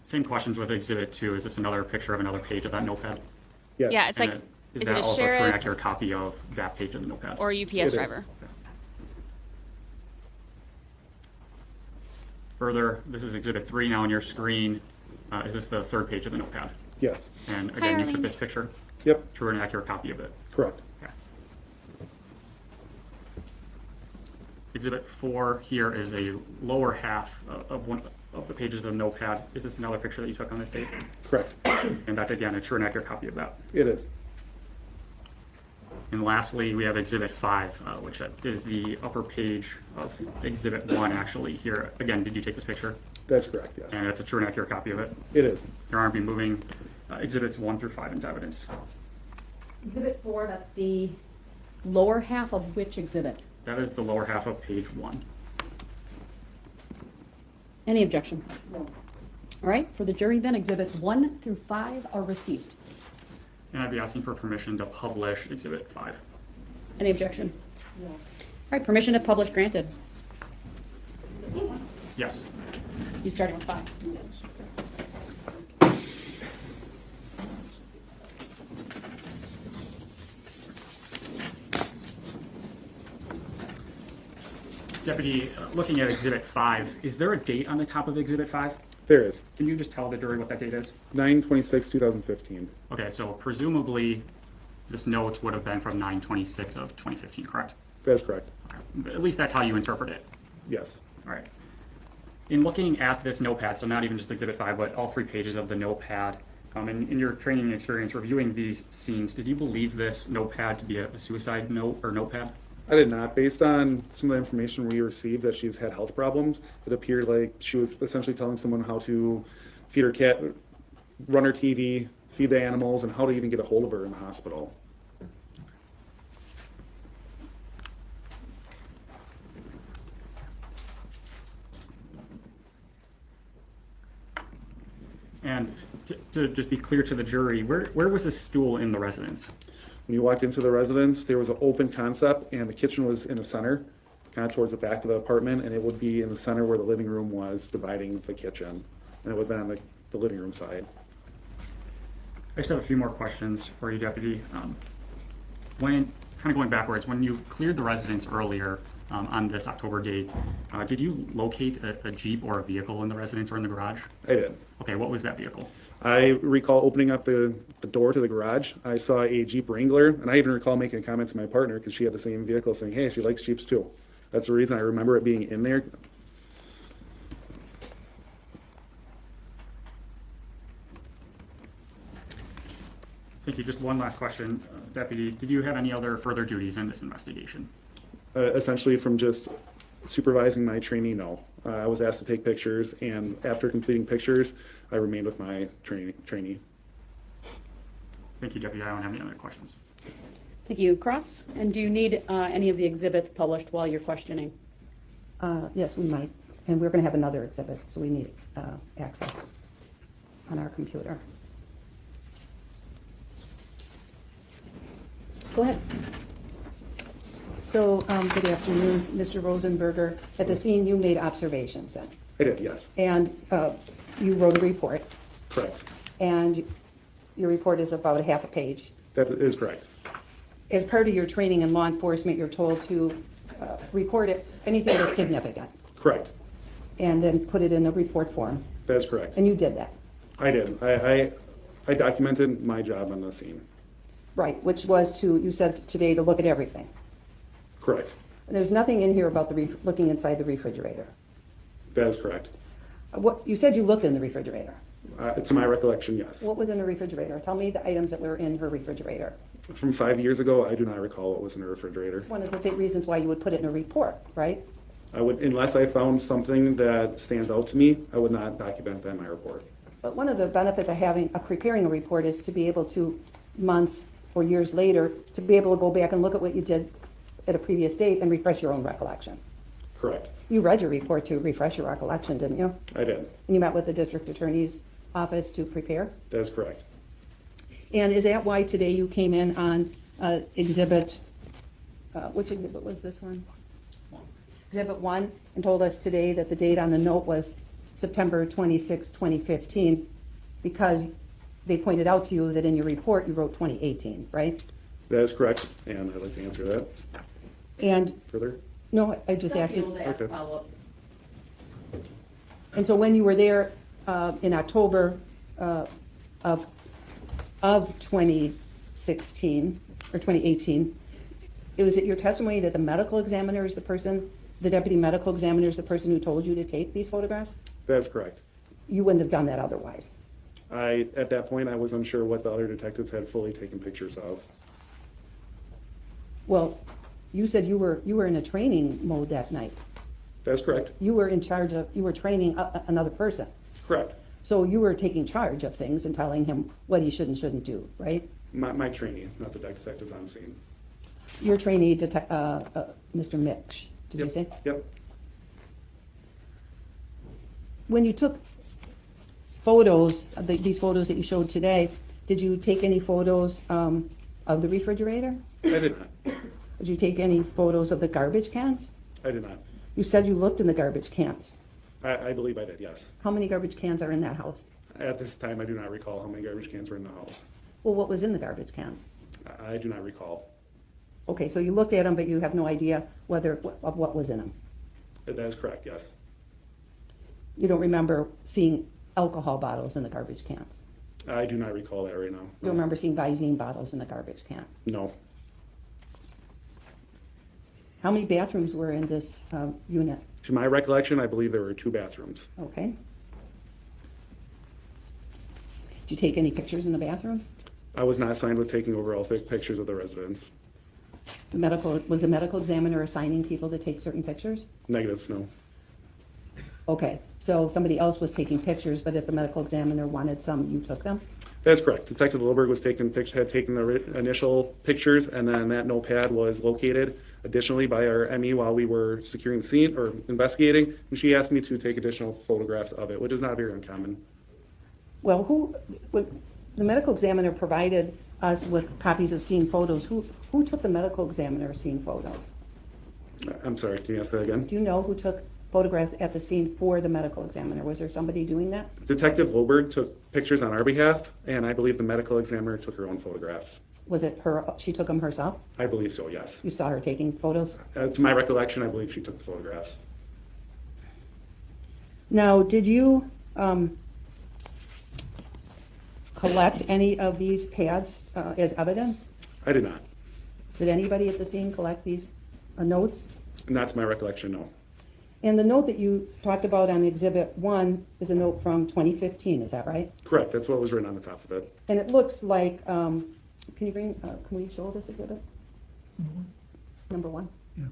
Speaker 17: Same questions with Exhibit 2. Is this another picture of another page of that notepad?
Speaker 19: Yes.
Speaker 5: Yeah, it's like,
Speaker 17: Is
Speaker 5: is
Speaker 17: that
Speaker 5: it a
Speaker 17: also a true and
Speaker 5: sheriff
Speaker 17: accurate copy of that page of the notepad?
Speaker 5: or a UPS driver?
Speaker 17: Further, this is Exhibit 3 now on your screen. Is this the third page of the notepad?
Speaker 19: Yes.
Speaker 17: And
Speaker 5: Hi,
Speaker 17: again, you took
Speaker 5: Arlene.
Speaker 17: this picture?
Speaker 19: Yep.
Speaker 17: True and accurate copy of it?
Speaker 19: Correct.
Speaker 17: Okay. Exhibit 4 here is a lower half of one of the pages of the notepad. Is this another picture that you took on this date?
Speaker 19: Correct.
Speaker 17: And that's again a true and accurate copy of that.
Speaker 19: It is.
Speaker 17: And lastly, we have Exhibit 5, which is the upper page of Exhibit 1 actually here. Again, did you take this picture?
Speaker 19: That's correct, yes.
Speaker 17: And it's a true and accurate copy of it?
Speaker 19: It is.
Speaker 17: Your Honor, be moving Exhibits 1 through 5 into evidence.
Speaker 11: Exhibit 4, that's the lower half of which exhibit?
Speaker 17: That is the lower half of page 1.
Speaker 11: Any objection? No. All right, for the jury then, exhibits 1 through 5 are received.
Speaker 17: And I'd be asking for permission to publish Exhibit 5.
Speaker 11: Any objection? No. All right, permission to publish granted.
Speaker 17: Yes.
Speaker 11: You starting with 5?
Speaker 17: Deputy, looking at Exhibit 5, is there a date on the top of Exhibit 5?
Speaker 19: There is.
Speaker 17: Can you just tell the jury what that date is?
Speaker 19: 9/26/2015.
Speaker 17: Okay, so presumably this note would have been from 9/26 of 2015, correct?
Speaker 19: That's correct.
Speaker 17: Okay. At least that's how you interpret it.
Speaker 19: Yes.
Speaker 17: All right. In looking at this notepad, so not even just Exhibit 5, but all 3 pages of the notepad, in your training experience reviewing these scenes, did you believe this notepad to be a suicide note or notepad?
Speaker 19: I did not. Based on some of the information we received that she's had health problems, it appeared like she was essentially telling someone how to feed her cat, run her TV, feed the animals, and how to even get a hold of her in the hospital.
Speaker 17: And to just be clear to the jury, where was this stool in the residence?
Speaker 19: When you walked into the residence, there was an open concept, and the kitchen was in the center, kind of towards the back of the apartment, and it would be in the center where the living room was, dividing the kitchen, and it would have been on the living room side.
Speaker 17: I just have a few more questions for you, Deputy. When, kind of going backwards, when you cleared the residence earlier on this October date, did you locate a Jeep or a vehicle in the residence or in the garage?
Speaker 19: I did.
Speaker 17: Okay, what was that vehicle?
Speaker 19: I recall opening up the door to the garage. I saw a Jeep Wrangler, and I even recall making a comment to my partner because she had the same vehicle saying, hey, she likes Jeeps too. That's the reason I remember it being in there.
Speaker 17: Thank you. Just one last question, Deputy. Did you have any other further duties in this investigation?
Speaker 19: Essentially from just supervising my trainee, no. I was asked to take pictures, and after completing pictures, I remained with my trainee.
Speaker 17: Thank you, Deputy. I don't have any other questions.
Speaker 11: Thank you. Cross, and do you need any of the exhibits published while you're questioning?
Speaker 13: Yes, we might. And we're going to have another exhibit, so we need access on our computer.
Speaker 11: Go ahead.
Speaker 13: So, good afternoon, Mr. Rosenberger. At the scene, you made observations then?
Speaker 19: I did, yes.
Speaker 13: And you wrote a report?
Speaker 19: Correct.
Speaker 13: And your report is about a half a page?
Speaker 19: That is correct.
Speaker 13: As part of your training in law enforcement, you're told to record anything that's significant?
Speaker 19: Correct.
Speaker 13: And then put it in a report form?
Speaker 19: That's correct.
Speaker 13: And you did that?
Speaker 19: I did. I documented my job on the scene.
Speaker 13: Right, which was to, you said today, to look at everything?
Speaker 19: Correct.
Speaker 13: There's nothing in here about looking inside the refrigerator?
Speaker 19: That is correct.
Speaker 13: What you said you looked in the refrigerator?
Speaker 19: To my recollection, yes.
Speaker 13: What was in the refrigerator? Tell me the items that were in her refrigerator.
Speaker 19: From 5 years ago, I do not recall what was in her refrigerator.
Speaker 13: One of the big reasons why you would put it in a report, right?
Speaker 19: I would, unless I found something that stands out to me, I would not document that in my report.
Speaker 13: But one of the benefits of preparing a report is to be able to, months
Speaker 20: or years later to be able to go back and look at what you did at a previous date and refresh your own recollection.
Speaker 19: Correct.
Speaker 20: You read your report to refresh your recollection, didn't you?
Speaker 19: I did.
Speaker 20: And you met with the district attorney's office to prepare?
Speaker 19: That is correct.
Speaker 20: And is that why today you came in on exhibit, which exhibit was this one? Exhibit 1, and told us today that the date on the note was September 26, 2015, because they pointed out to you that in your report you wrote 2018, right?
Speaker 19: That is correct, and I'd like to answer that
Speaker 20: And,
Speaker 19: further.
Speaker 20: no, I just asked you.
Speaker 19: Okay.
Speaker 20: And so when you were there in October of 2016, or 2018, was it your testimony that the medical examiner is the person, the deputy medical examiner is the person who told you to take these photographs?
Speaker 19: That's correct.
Speaker 20: You wouldn't have done that otherwise.
Speaker 19: At that point, I was unsure what the other detectives had fully taken pictures of.
Speaker 20: Well, you said you were in a training mode that night.
Speaker 19: That's correct.
Speaker 20: You were in charge of, you were training another person.
Speaker 19: Correct.
Speaker 20: So you were taking charge of things and telling him what he should and shouldn't do, right?
Speaker 19: My trainee, not the detectives on scene.
Speaker 20: Your trainee, Mr. Mitch, did you say?
Speaker 19: Yep.
Speaker 20: When you took photos, these photos that you showed today, did you take any photos of the refrigerator?
Speaker 19: I did not.
Speaker 20: Did you take any photos of the garbage cans?
Speaker 19: I did not.
Speaker 20: You said you looked in the garbage cans.
Speaker 19: I believe I did, yes.
Speaker 20: How many garbage cans are in that house?
Speaker 19: At this time, I do not recall how many garbage cans were in the house.
Speaker 20: Well, what was in the garbage cans?
Speaker 19: I do not recall.
Speaker 20: Okay, so you looked at them, but you have no idea of what was in them.
Speaker 19: That is correct, yes.
Speaker 20: You don't remember seeing alcohol bottles in the garbage cans?
Speaker 19: I do not recall that right now.
Speaker 20: You don't remember seeing Visine bottles in the garbage can?
Speaker 19: No.
Speaker 20: How many bathrooms were in this unit?
Speaker 19: To my recollection, I believe there were 2 bathrooms.
Speaker 20: Okay. Did you take any pictures in the bathrooms?
Speaker 19: I was not assigned with taking overall pictures of the residents.
Speaker 20: Was the medical examiner assigning people to take certain pictures?
Speaker 19: Negative, no.
Speaker 20: Okay, so somebody else was taking pictures, but if the medical examiner wanted some, you took them?
Speaker 19: That's correct. Detective Lilberg had taken the initial pictures, and then that notepad was located additionally by our ME while we were securing the scene or investigating, and she asked me to take additional photographs of it, which is not very uncommon.
Speaker 20: Well, the medical examiner provided us with copies of scene photos. Who took the medical examiner scene photos?
Speaker 19: I'm sorry, can you ask that again?
Speaker 20: Do you know who took photographs at the scene for the medical examiner? Was there somebody doing that?
Speaker 19: Detective Lilberg took pictures on our behalf, and I believe the medical examiner took her own photographs.
Speaker 20: Was it her, she took them herself?
Speaker 19: I believe so, yes.
Speaker 20: You saw her taking photos?
Speaker 19: To my recollection, I believe she took the photographs.
Speaker 20: Now, did you collect any of these pads as evidence?
Speaker 19: I did not.
Speaker 20: Did anybody at the scene collect these notes?
Speaker 19: Not to my recollection, no.
Speaker 20: And the note that you talked about on Exhibit 1 is a note from 2015, is that right?
Speaker 19: Correct, that's what was written on the top of it.
Speaker 20: And it looks like, can we show this exhibit? Number 1?
Speaker 15: Yeah.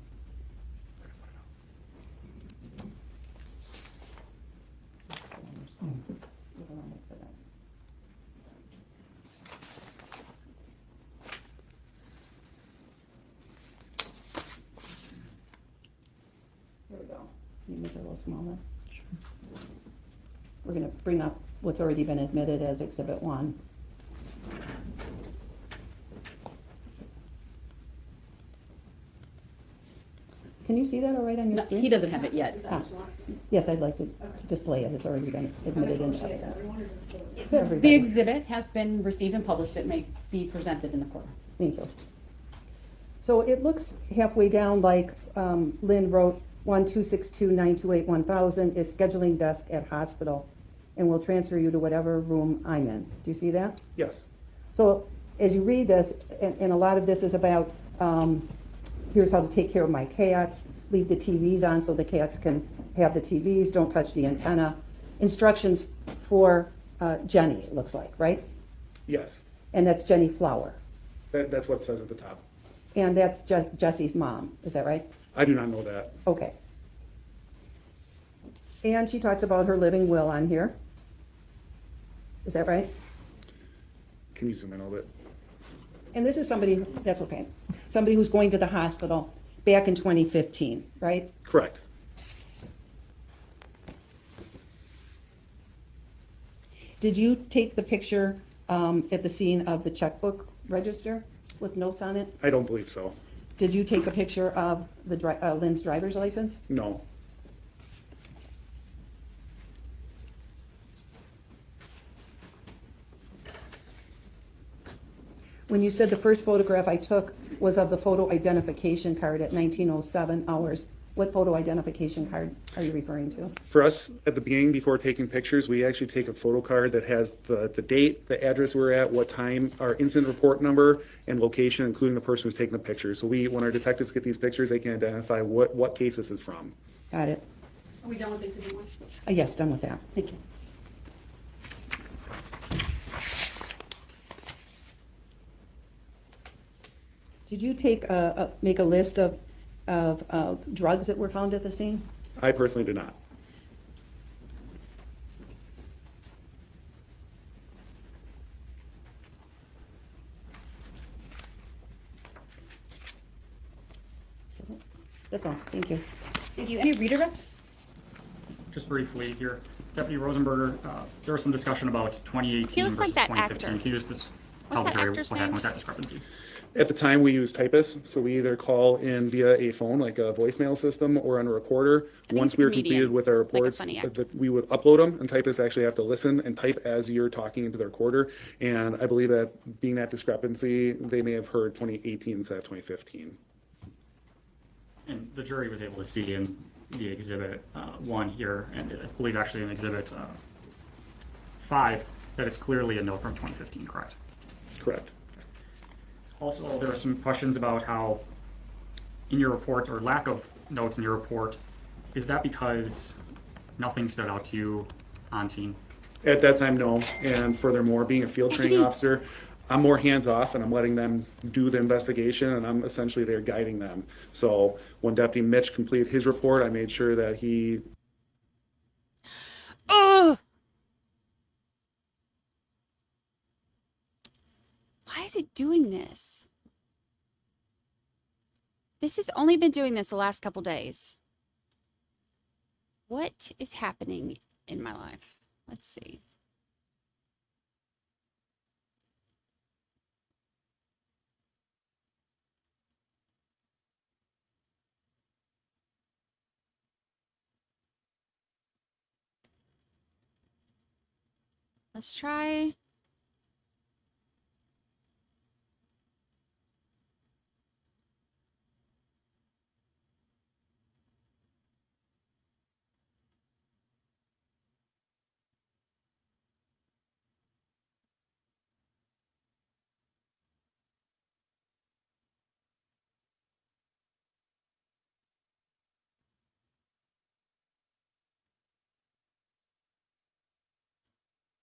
Speaker 20: Here we go. Can you make it a little smaller? Sure. We're going to bring up what's already been admitted as Exhibit 1. Can you see that all right on your screen?
Speaker 11: He doesn't have it yet.
Speaker 20: Yes, I'd like to display it. It's already been admitted into evidence. To everybody.
Speaker 11: The exhibit has been received and published. It may be presented in the court.
Speaker 20: Thank you. So it looks halfway down like Lynn wrote 1-262-928-1000 is scheduling desk at hospital and will transfer you to whatever room I'm in. Do you see that?
Speaker 19: Yes.
Speaker 20: So as you read this, and a lot of this is about here's how to take care of my cats, leave the TVs on so the cats can have the TVs, don't touch the antenna. Instructions for Jenny, it looks like, right?
Speaker 19: Yes.
Speaker 20: And that's Jenny Flower.
Speaker 19: That's what it says at the top.
Speaker 20: And that's Jesse's mom, is that right?
Speaker 19: I do not know that.
Speaker 20: Okay. And she talks about her living will on here. Is that right?
Speaker 19: Can you zoom in a little bit?
Speaker 20: And this is somebody, that's okay, somebody who's going to the hospital back in 2015, right?
Speaker 19: Correct.
Speaker 20: Did you take the picture at the scene of the checkbook register with notes on it?
Speaker 19: I don't believe so.
Speaker 20: Did you take a picture of the Lynn's driver's license?
Speaker 19: No.
Speaker 20: When you said the first photograph I took was of the photo identification card at 1907 hours, what photo identification card are you referring to?
Speaker 19: For us, at the beginning, before taking pictures, we actually take a photo card that has the date, the address we're at, what time, our incident report number, and location, including the person who's taking the picture. So when our detectives get these pictures, they can identify what case this is from.
Speaker 20: Got it.
Speaker 18: Are we done with Exhibit 1?
Speaker 20: Yes, done with that. Thank you. Did you make a list of drugs that were found at the scene?
Speaker 19: I personally did not.
Speaker 20: That's all. Thank you.
Speaker 12: Thank you. Any redirect?
Speaker 17: Just briefly here, Deputy Rosenberger, there was some discussion about 2018
Speaker 5: He looks
Speaker 17: versus
Speaker 5: like that
Speaker 17: 2015.
Speaker 5: actor.
Speaker 17: Can you just
Speaker 5: What's
Speaker 17: tell the
Speaker 5: that
Speaker 17: jury
Speaker 5: actor's
Speaker 17: what happened
Speaker 5: name?
Speaker 17: with that discrepancy?
Speaker 19: At the time, we used typists, so we either call in via a phone, like a voicemail system, or on a recorder.
Speaker 5: think
Speaker 19: Once
Speaker 5: he's a
Speaker 19: we were
Speaker 5: comedian,
Speaker 19: completed with our
Speaker 5: like a
Speaker 19: reports,
Speaker 5: funny actor.
Speaker 19: we would upload them, and typists actually have to listen and type as you're talking into their recorder. And I believe that being that discrepancy, they may have heard 2018 instead of 2015.
Speaker 17: And the jury was able to see in the Exhibit 1 here, and I believe actually in Exhibit 5, that it's clearly a note from 2015, correct?
Speaker 19: Correct.
Speaker 17: Also, there are some questions about how in your report, or lack of notes in your report, is that because nothing stood out to you on scene?
Speaker 19: At that time, no. And furthermore, being a field training officer, I'm more hands-off and I'm letting them do the investigation, and I'm essentially there guiding them. So when Deputy Mitch completed his report, I made sure that he...
Speaker 5: Oh! Why is it doing this? This has only been doing this the last couple days. What is happening in my life? Let's see. Let's try.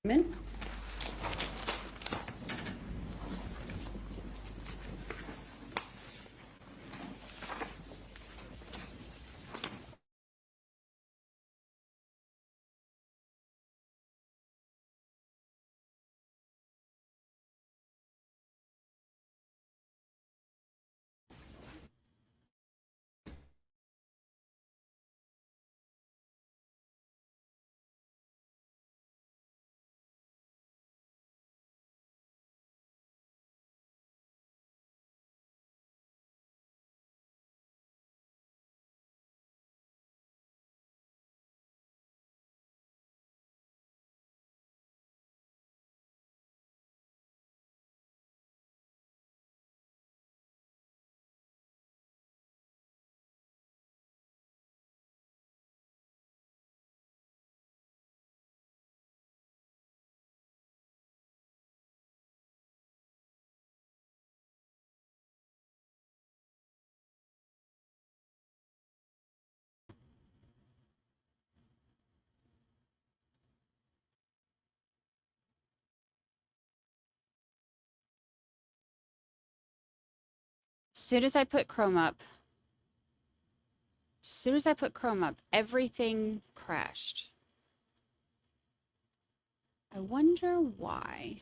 Speaker 11: Min? Soon as I put Chrome up, everything crashed. I wonder why.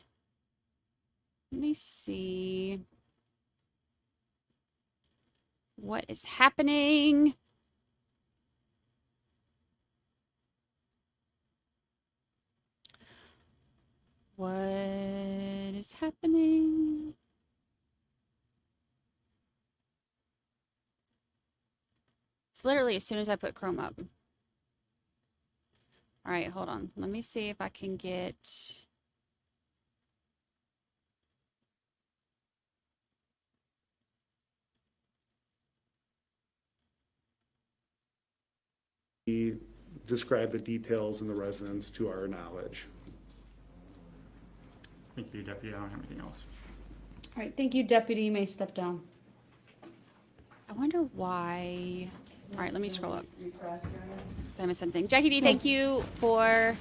Speaker 11: Let me see.
Speaker 5: What is happening? What is happening? It's literally as soon as I put Chrome up. All right, hold on. Let me see if I can get...
Speaker 19: We describe the details and the residence to our knowledge.
Speaker 17: Thank you, Deputy. I don't have anything else.
Speaker 11: All right, thank you, Deputy. You may step down.
Speaker 5: I wonder why... All right, let me scroll up. So I missed something. Jackie D, thank you for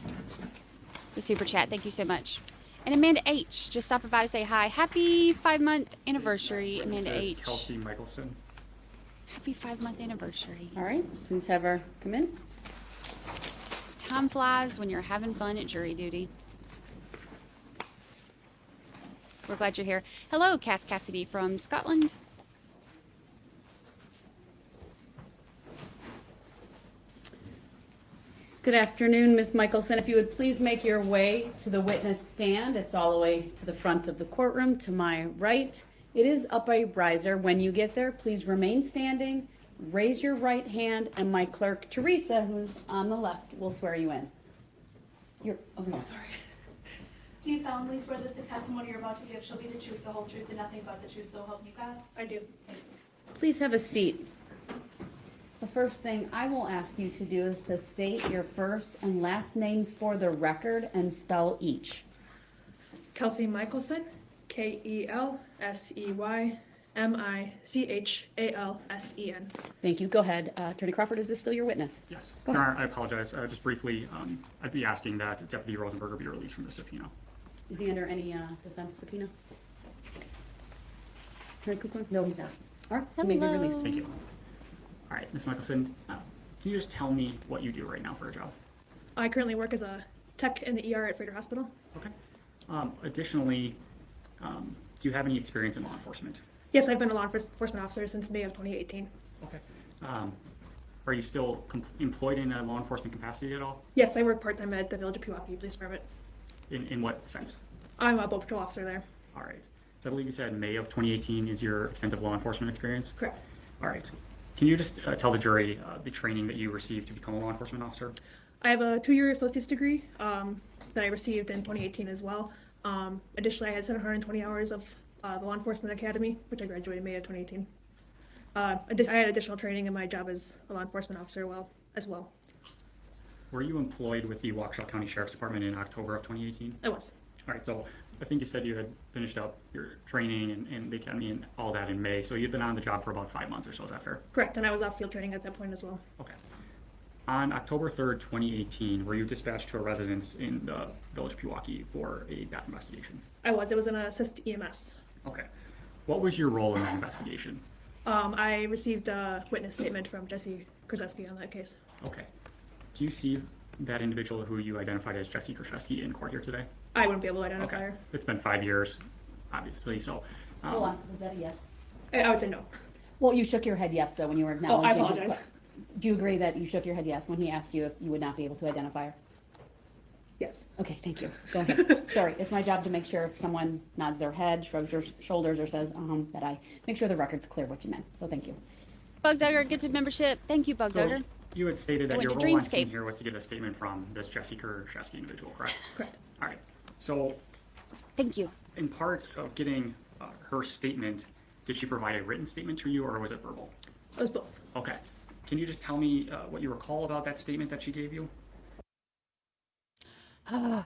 Speaker 5: the super chat. Thank you so much. And Amanda H, just stopping by to say hi. Happy 5-month anniversary, Amanda
Speaker 17: This is
Speaker 5: H.
Speaker 17: Kelsey Michelson.
Speaker 5: Happy 5-month anniversary.
Speaker 11: All right, please have her come in.
Speaker 5: Time flies when you're having fun at jury duty. We're glad you're here. Hello, Cass Cassidy from Scotland.
Speaker 11: Good afternoon, Ms. Michelson. If you would please make your way to the witness stand. It's all the way to the front of the courtroom to my right. It is up a riser. When you get there, please remain standing, raise your right hand, and my clerk, Teresa, who's on the left, will swear you in.
Speaker 18: Oh, sorry. Do you solemnly swear that the testimony you're about to give shall be the truth, the whole truth, and nothing but the truth, so help you God? I do.
Speaker 11: Please have a seat. The first thing I will ask you to do is to state your first and last names for the record and spell each.
Speaker 18: Kelsey Michelson, KelseyMichalsen.
Speaker 11: Thank you. Go ahead. Attorney Crawford, is this still your witness?
Speaker 17: Yes.
Speaker 11: Go
Speaker 17: Your
Speaker 11: ahead.
Speaker 17: Honor, I apologize. Just briefly, I'd be asking that Deputy Rosenberger be released from the subpoena.
Speaker 11: Is he under any defense subpoena? Attorney Cooper? No, he's not. All right, you may be released.
Speaker 17: Thank you. All right, Ms. Michelson, can you just tell me what you do right now for a job?
Speaker 18: I currently work as a tech in the ER at Frater Hospital.
Speaker 17: Okay. Additionally, do you have any experience in law enforcement?
Speaker 18: Yes, I've been a law enforcement officer since May of 2018.
Speaker 17: Okay. Are you still employed in a law enforcement capacity at all?
Speaker 18: Yes, I work part-time at the Village of Pewaukee Police Department.
Speaker 17: In what sense?
Speaker 18: I'm a boat patrol officer there.
Speaker 17: All right. So I believe you said May of 2018 is your extent of law enforcement experience?
Speaker 18: Correct.
Speaker 17: All right. Can you just tell the jury the training that you received to become a law enforcement officer?
Speaker 18: I have a 2-year associate's degree that I received in 2018 as well. Additionally, I had 720 hours of the Law Enforcement Academy, which I graduated in May of 2018. I had additional training in my job as a law enforcement officer as well.
Speaker 17: Were you employed with the Waukesha County Sheriff's Department in October of 2018?
Speaker 18: I was.
Speaker 17: All right, so I think you said you had finished up your training and the academy and all that in May, so you'd been on the job for about 5 months or so, is that fair?
Speaker 18: Correct, and I was off field training at that point as well.
Speaker 17: Okay. On October 3rd, 2018, were you dispatched to a residence in the Village of Pewaukee for a death investigation?
Speaker 18: I was. It was an assist EMS.
Speaker 17: Okay. What was your role in that investigation?
Speaker 18: I received a witness statement from Jesse Krzeski on that case.
Speaker 17: Okay. Do you see that individual who you identified as Jesse Krzeski in court here today?
Speaker 18: I wouldn't be able to identify
Speaker 17: Okay.
Speaker 18: her.
Speaker 17: It's been 5 years, obviously, so.
Speaker 11: Hold on, was that a yes?
Speaker 18: I would say no.
Speaker 11: Well, you shook your head yes, though, when you were
Speaker 18: Oh, I
Speaker 11: acknowledging.
Speaker 18: apologize.
Speaker 11: Do you agree that you shook your head yes when he asked you if you would not be able to identify her?
Speaker 18: Yes.
Speaker 11: Okay, thank you. Go ahead. Sorry, it's my job to make sure if someone nods their head, shrugs their shoulders, or says, that I make sure the record's clear what you meant. So thank you.
Speaker 5: Bug Dugger, get to membership. Thank you, Bug Dugger.
Speaker 17: You had stated that
Speaker 5: Went
Speaker 17: your
Speaker 5: to
Speaker 17: role on scene
Speaker 5: Dreamscape.
Speaker 17: here was to get a statement from this Jesse Krzeski individual, correct?
Speaker 18: Correct.
Speaker 17: All right. So,
Speaker 5: thank you.
Speaker 17: In part of getting her statement, did she provide a written statement to you, or was it verbal?
Speaker 18: It was both.
Speaker 17: Okay. Can you just tell me what you recall about that statement that she gave you?
Speaker 5: I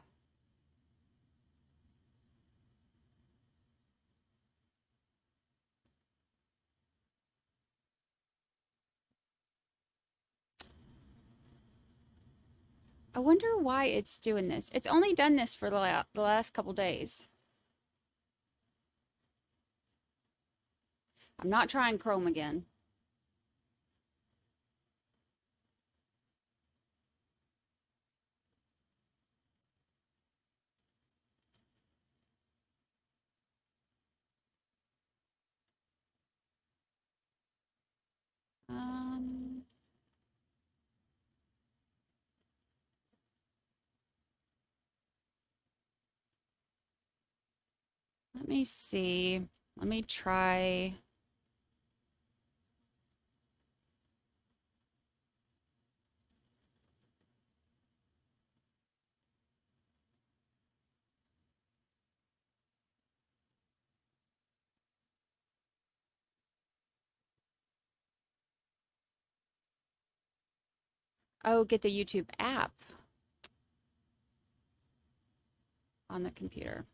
Speaker 5: wonder why it's doing this. It's only done this for the last couple days. I'm not trying Chrome again. Let me see. Let me try. Oh, get the YouTube app on the computer.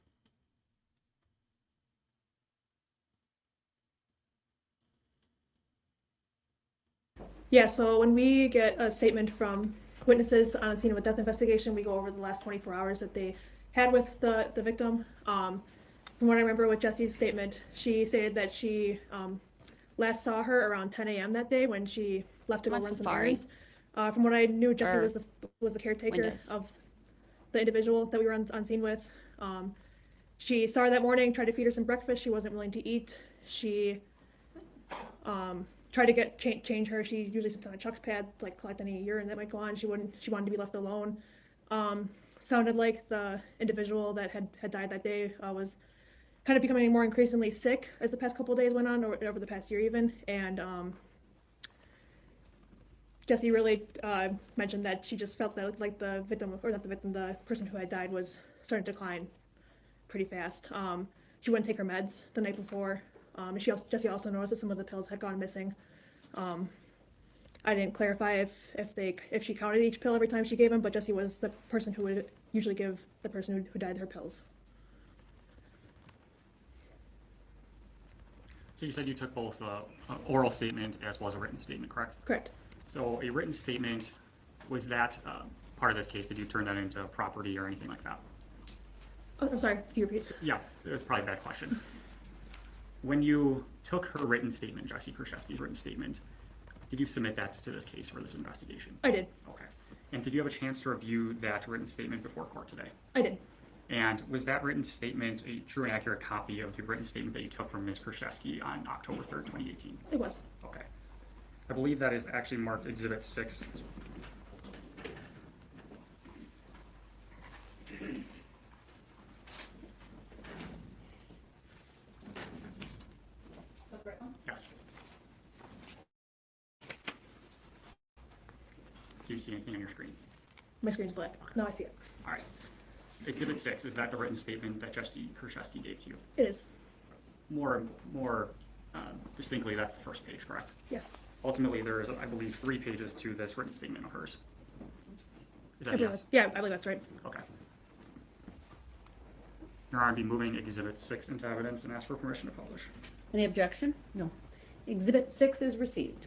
Speaker 18: Yeah, so when we get a statement from witnesses on a scene of a death investigation, we go over the last 24 hours that they had with the victim. From what I remember with Jesse's statement, she stated that she last saw her around 10 a.m. that day when she left to go run some errands. From what I knew, Jesse was the caretaker of the individual that we were on scene with. She saw her that morning, tried to feed her some breakfast. She wasn't willing to eat. She tried to change her. She usually sits on a Chuck's pad, like collect any urine that might go on. She wanted to be left alone. Sounded like the individual that had died that day was kind of becoming more increasingly sick as the past couple of days went on, or over the past year even. And Jesse really mentioned that she just felt that like the victim, or not the victim, the person who had died was starting to decline pretty fast. She wouldn't take her meds the night before. Jesse also noticed that some of the pills had gone missing. I didn't clarify if she counted each pill every time she gave him, but Jesse was the person who would usually give the person who died her pills.
Speaker 17: So you said you took both an oral statement as well as a written statement, correct?
Speaker 18: Correct.
Speaker 17: So a written statement, was that part of this case? Did you turn that into property or anything like that?
Speaker 18: Oh, I'm sorry, can you repeat?
Speaker 17: Yeah, it was probably a bad question. When you took her written statement, Jesse Krzyzewski's written statement, did you submit that to this case for this investigation?
Speaker 18: I did.
Speaker 17: Okay. And did you have a chance to review that written statement before court today?
Speaker 18: I did.
Speaker 17: And was that written statement a true and accurate copy of the written statement that you took from Ms. Krzyzewski on October 3rd, 2018?
Speaker 18: It was.
Speaker 17: Okay. I believe that is actually marked Exhibit 6. Yes. Do you see anything on your screen?
Speaker 18: My screen's black. No, I see it.
Speaker 17: All right. Exhibit 6, is that the written statement that Jesse Krzyzewski gave to you?
Speaker 18: It is.
Speaker 17: More distinctly, that's the first page, correct?
Speaker 18: Yes.
Speaker 17: Ultimately, there is, I believe, 3 pages to this written statement of hers. Is that yes?
Speaker 18: Yeah, I believe that's right.
Speaker 17: Okay. Your Honor, I'd be moving Exhibit 6 into evidence and ask for permission to publish.
Speaker 11: Any objection? No. Exhibit 6 is received.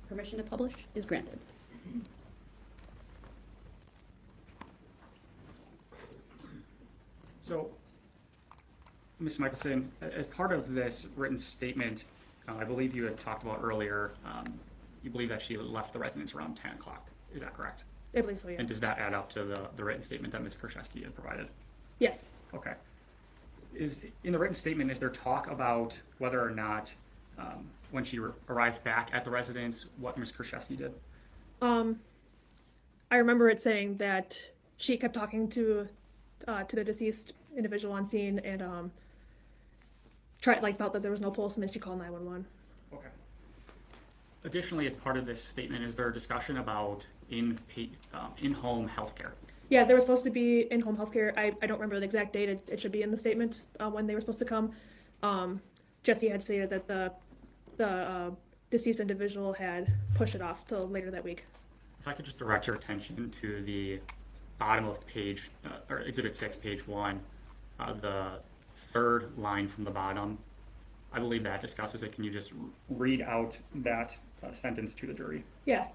Speaker 11: Permission to publish is granted.
Speaker 17: So, Ms. Michelson, as part of this written statement, I believe you had talked about earlier, you believe that she left the residence around 10 o'clock. Is that correct?
Speaker 18: I believe so, yeah.
Speaker 17: And does that add up to the written statement that Ms. Krzyzewski had provided?
Speaker 18: Yes.
Speaker 17: Okay. In the written statement, is there talk about whether or not, when she arrived back at the residence, what Ms. Krzyzewski did?
Speaker 18: I remember it saying that she kept talking to the deceased individual on scene and felt that there was no pulse, and then she called 911.
Speaker 17: Okay. Additionally, as part of this statement, is there a discussion about in-home healthcare?
Speaker 18: Yeah, there was supposed to be in-home healthcare. I don't remember the exact date. It should be in the statement when they were supposed to come. Jesse had stated that the deceased individual had pushed it off till later that week.
Speaker 17: If I could just direct your attention to the bottom of page, or Exhibit 6, page 1, the third line from the bottom. I believe that discusses it. Can you just read out that sentence to the jury?
Speaker 18: Yeah.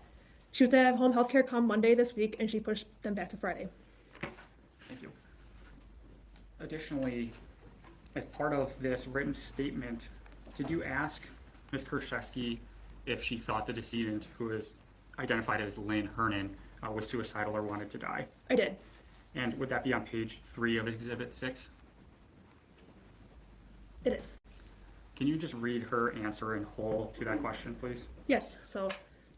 Speaker 18: She was to have home health care come Monday this week, and she pushed them back to Friday.
Speaker 17: Thank you. Additionally, as part of this written statement, did you ask Ms. Krzyzewski if she thought the decedent, who is identified as Lynn Hernan, was suicidal or wanted to die?
Speaker 18: I did.
Speaker 17: And would that be on page 3 of Exhibit 6?
Speaker 18: It is.
Speaker 17: Can you just read her answer in whole to that question, please?
Speaker 18: Yes. So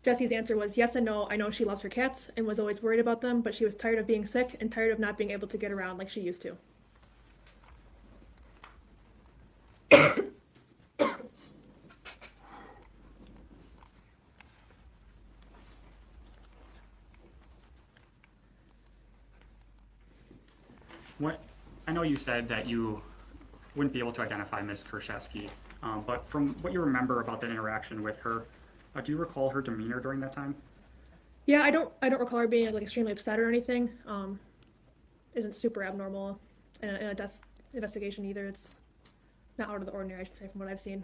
Speaker 18: Jesse's answer was yes and no. I know she loves her cats and was always worried about them, but she was tired of being sick and tired of not being able to get around like she used to.
Speaker 17: What, I know you said that you wouldn't be able to identify Ms. Krzyzewski, but from what you remember about that interaction with her, do you recall her demeanor during that time?
Speaker 18: Yeah, I don't recall her being like extremely upset or anything. Isn't super abnormal in a death investigation either. It's not out of the ordinary, I should say, from what I've seen.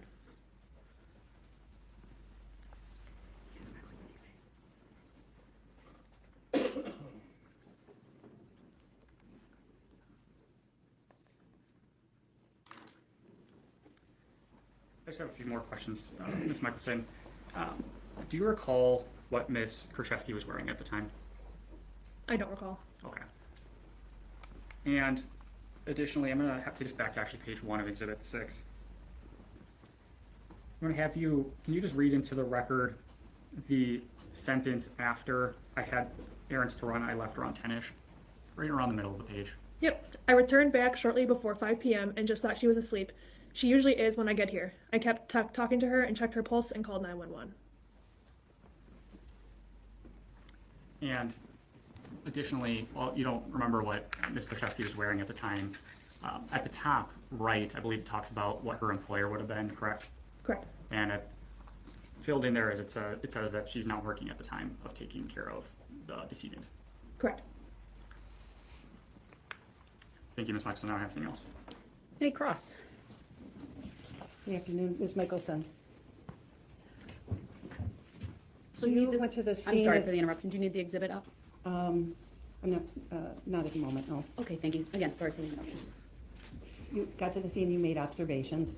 Speaker 17: I just have a few more questions, Ms. Michelson. Do you recall what Ms. Krzyzewski was wearing at the time?
Speaker 18: I don't recall.
Speaker 17: Okay. And additionally, I'm going to have to take us back to actually page 1 of Exhibit 6. I'm going to have you, can you just read into the record the sentence after I had errands to run, I left around 10-ish, right around the middle of the page.
Speaker 18: Yep. I returned back shortly before 5 p.m. and just thought she was asleep. She usually is when I get here. I kept talking to her and checked her pulse and called 911.
Speaker 17: And additionally, well, you don't remember what Ms. Krzyzewski was wearing at the time. At the top right, I believe it talks about what her employer would have been, correct?
Speaker 18: Correct.
Speaker 17: And filled in there is it says that she's not working at the time of taking care of the decedent.
Speaker 18: Correct.
Speaker 17: Thank you, Ms. Michelson. I don't have anything else.
Speaker 11: Any cross?
Speaker 20: Good afternoon, Ms. Michelson. So you went to the scene.
Speaker 11: I'm sorry for the interruption. Do you need the exhibit up?
Speaker 20: I'm not at the moment, no.
Speaker 11: Okay, thank you. Again, sorry for the interruption.
Speaker 20: You got to the scene, you made observations.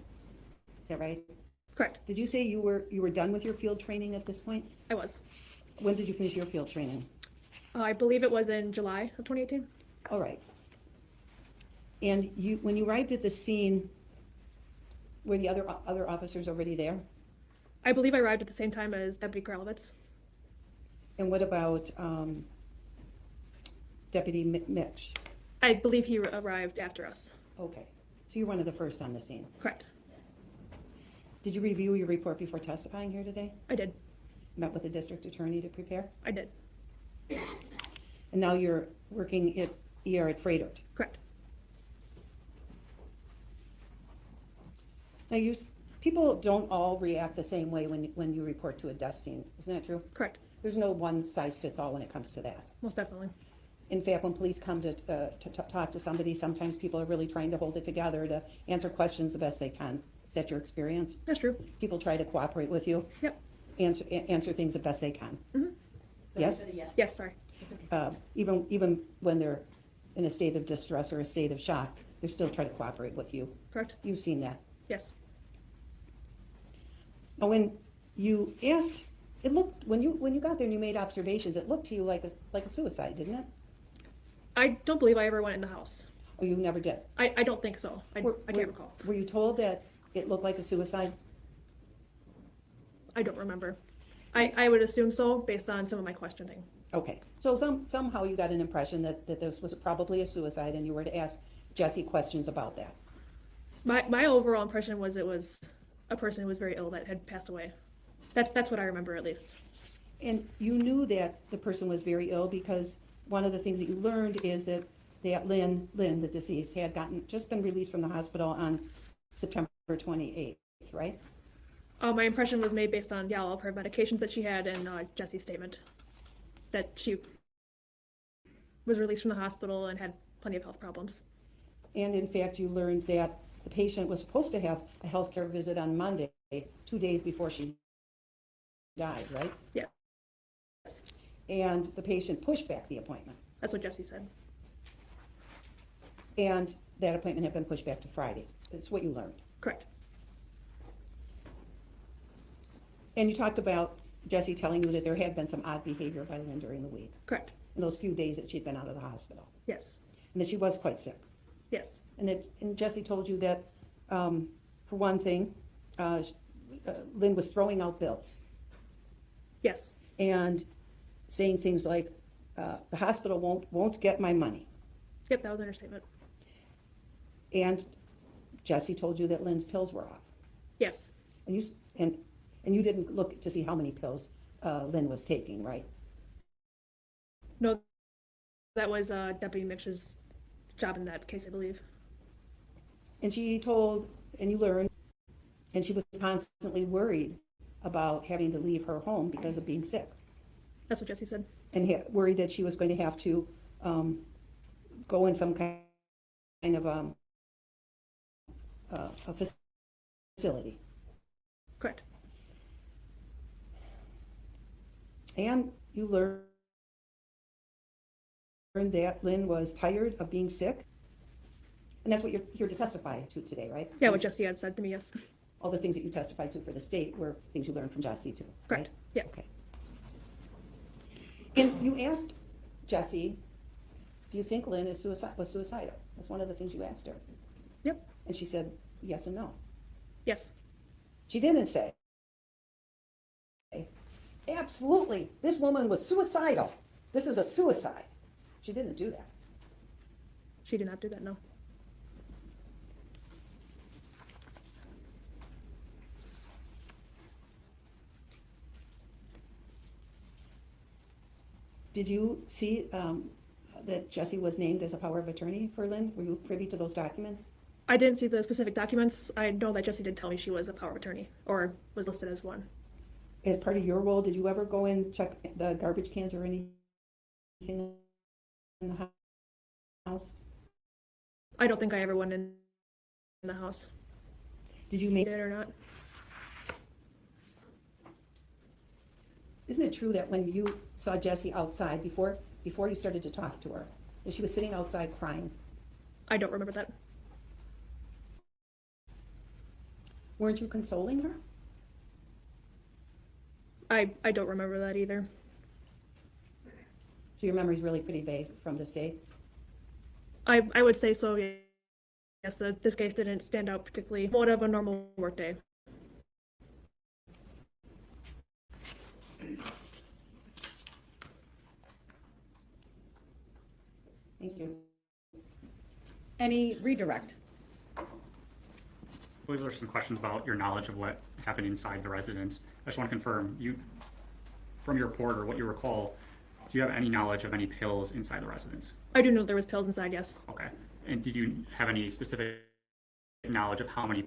Speaker 20: Is that right?
Speaker 18: Correct.
Speaker 20: Did you say you were done with your field training at this point?
Speaker 18: I was.
Speaker 20: When did you finish your field training?
Speaker 18: I believe it was in July of 2018.
Speaker 20: All right. And when you arrived at the scene, were the other officers already there?
Speaker 18: I believe I arrived at the same time as Deputy Kralowitz.
Speaker 20: And what about Deputy Mitch?
Speaker 18: I believe he arrived after us.
Speaker 20: Okay. So you're one of the first on the scene?
Speaker 18: Correct.
Speaker 20: Did you review your report before testifying here today?
Speaker 18: I did.
Speaker 20: Met with the district attorney to prepare?
Speaker 18: I did.
Speaker 20: And now you're working at ER at Fredert?
Speaker 18: Correct.
Speaker 20: Now, people don't all react the same way when you report to a death scene. Isn't that true?
Speaker 18: Correct.
Speaker 20: There's no one size fits all when it comes to that.
Speaker 18: Most definitely.
Speaker 20: In fact, when police come to talk to somebody, sometimes people are really trying to hold it together to answer questions the best they can. Is that your experience?
Speaker 18: That's true.
Speaker 20: People try to cooperate with you?
Speaker 18: Yep.
Speaker 20: Answer things the best they can?
Speaker 18: Mm-hmm.
Speaker 20: Yes?
Speaker 18: Yes, sorry.
Speaker 20: Even when they're in a state of distress or a state of shock, they still try to cooperate with you.
Speaker 18: Correct.
Speaker 20: You've seen that?
Speaker 18: Yes.
Speaker 20: Now, when you asked, it looked, when you got there and you made observations, it looked to you like a suicide, didn't it?
Speaker 18: I don't believe I ever went in the house.
Speaker 20: Oh, you never did?
Speaker 18: I don't think so. I can't recall.
Speaker 20: Were you told that it looked like a suicide?
Speaker 18: I don't remember. I would assume so based on some of my questioning.
Speaker 20: Okay, so somehow you got an impression that this was probably a suicide and you were to ask Jesse questions about that.
Speaker 18: My overall impression was it was a person who was very ill that had passed away. That's what I remember at least.
Speaker 20: And you knew that the person was very ill because one of the things that you learned is that Lynn, the deceased, had just been released from the hospital on September 28th, right?
Speaker 18: My impression was made based on all of her medications that she had and Jesse's statement that she was released from the hospital and had plenty of health problems.
Speaker 20: And in fact, you learned that the patient was supposed to have a healthcare visit on Monday, 2 days before she died, right?
Speaker 18: Yeah.
Speaker 20: And the patient pushed back the appointment.
Speaker 18: That's what Jesse said.
Speaker 20: And that appointment had been pushed back to Friday. That's what you learned.
Speaker 18: Correct.
Speaker 20: And you talked about Jesse telling you that there had been some odd behavior by Lynn during the week.
Speaker 18: Correct.
Speaker 20: In those few days that she'd been out of the hospital.
Speaker 18: Yes.
Speaker 20: And that she was quite sick.
Speaker 18: Yes.
Speaker 20: And Jesse told you that, for one thing, Lynn was throwing out bills.
Speaker 18: Yes.
Speaker 20: And saying things like, the hospital won't get my money.
Speaker 18: Yep, that was an understatement.
Speaker 20: And Jesse told you that Lynn's pills were off.
Speaker 18: Yes.
Speaker 20: And you didn't look to see how many pills Lynn was taking, right?
Speaker 18: No, that was Deputy Mitch's job in that case, I believe.
Speaker 20: And she told, and you learned, and she was constantly worried about having to leave her home because of being sick.
Speaker 18: That's what Jesse said.
Speaker 20: And worried that she was going to have to go in some kind of a facility.
Speaker 18: Correct.
Speaker 20: And you learned that Lynn was tired of being sick. And that's what you're here to testify to today, right?
Speaker 18: Yeah, what Jesse had said to me, yes.
Speaker 20: All the things that you testified to for the state were things you learned from Jesse too,
Speaker 18: Correct.
Speaker 20: right?
Speaker 18: Yeah.
Speaker 20: Okay. And you asked Jesse, do you think Lynn was suicidal? That's one of the things you asked her.
Speaker 18: Yep.
Speaker 20: And she said yes and no.
Speaker 18: Yes.
Speaker 20: She didn't say, absolutely, this woman was suicidal. This is a suicide. She didn't do that.
Speaker 18: She did not do that, no.
Speaker 20: Did you see that Jesse was named as a power of attorney for Lynn? Were you privy to those documents?
Speaker 18: I didn't see the specific documents. I know that Jesse did tell me she was a power of attorney, or was listed as one.
Speaker 20: As part of your role, did you ever go and check the garbage cans or anything in the house?
Speaker 18: I don't think I ever went in the house.
Speaker 20: Did you make
Speaker 18: it or not?
Speaker 20: Isn't it true that when you saw Jessie outside before you started to talk to her, that she was sitting outside crying?
Speaker 18: I don't remember that.
Speaker 20: Weren't you consoling her?
Speaker 18: I don't remember that either.
Speaker 20: So your memory's really pretty vague from this day?
Speaker 18: I would say so, yes. This case didn't stand out particularly more of a normal workday.
Speaker 20: Thank you.
Speaker 11: Any redirect?
Speaker 17: I believe there's some questions about your knowledge of what happened inside the residence. I just want to confirm, from your report or what you recall, do you have any knowledge of any pills inside the residence?
Speaker 18: I do know there was pills inside, yes.
Speaker 17: Okay. And did you have any specific knowledge of how many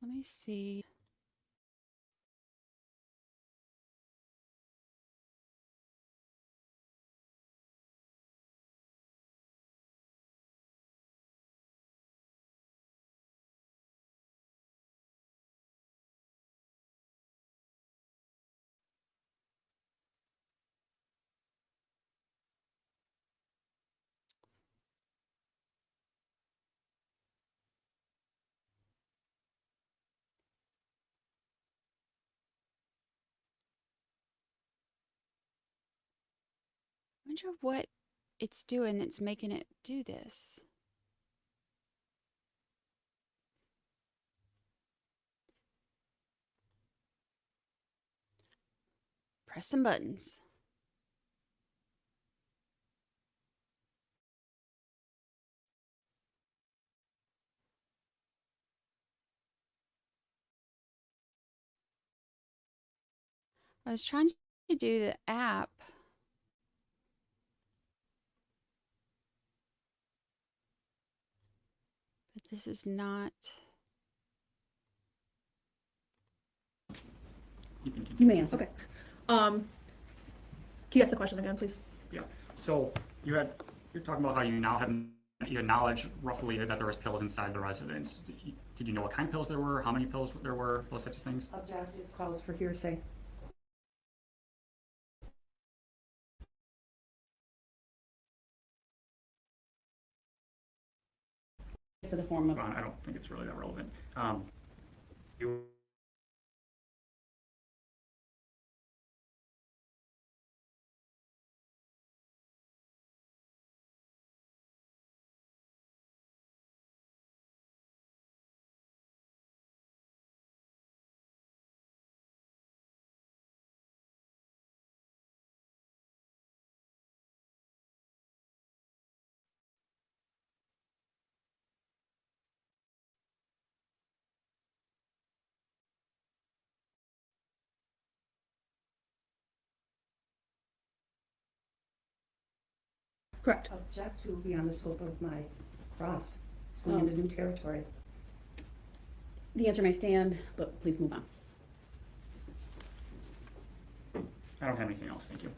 Speaker 5: Let me see. I wonder what it's doing that's making it do this. Press some buttons. I was trying to do the app. But this is not.
Speaker 11: You may answer.
Speaker 18: Okay. Can you ask the question again, please?
Speaker 17: Yeah. So you're talking about how you now have knowledge roughly that there was pills inside the residence. Did you know what kind of pills there were? How many pills there were? Those types of things?
Speaker 20: Objectives calls for hearsay.
Speaker 11: For the form of.
Speaker 17: I don't think it's really that relevant. You
Speaker 18: Correct.
Speaker 20: Object to be on the scope of my cross. It's going into new territory.
Speaker 11: The answer may stand, but please move on.
Speaker 17: I don't have anything else, thank you.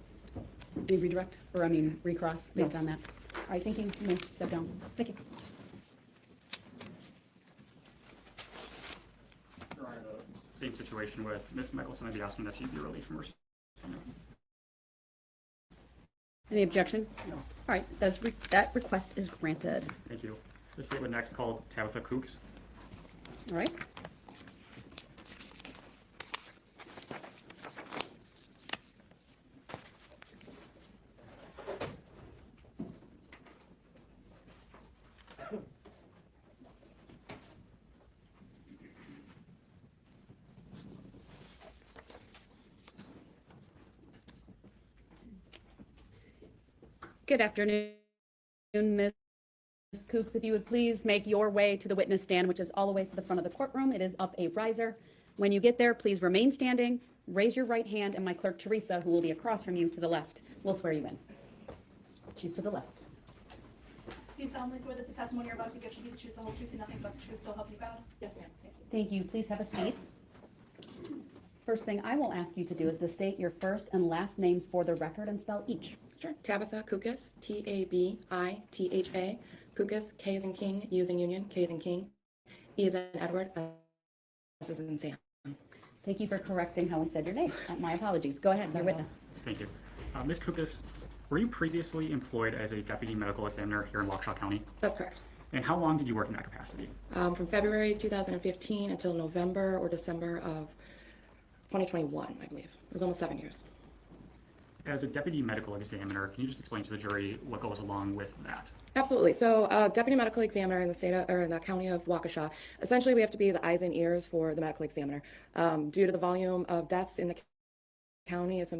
Speaker 11: Any redirect, or I mean recross based on that? All right, thank you. You may step down. Thank you.
Speaker 17: Your Honor, the same situation with Ms. Mickelson, I'd be asking that she be released from her.
Speaker 11: Any objection? No. All right, that request is granted.
Speaker 17: Thank you. The state would next call Tabitha Kooks.
Speaker 11: All right. Good afternoon, Ms. Kooks. If you would please make your way to the witness stand, which is all the way to the front of the courtroom. It is up a riser. When you get there, please remain standing, raise your right hand, and my clerk, Teresa, who will be across from you to the left, will swear you in. She's to the left.
Speaker 21: Do you solemnly swear that the testimony you're about to give should be the truth, the whole truth, and nothing but the truth, so help you God? Yes, ma'am.
Speaker 11: Thank you. Please have a seat. First thing I will ask you to do is to state your first and last names for the record and spell each.
Speaker 22: Sure. Tabitha Kookas, Tabitha. Kookas, K as in King, U as in Union, K as in King, E as in Edward, S as in Sam.
Speaker 11: Thank you for correcting how we said your name. My apologies. Go ahead, your witness.
Speaker 17: Thank you. Ms. Kookas, were you previously employed as a deputy medical examiner here in Waukesha County?
Speaker 22: That's correct.
Speaker 17: And how long did you work in that capacity?
Speaker 22: From February 2015 until November or December of 2021, I believe. It was almost 7 years.
Speaker 17: As a deputy medical examiner, can you just explain to the jury what goes along with that?
Speaker 22: Absolutely. So, deputy medical examiner in the state of, or in the county of Waukesha, essentially we have to be the eyes and ears for the medical examiner. Due to the volume of deaths in the county, it's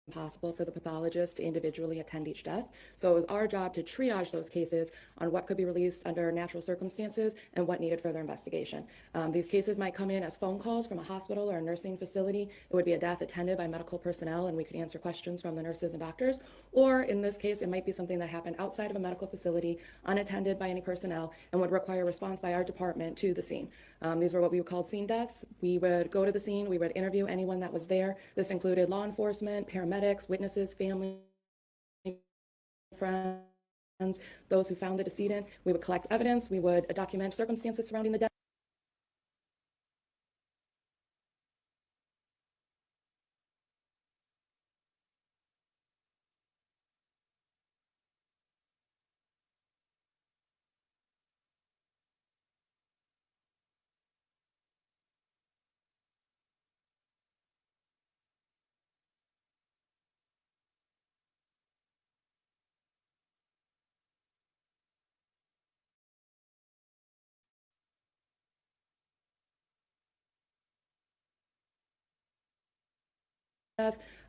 Speaker 22: impossible for the pathologist to individually attend each death. So it was our job to triage those cases on what could be released under natural circumstances and what needed further investigation. These cases might come in as phone calls from a hospital or a nursing facility. It would be a death attended by medical personnel and we could answer questions from the nurses and doctors. Or in this case, it might be something that happened outside of a medical facility, unattended by any personnel, and would require response by our department to the scene. These were what we would call scene deaths. We would go to the scene, we would interview anyone that was there. This included law enforcement, paramedics, witnesses, family, friends, those who found the decedent. We would collect evidence, we would document circumstances surrounding the death.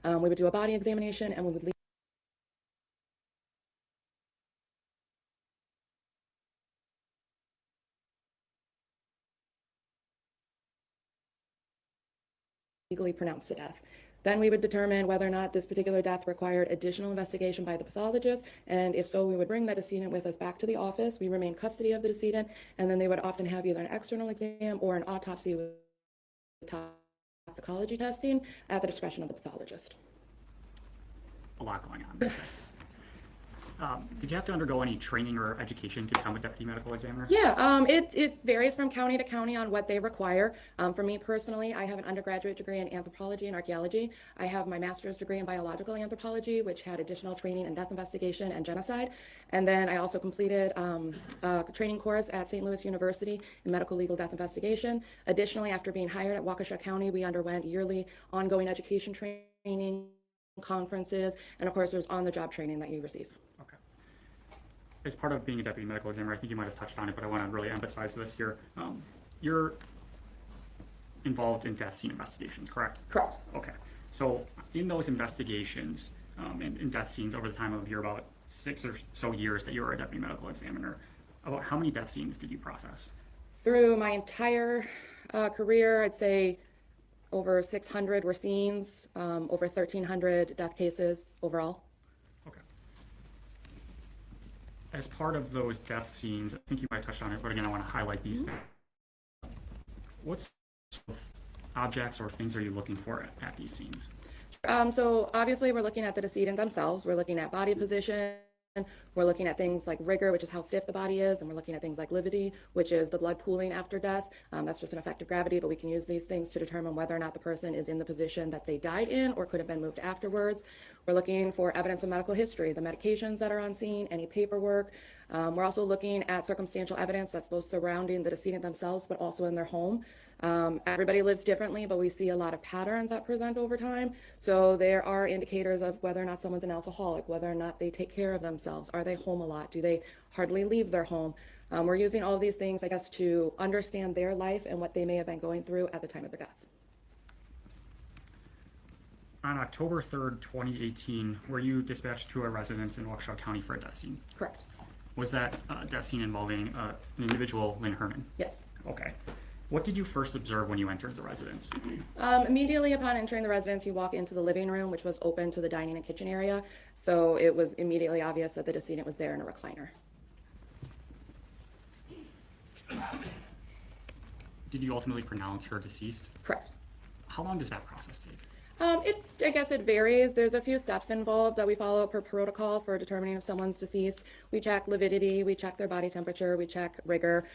Speaker 22: We would do a body examination and we would legally pronounce the death. Then we would determine whether or not this particular death required additional investigation by the pathologist, and if so, we would bring that decedent with us back to the office. We remain custody of the decedent, and then they would often have either an external exam or an autopsy with toxicology testing at the discretion of the pathologist.
Speaker 17: A lot going on. Did you have to undergo any training or education to become a deputy medical examiner?
Speaker 22: Yeah, it varies from county to county on what they require. For me personally, I have an undergraduate degree in anthropology and archaeology. I have my master's degree in biological anthropology, which had additional training in death investigation and genocide. And then I also completed a training course at St. Louis University in medical legal death investigation. Additionally, after being hired at Waukesha County, we underwent yearly ongoing education training, conferences, and of course there's on-the-job training that you receive.
Speaker 17: Okay. As part of being a deputy medical examiner, I think you might have touched on it, but I want to really emphasize this here. You're involved in death scene investigations, correct?
Speaker 22: Correct.
Speaker 17: Okay. So in those investigations in death scenes over the time of your about 6 or so years that you were a deputy medical examiner, about how many death scenes did you process?
Speaker 22: Through my entire career, I'd say over 600 were scenes, over 1,300 death cases overall.
Speaker 17: Okay. As part of those death scenes, I think you might have touched on it, but again, I want to highlight these things. What sort of objects or things are you looking for at these scenes?
Speaker 22: So obviously we're looking at the decedent themselves. We're looking at body position. We're looking at things like rigor, which is how stiff the body is, and we're looking at things like lividity, which is the blood pooling after death. That's just an effect of gravity, but we can use these things to determine whether or not the person is in the position that they died in or could have been moved afterwards. We're looking for evidence of medical history, the medications that are on scene, any paperwork. We're also looking at circumstantial evidence that's both surrounding the decedent themselves, but also in their home. Everybody lives differently, but we see a lot of patterns that present over time. So there are indicators of whether or not someone's an alcoholic, whether or not they take care of themselves. Are they home a lot? Do they hardly leave their home? We're using all of these things, I guess, to understand their life and what they may have been going through at the time of their death.
Speaker 17: On October 3rd, 2018, were you dispatched to a residence in Waukesha County for a death scene?
Speaker 22: Correct.
Speaker 17: Was that death scene involving an individual, Lynn Herman?
Speaker 22: Yes.
Speaker 17: Okay. What did you first observe when you entered the residence?
Speaker 22: Immediately upon entering the residence, you walk into the living room, which was open to the dining and kitchen area. So it was immediately obvious that the decedent was there in a recliner.
Speaker 17: Did you ultimately pronounce her deceased?
Speaker 22: Correct.
Speaker 17: How long does that process take?
Speaker 22: I guess it varies. There's a few steps involved that we follow per protocol for determining if someone's deceased. We check lividity, we check their body temperature, we check rigor,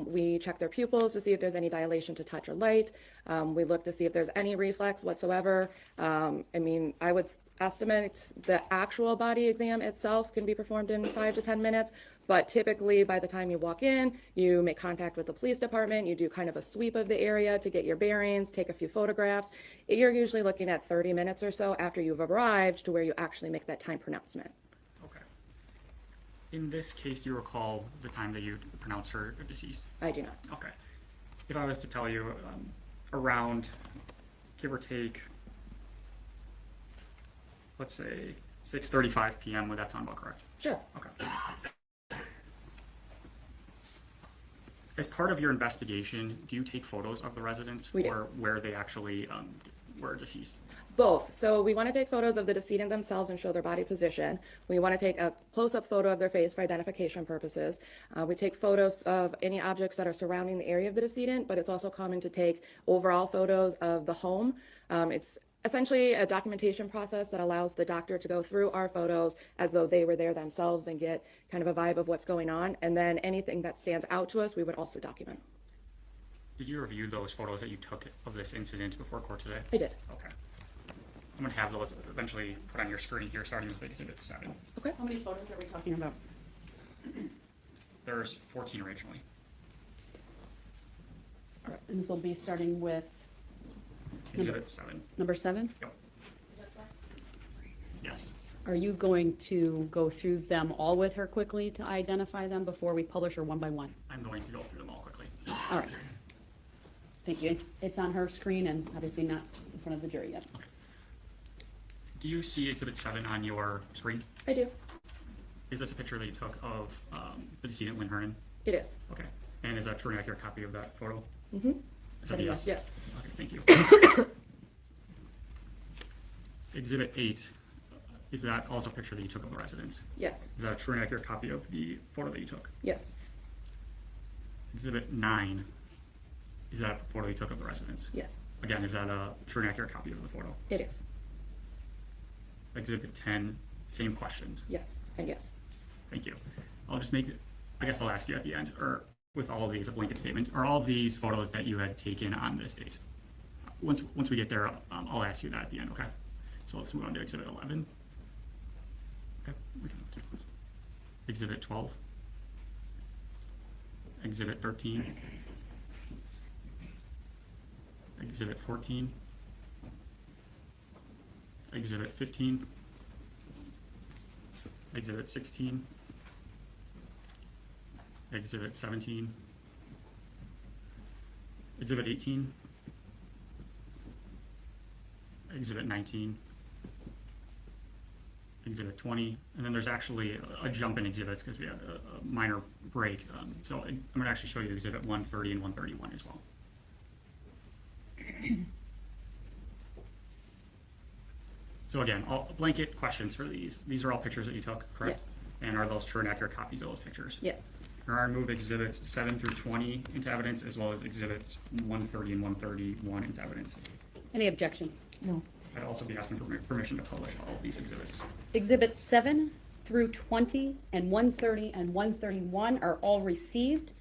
Speaker 22: we check their pupils to see if there's any dilation to touch or light. We look to see if there's any reflex whatsoever. I mean, I would estimate the actual body exam itself can be performed in 5 to 10 minutes, but typically by the time you walk in, you make contact with the police department, you do kind of a sweep of the area to get your bearings, take a few photographs. You're usually looking at 30 minutes or so after you've arrived to where you actually make that time pronouncement.
Speaker 17: Okay. In this case, do you recall the time that you pronounced her deceased?
Speaker 22: I do not.
Speaker 17: Okay. If I was to tell you around, give or take, let's say 6:35 p.m., would that sound about correct?
Speaker 22: Sure.
Speaker 17: Okay. As part of your investigation, do you take photos of the residents or where they actually were deceased?
Speaker 22: Both. So we want to take photos of the decedent themselves and show their body position. We want to take a close-up photo of their face for identification purposes. We take photos of any objects that are surrounding the area of the decedent, but it's also common to take overall photos of the home. It's essentially a documentation process that allows the doctor to go through our photos as though they were there themselves and get kind of a vibe of what's going on. And then anything that stands out to us, we would also document.
Speaker 17: Did you review those photos that you took of this incident before court today?
Speaker 22: I did.
Speaker 17: Okay. I'm going to have those eventually put on your screen here, starting with Exhibit 7.
Speaker 22: Okay.
Speaker 11: How many photos are we talking about?
Speaker 17: There's 14 originally.
Speaker 11: All right, and this will be starting with
Speaker 17: Exhibit 7.
Speaker 11: Number 7?
Speaker 17: Yep. Yes.
Speaker 11: Are you going to go through them all with her quickly to identify them before we publish her one by one?
Speaker 17: I'm going to go through them all quickly.
Speaker 11: All right. Thank you. It's on her screen and obviously not in front of the jury yet.
Speaker 17: Okay. Do you see Exhibit 7 on your screen?
Speaker 22: I do.
Speaker 17: Is this a picture that you took of the decedent, Lynn Hernan?
Speaker 22: It is.
Speaker 17: Okay. And is that a true and accurate copy of that photo?
Speaker 22: Mm-hmm.
Speaker 17: Is that a yes?
Speaker 22: Yes.
Speaker 17: Okay, thank you. Exhibit 8, is that also a picture that you took of the residence?
Speaker 22: Yes.
Speaker 17: Is that a true and accurate copy of the photo that you took?
Speaker 22: Yes.
Speaker 17: Exhibit 9, is that a photo you took of the residence?
Speaker 22: Yes.
Speaker 17: Again, is that a true and accurate copy of the photo?
Speaker 22: It is.
Speaker 17: Exhibit 10, same questions?
Speaker 22: Yes, and yes.
Speaker 17: Thank you. I'll just make it, I guess I'll ask you at the end, or with all of these, a blanket statement. Are all of these photos that you had taken on this date? Once we get there, I'll ask you that at the end, okay? So let's move on to Exhibit 11. Okay, we can do this. Exhibit 12. Exhibit 13. Exhibit 14. Exhibit 15. Exhibit 16. Exhibit 17. Exhibit 18. Exhibit 19. Exhibit 20. And then there's actually a jump in exhibits because we had a minor break. So I'm going to actually show you Exhibit 130 and 131 as well. So again, all blanket questions for these. These are all pictures that you took, correct?
Speaker 22: Yes.
Speaker 17: And are those true and accurate copies of those pictures?
Speaker 22: Yes.
Speaker 17: Your Honor, move exhibits 7 through 20 into evidence, as well as exhibits 130 and 131 into evidence.
Speaker 11: Any objection?
Speaker 20: No.
Speaker 17: I'd also be asking for permission to publish all of these exhibits.
Speaker 11: Exhibits 7 through 20 and 130 and 131 are all received.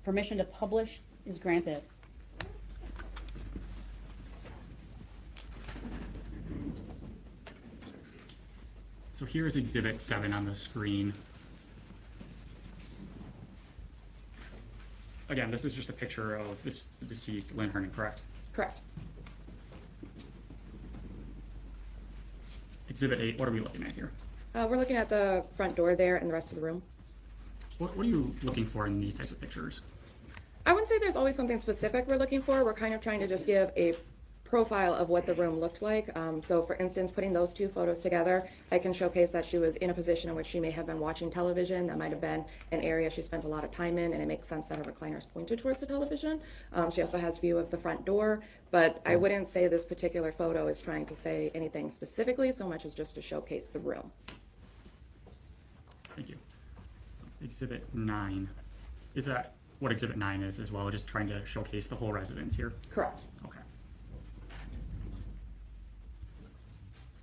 Speaker 11: Permission to publish is granted.
Speaker 17: So here's exhibit 7 on the screen. Again, this is just a picture of this deceased Lynn Hernan, correct?
Speaker 22: Correct.
Speaker 17: Exhibit 8, what are we looking at here?
Speaker 22: We're looking at the front door there and the rest of the room.
Speaker 17: What are you looking for in these types of pictures?
Speaker 22: I wouldn't say there's always something specific we're looking for. We're kind of trying to just give a profile of what the room looked like. So for instance, putting those two photos together, I can showcase that she was in a position in which she may have been watching television. That might have been an area she spent a lot of time in, and it makes sense that her recliner is pointed towards the television. She also has view of the front door, but I wouldn't say this particular photo is trying to say anything specifically so much as just to showcase the room.
Speaker 17: Thank you. Exhibit 9. Is that what exhibit 9 is as well, just trying to showcase the whole residence here?
Speaker 22: Correct.
Speaker 17: Okay.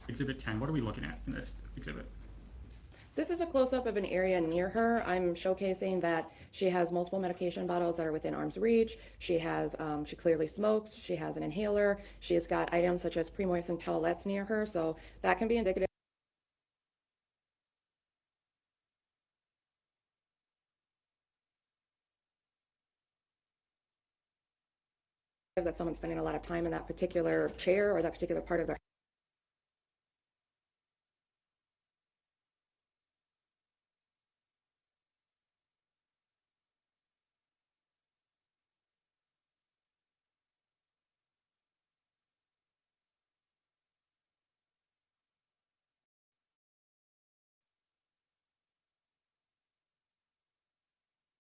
Speaker 17: Exhibit 10, what are we looking at in this exhibit?
Speaker 22: This is a close-up of an area near her. I'm showcasing that she has multiple medication bottles that are within arm's reach. She has, she clearly smokes. She has an inhaler. She has got items such as pre-moistened towelettes near her. So that can be indicative that someone's spending a lot of time in that particular chair or that particular part of their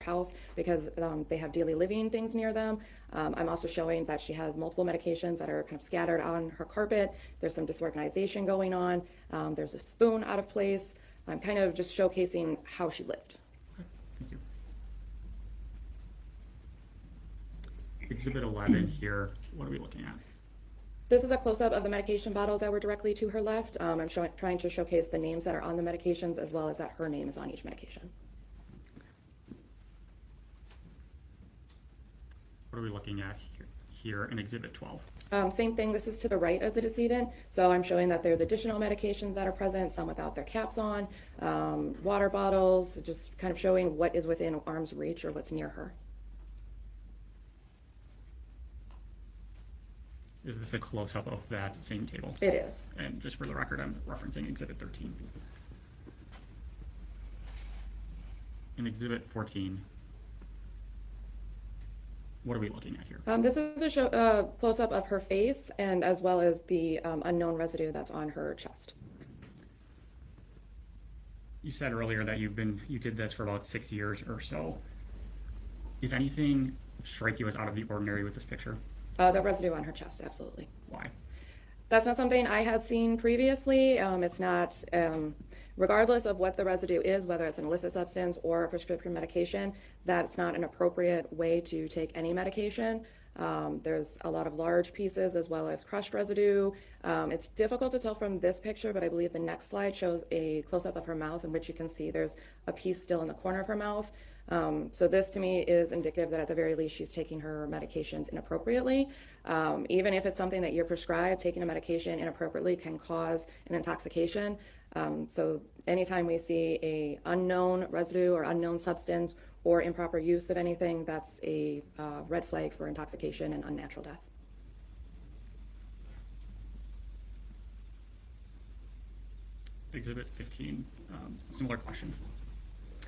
Speaker 22: house because they have daily living things near them. I'm also showing that she has multiple medications that are kind of scattered on her carpet. There's some disorganization going on. There's a spoon out of place. I'm kind of just showcasing how she lived.
Speaker 17: Thank you. Exhibit 11 here, what are we looking at?
Speaker 22: This is a close-up of the medication bottles that were directly to her left. I'm trying to showcase the names that are on the medications as well as that her name is on each medication.
Speaker 17: What are we looking at here in exhibit 12?
Speaker 22: Same thing, this is to the right of the decedent. So I'm showing that there's additional medications that are present, some without their caps on, water bottles, just kind of showing what is within arm's reach or what's near her.
Speaker 17: Is this a close-up of that same table?
Speaker 22: It is.
Speaker 17: And just for the record, I'm referencing exhibit 13. In exhibit 14, what are we looking at here?
Speaker 22: This is a close-up of her face and as well as the unknown residue that's on her chest.
Speaker 17: You said earlier that you did this for about 6 years or so. Is anything strike you as out of the ordinary with this picture?
Speaker 22: The residue on her chest, absolutely.
Speaker 17: Why?
Speaker 22: That's not something I had seen previously. It's not, regardless of what the residue is, whether it's an illicit substance or a prescription medication, that's not an appropriate way to take any medication. There's a lot of large pieces as well as crushed residue. It's difficult to tell from this picture, but I believe the next slide shows a close-up of her mouth in which you can see there's a piece still in the corner of her mouth. So this to me is indicative that at the very least she's taking her medications inappropriately. Even if it's something that you're prescribed, taking a medication inappropriately can cause an intoxication. So anytime we see a unknown residue or unknown substance or improper use of anything, that's a red flag for intoxication and unnatural death.
Speaker 17: Exhibit 15, similar question.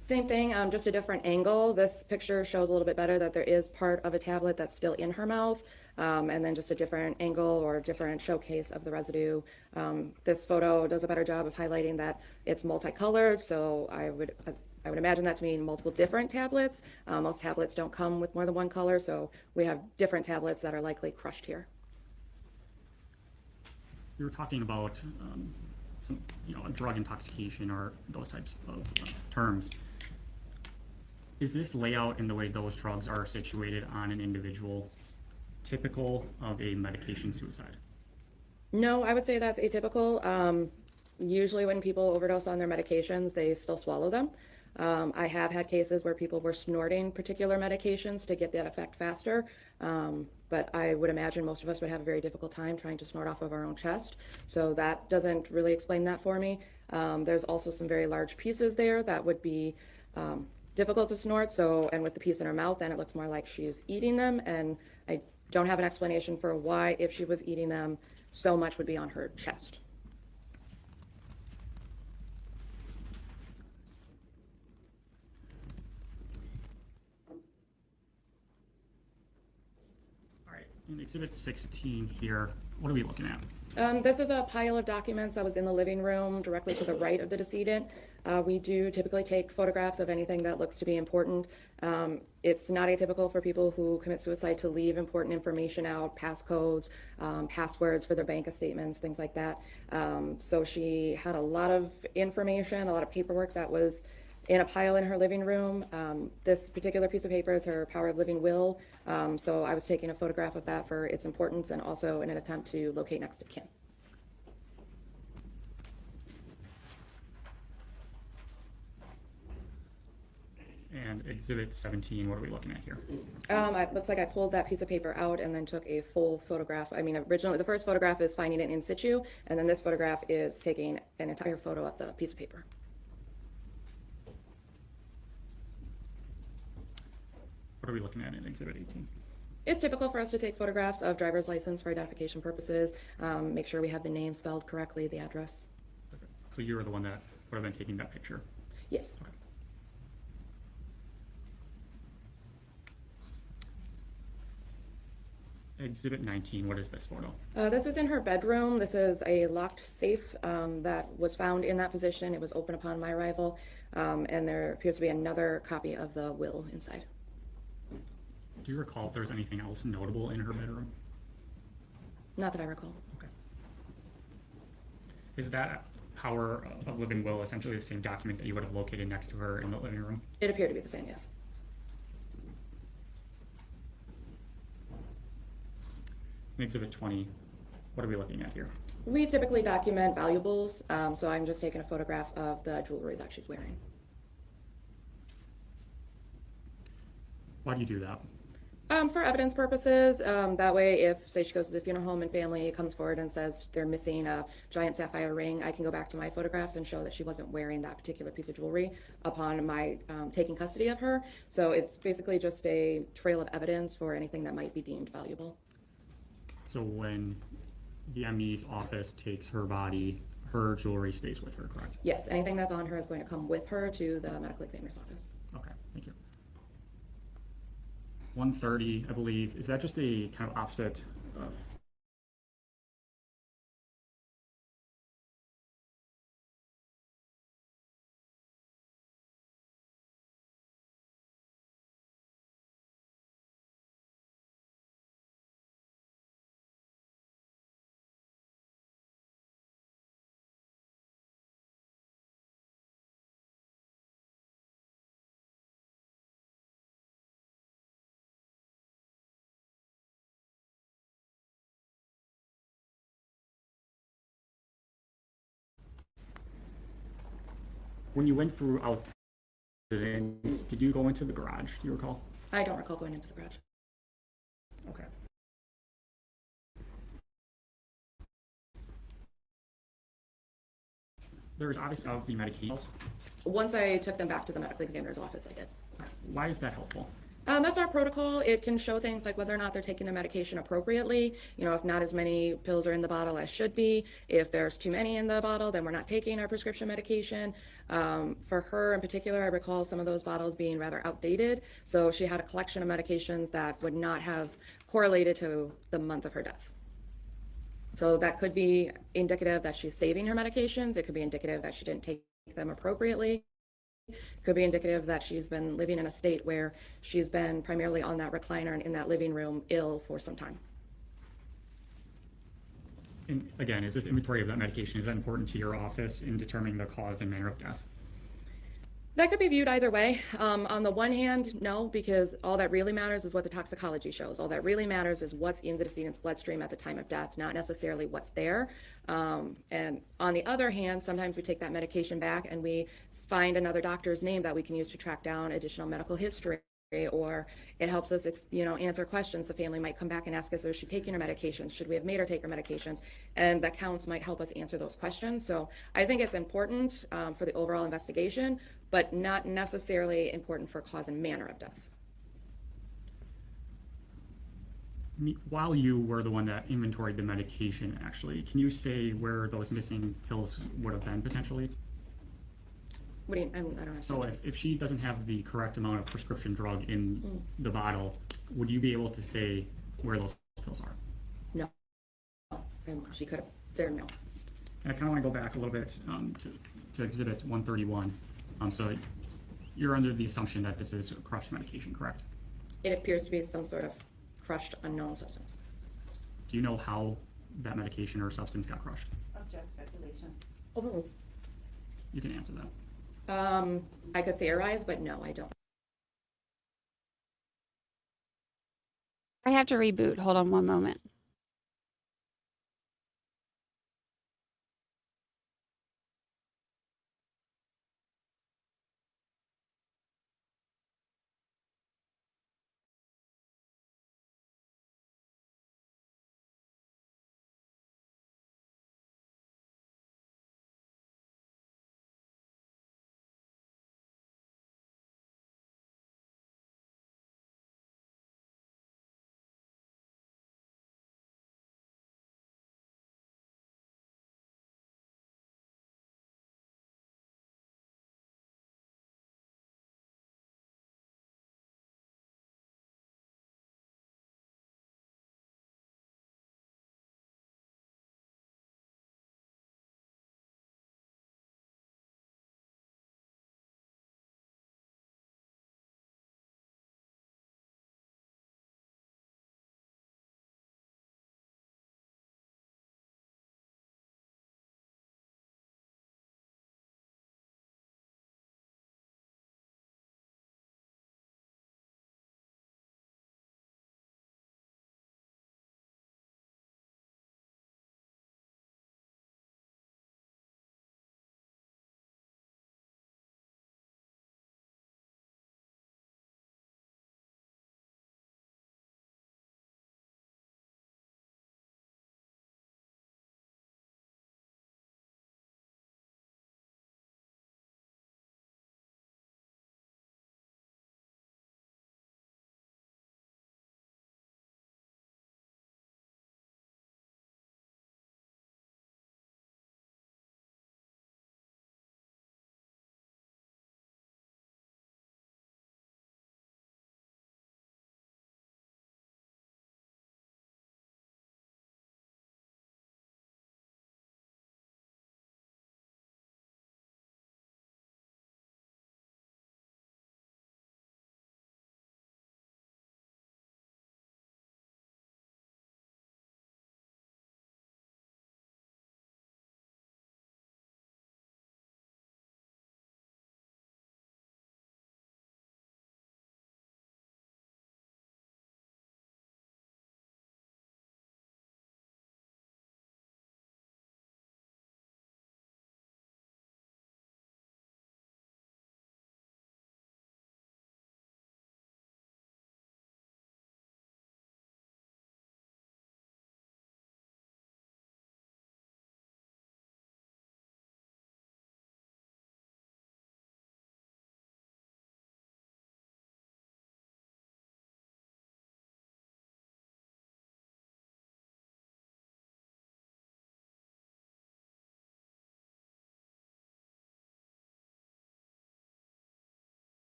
Speaker 22: Same thing, just a different angle. This picture shows a little bit better that there is part of a tablet that's still in her mouth, and then just a different angle or different showcase of the residue. This photo does a better job of highlighting that it's multicolored, so I would imagine that to mean multiple different tablets. Most tablets don't come with more than one color, so we have different tablets that are likely crushed here.
Speaker 17: You were talking about some, a drug intoxication or those types of terms. Is this layout and the way those drugs are situated on an individual typical of a medication suicide?
Speaker 22: No, I would say that's atypical. Usually when people overdose on their medications, they still swallow them. I have had cases where people were snorting particular medications to get that effect faster, but I would imagine most of us would have a very difficult time trying to snort off of our own chest, so that doesn't really explain that for me. There's also some very large pieces there that would be difficult to snort, and with the piece in her mouth, then it looks more like she's eating them, and I don't have an explanation for why, if she was eating them, so much would be on her chest.
Speaker 17: In Exhibit 16 here, what are we looking at?
Speaker 22: This is a pile of documents that was in the living room directly to the right of the decedent. We do typically take photographs of anything that looks to be important. It's not atypical for people who commit suicide to leave important information out, passcodes, passwords for their bank statements, things like that. So she had a lot of information, a lot of paperwork that was in a pile in her living room. This particular piece of paper is her power of living will, so I was taking a photograph of that for its importance and also in an attempt to locate next of kin.
Speaker 17: And Exhibit 17, what are we looking at here?
Speaker 22: It looks like I pulled that piece of paper out and then took a full photograph. I mean, originally the first photograph is finding it in situ, and then this photograph is taking an entire photo of the piece of paper.
Speaker 17: What are we looking at in Exhibit 18?
Speaker 22: It's typical for us to take photographs of driver's license for identification purposes, make sure we have the name spelled correctly, the address.
Speaker 17: Okay. So you were the one that would have been taking that picture?
Speaker 22: Yes.
Speaker 17: Okay. Exhibit 19, what is this photo?
Speaker 22: This is in her bedroom. This is a locked safe that was found in that position. It was open upon my arrival, and there appears to be another copy of the will inside.
Speaker 17: Do you recall if there was anything else notable in her bedroom?
Speaker 22: Not that I recall.
Speaker 17: Okay. Is that power of living will essentially the same document that you would have located next to her in the living room?
Speaker 22: It appeared to be the same, yes.
Speaker 17: In Exhibit 20, what are we looking at here?
Speaker 22: We typically document valuables, so I'm just taking a photograph of the jewelry that she's wearing.
Speaker 17: Why do you do that?
Speaker 22: For evidence purposes, that way if, say she goes to the funeral home and family comes forward and says they're missing a giant sapphire ring, I can go back to my photographs and show that she wasn't wearing that particular piece of jewelry upon my taking custody of her. So it's basically just a trail of evidence for anything that might be deemed valuable.
Speaker 17: So when the ME's office takes her body, her jewelry stays with her, correct?
Speaker 22: Yes, anything that's on her is going to come with her to the medical examiner's office.
Speaker 17: Okay, thank you. 130, I believe, is that just a kind of opposite of when you went throughout this, did you go into the garage? Do you recall?
Speaker 22: I don't recall going into the garage.
Speaker 17: Okay. There's obviously of the medications.
Speaker 22: Once I took them back to the medical examiner's office, I did.
Speaker 17: Why is that helpful?
Speaker 22: That's our protocol. It can show things like whether or not they're taking their medication appropriately. You know, if not as many pills are in the bottle as should be. If there's too many in the bottle, then we're not taking our prescription medication. For her in particular, I recall some of those bottles being rather outdated. So she had a collection of medications that would not have correlated to the month of her death. So that could be indicative that she's saving her medications. It could be indicative that she didn't take them appropriately. Could be indicative that she's been living in a state where she's been primarily on that recliner and in that living room ill for some time.
Speaker 17: And again, is this inventory of that medication, is that important to your office in determining the cause and manner of death?
Speaker 22: That could be viewed either way. On the one hand, no, because all that really matters is what the toxicology shows. All that really matters is what's in the decedent's bloodstream at the time of death, not necessarily what's there. And on the other hand, sometimes we take that medication back and we find another doctor's name that we can use to track down additional medical history, or it helps us, answer questions. The family might come back and ask us, is she taking her medications? Should we have made her take her medications? And the counts might help us answer those questions. So I think it's important for the overall investigation, but not necessarily important for cause and manner of death.
Speaker 17: While you were the one that inventoried the medication, actually, can you say where those missing pills would have been potentially?
Speaker 22: What do you, I don't understand.
Speaker 17: So if she doesn't have the correct amount of prescription drug in the bottle, would you be able to say where those pills are?
Speaker 22: No. And she could have, there, no.
Speaker 17: And I kind of want to go back a little bit to Exhibit 131. So you're under the assumption that this is crushed medication, correct?
Speaker 22: It appears to be some sort of crushed unknown substance.
Speaker 17: Do you know how that medication or substance got crushed?
Speaker 20: Object speculation.
Speaker 22: Overruled.
Speaker 17: You can answer that.
Speaker 22: I could theorize, but no, I don't.
Speaker 5: I have to reboot. Hold on one moment.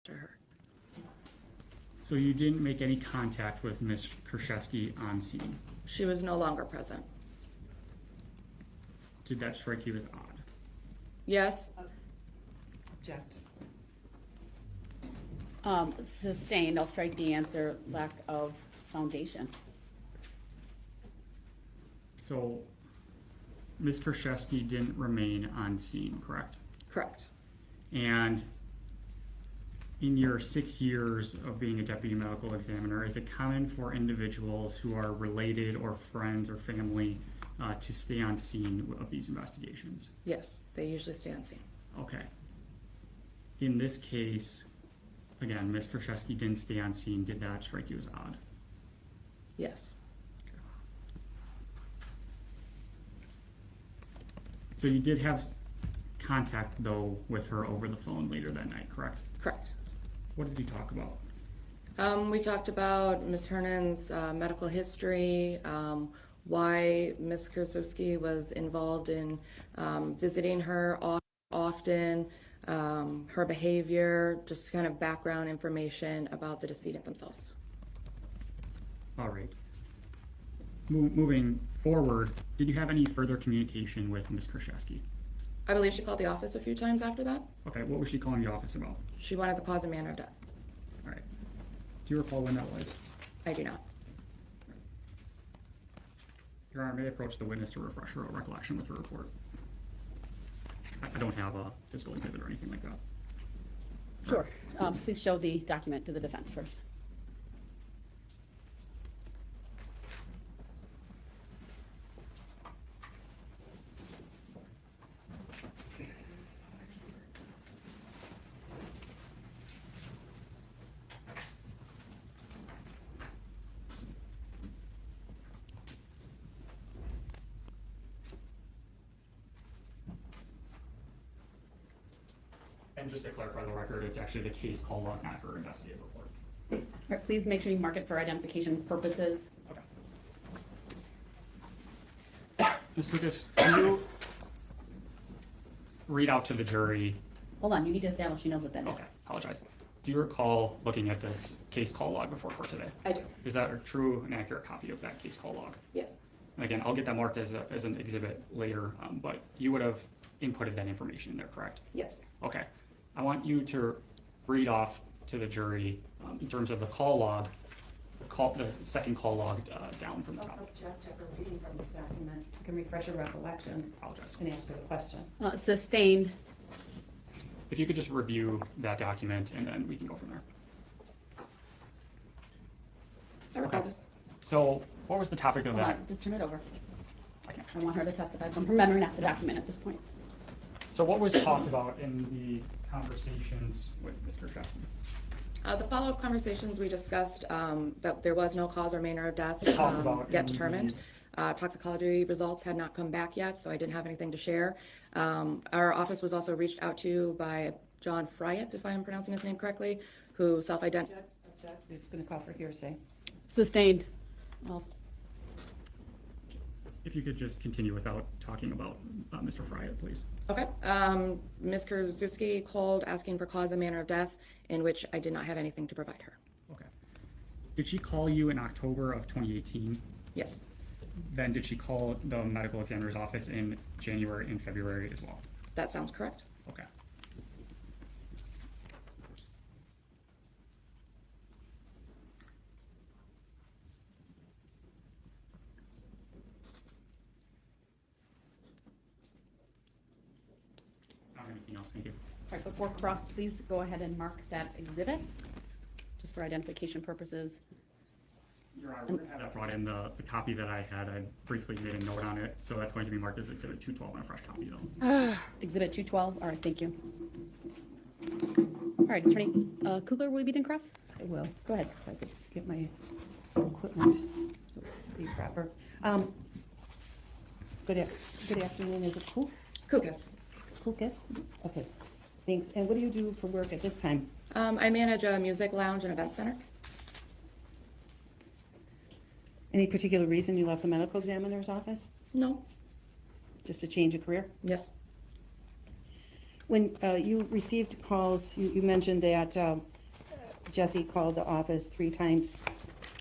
Speaker 22: To her.
Speaker 17: So you didn't make any contact with Ms. Krzyzewski on scene?
Speaker 22: She was no longer present.
Speaker 17: Did that strike you as odd?
Speaker 22: Yes.
Speaker 20: Object.
Speaker 11: Sustained, I'll strike the answer, lack of foundation.
Speaker 17: So, Ms. Kraszewski didn't remain on scene, correct?
Speaker 22: Correct.
Speaker 17: And in your 6 years of being a deputy medical examiner, is it common for individuals who are related or friends or family to stay on scene of these investigations?
Speaker 22: Yes, they usually stay on scene.
Speaker 17: Okay. In this case, again, Ms. Kraszewski didn't stay on scene. Did that strike you as odd?
Speaker 22: Yes.
Speaker 17: So you did have contact, though, with her over the phone later that night, correct?
Speaker 22: Correct.
Speaker 17: What did you talk about?
Speaker 22: We talked about Ms. Hernan's medical history, why Ms. Kraszewski was involved in visiting her often, her behavior, just kind of background information about the decedent themselves.
Speaker 17: All right. Moving forward, did you have any further communication with Ms. Kraszewski?
Speaker 22: I believe she called the office a few times after that.
Speaker 17: Okay, what was she calling the office about?
Speaker 22: She wanted the cause and manner of death.
Speaker 17: All right. Do you recall when that was?
Speaker 22: I do not.
Speaker 17: Your Honor, may I approach the witness to refresh her recollection with her report? I don't have a physical exhibit or anything like that.
Speaker 11: Sure. Please show the document to the defense first.
Speaker 17: And just to clarify the record, it's actually the case call log, not her investigative report.
Speaker 11: All right, please make sure you mark it for identification purposes.
Speaker 17: Okay. Ms. Lucas, can you read out to the jury?
Speaker 11: Hold on, you need to establish she knows what that is.
Speaker 17: Okay, apologize. Do you recall looking at this case call log before court today?
Speaker 22: I do.
Speaker 17: Is that a true and accurate copy of that case call log?
Speaker 22: Yes.
Speaker 17: And again, I'll get that marked as an exhibit later, but you would have inputted that information in there, correct?
Speaker 22: Yes.
Speaker 17: Okay. I want you to read off to the jury in terms of the call log, the second call log down from the top.
Speaker 20: Check her reading from this document. I can refresh her recollection.
Speaker 17: Apologize.
Speaker 20: And ask her the question.
Speaker 11: Sustained.
Speaker 17: If you could just review that document and then we can go from there.
Speaker 22: I recall this.
Speaker 17: So what was the topic of
Speaker 11: Hold
Speaker 17: that?
Speaker 11: on, just turn it over. I want her to testify from her memory, not the document at this point.
Speaker 17: So what was talked about in the conversations with Mr. Kraszewski?
Speaker 22: The follow-up conversations, we discussed that there was no cause or manner of death yet determined. Toxicology results had not come back yet, so I didn't have anything to share. Our office was also reached out to by John Friot, if I'm pronouncing his name correctly, who self-identified.
Speaker 20: It's going to call for hearsay.
Speaker 11: Sustained.
Speaker 17: If you could just continue without talking about Mr. Friot, please.
Speaker 22: Okay. Ms. Kraszewski called asking for cause and manner of death, in which I did not have anything to provide her.
Speaker 17: Okay. Did she call you in October of 2018?
Speaker 22: Yes.
Speaker 17: Then did she call the medical examiner's office in January and February as well?
Speaker 22: That sounds correct.
Speaker 17: Okay. Anything else? Thank you.
Speaker 11: All right, before cross, please go ahead and mark that exhibit, just for identification purposes.
Speaker 17: Your Honor, we're going to have that brought in. The copy that I had, I briefly made a note on it, so that's going to be marked as Exhibit 212 on a fresh copy, though.
Speaker 11: Exhibit 212, all right, thank you. All right, Attorney Kugler, will you be in cross?
Speaker 20: I will.
Speaker 11: Go ahead.
Speaker 20: If I could get my equipment to be proper. Good afternoon, is it Kooks?
Speaker 22: Kukas.
Speaker 20: Kukas? Okay, thanks. And what do you do for work at this time?
Speaker 22: I manage a music lounge and event center.
Speaker 20: Any particular reason you left the medical examiner's office?
Speaker 22: No.
Speaker 20: Just a change of career?
Speaker 22: Yes.
Speaker 20: When you received calls, you mentioned that Jesse called the office 3 times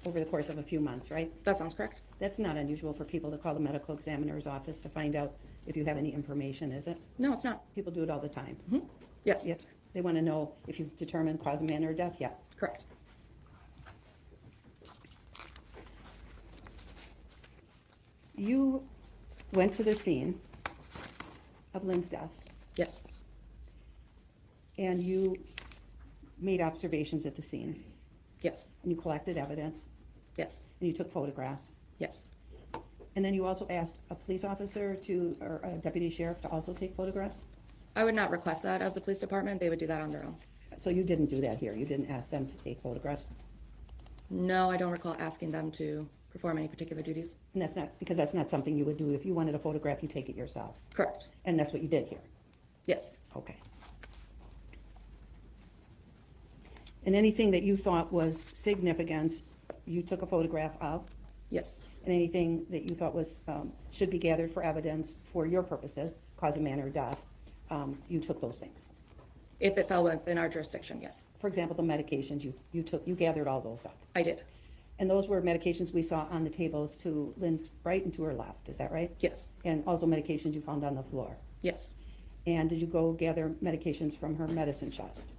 Speaker 20: over the course of a few months, right?
Speaker 22: That sounds correct.
Speaker 20: That's not unusual for people to call the medical examiner's office to find out if you have any information, is it?
Speaker 22: No, it's not.
Speaker 20: People do it all the time.
Speaker 22: Mm-hmm. Yes.
Speaker 20: Yet they want to know if you've determined cause and manner of death yet.
Speaker 22: Correct.
Speaker 20: you went to the scene of Lynn's death.
Speaker 22: Yes.
Speaker 20: And you made observations at the scene.
Speaker 22: Yes.
Speaker 20: And you collected evidence.
Speaker 22: Yes.
Speaker 20: And you took photographs.
Speaker 22: Yes.
Speaker 20: And then you also asked a police officer or a deputy sheriff to also take photographs?
Speaker 22: I would not request that of the police department. They would do that on their own.
Speaker 20: So you didn't do that here? You didn't ask them to take photographs?
Speaker 22: No, I don't recall asking them to perform any particular duties.
Speaker 20: And that's not, because that's not something you would do. If you wanted a photograph, you take it yourself?
Speaker 22: Correct.
Speaker 20: And that's what you did here?
Speaker 22: Yes.
Speaker 20: Okay. And anything that you thought was significant, you took a photograph of?
Speaker 22: Yes.
Speaker 20: And anything that you thought was, should be gathered for evidence for your purposes, cause of manner of death, you took those things?
Speaker 22: If it fell within our jurisdiction, yes.
Speaker 20: For example, the medications, you gathered all those up?
Speaker 22: I did.
Speaker 20: And those were medications we saw on the tables to Lynn's right and to her left, is that right?
Speaker 22: Yes.
Speaker 20: And also medications you found on the floor?
Speaker 22: Yes.
Speaker 20: And did you go gather medications from her medicine chest?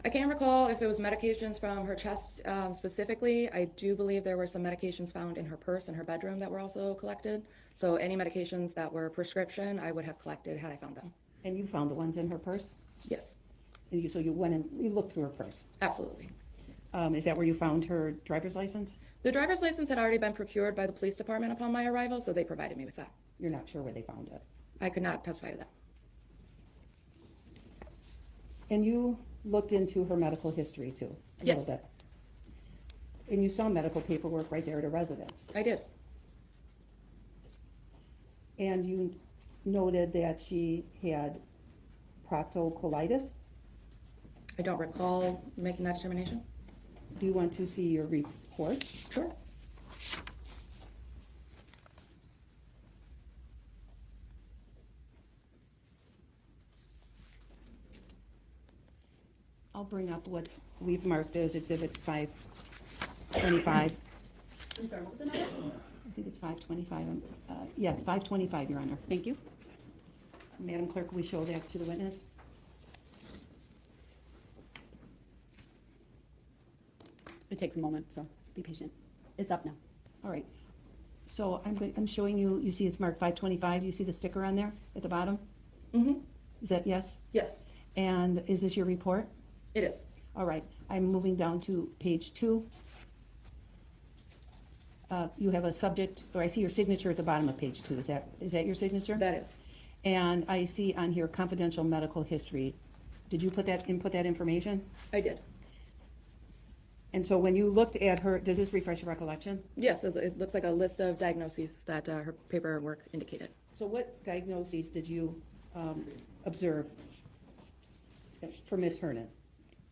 Speaker 22: I can't recall if it was medications from her chest specifically. I do believe there were some medications found in her purse in her bedroom that were also collected. So any medications that were prescription, I would have collected had I found them.
Speaker 20: And you found the ones in her purse?
Speaker 22: Yes.
Speaker 20: And so you went and you looked through her purse?
Speaker 22: Absolutely.
Speaker 20: Is that where you found her driver's license?
Speaker 22: The driver's license had already been procured by the police department upon my arrival, so they provided me with that.
Speaker 20: You're not sure where they found it?
Speaker 22: I could not testify to that.
Speaker 20: And you looked into her medical history too?
Speaker 22: Yes.
Speaker 20: A little bit. And you saw medical paperwork right there at her residence?
Speaker 22: I did.
Speaker 20: And you noted that she had proctocolitis?
Speaker 22: I don't recall making that determination.
Speaker 20: Do you want to see your report?
Speaker 22: Sure.
Speaker 20: I'll bring up what we've marked as Exhibit 525.
Speaker 11: I'm sorry, what was the number?
Speaker 20: I think it's 525. Yes, 525, Your Honor.
Speaker 11: Thank you.
Speaker 20: Madam Clerk, will we show that to the witness?
Speaker 11: It takes a moment, so be patient. It's up now.
Speaker 20: All right. So I'm showing you, you see it's marked 525. You see the sticker on there at the bottom?
Speaker 22: Mm-hmm.
Speaker 20: Is that yes?
Speaker 22: Yes.
Speaker 20: And is this your report?
Speaker 22: It is.
Speaker 20: All right. I'm moving down to page 2. You have a subject, or I see your signature at the bottom of page 2. Is that your signature?
Speaker 22: That is.
Speaker 20: And I see on here confidential medical history. Did you input that information?
Speaker 22: I did.
Speaker 20: And so when you looked at her, does this refresh your recollection?
Speaker 22: Yes, it looks like a list of diagnoses that her paperwork indicated.
Speaker 20: So what diagnoses did you observe for Ms. Hernan?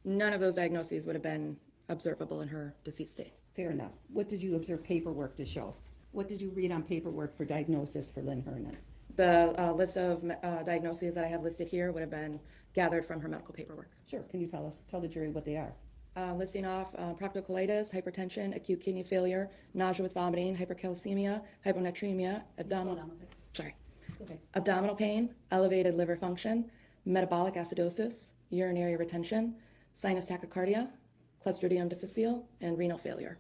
Speaker 22: None of those diagnoses would have been observable in her deceased state.
Speaker 20: Fair enough. What did you observe paperwork to show? What did you read on paperwork for diagnosis for Lynn Hernan?
Speaker 22: The list of diagnoses that I have listed here would have been gathered from her medical paperwork.
Speaker 20: Sure. Can you tell the jury what they are?
Speaker 22: Listing off proctocolitis, hypertension, acute kidney failure, nausea with vomiting, hypercalcemia, hyponatremia, abdominal pain, elevated liver function, metabolic acidosis, urinary retention, sinus tachycardia, Clostridium difficile, and renal failure.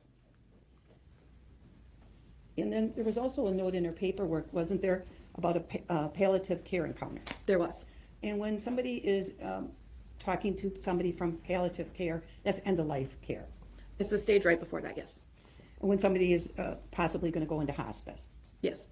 Speaker 20: And then there was also a note in her paperwork, wasn't there, about a palliative care encounter?
Speaker 22: There was.
Speaker 20: And when somebody is talking to somebody from palliative care, that's end-of-life care.
Speaker 22: It's the stage right before that, yes.
Speaker 20: And when somebody is possibly going to go into hospice?
Speaker 22: Yes.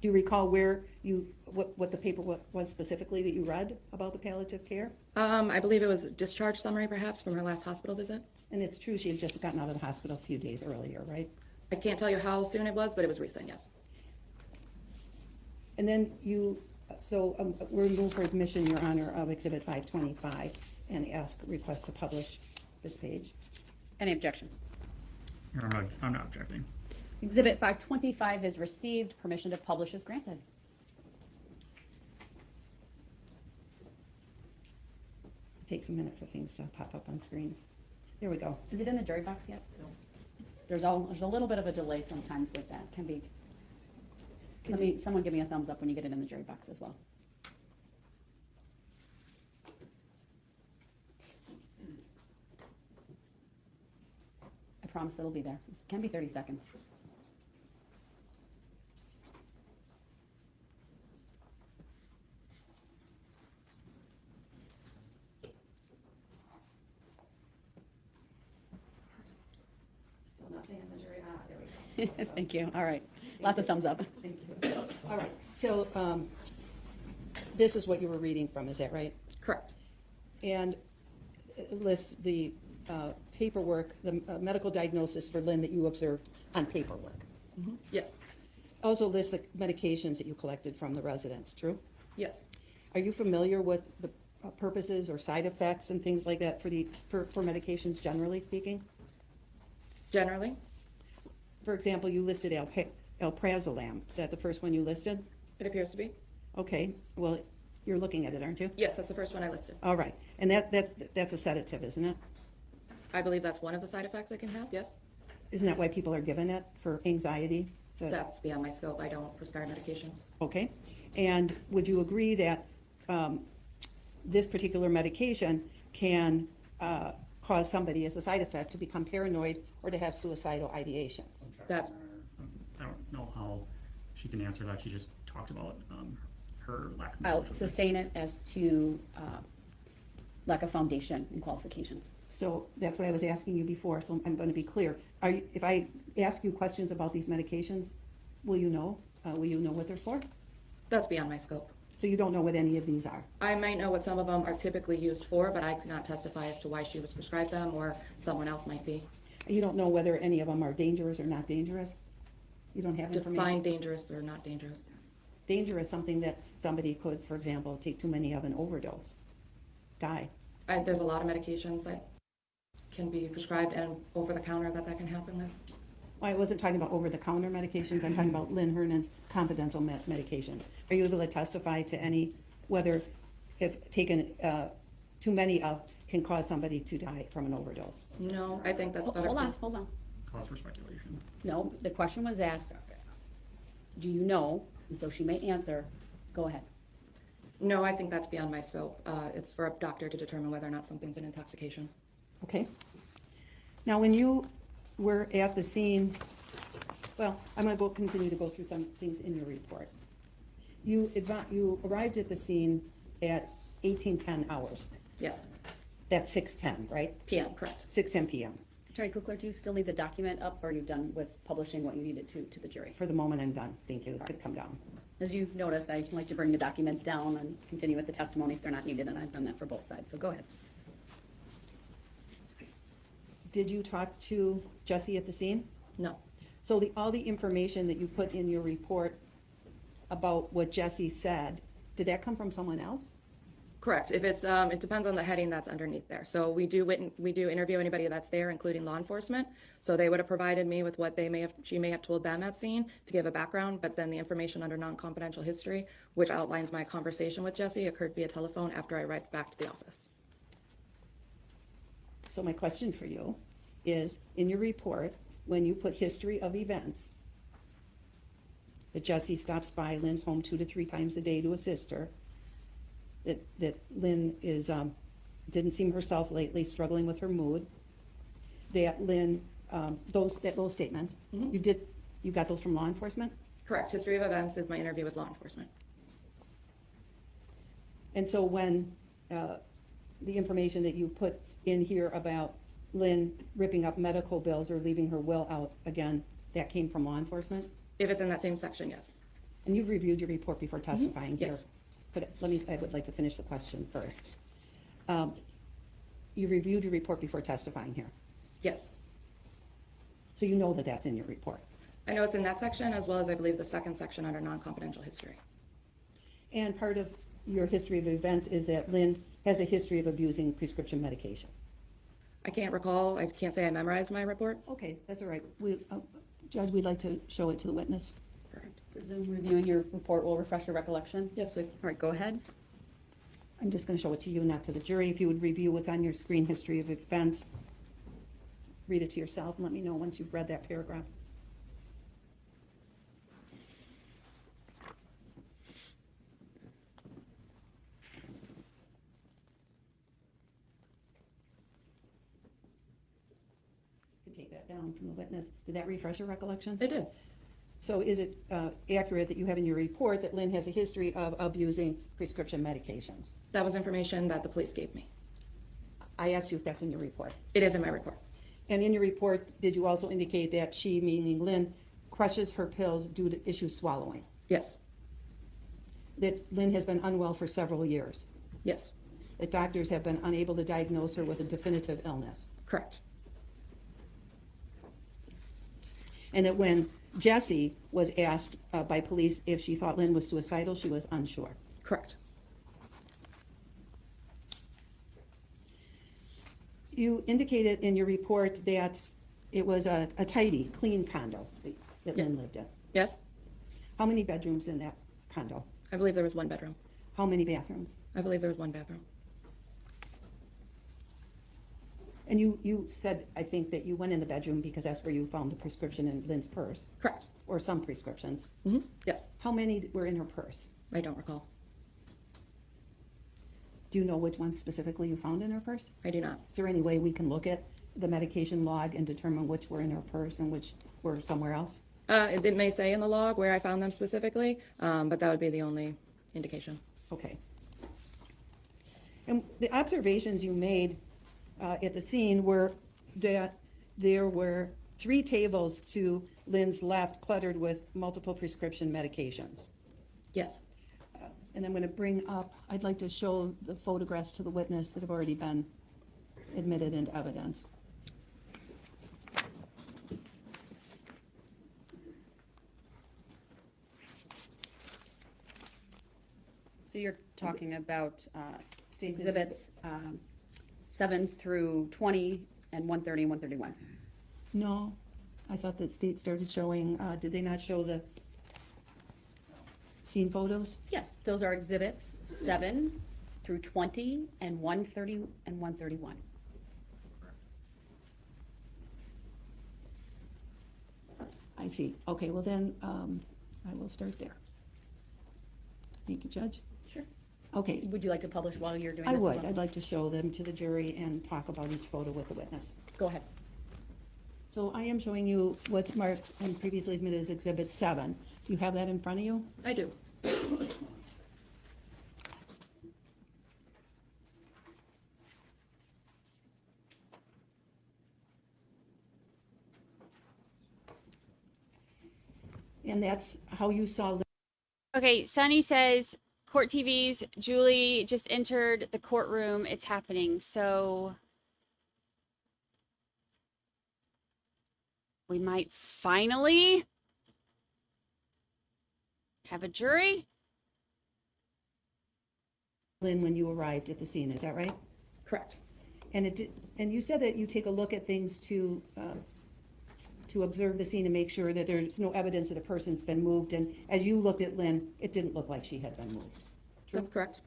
Speaker 20: Do you recall what the paper was specifically that you read about the palliative care?
Speaker 22: I believe it was a discharge summary, perhaps, from her last hospital visit.
Speaker 20: And it's true she had just gotten out of the hospital a few days earlier, right?
Speaker 22: I can't tell you how soon it was, but it was recent, yes.
Speaker 20: And then we're moved for admission, Your Honor, of Exhibit 525 and request to publish this page.
Speaker 11: Any objection?
Speaker 17: I'm not objecting.
Speaker 11: Exhibit 525 is received. Permission to publish is granted.
Speaker 20: It takes a minute for things to pop up on screens. There we go.
Speaker 11: Is it in the jury box yet? No. There's a little bit of a delay sometimes with that. Can be. Someone give me a thumbs up when you get it in the jury box as well. I promise it'll be there. It can be 30 seconds. Thank you. All right. Lots of thumbs up.
Speaker 20: Thank you. All right, so this is what you were reading from, is that right?
Speaker 22: Correct.
Speaker 20: And it lists the paperwork, the medical diagnosis for Lynn that you observed on paperwork.
Speaker 22: Yes.
Speaker 20: Also lists the medications that you collected from the residents, true?
Speaker 22: Yes.
Speaker 20: Are you familiar with the purposes or side effects and things like that for medications, generally speaking?
Speaker 22: Generally?
Speaker 20: For example, you listed alprazolam. Is that the first one you listed?
Speaker 22: It appears to be.
Speaker 20: Okay, well, you're looking at it, aren't you?
Speaker 22: Yes, that's the first one I listed.
Speaker 20: All right, and that's a sedative, isn't it?
Speaker 22: I believe that's one of the side effects it can have, yes.
Speaker 20: Isn't that why people are given it, for anxiety?
Speaker 22: That's beyond my scope. I don't prescribe medications.
Speaker 20: Okay, and would you agree that this particular medication can cause somebody as a side effect to become paranoid or to have suicidal ideations?
Speaker 22: That's
Speaker 17: I don't know how she can answer that. She just talked about her lack of
Speaker 11: I'll
Speaker 17: knowledge of this.
Speaker 11: sustain it as to lack of foundation and qualifications.
Speaker 20: So that's what I was asking you before, so I'm going to be clear. If I ask you questions about these medications, will you know? Will you know what they're for?
Speaker 22: That's beyond my scope.
Speaker 20: So you don't know what any of these are?
Speaker 22: I might know what some of them are typically used for, but I could not testify as to why she was prescribed them or someone else might be.
Speaker 20: You don't know whether any of them are dangerous or not dangerous? You don't have information?
Speaker 22: Define dangerous or not dangerous.
Speaker 20: Dangerous, something that somebody could, for example, take too many of and overdose, die.
Speaker 22: There's a lot of medications that can be prescribed and over the counter that can happen with.
Speaker 20: Well, I wasn't talking about over-the-counter medications. I'm talking about Lynn Hernan's confidential medications. Are you able to testify to any, whether if taken too many of, can cause somebody to die from an overdose?
Speaker 22: No, I think that's better.
Speaker 11: Hold on.
Speaker 17: Cause for speculation.
Speaker 11: No, the question was asked, do you know? And so she may answer. Go ahead.
Speaker 22: No, I think that's beyond my scope. It's for a doctor to determine whether or not something's an intoxication.
Speaker 20: Okay. Now, when you were at the scene, well, I'm going to continue to go through some things in your report. You arrived at the scene at 18:10 hours.
Speaker 22: Yes.
Speaker 20: That's 6:10, right?
Speaker 22: PM, correct.
Speaker 20: 6:10 p.m.
Speaker 11: Attorney Kukler, do you still need the document up, or are you done with publishing what you needed to the jury?
Speaker 20: For the moment, I'm done. Thank you. It could come down.
Speaker 11: As you've noticed, I like to bring the documents down and continue with the testimony if they're not needed, and I've done that for both sides, so go ahead.
Speaker 20: Did you talk to Jesse at the scene?
Speaker 22: No.
Speaker 20: So all the information that you put in your report about what Jesse said, did that come from someone else?
Speaker 22: Correct. If it's, it depends on the heading that's underneath there. So we do interview anybody that's there, including law enforcement. So they would have provided me with what she may have told them at scene to give a background, but then the information under non-confidential history, which outlines my conversation with Jesse, occurred via telephone after I arrived back to the office.
Speaker 20: So my question for you is, in your report, when you put history of events, that Jesse stops by Lynn's home 2 to 3 times a day to assist her, that Lynn didn't seem herself lately, struggling with her mood, that Lynn, those statements, you got those from law enforcement?
Speaker 22: Correct. History of events is my interview with law enforcement.
Speaker 20: And so when the information that you put in here about Lynn ripping up medical bills or leaving her will out again, that came from law enforcement?
Speaker 22: If it's in that same section, yes.
Speaker 20: And you've reviewed your report before testifying here?
Speaker 22: Yes.
Speaker 20: But I would like to finish the question first. You reviewed your report before testifying here?
Speaker 22: Yes.
Speaker 20: So you know that that's in your report?
Speaker 22: I know it's in that section, as well as I believe the second section under non-confidential history.
Speaker 20: And part of your history of events is that Lynn has a history of abusing prescription medication?
Speaker 22: I can't recall. I can't say I memorized my report.
Speaker 20: Okay, that's all right. Judge, we'd like to show it to the witness.
Speaker 11: Presume reviewing your report will refresh your recollection?
Speaker 22: Yes, please.
Speaker 11: All right, go ahead.
Speaker 20: I'm just going to show it to you, not to the jury. If you would review what's on your screen, history of events, read it to yourself and let me know once you've read that paragraph. You can take that down from the witness. Did that refresh your recollection?
Speaker 22: It did.
Speaker 20: So is it accurate that you have in your report that Lynn has a history of abusing prescription medications?
Speaker 22: That was information that the police gave me.
Speaker 20: I asked you if that's in your report.
Speaker 22: It is in my report.
Speaker 20: And in your report, did you also indicate that she, meaning Lynn, crushes her pills due to issues swallowing.
Speaker 22: Yes.
Speaker 20: That Lynn has been unwell for several years.
Speaker 22: Yes.
Speaker 20: That doctors have been unable to diagnose her with a definitive illness.
Speaker 22: Correct.
Speaker 20: And that when Jessie was asked by police if she thought Lynn was suicidal, she was unsure.
Speaker 22: Correct.
Speaker 20: You indicated in your report that it was a tidy, clean condo that Lynn lived in.
Speaker 22: Yes.
Speaker 20: How many bedrooms in that condo?
Speaker 22: I believe there was one bedroom.
Speaker 20: How many bathrooms?
Speaker 22: I believe there was one bathroom.
Speaker 20: And you said, I think, that you went in the bedroom because that's where you found the prescription in Lynn's purse.
Speaker 22: Correct.
Speaker 20: Or some prescriptions.
Speaker 22: Mm-hmm. Yes.
Speaker 20: How many were in her purse?
Speaker 22: I don't recall.
Speaker 20: Do you know which ones specifically you found in her purse?
Speaker 22: I do not.
Speaker 20: Is there any way we can look at the medication log and determine which were in her purse and which were somewhere else?
Speaker 22: It may say in the log where I found them specifically, but that would be the only indication.
Speaker 20: Okay. And the observations you made at the scene were that there were 3 tables to Lynn's left cluttered with multiple prescription medications.
Speaker 22: Yes.
Speaker 20: And I'm going to bring up, I'd like to show the photographs to the witness that have already been admitted into evidence.
Speaker 11: So you're talking about
Speaker 20: State's
Speaker 11: exhibits 7 through 20 and 130 and 131.
Speaker 20: No, I thought that state started showing, did they not show the scene photos?
Speaker 11: Yes, those are exhibits 7 through 20 and 130 and 131.
Speaker 20: I see. Okay, well then, I will start there. Thank you, Judge.
Speaker 11: Sure.
Speaker 20: Okay.
Speaker 11: Would you like to publish while you're doing
Speaker 20: I
Speaker 11: this? as
Speaker 20: would.
Speaker 11: well?
Speaker 20: I'd like to show them to the jury and talk about each photo with the witness.
Speaker 11: Go ahead.
Speaker 20: So I am showing you what's marked and previously admitted as Exhibit 7. Do you have that in front of you?
Speaker 22: I do.
Speaker 20: And that's how you saw.
Speaker 5: Okay, Sunny says, Court TV's Julie just entered the courtroom. It's happening. So we might finally have a jury.
Speaker 20: Lynn, when you arrived at the scene, is that right?
Speaker 22: Correct.
Speaker 20: And and you said that you take a look at things to observe the scene and make sure that there's no evidence that a person's been moved. And as you looked at Lynn, it didn't look like she had been moved. True?
Speaker 22: That's correct.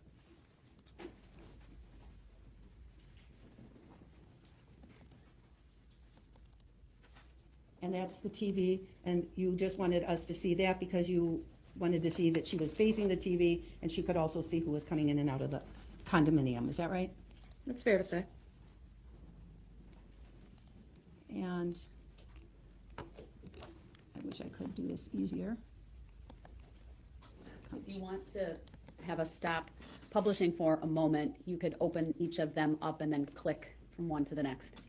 Speaker 20: And that's the TV, and you just wanted us to see that because you wanted to see that she was facing the TV and she could also see who was coming in and out of the condominium. Is that right?
Speaker 22: That's fair to say.
Speaker 20: And I wish I could do this easier.
Speaker 11: If you want to have us stop publishing for a moment, you could open each of them up and then click from one to the next.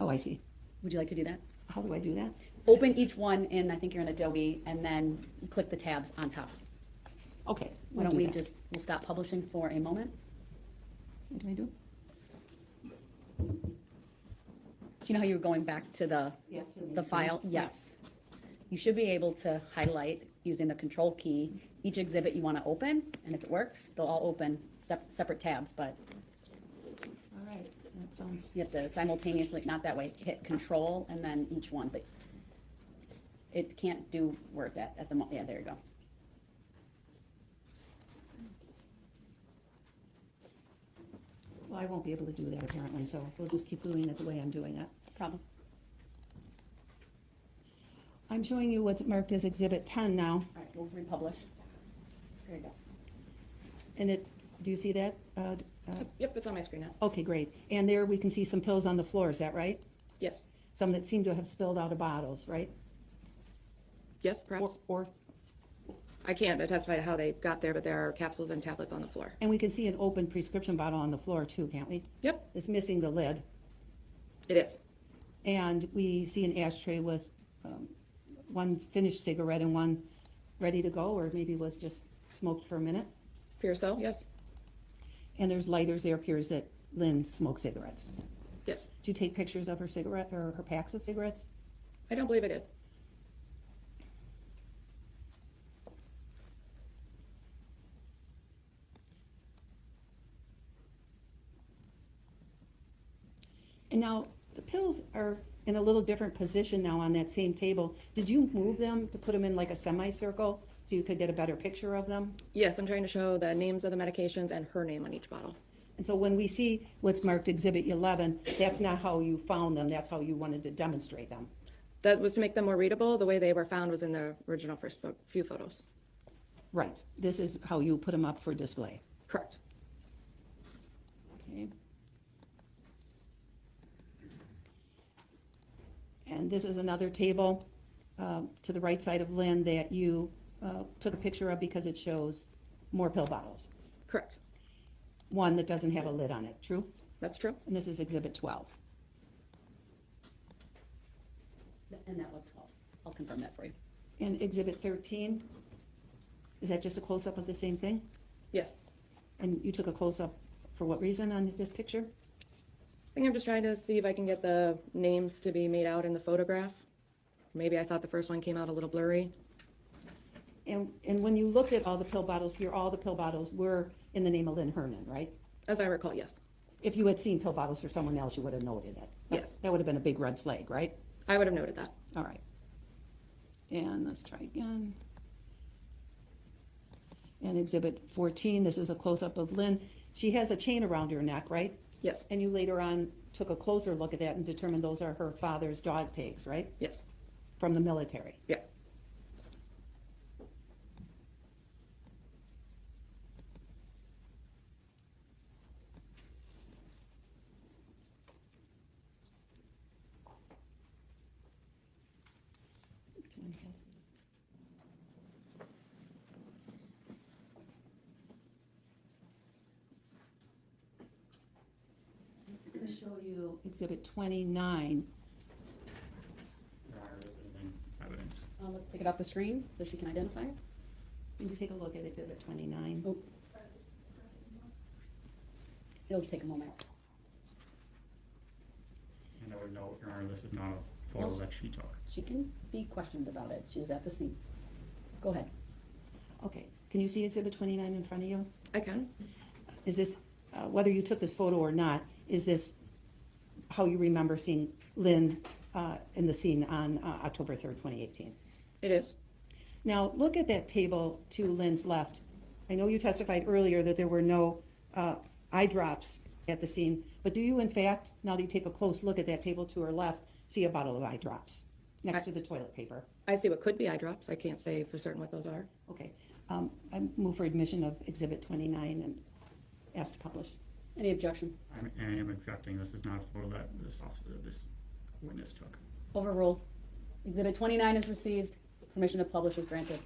Speaker 20: Oh, I see.
Speaker 11: Would you like to do that?
Speaker 20: How do I do that?
Speaker 11: Open each one in, I think you're in Adobe, and then click the tabs on top.
Speaker 20: Okay.
Speaker 11: Why don't we just, we'll stop publishing for a moment.
Speaker 20: What do I do?
Speaker 11: So you know how you were going back to the,
Speaker 20: Yes, to the
Speaker 11: the
Speaker 20: main
Speaker 11: file?
Speaker 20: screen.
Speaker 11: Yes. You should be able to highlight using the control key each exhibit you want to open, and if it works, they'll all open separate tabs, but
Speaker 20: All right, that sounds.
Speaker 11: you have to simultaneously, not that way, hit control and then each one, but it can't do where it's at the moment. Yeah, there you go.
Speaker 20: Well, I won't be able to do that apparently, so we'll just keep doing it the way I'm doing it.
Speaker 11: Problem.
Speaker 20: I'm showing you what's marked as Exhibit 10 now.
Speaker 11: All right, we'll republish. There you go.
Speaker 20: And it, do you see that?
Speaker 22: Yep, it's on my screen now.
Speaker 20: Okay, great. And there we can see some pills on the floor, is that right?
Speaker 22: Yes.
Speaker 20: Some that seem to have spilled out of bottles, right?
Speaker 22: Yes, perhaps.
Speaker 20: Or
Speaker 22: I can't testify to how they got there, but there are capsules and tablets on the floor.
Speaker 20: and we can see an open prescription bottle on the floor too, can't we?
Speaker 22: Yep.
Speaker 20: It's missing the lid.
Speaker 22: It is.
Speaker 20: And we see an ashtray with one finished cigarette and one ready to go, or maybe was just smoked for a minute?
Speaker 22: Appears so, yes.
Speaker 20: And there's lighters there, appears that Lynn smoked cigarettes.
Speaker 22: Yes.
Speaker 20: Did you take pictures of her cigarette or her packs of cigarettes?
Speaker 22: I don't believe I did.
Speaker 20: And now, the pills are in a little different position now on that same table. Did you move them to put them in like a semicircle so you could get a better picture of them?
Speaker 22: Yes, I'm trying to show the names of the medications and her name on each bottle.
Speaker 20: And so when we see what's marked Exhibit 11, that's not how you found them, that's how you wanted to demonstrate them.
Speaker 22: That was to make them more readable. The way they were found was in the original first few photos.
Speaker 20: Right. This is how you put them up for display.
Speaker 22: Correct.
Speaker 20: Okay. And this is another table to the right side of Lynn that you took a picture of because it shows more pill bottles.
Speaker 22: Correct.
Speaker 20: One that doesn't have a lid on it, true?
Speaker 22: That's true.
Speaker 20: And this is Exhibit 12.
Speaker 11: And that was 12. I'll confirm that for you.
Speaker 20: And Exhibit 13, is that just a close-up of the same thing?
Speaker 22: Yes.
Speaker 20: And you took a close-up for what reason on this picture?
Speaker 22: I think I'm just trying to see if I can get the names to be made out in the photograph. Maybe I thought the first one came out a little blurry.
Speaker 20: And when you looked at all the pill bottles here, all the pill bottles were in the name of Lynn Herman, right?
Speaker 22: As I recall, yes.
Speaker 20: If you had seen pill bottles for someone else, you would have noted it.
Speaker 22: Yes.
Speaker 20: That would have been a big red flag, right?
Speaker 22: I would have noted that.
Speaker 20: All right. And let's try again. And Exhibit 14, this is a close-up of Lynn. She has a chain around her neck, right?
Speaker 22: Yes.
Speaker 20: And you later on took a closer look at that and determined those are her father's dog tags, right?
Speaker 22: Yes.
Speaker 20: From the military.
Speaker 22: Yeah.
Speaker 20: I'm going to show you Exhibit 29.
Speaker 17: Evidence.
Speaker 11: Let's take it off the screen so she can identify it.
Speaker 20: Can you take a look at Exhibit 29?
Speaker 11: Oh. It'll take a moment.
Speaker 17: And I would note, Your Honor, this is not a photo that she took.
Speaker 11: She can be questioned about it. She was at the scene. Go ahead.
Speaker 20: Okay. Can you see Exhibit 29 in front of you?
Speaker 22: I can.
Speaker 20: Is this, whether you took this photo or not, is this how you remember seeing Lynn in the scene on October 3rd, 2018?
Speaker 22: It is.
Speaker 20: Now, look at that table to Lynn's left. I know you testified earlier that there were no eye drops at the scene, but do you in fact, now that you take a close look at that table to her left, see a bottle of eye drops next to the toilet paper?
Speaker 22: I see what could be eye drops. I can't say for certain what those are.
Speaker 20: Okay. I move for admission of Exhibit 29 and ask to publish.
Speaker 11: Any objection?
Speaker 17: I am objecting. This is not a photo that this witness took.
Speaker 11: Overruled. Exhibit 29 is received. Permission to publish is granted.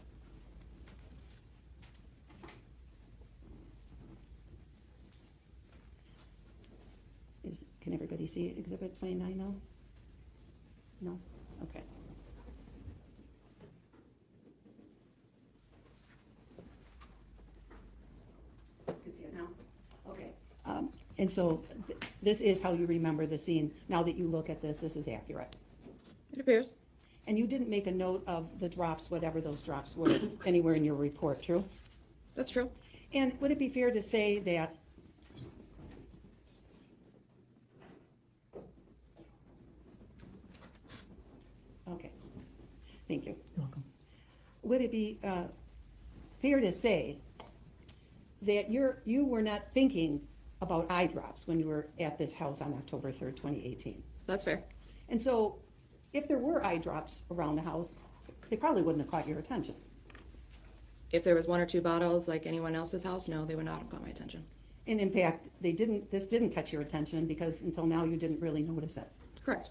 Speaker 20: Can everybody see Exhibit 29 now? No? Okay. You can see it now? Okay. And so this is how you remember the scene. Now that you look at this, this is accurate.
Speaker 22: It appears.
Speaker 20: And you didn't make a note of the drops, whatever those drops were, anywhere in your report, true?
Speaker 22: That's true.
Speaker 20: And would it be fair to say that okay, thank you.
Speaker 15: You're welcome.
Speaker 20: Would it be fair to say that you were not thinking about eye drops when you were at this house on October 3rd, 2018?
Speaker 22: That's fair.
Speaker 20: And so if there were eye drops around the house, they probably wouldn't have caught your attention.
Speaker 22: If there was one or two bottles like anyone else's house, no, they would not have caught my attention.
Speaker 20: And in fact, this didn't catch your attention because until now you didn't really notice it.
Speaker 22: Correct.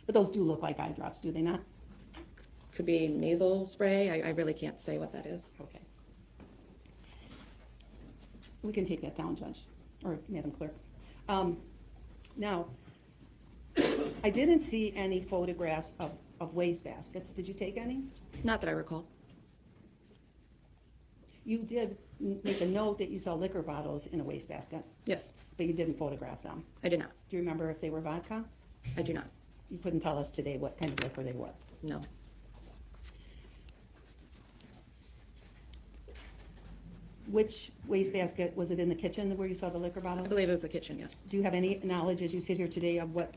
Speaker 20: But those do look like eye drops, do they not?
Speaker 22: Could be nasal spray. I really can't say what that is.
Speaker 20: Okay. We can take that down, Judge, or Madam Clerk. Now, I didn't see any photographs of wastebaskets. Did you take any?
Speaker 22: Not that I recall.
Speaker 20: You did make a note that you saw liquor bottles in a wastebasket.
Speaker 22: Yes.
Speaker 20: But you didn't photograph them.
Speaker 22: I did not.
Speaker 20: Do you remember if they were vodka?
Speaker 22: I do not.
Speaker 20: You couldn't tell us today what kind of liquor they were.
Speaker 22: No.
Speaker 20: Which wastebasket, was it in the kitchen where you saw the liquor
Speaker 22: I
Speaker 20: bottles?
Speaker 22: believe it was the kitchen, yes.
Speaker 20: Do you have any knowledge as you sit here today of what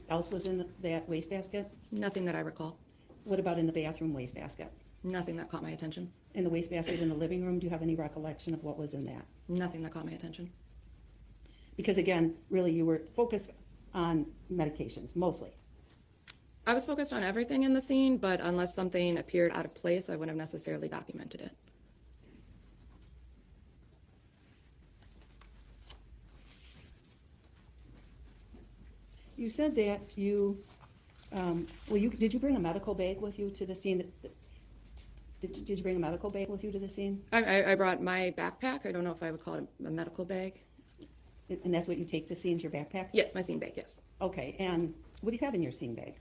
Speaker 20: else was in that wastebasket?
Speaker 22: Nothing that I recall.
Speaker 20: What about in the bathroom wastebasket?
Speaker 22: Nothing that caught my attention.
Speaker 20: In the wastebasket in the living room, do you have any recollection of what was in that?
Speaker 22: Nothing that caught my attention.
Speaker 20: Because again, really you were focused on medications, mostly.
Speaker 22: I was focused on everything in the scene, but unless something appeared out of place, I wouldn't have necessarily documented it.
Speaker 20: You said that you, did you bring a medical bag with you to the scene? Did you bring a medical bag with you to the scene?
Speaker 22: I brought my backpack. I don't know if I would call it a medical bag.
Speaker 20: And that's what you take to scenes, your backpack?
Speaker 22: Yes, my scene bag, yes.
Speaker 20: Okay, and what do you have in your scene bag?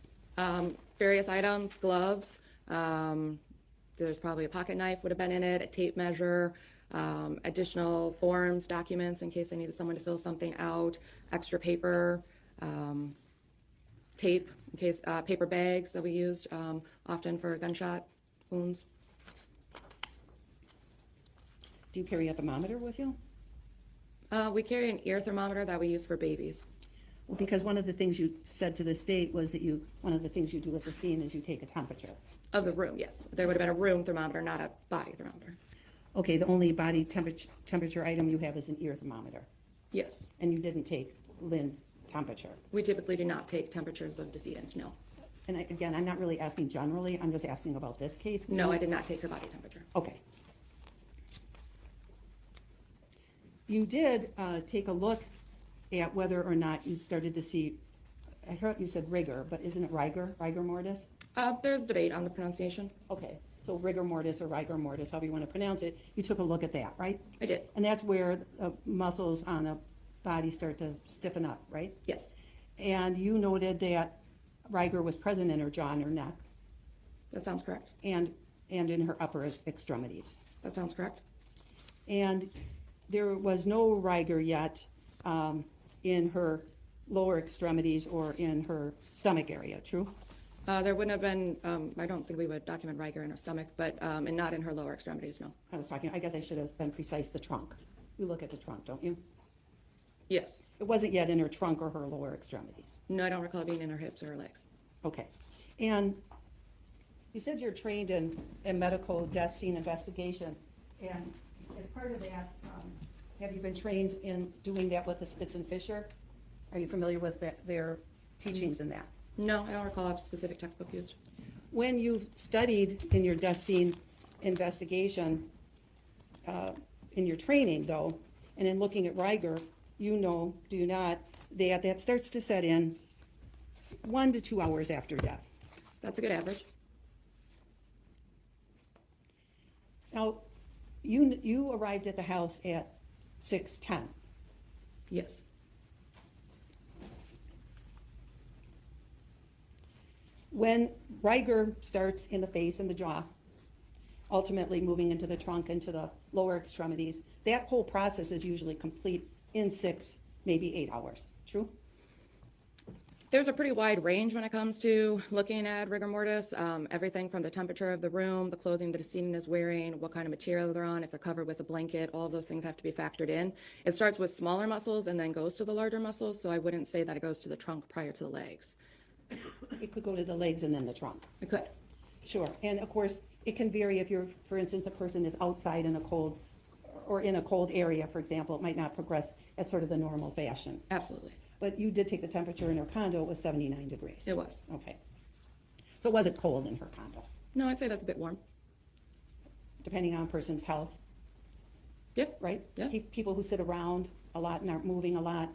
Speaker 22: Various items, gloves. There's probably a pocket knife would have been in it, a tape measure, additional forms, documents in case I needed someone to fill something out, extra paper, tape in case, paper bags that we used often for gunshot wounds.
Speaker 20: Do you carry a thermometer with you?
Speaker 22: We carry an ear thermometer that we use for babies.
Speaker 20: Well, because one of the things you said to the state was that one of the things you do at the scene is you take a temperature.
Speaker 22: Of the room, yes. There would have been a room thermometer, not a body thermometer.
Speaker 20: Okay, the only body temperature item you have is an ear thermometer.
Speaker 22: Yes.
Speaker 20: And you didn't take Lynn's temperature.
Speaker 22: We typically do not take temperatures of decedents, no.
Speaker 20: And again, I'm not really asking generally, I'm just asking about this case.
Speaker 22: No, I did not take her body temperature.
Speaker 20: Okay. You did take a look at whether or not you started to see, I thought you said rigor, but isn't it rigor mortis?
Speaker 22: There's debate on the pronunciation.
Speaker 20: Okay, so rigor mortis or rigor mortis, however you want to pronounce it, you took a look at that, right?
Speaker 22: I did.
Speaker 20: And that's where the muscles on the body start to stiffen up, right?
Speaker 22: Yes.
Speaker 20: And you noted that rigor was present in her jaw and her neck.
Speaker 22: That sounds correct.
Speaker 20: And in her upper extremities.
Speaker 22: That sounds correct.
Speaker 20: And there was no rigor yet in her lower extremities or in her stomach area, true?
Speaker 22: There wouldn't have been, I don't think we would document rigor in her stomach, but and not in her lower extremities, no.
Speaker 20: I guess I should have been precise, the trunk. You look at the trunk, don't you?
Speaker 22: Yes.
Speaker 20: It wasn't yet in her trunk or her lower extremities?
Speaker 22: No, I don't recall it being in her hips or her legs.
Speaker 20: Okay. And you said you're trained in medical death scene investigation. And as part of that, have you been trained in doing that with the Spitz and Fisher? Are you familiar with their teachings in that?
Speaker 22: No, I don't recall a specific textbook used.
Speaker 20: When you've studied in your death scene investigation, in your training though, and in looking at rigor, you know, do you not, that starts to set in 1 to 2 hours after death.
Speaker 22: That's a good average.
Speaker 20: Now, you arrived at the house at 6:10.
Speaker 22: Yes.
Speaker 20: When rigor starts in the face and the jaw, ultimately moving into the trunk, into the lower extremities, that whole process is usually complete in 6, maybe 8 hours. True?
Speaker 22: There's a pretty wide range when it comes to looking at rigor mortis. Everything from the temperature of the room, the clothing the decedent is wearing, what kind of material they're on, if they're covered with a blanket, all of those things have to be factored in. It starts with smaller muscles and then goes to the larger muscles, so I wouldn't say that it goes to the trunk prior to the legs.
Speaker 20: It could go to the legs and then the trunk.
Speaker 22: It could.
Speaker 20: Sure. And of course, it can vary if you're, for instance, a person is outside in a cold or in a cold area, for example, it might not progress at sort of the normal fashion.
Speaker 22: Absolutely.
Speaker 20: But you did take the temperature in her condo, it was 79 degrees.
Speaker 22: It was.
Speaker 20: Okay. So it wasn't cold in her condo,
Speaker 22: No, I'd say that's a bit warm.
Speaker 20: depending on a person's health,
Speaker 22: Yep.
Speaker 20: right?
Speaker 22: Yes.
Speaker 20: People who sit around a lot and aren't moving a lot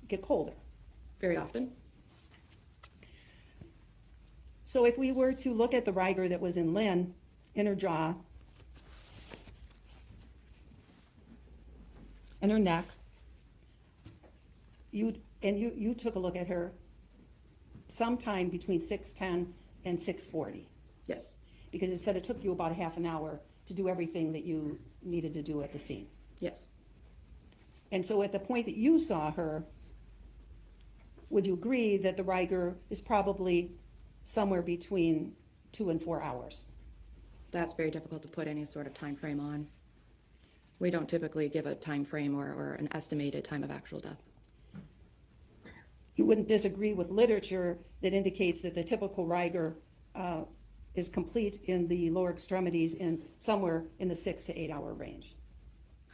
Speaker 20: get colder.
Speaker 22: Very often.
Speaker 20: So if we were to look at the rigor that was in Lynn, in her jaw, and her neck, you took a look at her sometime between 6:10 and 6:40?
Speaker 22: Yes.
Speaker 20: Because it said it took you about a half an hour to do everything that you needed to do at the scene.
Speaker 22: Yes.
Speaker 20: And so at the point that you saw her, would you agree that the rigor is probably somewhere between 2 and 4 hours?
Speaker 22: That's very difficult to put any sort of time frame on. We don't typically give a time frame or an estimated time of actual death.
Speaker 20: You wouldn't disagree with literature that indicates that the typical rigor is complete in the lower extremities in somewhere in the 6 to 8 hour range.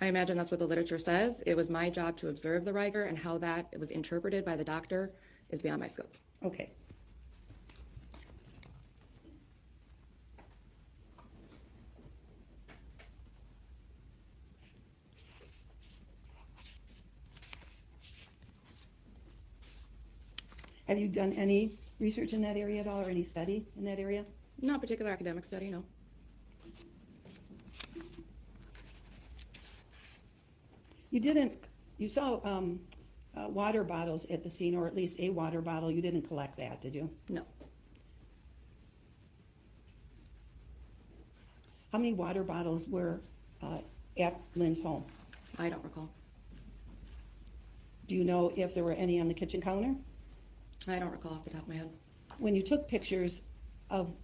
Speaker 22: I imagine that's what the literature says. It was my job to observe the rigor, and how that was interpreted by the doctor is beyond my scope.
Speaker 20: Okay. Have you done any research in that area at all, or any study in that area?
Speaker 22: Not particular academic study, no.
Speaker 20: You saw water bottles at the scene, or at least a water bottle. You didn't collect that, did you?
Speaker 22: No.
Speaker 20: How many water bottles were at Lynn's home?
Speaker 22: I don't recall.
Speaker 20: Do you know if there were any on the kitchen counter?
Speaker 22: I don't recall off the top of my head.
Speaker 20: When you took pictures of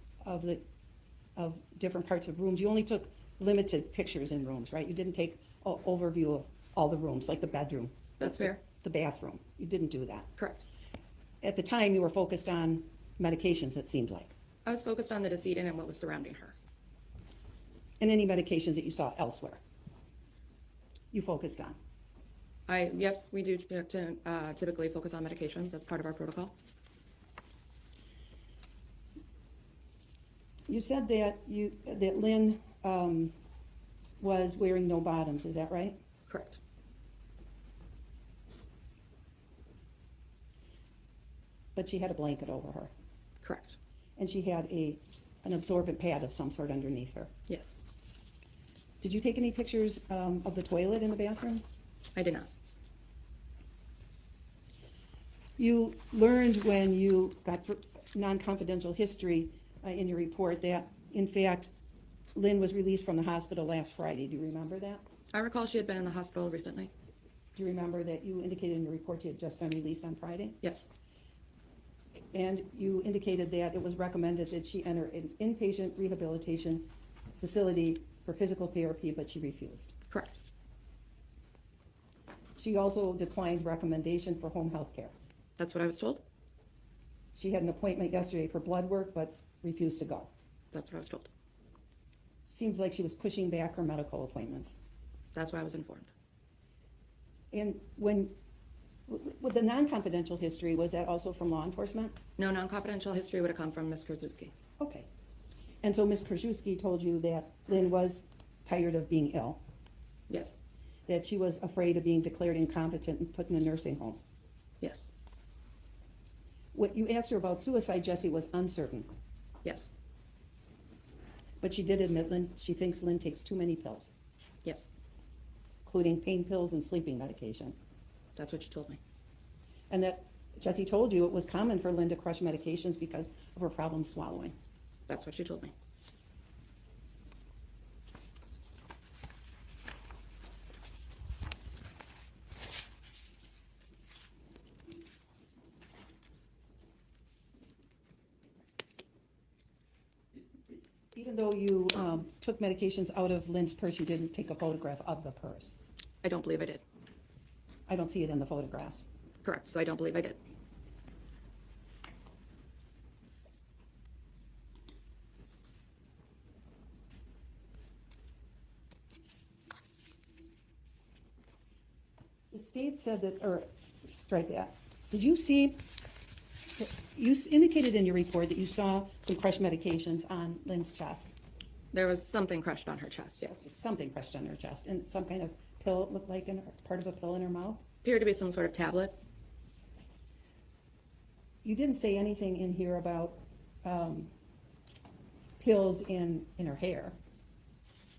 Speaker 20: different parts of rooms, you only took limited pictures in rooms, right? You didn't take an overview of all the rooms, like the bedroom.
Speaker 22: That's fair.
Speaker 20: The bathroom. You didn't do that.
Speaker 22: Correct.
Speaker 20: At the time, you were focused on medications, it seems like.
Speaker 22: I was focused on the decedent and what was surrounding her.
Speaker 20: And any medications that you saw elsewhere, you focused on.
Speaker 22: Yes, we do typically focus on medications. That's part of our protocol.
Speaker 20: You said that Lynn was wearing no bottoms, is that right?
Speaker 22: Correct.
Speaker 20: But she had a blanket over her.
Speaker 22: Correct.
Speaker 20: And she had an absorbent pad of some sort underneath her.
Speaker 22: Yes.
Speaker 20: Did you take any pictures of the toilet in the bathroom?
Speaker 22: I did not.
Speaker 20: You learned when you got non-confidential history in your report that, in fact, Lynn was released from the hospital last Friday. Do you remember that?
Speaker 22: I recall she had been in the hospital recently.
Speaker 20: Do you remember that you indicated in your report she had just been released on Friday?
Speaker 22: Yes.
Speaker 20: And you indicated that it was recommended that she enter an inpatient rehabilitation facility for physical therapy, but she refused.
Speaker 22: Correct.
Speaker 20: She also declined recommendation for home health care.
Speaker 22: That's what I was told?
Speaker 20: She had an appointment yesterday for blood work, but refused to go.
Speaker 22: That's what I was told.
Speaker 20: Seems like she was pushing back her medical appointments.
Speaker 22: That's what I was informed.
Speaker 20: And with the non-confidential history, was that also from law enforcement?
Speaker 22: No, non-confidential history would have come from Ms. Krzyzewski.
Speaker 20: Okay. And so Ms. Krzyzewski told you that Lynn was tired of being ill?
Speaker 22: Yes.
Speaker 20: That she was afraid of being declared incompetent and put in a nursing home?
Speaker 22: Yes.
Speaker 20: What you asked her about suicide, Jesse, was uncertain.
Speaker 22: Yes.
Speaker 20: But she did admit she thinks Lynn takes too many pills.
Speaker 22: Yes.
Speaker 20: Including pain pills and sleeping medication.
Speaker 22: That's what she told me.
Speaker 20: And that Jesse told you it was common for Lynn to crush medications because of her problem swallowing.
Speaker 22: That's what she told me.
Speaker 20: Even though you took medications out of Lynn's purse, you didn't take a photograph of the purse.
Speaker 22: I don't believe I did.
Speaker 20: I don't see it in the photographs.
Speaker 22: Correct, so I don't believe I did.
Speaker 20: The state said that, or strike that. Did you see, you indicated in your report that you saw some crushed medications on Lynn's chest.
Speaker 22: There was something crushed on her chest, yes.
Speaker 20: Something crushed on her chest, and some kind of pill, it looked like, part of a pill in her mouth?
Speaker 22: Appeared to be some sort of tablet.
Speaker 20: You didn't say anything in here about pills in her hair.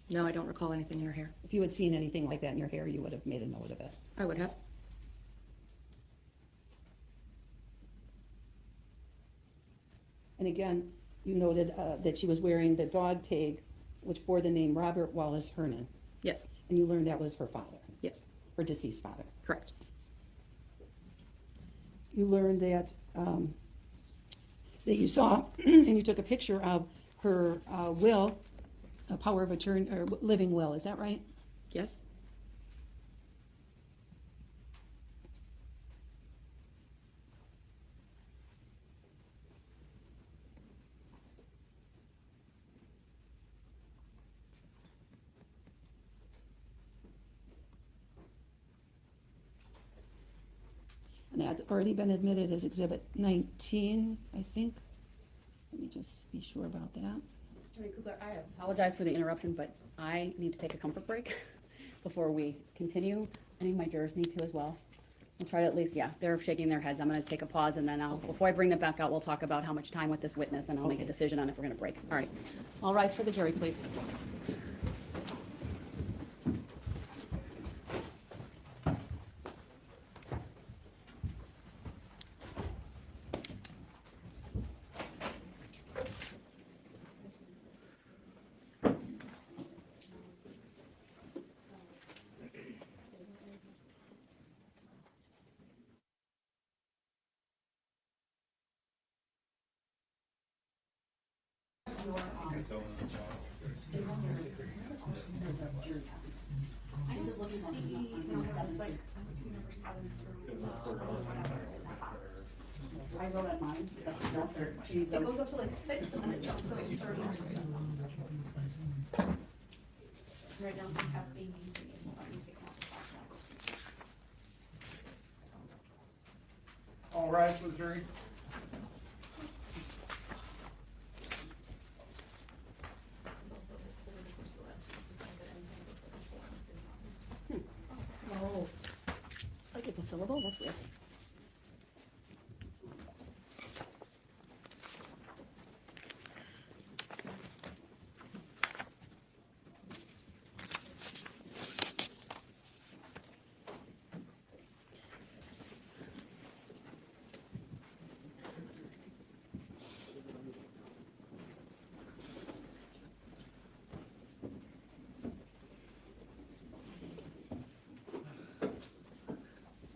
Speaker 22: No, I don't recall anything in her hair.
Speaker 20: If you had seen anything like that in your hair, you would have made a note of it.
Speaker 22: I would have.
Speaker 20: And again, you noted that she was wearing the dog tag, which bore the name Robert Wallace Hernan.
Speaker 22: Yes.
Speaker 20: And you learned that was her father?
Speaker 22: Yes.
Speaker 20: Her deceased father?
Speaker 22: Correct.
Speaker 20: You learned that, that you saw, and you took a picture of her will, a power of attorney, or living will, is that right?
Speaker 22: Yes.
Speaker 20: And that's already been admitted as Exhibit 19, I think. Let me just be sure about that.
Speaker 11: Attorney Kugler, I apologize for the interruption, but I need to take a comfort break before we continue. I think my jurors need to as well. We'll try to at least, yeah, they're shaking their heads. I'm going to take a pause, and then before I bring them back out, we'll talk about how much time with this witness, and I'll make a decision on if we're going to break. All right. All rise for the jury, please. I wrote at mine.
Speaker 21: It goes up to like 6 and then it jumps up to 30. Right now, some has being used.
Speaker 1: All rise for the jury.
Speaker 11: Oh, like it's a fillable? That's weird.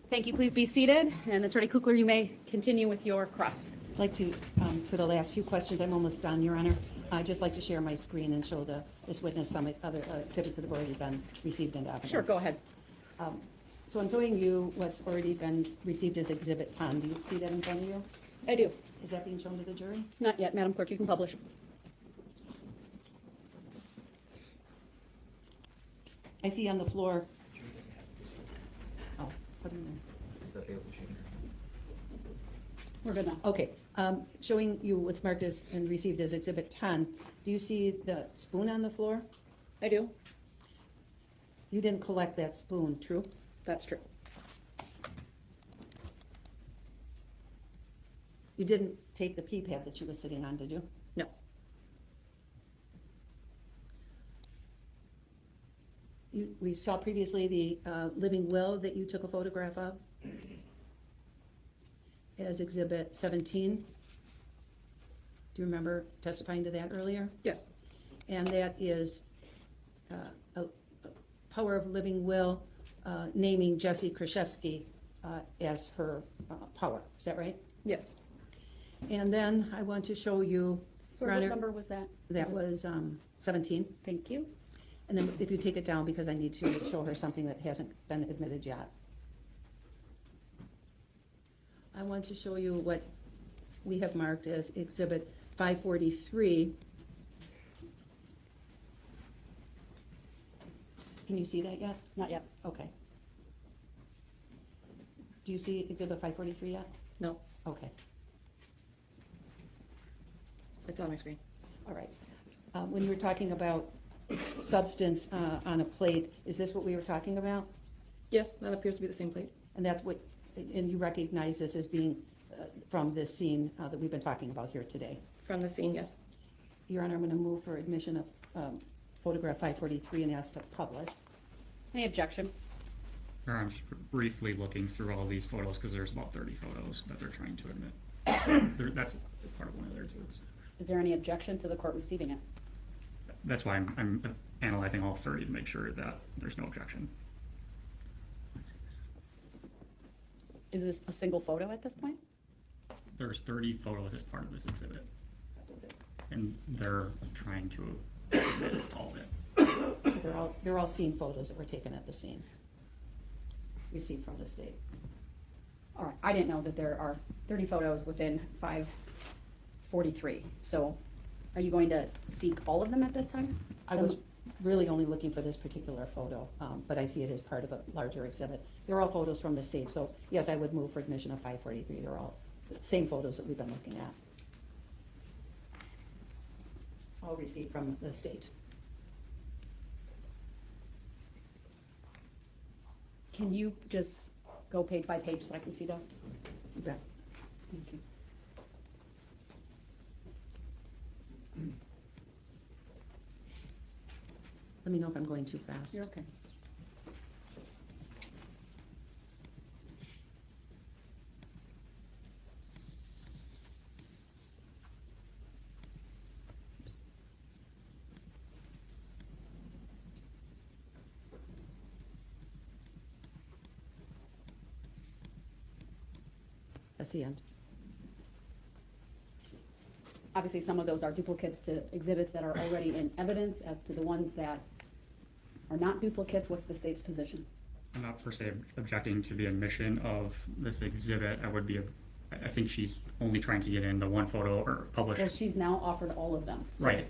Speaker 11: Thank you. Please be seated. And Attorney Kugler, you may continue with your cross.
Speaker 20: I'd like to, for the last few questions, I'm almost done, Your Honor. I'd just like to share my screen and show this witness some other exhibits that have already been received into evidence.
Speaker 11: Sure, go ahead.
Speaker 20: So I'm showing you what's already been received as Exhibit 10. Do you see that in front of you?
Speaker 11: I do.
Speaker 20: Is that being shown to the jury?
Speaker 11: Not yet, Madam Clerk. You can publish.
Speaker 20: I see on the floor. Oh, what do you mean?
Speaker 11: We're good now.
Speaker 20: Okay, showing you what's marked as and received as Exhibit 10. Do you see the spoon on the floor?
Speaker 11: I do.
Speaker 20: You didn't collect that spoon, true?
Speaker 11: That's true.
Speaker 20: You didn't take the pee pad that she was sitting on, did you?
Speaker 11: No.
Speaker 20: We saw previously the living will that you took a photograph of as Exhibit 17. Do you remember testifying to that earlier?
Speaker 11: Yes.
Speaker 20: And that is a power of living will naming Jesse Kraszewski as her power. Is that right?
Speaker 11: Yes.
Speaker 20: And then I want to show you.
Speaker 11: So
Speaker 20: Your
Speaker 11: what
Speaker 20: Honor,
Speaker 11: number was that?
Speaker 20: That was 17.
Speaker 11: Thank you.
Speaker 20: And then if you take it down, because I need to show her something that hasn't been admitted yet. I want to show you what we have marked as Exhibit 543. Can you see that yet?
Speaker 11: Not yet.
Speaker 20: Okay. Do you see Exhibit 543 yet?
Speaker 22: No,
Speaker 20: Okay.
Speaker 22: it's on my screen.
Speaker 20: All right. When you were talking about substance on a plate, is this what we were talking about?
Speaker 22: Yes, that appears to be the same plate.
Speaker 20: And that's what, and you recognize this as being from this scene that we've been talking about here today?
Speaker 22: From the scene, yes.
Speaker 20: Your Honor, I'm going to move for admission of photograph 543 and ask to publish.
Speaker 11: Any objection?
Speaker 17: I'm just briefly looking through all these photos because there's about 30 photos that they're trying to admit. That's part of one of their exhibits.
Speaker 11: Is there any objection to the court receiving it?
Speaker 17: That's why I'm analyzing all 30 to make sure that there's no objection.
Speaker 11: Is this a single photo at this point?
Speaker 17: There's 30 photos as part of this exhibit. And they're trying to admit all of it.
Speaker 20: They're all scene photos that were taken at the scene, received from the state.
Speaker 11: All right, I didn't know that there are 30 photos within 543. So are you going to seek all of them at this time?
Speaker 20: I was really only looking for this particular photo, but I see it as part of a larger exhibit. They're all photos from the state, so yes, I would move for admission of 543. They're all the same photos that we've been looking at. All received from the state.
Speaker 11: Can you just go page by page so I can see those?
Speaker 20: Yeah.
Speaker 11: Thank you.
Speaker 20: Let me know if I'm going too fast.
Speaker 11: You're okay.
Speaker 20: That's the end.
Speaker 11: Obviously, some of those are duplicates to exhibits that are already in evidence. As to the ones that are not duplicates, what's the state's position?
Speaker 17: I'm not per se objecting to the admission of this exhibit. I think she's only trying to get in the one photo or publish.
Speaker 11: Well, she's now offered all of them. So
Speaker 17: Right.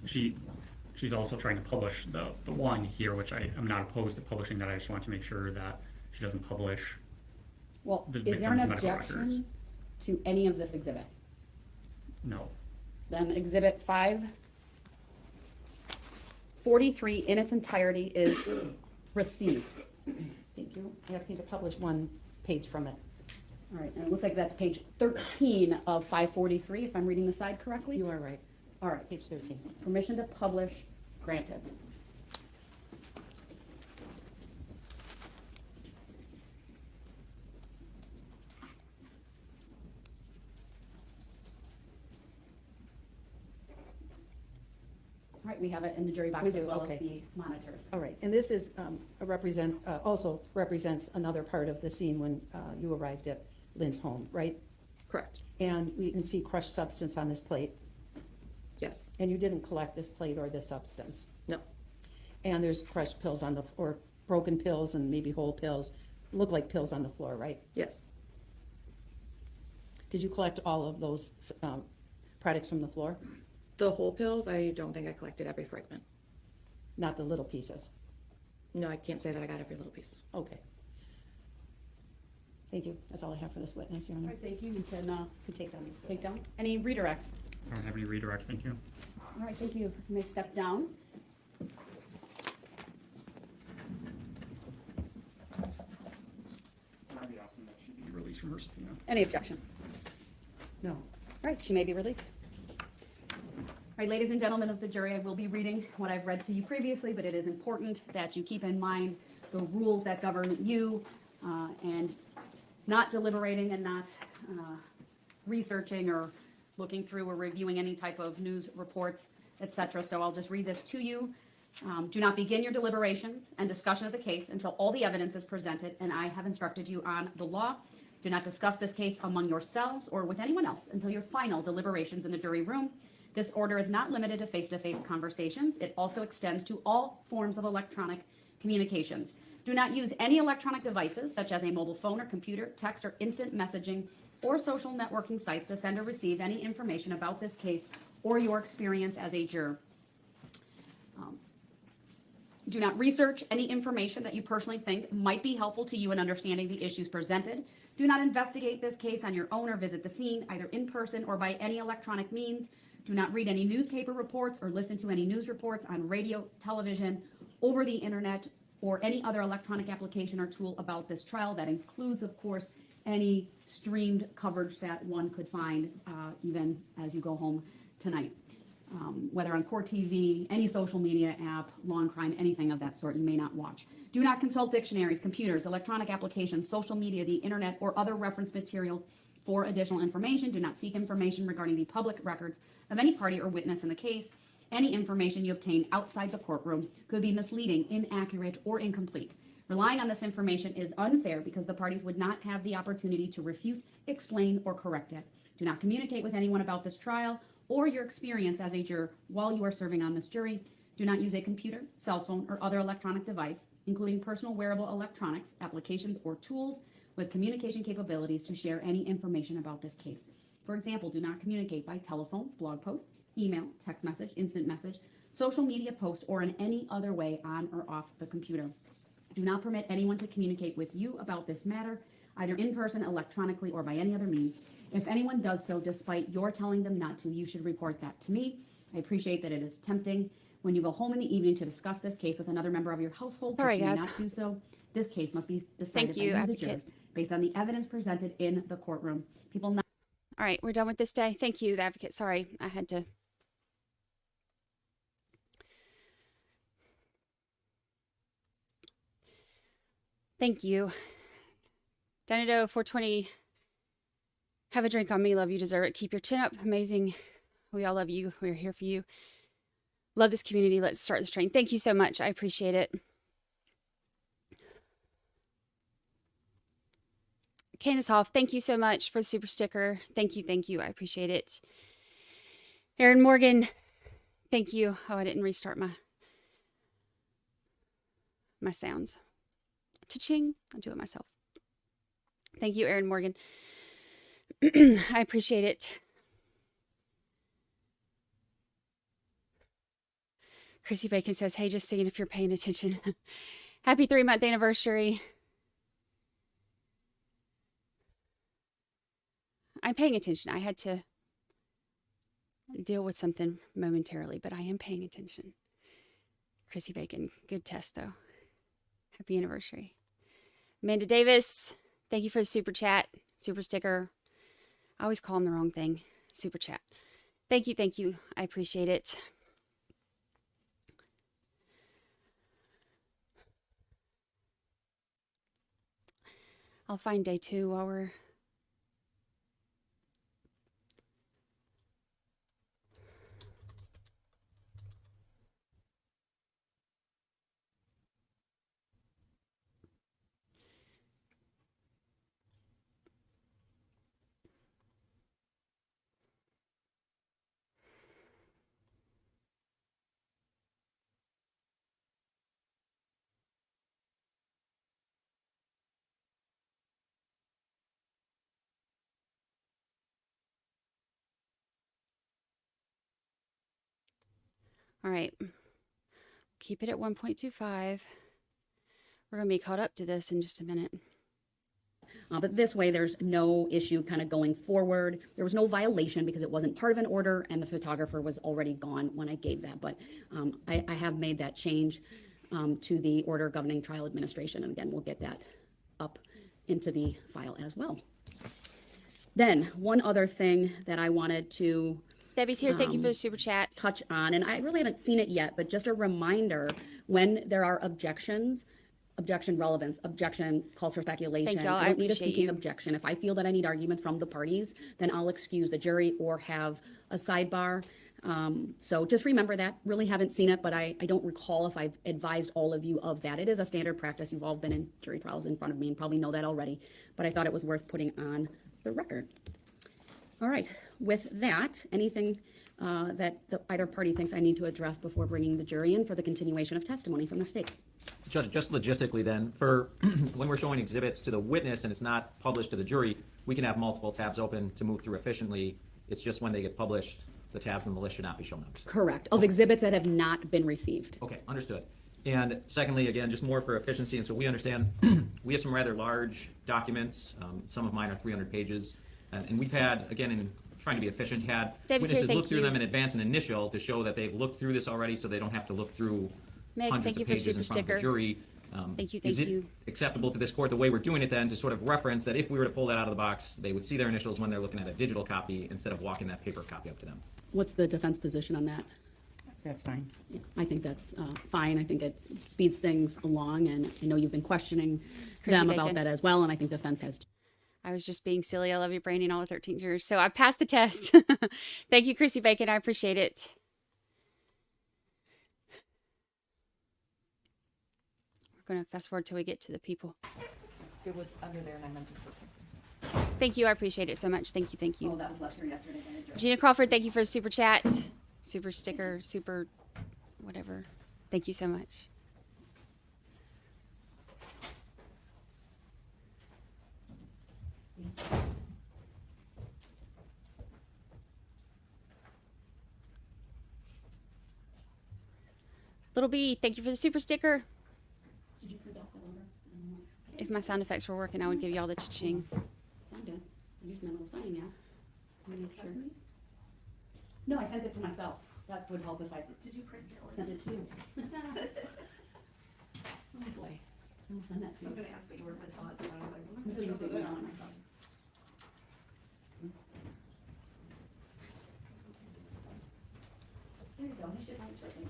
Speaker 17: She's also trying to publish the one here, which I am not opposed to publishing that. I just want to make sure that she doesn't publish.
Speaker 11: Well,
Speaker 17: the
Speaker 11: is there an
Speaker 17: victim's medical records.
Speaker 11: objection to any of this exhibit?
Speaker 17: No.
Speaker 11: Then exhibit 543 in its entirety is received.
Speaker 20: Thank you. Asking to publish one page from it.
Speaker 11: All right, and it looks like that's page 13 of 543, if I'm reading the side correctly?
Speaker 20: You are right.
Speaker 11: All right.
Speaker 20: Page 13.
Speaker 11: Permission to publish granted. All right, we have it in the jury box
Speaker 20: We
Speaker 11: as
Speaker 20: do,
Speaker 11: well as
Speaker 20: okay.
Speaker 11: the monitors.
Speaker 20: All right, and this is also represents another part of the scene when you arrived at Lynn's home, right?
Speaker 22: Correct.
Speaker 20: And we can see crushed substance on this plate.
Speaker 22: Yes.
Speaker 20: And you didn't collect this plate or this substance.
Speaker 22: No.
Speaker 20: And there's crushed pills on or broken pills and maybe whole pills, look like pills on the floor, right?
Speaker 22: Yes.
Speaker 20: Did you collect all of those products from the floor?
Speaker 22: The whole pills, I don't think I collected every fragment.
Speaker 20: Not the little pieces?
Speaker 22: No, I can't say that I got every little piece.
Speaker 20: Okay. Thank you. That's all I have for this witness, Your
Speaker 11: All
Speaker 20: Honor.
Speaker 11: right, thank you. You can
Speaker 20: take down the exhibit.
Speaker 11: take down. Any redirect?
Speaker 17: I don't have any redirect, thank you.
Speaker 11: All right, thank you. You may step down.
Speaker 17: I'd be asking that she be released from her subpoena.
Speaker 11: Any objection?
Speaker 20: No.
Speaker 11: All right, she may be released. All right, ladies and gentlemen of the jury, I will be reading what I've read to you previously, but it is important that you keep in mind the rules that govern you and not deliberating and not researching or looking through or reviewing any type of news reports, etc. So I'll just read this to you. Do not begin your deliberations and discussion of the case until all the evidence is presented and I have instructed you on the law. Do not discuss this case among yourselves or with anyone else until your final deliberations in the jury room. This order is not limited to face-to-face conversations. It also extends to all forms of electronic communications. Do not use any electronic devices such as a mobile phone or computer, text or instant messaging, or social networking sites to send or receive any information about this case or your experience as a juror. Do not research any information that you personally think might be helpful to you in understanding the issues presented. Do not investigate this case on your own or visit the scene, either in person or by any electronic means. Do not read any newspaper reports or listen to any news reports on radio, television, over the internet, or any other electronic application or tool about this trial. That includes, of course, any streamed coverage that one could find even as you go home tonight. Whether on Court TV, any social media app, Law and Crime, anything of that sort, you may not watch. Do not consult dictionaries, computers, electronic applications, social media, the internet, or other reference materials For additional information, do not seek information regarding the public records of any party or witness in the case. Any information you obtain outside the courtroom could be misleading, inaccurate, or incomplete. Relying on this information is unfair because the parties would not have the opportunity to refute, explain, or correct it. Do not communicate with anyone about this trial or your experience as a juror while you are serving on this jury. Do not use a computer, cell phone, or other electronic device, including personal wearable electronics, applications, or tools with communication capabilities to share any information about this case. For example, do not communicate by telephone, blog post, email, text message, instant message, social media post, or in any other way on or off the computer. Do not permit anyone to communicate with you about this matter, either in person, electronically, or by any other means. If anyone does so despite your telling them not to, you should report that to me. I appreciate that it is tempting when you go home in the evening to discuss this case with another member of your household,
Speaker 5: All right,
Speaker 11: but you may
Speaker 5: guys.
Speaker 11: not do so. This case must be decided
Speaker 5: Thank you,
Speaker 11: by the
Speaker 5: advocate.
Speaker 11: jurors based on the evidence presented in the courtroom. People not
Speaker 5: All right, we're done with this day. Thank you, the advocate. Sorry, I had to. Thank you. Danado 420. Have a drink on me. Love you. Deserve it. Keep your chin up. Amazing. We all love you. We're here for you. Love this community. Let's start this train. Thank you so much. I appreciate it. Candace Hoff, thank you so much for the super sticker. Thank you, thank you. I appreciate it. Aaron Morgan, thank you. Oh, I didn't restart my sounds. Cha-ching. I'll do it myself. Thank you, Aaron Morgan. I appreciate it. Chrissy Bacon says, hey, just seeing if you're paying attention. Happy 3-month anniversary. I'm paying attention. I had to deal with something momentarily, but I am paying attention. Chrissy Bacon, good test though. Happy anniversary. Amanda Davis, thank you for the super chat, super sticker. I always call them the wrong thing. Super chat. Thank you, thank you. I appreciate it. I'll find day 2 while we're... All right, keep it at 1.25. We're going to be caught up to this in just a minute.
Speaker 11: But this way, there's no issue kind of going forward. There was no violation because it wasn't part of an order and the photographer was already gone when I gave that. But I have made that change to the order governing trial administration. And again, we'll get that up into the file as well. Then one other thing that I wanted to
Speaker 5: Debbie's here. Thank you for the super chat.
Speaker 11: Touch on, and I really haven't seen it yet, but just a reminder, when there are objections, objection relevance, objection calls for speculation.
Speaker 5: Thank y'all.
Speaker 11: I don't need a
Speaker 5: appreciate
Speaker 11: speaking
Speaker 5: you.
Speaker 11: objection. If I feel that I need arguments from the parties, then I'll excuse the jury or have a sidebar. So just remember that. Really haven't seen it, but I don't recall if I've advised all of you of that. It is a standard practice. You've all been in jury trials in front of me and probably know that already, but I thought it was worth putting on the record. All right, with that, anything that either party thinks I need to address before bringing the jury in for the continuation of testimony from the state?
Speaker 16: Judge, just logistically then, for when we're showing exhibits to the witness and it's not published to the jury, we can have multiple tabs open to move through efficiently. It's just when they get published, the tabs on the list should not be shown up.
Speaker 11: Correct, of exhibits that have not been received.
Speaker 16: Okay, understood. And secondly, again, just more for efficiency, and so we understand we have some rather large documents. Some of mine are 300 pages. And we've had, again, in trying to be efficient, had
Speaker 5: David's
Speaker 16: witnesses
Speaker 5: here,
Speaker 16: look through
Speaker 5: you.
Speaker 16: them in advance and initial to show that they've looked through this already so they don't have to look through
Speaker 5: Megs,
Speaker 16: hundreds
Speaker 5: thank
Speaker 16: of
Speaker 5: you for the
Speaker 16: pages
Speaker 5: super
Speaker 16: in front of the
Speaker 5: sticker.
Speaker 16: jury.
Speaker 5: Thank you,
Speaker 16: Is
Speaker 5: thank
Speaker 16: it
Speaker 5: you.
Speaker 16: acceptable to this court the way we're doing it then to sort of reference that if we were to pull that out of the box, they would see their initials when they're looking at a digital copy instead of walking that paper copy up to them?
Speaker 11: What's the defense position on that?
Speaker 20: That's fine.
Speaker 11: Yeah, I think that's fine. I think it speeds things along, and I know you've been questioning
Speaker 5: Chrissy
Speaker 11: them
Speaker 5: Bacon.
Speaker 11: about that as well, and I think defense has.
Speaker 5: I was just being silly. I love you, Brandi, and all the 13 jurors. So I passed the test. Thank you, Chrissy Bacon. I appreciate it. We're going to fast forward till we get to the people.
Speaker 11: It was under there and I meant to say something.
Speaker 5: Thank you. I appreciate it so much. Thank you. Thank you.
Speaker 11: Oh, that was left here yesterday.
Speaker 5: Gina Crawford, thank you for the super chat, super sticker, super whatever. Thank you so much. Little B, thank you for the super sticker.
Speaker 11: Did you print off the order?
Speaker 5: If my sound effects were working, I would give y'all the cha-ching.
Speaker 11: Signed it. Here's my little signing out. Sure. No, I sent it to myself. That would help if I did. Did you print it? Sent it to you. Oh boy. I'll send that to you.
Speaker 21: I was going to ask what you work with thoughts, and I was like,
Speaker 11: I'm just going to say on myself. There you go. You should have it right there.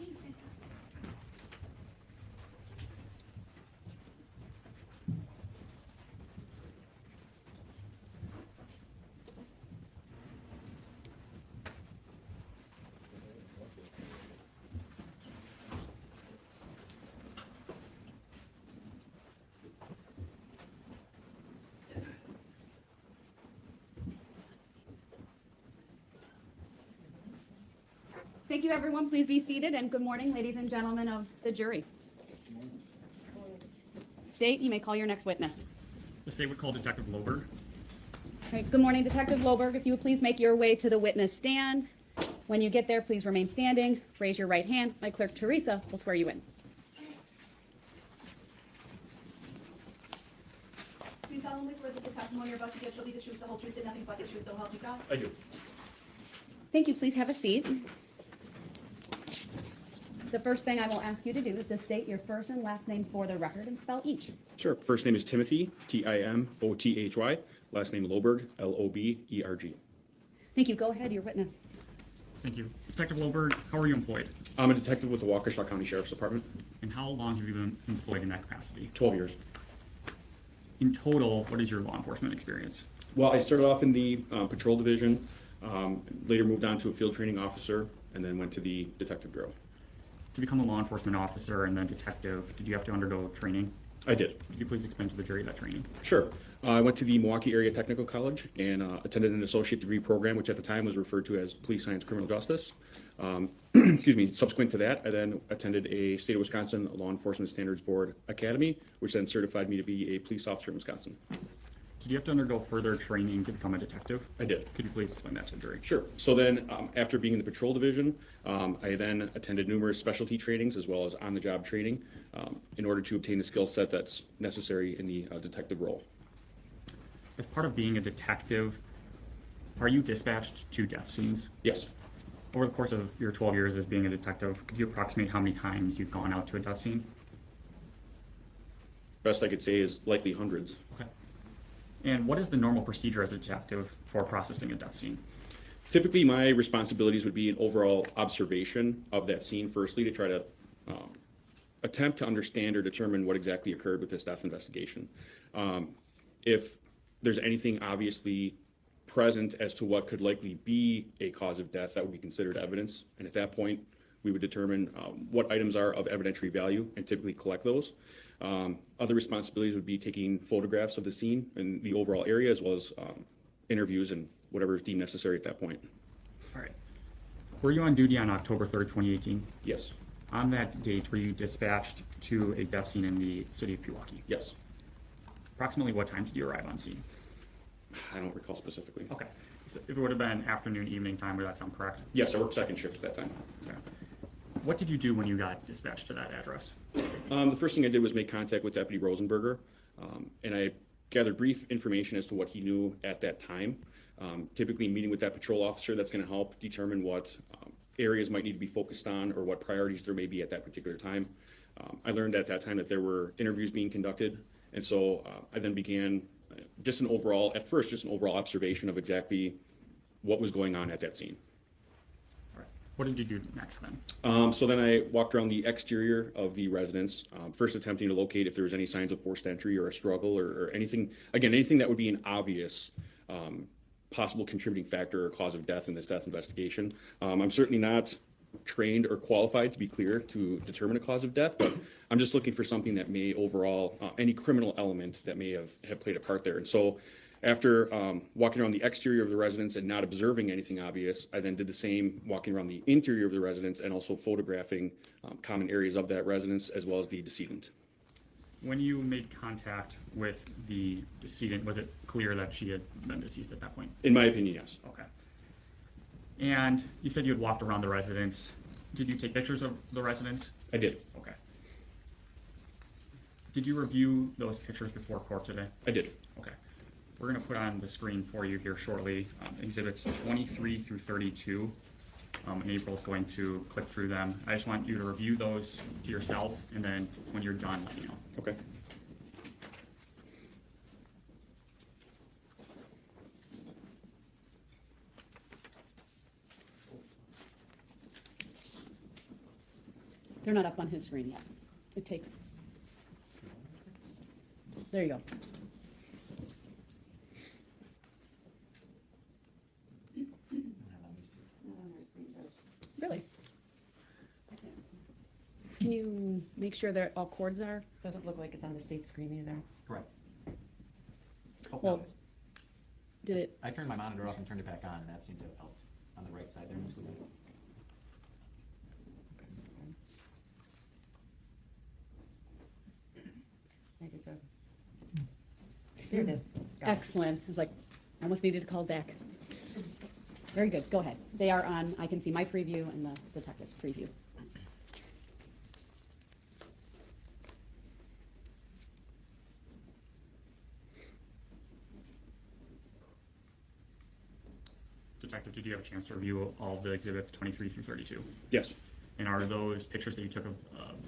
Speaker 11: Thank you, everyone. Please be seated, and good morning, ladies and gentlemen of the jury. State, you may call your next witness.
Speaker 17: The state would call Detective Loberg.
Speaker 11: All right, good morning, Detective Loberg. If you would please make your way to the witness stand. When you get there, please remain standing. Raise your right hand. My clerk, Teresa, will swear you in.
Speaker 21: Do you solemnly swear that the testimony you're about to give shall be the truth, the whole truth, and nothing but the truth, so help you God?
Speaker 17: I do.
Speaker 11: Thank you. Please have a seat. The first thing I will ask you to do is to state your first and last names for the record and spell each.
Speaker 2: Sure. First name is Timothy, Timothy. Last name Loberg, Loberg.
Speaker 11: Thank you. Go ahead, your witness.
Speaker 17: Thank you. Detective Loberg, how are you employed?
Speaker 2: I'm a detective with the Waukesha County Sheriff's Department.
Speaker 17: And how long have you been employed in that capacity?
Speaker 2: 12 years.
Speaker 17: In total, what is your law enforcement experience?
Speaker 2: Well, I started off in the patrol division, later moved on to a field training officer, and then went to the detective bureau.
Speaker 17: To become a law enforcement officer and then detective, did you have to undergo training?
Speaker 2: I did.
Speaker 17: Could you please explain to the jury that training?
Speaker 2: Sure. I went to the Milwaukee Area Technical College and attended an associate degree program, which at the time was referred to as Police Science Criminal Justice. Excuse me. Subsequent to that, I then attended a State of Wisconsin Law Enforcement Standards Board Academy, which then certified me to be a police officer in Wisconsin.
Speaker 17: Did you have to undergo further training to become a detective?
Speaker 2: I did.
Speaker 17: Could you please explain that to the jury?
Speaker 2: Sure. So then, after being in the patrol division, I then attended numerous specialty trainings as well as on-the-job training in order to obtain the skill set that's necessary in the detective role.
Speaker 17: As part of being a detective, are you dispatched to death scenes?
Speaker 2: Yes.
Speaker 17: Over the course of your 12 years as being a detective, could you approximate how many times you've gone out to a death scene?
Speaker 2: Best I could say is likely hundreds.
Speaker 17: Okay. And what is the normal procedure as a detective for processing a death scene?
Speaker 2: Typically, my responsibilities would be an overall observation of that scene, firstly, to try to attempt to understand or determine what exactly occurred with this death investigation. If there's anything obviously present as to what could likely be a cause of death, that would be considered evidence. And at that point, we would determine what items are of evidentiary value and typically collect those. Other responsibilities would be taking photographs of the scene and the overall area, as well as interviews and whatever is deemed necessary at that point.
Speaker 17: All right. Were you on duty on October 3rd, 2018?
Speaker 2: Yes.
Speaker 17: On that date, were you dispatched to a death scene in the city of Pewaukee?
Speaker 2: Yes.
Speaker 17: Approximately what time did you arrive on scene?
Speaker 2: I don't recall specifically.
Speaker 17: Okay. So if it would have been afternoon, evening time, would that sound correct?
Speaker 2: Yes, I worked second shift at that time.
Speaker 17: Okay. What did you do when you got dispatched to that address?
Speaker 2: The first thing I did was make contact with Deputy Rosenberger, and I gathered brief information as to what he knew at that time. Typically meeting with that patrol officer, that's going to help determine what areas might need to be focused on or what priorities there may be at that particular time. I learned at that time that there were interviews being conducted, and so I then began just an overall observation of exactly what was going on at that scene.
Speaker 17: All right. What did you do next then?
Speaker 2: So then I walked around the exterior of the residence, first attempting to locate if there was any signs of forced entry or a struggle or anything, again, anything that would be an obvious possible contributing factor or cause of death in this death investigation. I'm certainly not trained or qualified, to be clear, to determine a cause of death, but I'm just looking for something that may overall, any criminal element that may have played a part there. And so after walking around the exterior of the residence and not observing anything obvious, I then did the same walking around the interior of the residence and also photographing common areas of that residence as well as the decedent.
Speaker 17: When you made contact with the decedent, was it clear that she had been deceased at that point?
Speaker 2: In my opinion, yes.
Speaker 17: Okay. And you said you had walked around the residence. Did you take pictures of the residence?
Speaker 2: I did.
Speaker 17: Okay. Did you review those pictures before court today?
Speaker 2: I did.
Speaker 17: Okay. We're going to put on the screen for you here shortly exhibits 23 through 32. And April's going to click through them. I just want you to review those to yourself, and then when you're done, let me know.
Speaker 2: Okay.
Speaker 11: They're not up on his screen yet. It takes. There you go. Really? Can you make sure that all cords are?
Speaker 13: Doesn't look like it's on the state screen either.
Speaker 16: Correct.
Speaker 11: Well, did it?
Speaker 16: I turned my monitor off and turned it back on, and that seemed to have helped on the right side there in the school.
Speaker 13: Here it is. Got it.
Speaker 11: Excellent. I was like, I almost needed to call Zach. Very good. Go ahead. They are on. I can see my preview and the detective's preview.
Speaker 17: Detective, did you have a chance to review all of the exhibits 23 through 32?
Speaker 2: Yes.
Speaker 17: And are those pictures that you took of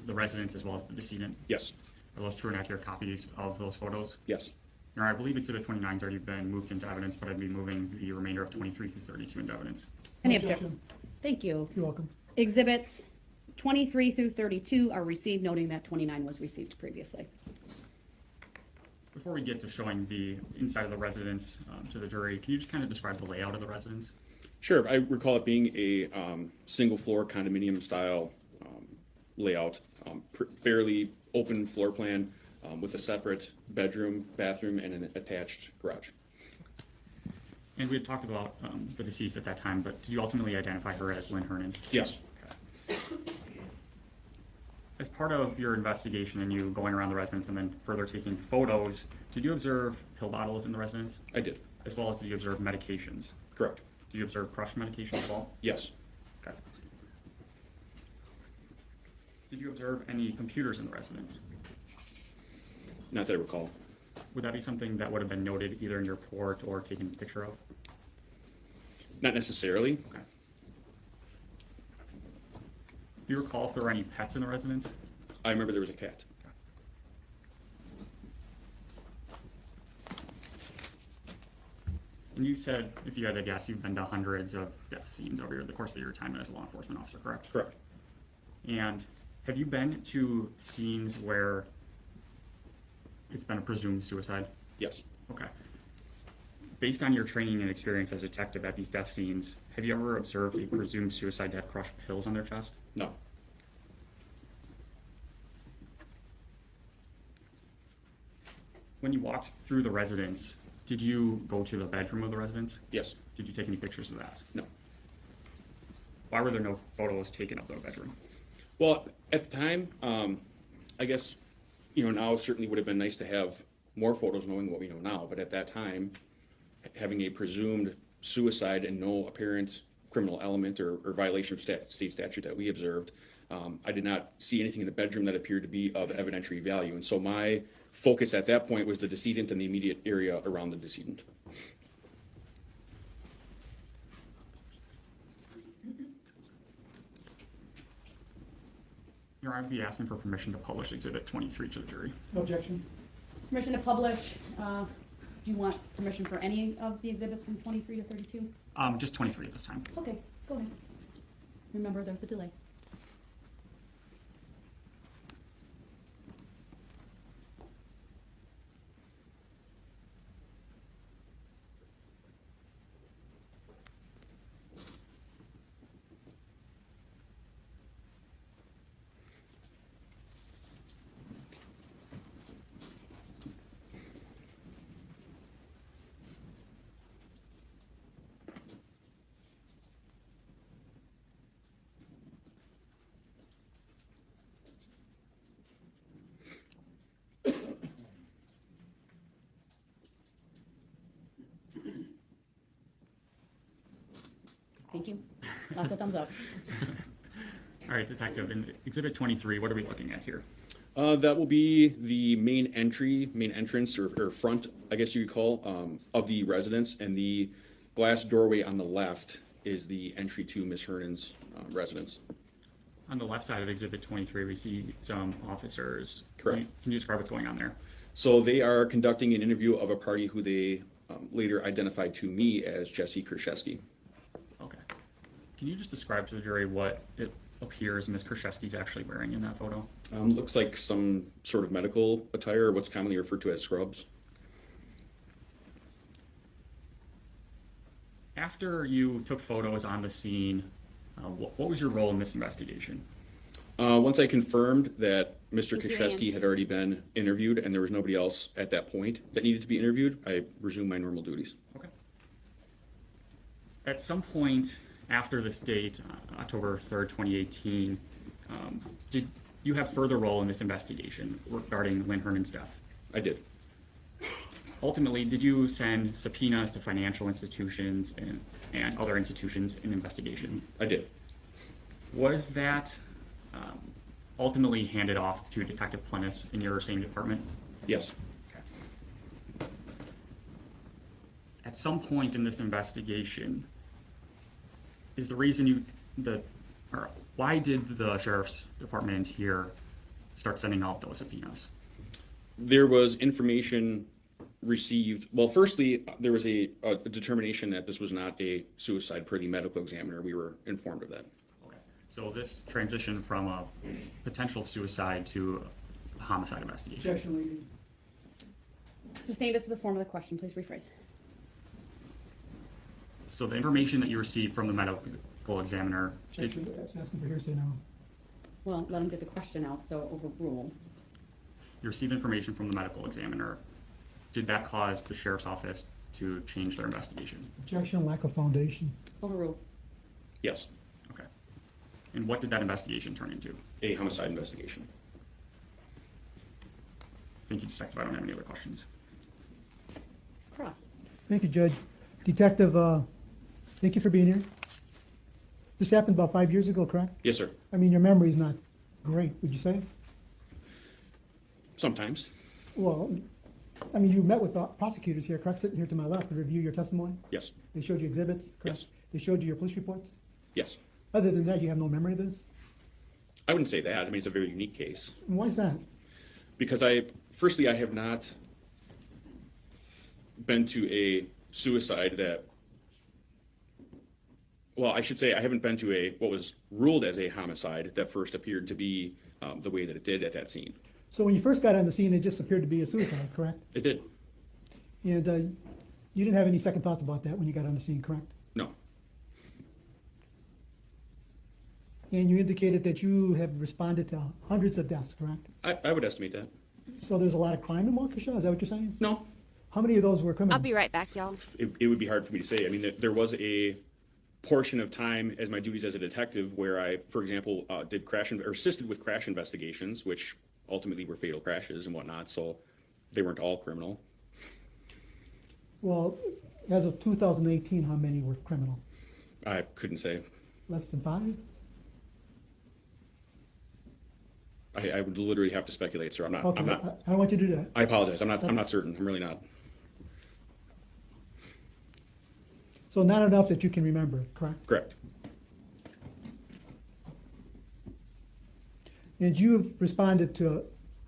Speaker 17: the residence as well as the decedent?
Speaker 2: Yes.
Speaker 17: Are those true and accurate copies of those photos?
Speaker 2: Yes.
Speaker 17: Now, I believe exhibit 29's already been moved into evidence, but I'd be moving the remainder of 23 through 32 into evidence.
Speaker 11: Any objection? Thank you.
Speaker 15: You're welcome.
Speaker 11: Exhibits 23 through 32 are received, noting that 29 was received previously.
Speaker 17: Before we get to showing the inside of the residence to the jury, can you just kind of describe the layout of the residence?
Speaker 2: Sure. I recall it being a single floor condominium style layout, fairly open floor plan with a separate bedroom, bathroom, and an attached garage.
Speaker 17: And we had talked about the deceased at that time, but did you ultimately identify her as Lynn Hernan?
Speaker 2: Yes.
Speaker 17: Okay. As part of your investigation and you going around the residence and then further taking photos, did you observe pill bottles in the residence?
Speaker 2: I did.
Speaker 17: As well as did you observe medications?
Speaker 2: Correct.
Speaker 17: Did you observe crushed medication at all?
Speaker 2: Yes.
Speaker 17: Okay. Did you observe any computers in the residence?
Speaker 2: Not that I recall.
Speaker 17: Would that be something that would have been noted either in your report or taken a picture of?
Speaker 2: Not necessarily.
Speaker 17: Okay. Do you recall if there were any pets in the residence?
Speaker 2: I remember there was a cat.
Speaker 17: And you said, if you had to guess, you've been to hundreds of death scenes over the course of your time as a law enforcement officer, correct?
Speaker 2: Correct.
Speaker 17: And have you been to scenes where it's been a presumed suicide?
Speaker 2: Yes.
Speaker 17: Okay. Based on your training and experience as a detective at these death scenes, have you ever observed a presumed suicide to have crushed pills on their chest?
Speaker 2: No.
Speaker 17: When you walked through the residence, did you go to the bedroom of the residence?
Speaker 2: Yes.
Speaker 17: Did you take any pictures of that?
Speaker 2: No.
Speaker 17: Why were there no photos taken of the bedroom?
Speaker 2: Well, at the time, I guess, now certainly would have been nice to have more photos knowing what we know now, but at that time, having a presumed suicide and no apparent criminal element or violation of state statute that we observed, I did not see anything in the bedroom that appeared to be of evidentiary value. And so my focus at that point was the decedent and the immediate area around the decedent.
Speaker 17: Your Honor, I'd be asking for permission to publish Exhibit 23 to the jury.
Speaker 15: No objection.
Speaker 11: Permission to publish. Do you want permission for any of the exhibits from 23 to 32?
Speaker 17: Just 23 at this time.
Speaker 11: Okay, go ahead. Remember, there's a delay. Thank you. Lots of thumbs up.
Speaker 17: All right, Detective, in Exhibit 23, what are we looking at here?
Speaker 2: That will be the main entrance, or front, I guess you could call, of the residence, and the glass doorway on the left is the entry to Ms. Hernan's residence.
Speaker 17: On the left side of Exhibit 23, we see some officers.
Speaker 2: Correct.
Speaker 17: Can you describe what's going on there?
Speaker 2: So they are conducting an interview of a party who they later identified to me as Jesse Krzyzewski.
Speaker 17: Okay. Can you just describe to the jury what it appears Ms. Krzyzewski's actually wearing in that photo?
Speaker 2: Looks like some sort of medical attire, what's commonly referred to as scrubs.
Speaker 17: After you took photos on the scene, what was your role in this investigation?
Speaker 2: Once I confirmed that Mr. Krzyzewski had already been interviewed and there was nobody else at that point that needed to be interviewed, I resumed my normal duties.
Speaker 17: Okay. At some point after this date, October 3rd, 2018, did you have further role in this investigation regarding Lynn Hernan's death?
Speaker 2: I did.
Speaker 17: Ultimately, did you send subpoenas to financial institutions and other institutions in investigation?
Speaker 2: I did.
Speaker 17: Was that ultimately handed off to Detective Plennis in your same department?
Speaker 2: Yes.
Speaker 17: Okay. At some point in this investigation, is the reason why did the sheriff's department here start sending out those subpoenas?
Speaker 2: There was information received. Well, firstly, there was a determination that this was not a suicide per the medical examiner. We were informed of that.
Speaker 17: Okay. So this transition from a potential suicide to a homicide investigation.
Speaker 15: Objection, lady.
Speaker 11: Sustained as to the form of the question, please rephrase.
Speaker 17: So the information that you received from the medical examiner,
Speaker 15: Objection, asking for hearsay now.
Speaker 11: Well, let him get the question out, so overrule.
Speaker 17: you received information from the medical examiner. Did that cause the sheriff's office to change their investigation?
Speaker 15: Objection, lack of foundation.
Speaker 11: Overruled.
Speaker 2: Yes.
Speaker 17: Okay. And what did that investigation turn into?
Speaker 2: A homicide investigation.
Speaker 17: Thank you, Detective. I don't have any other questions.
Speaker 11: Cross.
Speaker 15: Thank you, Judge. Detective, thank you for being here. This happened about 5 years ago, correct?
Speaker 2: Yes, sir.
Speaker 15: I mean, your memory's not great, would you say?
Speaker 2: Sometimes.
Speaker 15: Well, I mean, you met with the prosecutors here, correct, sitting here to my left to review your testimony?
Speaker 2: Yes.
Speaker 15: They showed you exhibits, correct?
Speaker 2: Yes.
Speaker 15: They showed you your police reports?
Speaker 2: Yes.
Speaker 15: Other than that, you have no memory of this?
Speaker 2: I wouldn't say that. I mean, it's a very unique case.
Speaker 15: And why is that?
Speaker 2: Because firstly, I have not been to a suicide that, well, I should say I haven't been to what was ruled as a homicide that first appeared to be the way that it did at that scene.
Speaker 15: So when you first got on the scene, it just appeared to be a suicide, correct?
Speaker 2: It did.
Speaker 15: And you didn't have any second thoughts about that when you got on the scene, correct?
Speaker 2: No.
Speaker 15: And you indicated that you have responded to hundreds of deaths, correct?
Speaker 2: I would estimate that.
Speaker 15: So there's a lot of crime in Waukesha, is that what you're saying?
Speaker 2: No.
Speaker 15: How many of those were criminal?
Speaker 5: I'll be right back, y'all.
Speaker 2: It would be hard for me to say. I mean, there was a portion of time as my duties as a detective where I, for example, did assisted with crash investigations, which ultimately were fatal crashes and whatnot. So they weren't all criminal.
Speaker 15: Well, as of 2018, how many were criminal?
Speaker 2: I couldn't say.
Speaker 15: Less than 5?
Speaker 2: I would literally have to speculate, sir.
Speaker 15: Okay,
Speaker 2: I'm not.
Speaker 15: I don't want you to do that.
Speaker 2: I apologize. I'm not certain. I'm really not.
Speaker 15: So not enough that you can remember, correct?
Speaker 2: Correct.
Speaker 15: And you've responded to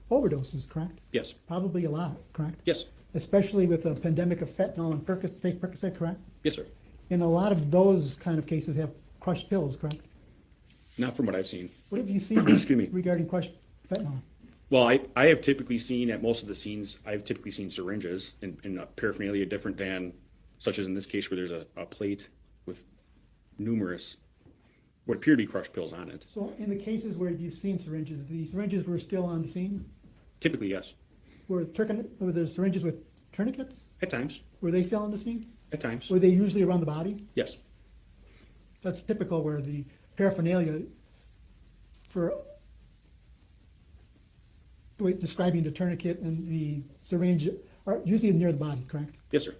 Speaker 15: overdoses, correct?
Speaker 2: Yes.
Speaker 15: Probably a lot, correct?
Speaker 2: Yes.
Speaker 15: Especially with the pandemic of fentanyl and fake Percocet, correct?
Speaker 2: Yes, sir.
Speaker 15: And a lot of those kind of cases have crushed pills, correct?
Speaker 2: Not from what I've seen.
Speaker 15: What have you seen
Speaker 2: Excuse me.
Speaker 15: regarding crushed fentanyl?
Speaker 2: Well, I have typically seen at most of the scenes, I've typically seen syringes and paraphernalia different than, such as in this case where there's a plate with numerous, what appear to be crushed pills on it.
Speaker 15: So in the cases where you've seen syringes, the syringes were still on the scene?
Speaker 2: Typically, yes.
Speaker 15: Were there syringes with tourniquets?
Speaker 2: At times.
Speaker 15: Were they still on the scene?
Speaker 2: At times.
Speaker 15: Were they usually around the body?
Speaker 2: Yes.
Speaker 15: That's typical where the paraphernalia for the way describing the tourniquet and the syringe are usually near the body, correct?
Speaker 2: Yes, sir.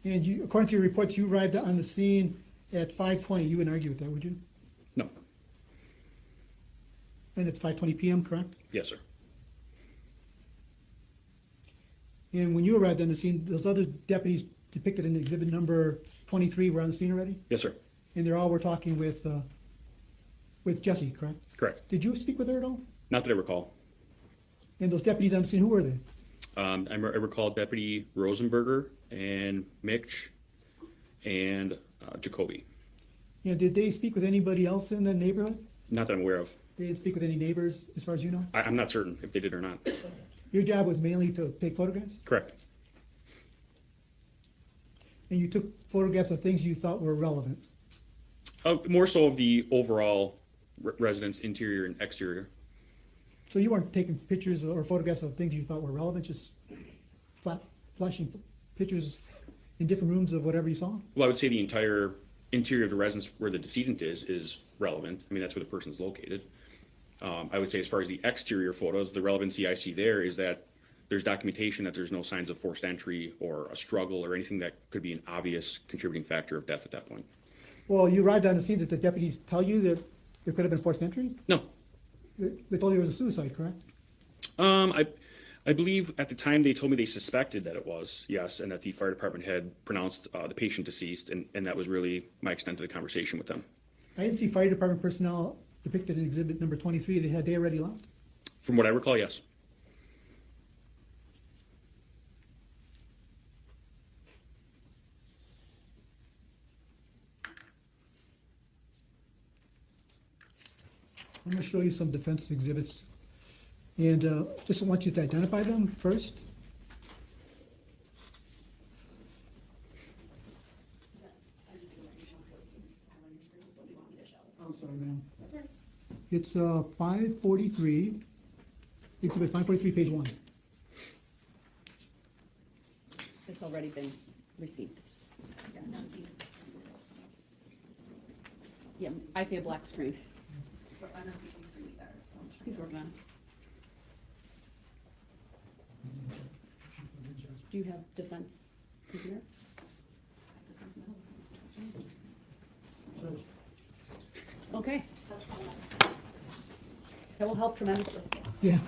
Speaker 15: And you, according to your reports, you arrived on the scene at 5:20. You wouldn't argue with that, would you?
Speaker 2: No.
Speaker 15: And it's 5:20 p.m., correct?
Speaker 2: Yes, sir.
Speaker 15: And when you arrived on the scene, those other deputies depicted in exhibit number 23 were on the scene already?
Speaker 2: Yes, sir.
Speaker 15: And they're all were talking with Jessie, correct?
Speaker 2: Correct.
Speaker 15: Did you speak with her at all?
Speaker 2: Not that I recall.
Speaker 15: And those deputies on the scene, who were they?
Speaker 2: I recall Deputy Rosenberger and Mitch and Jacoby.
Speaker 15: And did they speak with anybody else in the neighborhood?
Speaker 2: Not that I'm aware of.
Speaker 15: They didn't speak with any neighbors, as far as you know?
Speaker 2: I'm not certain if they did or not.
Speaker 15: Your job was mainly to take photographs?
Speaker 2: Correct.
Speaker 15: And you took photographs of things you thought were relevant?
Speaker 2: More so of the overall residence, interior and exterior.
Speaker 15: So you weren't taking pictures or photographs of things you thought were relevant, just flashing pictures in different rooms of whatever you saw?
Speaker 2: Well, I would say the entire interior of the residence where the decedent is relevant. I mean, that's where the person's located. I would say as far as the exterior photos, the relevancy I see there is that there's documentation that there's no signs of forced entry or a struggle or anything that could be an obvious contributing factor of death at that point.
Speaker 15: Well, you arrived on the scene. Did the deputies tell you that there could have been forced entry?
Speaker 2: No.
Speaker 15: They told you it was a suicide, correct?
Speaker 2: I believe at the time they told me they suspected that it was, yes, and that the fire department had pronounced the patient deceased, and that was really my extent of the conversation with them.
Speaker 15: I didn't see fire department personnel depicted in exhibit number 23. Had they already left?
Speaker 2: From what I recall, yes.
Speaker 15: I'm going to show you some defense exhibits, and just want you to identify them first. I'm sorry, ma'am. It's 543, exhibit 543, page 1.
Speaker 11: It's already been received. Yeah, I see a black screen. He's working on it. Do you have defense computer? Okay. That will help tremendously.
Speaker 15: Yeah.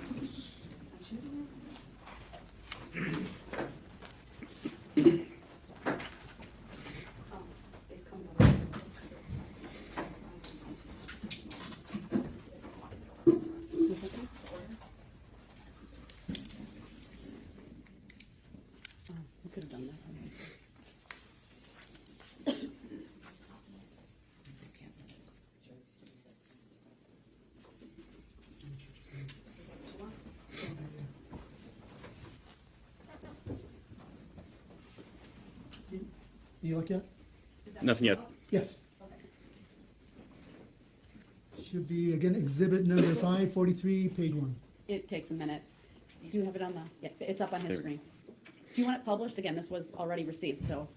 Speaker 11: We could have done that.
Speaker 15: You look yet?
Speaker 2: Nothing yet.
Speaker 15: Yes. Should be, again, exhibit number 543, page 1.
Speaker 11: It takes a minute. Do you have it on the, yeah, it's up on his screen. Do you want it published? Again, this was already received, so.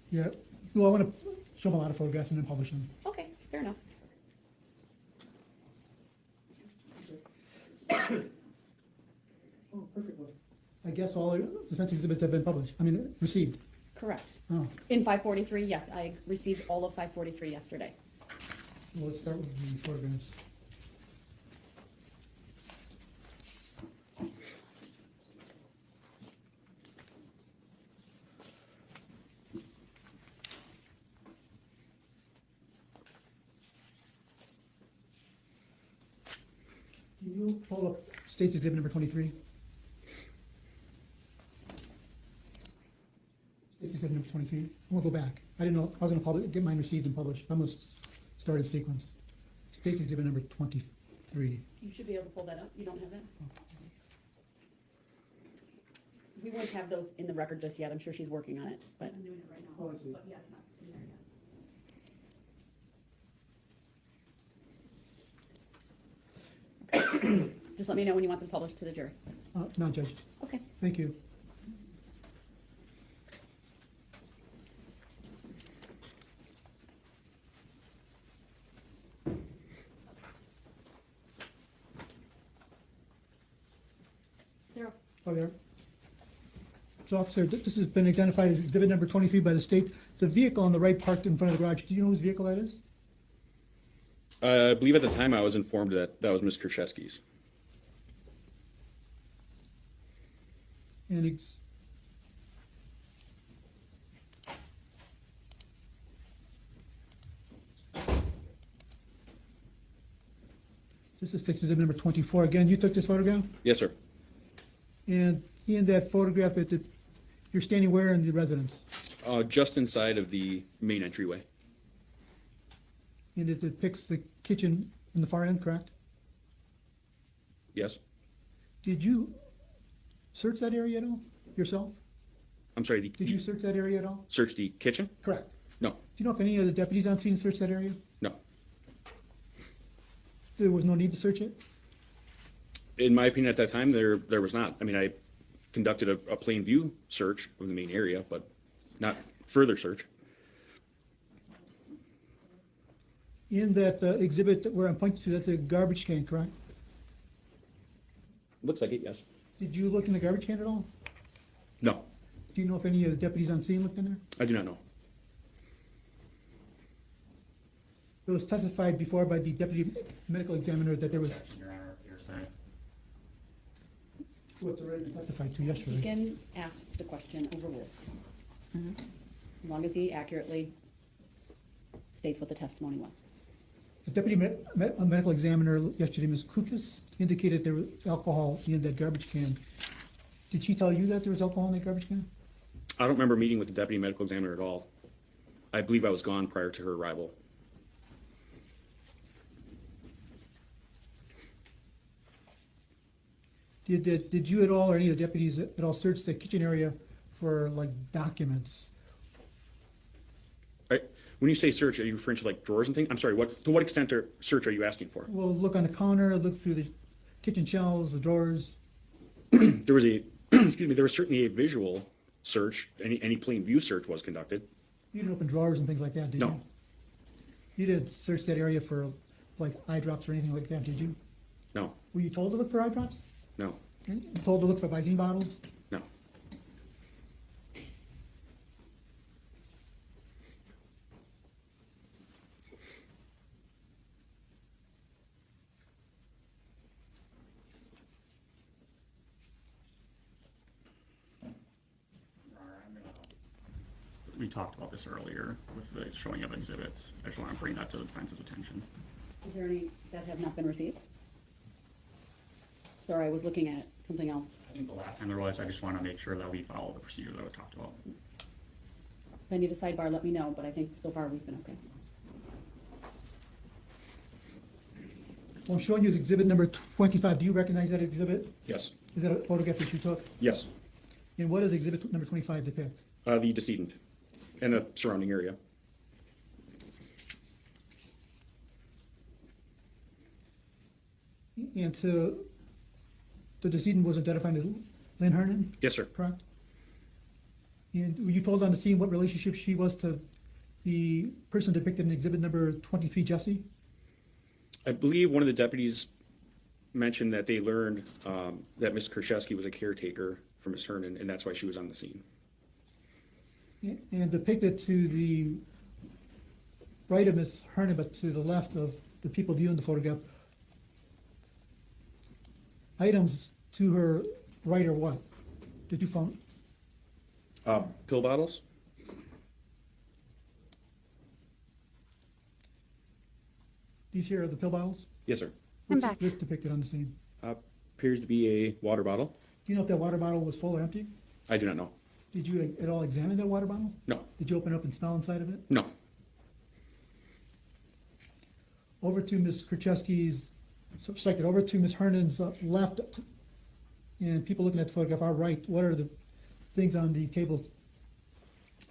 Speaker 15: Yeah, well, I want to show them a lot of photographs and then publish them.
Speaker 11: Okay, fair enough.
Speaker 15: Oh, perfect. I guess all defense exhibits have been published, received.
Speaker 11: Correct.
Speaker 15: Oh,
Speaker 11: In 543, yes, I received all of 543 yesterday.
Speaker 15: well, let's start with the photographs. Can you pull up State's Exhibit number 23? State's exhibit number 23. I'm gonna go back. I didn't know, I was gonna get mine received and published. I'm gonna start in sequence. State's exhibit number 23.
Speaker 11: You should be able to pull that up. You don't have that? We won't have those in the record just yet. I'm sure she's working on it, but.
Speaker 15: Oh, I see.
Speaker 11: But yeah, it's not in there yet. Just let me know when you want them published to the jury.
Speaker 15: No, Judge.
Speaker 11: Okay.
Speaker 15: Thank you.
Speaker 11: There.
Speaker 15: Oh, there. So, officer, this has been identified as exhibit number 23 by the state. The vehicle on the right parked in front of the garage, do you know whose vehicle that is?
Speaker 2: I believe at the time I was informed that that was Ms. Krzyzewski's.
Speaker 15: And this is state exhibit number 24. Again, you took this photograph?
Speaker 2: Yes, sir.
Speaker 15: And in that photograph, you're standing where in the residence?
Speaker 2: Just inside of the main entryway.
Speaker 15: And it depicts the kitchen in the far end, correct?
Speaker 2: Yes.
Speaker 15: Did you search that area at all yourself?
Speaker 2: I'm sorry.
Speaker 15: Did you search that area at all?
Speaker 2: Search the kitchen?
Speaker 15: Correct.
Speaker 2: No.
Speaker 15: Do you know if any of the deputies on scene searched that area?
Speaker 2: No.
Speaker 15: There was no need to search it?
Speaker 2: In my opinion, at that time, there was not. I mean, I conducted a plain view search of the main area, but not further search.
Speaker 15: In that exhibit where I'm pointing to, that's a garbage can, correct?
Speaker 2: Looks like it, yes.
Speaker 15: Did you look in the garbage can at all?
Speaker 2: No,
Speaker 15: Do you know if any of the deputies on scene looked in there?
Speaker 2: I do not know.
Speaker 15: It was testified before by the deputy medical examiner that there was.
Speaker 17: Your Honor, you're saying.
Speaker 15: What's already been testified to
Speaker 11: He
Speaker 15: yesterday.
Speaker 11: can ask the question overruled. As long as he accurately states what the testimony was.
Speaker 15: The deputy medical examiner yesterday, Ms. Kukas, indicated there was alcohol in that garbage can. Did she tell you that there was alcohol in that garbage can?
Speaker 2: I don't remember meeting with the deputy medical examiner at all. I believe I was gone prior to her arrival.
Speaker 15: Did you at all, or any of the deputies at all, search the kitchen area for like documents?
Speaker 2: When you say search, are you referring to like drawers and things? I'm sorry, to what extent search are you asking for?
Speaker 15: Well, look on the counter, look through the kitchen shelves, the drawers.
Speaker 2: There was excuse me, there was certainly a visual search. Any plain view search was conducted.
Speaker 15: You didn't open drawers and things like that, did you?
Speaker 2: No.
Speaker 15: You didn't search that area for like eye drops or anything like that, did you?
Speaker 2: No,
Speaker 15: Were you told to look for eye drops?
Speaker 2: no,
Speaker 15: And told to look for Visine bottles?
Speaker 2: no.
Speaker 17: We talked about this earlier with the showing of exhibits. I just want to bring that to the defense's attention.
Speaker 11: Is there any that have not been received? Sorry, I was looking at something else.
Speaker 17: I think the last time there was, I just want to make sure that we follow the procedure that was talked about.
Speaker 11: If I need a sidebar, let me know, but I think so far we've been okay.
Speaker 15: Well, I'm showing you exhibit number 25. Do you recognize that exhibit?
Speaker 2: Yes,
Speaker 15: Is that a photograph that you took?
Speaker 2: yes.
Speaker 15: And what does exhibit number 25 depict?
Speaker 2: The decedent and the surrounding area.
Speaker 15: And the decedent was identified as Lynn Hernan,
Speaker 2: Yes, sir.
Speaker 15: correct? And were you told on the scene what relationship she was to the person depicted in exhibit number 23, Jesse?
Speaker 2: I believe one of the deputies mentioned that they learned that Ms. Krzyzewski was a caretaker for Ms. Hernan, and that's why she was on the scene.
Speaker 15: And depicted to the right of Ms. Hernan, but to the left of the people viewing the photograph, items to her right are what? Did you find?
Speaker 2: Pill bottles?
Speaker 15: These here are the pill bottles?
Speaker 2: Yes, sir.
Speaker 15: What's this depicted on the scene?
Speaker 2: Appears to be a water bottle.
Speaker 15: Do you know if that water bottle was full or empty?
Speaker 2: I do not know.
Speaker 15: Did you at all examine that water bottle?
Speaker 2: No.
Speaker 15: Did you open up and smell inside of it?
Speaker 2: No.
Speaker 15: Over to Ms. Krzyzewski's, over to Ms. Hernan's left, and people looking at the photograph, our right, what are the things on the table?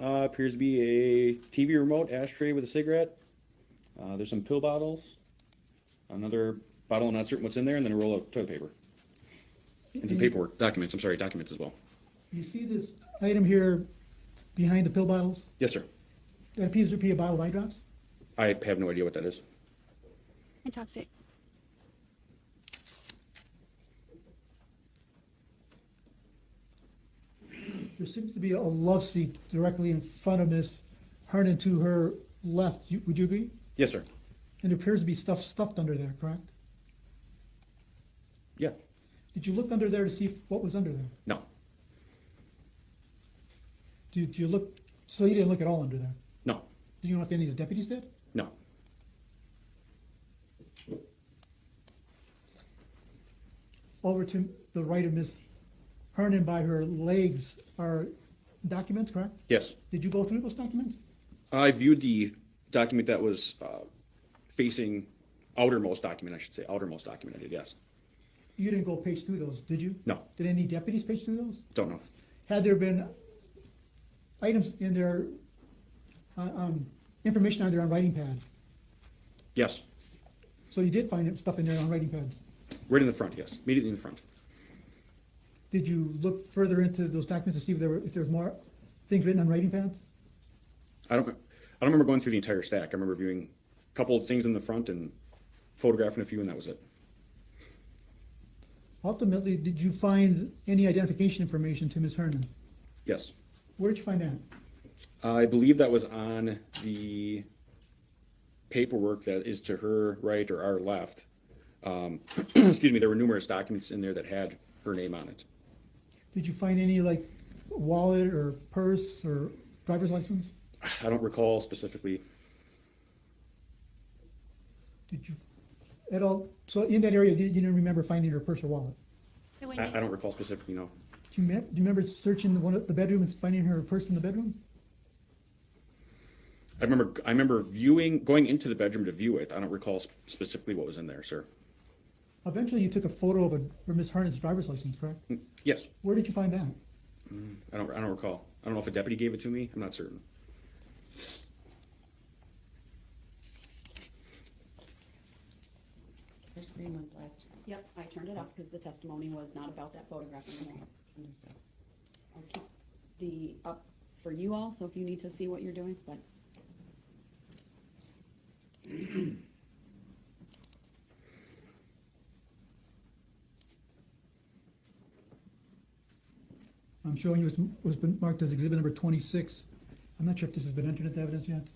Speaker 2: Appears to be a TV remote, ashtray with a cigarette. There's some pill bottles, another bottle, I'm not certain what's in there, and then a roll of toilet paper. And some paperwork, documents as well.
Speaker 15: You see this item here behind the pill bottles?
Speaker 2: Yes, sir.
Speaker 15: That appears to be a bottle of eye drops?
Speaker 2: I have no idea what that is.
Speaker 5: And toxic.
Speaker 15: There seems to be a love seat directly in front of Ms. Hernan to her left. Would you agree?
Speaker 2: Yes, sir.
Speaker 15: And there appears to be stuff stuffed under there, correct?
Speaker 2: Yeah.
Speaker 15: Did you look under there to see what was under there?
Speaker 2: No.
Speaker 15: Did you look, so you didn't look at all under there?
Speaker 2: No.
Speaker 15: Do you know if any of the deputies did?
Speaker 2: No.
Speaker 15: Over to the right of Ms. Hernan by her legs are documents, correct?
Speaker 2: Yes.
Speaker 15: Did you go through those documents?
Speaker 2: I viewed the document that was facing outermost document, I should say. Outermost document, I did, yes.
Speaker 15: You didn't go page through those, did you?
Speaker 2: No.
Speaker 15: Did any deputies page through those?
Speaker 2: Don't know.
Speaker 15: Had there been items in there, information on there on writing pad?
Speaker 2: Yes.
Speaker 15: So you did find stuff in there on writing pads?
Speaker 2: Right in the front, yes. Immediately in the front.
Speaker 15: Did you look further into those documents to see if there was more things written on writing pads?
Speaker 2: I don't remember going through the entire stack. I remember viewing a couple of things in the front and photographing a few, and that was it.
Speaker 15: Ultimately, did you find any identification information to Ms. Hernan?
Speaker 2: Yes.
Speaker 15: Where did you find that?
Speaker 2: I believe that was on the paperwork that is to her right or our left. Excuse me, there were numerous documents in there that had her name on it.
Speaker 15: Did you find any like wallet or purse or driver's license?
Speaker 2: I don't recall specifically.
Speaker 15: Did you at all, so in that area, you didn't remember finding her purse or wallet?
Speaker 2: I don't recall specifically, no.
Speaker 15: Do you remember searching the bedroom and finding her purse in the bedroom?
Speaker 2: I remember going into the bedroom to view it. I don't recall specifically what was in there, sir.
Speaker 15: Eventually, you took a photo of Ms. Hernan's driver's license, correct?
Speaker 2: Yes.
Speaker 15: Where did you find that?
Speaker 2: I don't recall. I don't know if a deputy gave it to me. I'm not certain.
Speaker 13: Your screen went black.
Speaker 11: Yep, I turned it off because the testimony was not about that photograph anymore. I'll keep the up for you all, so if you need to see what you're doing, but.
Speaker 15: I'm showing you was been marked as exhibit number 26. I'm not sure if this has been entered into evidence yet.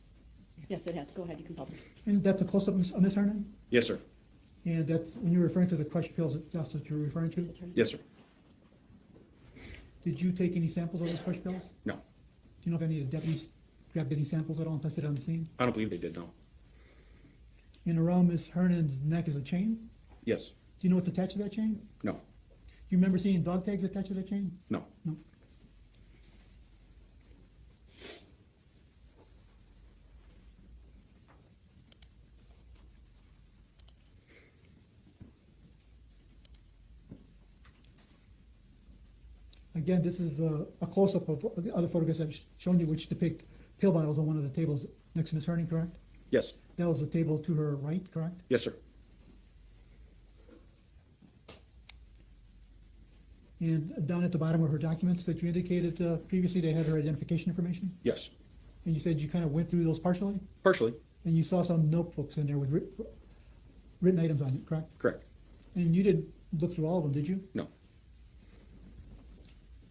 Speaker 11: Yes, it has. Go ahead, you can publish.
Speaker 15: And that's a close-up of Ms. Hernan?
Speaker 2: Yes, sir.
Speaker 15: And that's, when you're referring to the crush pills, that's what you're referring to?
Speaker 2: Yes, sir.
Speaker 15: Did you take any samples of those crush pills?
Speaker 2: No.
Speaker 15: Do you know if any of the deputies grabbed any samples at all and tested on the scene?
Speaker 2: I don't believe they did, no.
Speaker 15: And around Ms. Hernan's neck is a chain?
Speaker 2: Yes.
Speaker 15: Do you know what's attached to that chain?
Speaker 2: No.
Speaker 15: You remember seeing dog tags attached to that chain?
Speaker 2: No.
Speaker 15: No. Again, this is a close-up of the other photographs I've shown you, which depict pill bottles on one of the tables next to Ms. Hernan, correct?
Speaker 2: Yes.
Speaker 15: That was the table to her right, correct?
Speaker 2: Yes, sir.
Speaker 15: And down at the bottom of her documents that you indicated previously, they had her identification information?
Speaker 2: Yes.
Speaker 15: And you said you kind of went through those partially?
Speaker 2: Partially.
Speaker 15: And you saw some notebooks in there with written items on it, correct?
Speaker 2: Correct.
Speaker 15: And you didn't look through all of them, did you?
Speaker 2: No.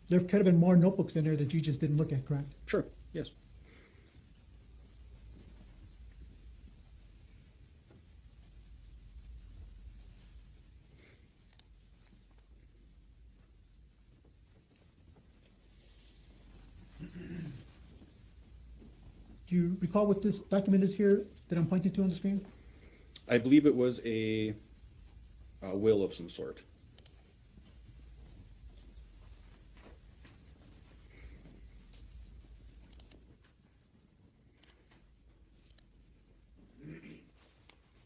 Speaker 15: There could have been more notebooks in there that you just didn't look at, correct?
Speaker 2: Sure, yes.
Speaker 15: Do you recall what this document is here that I'm pointing to on the screen?
Speaker 2: I believe it was a will of some sort.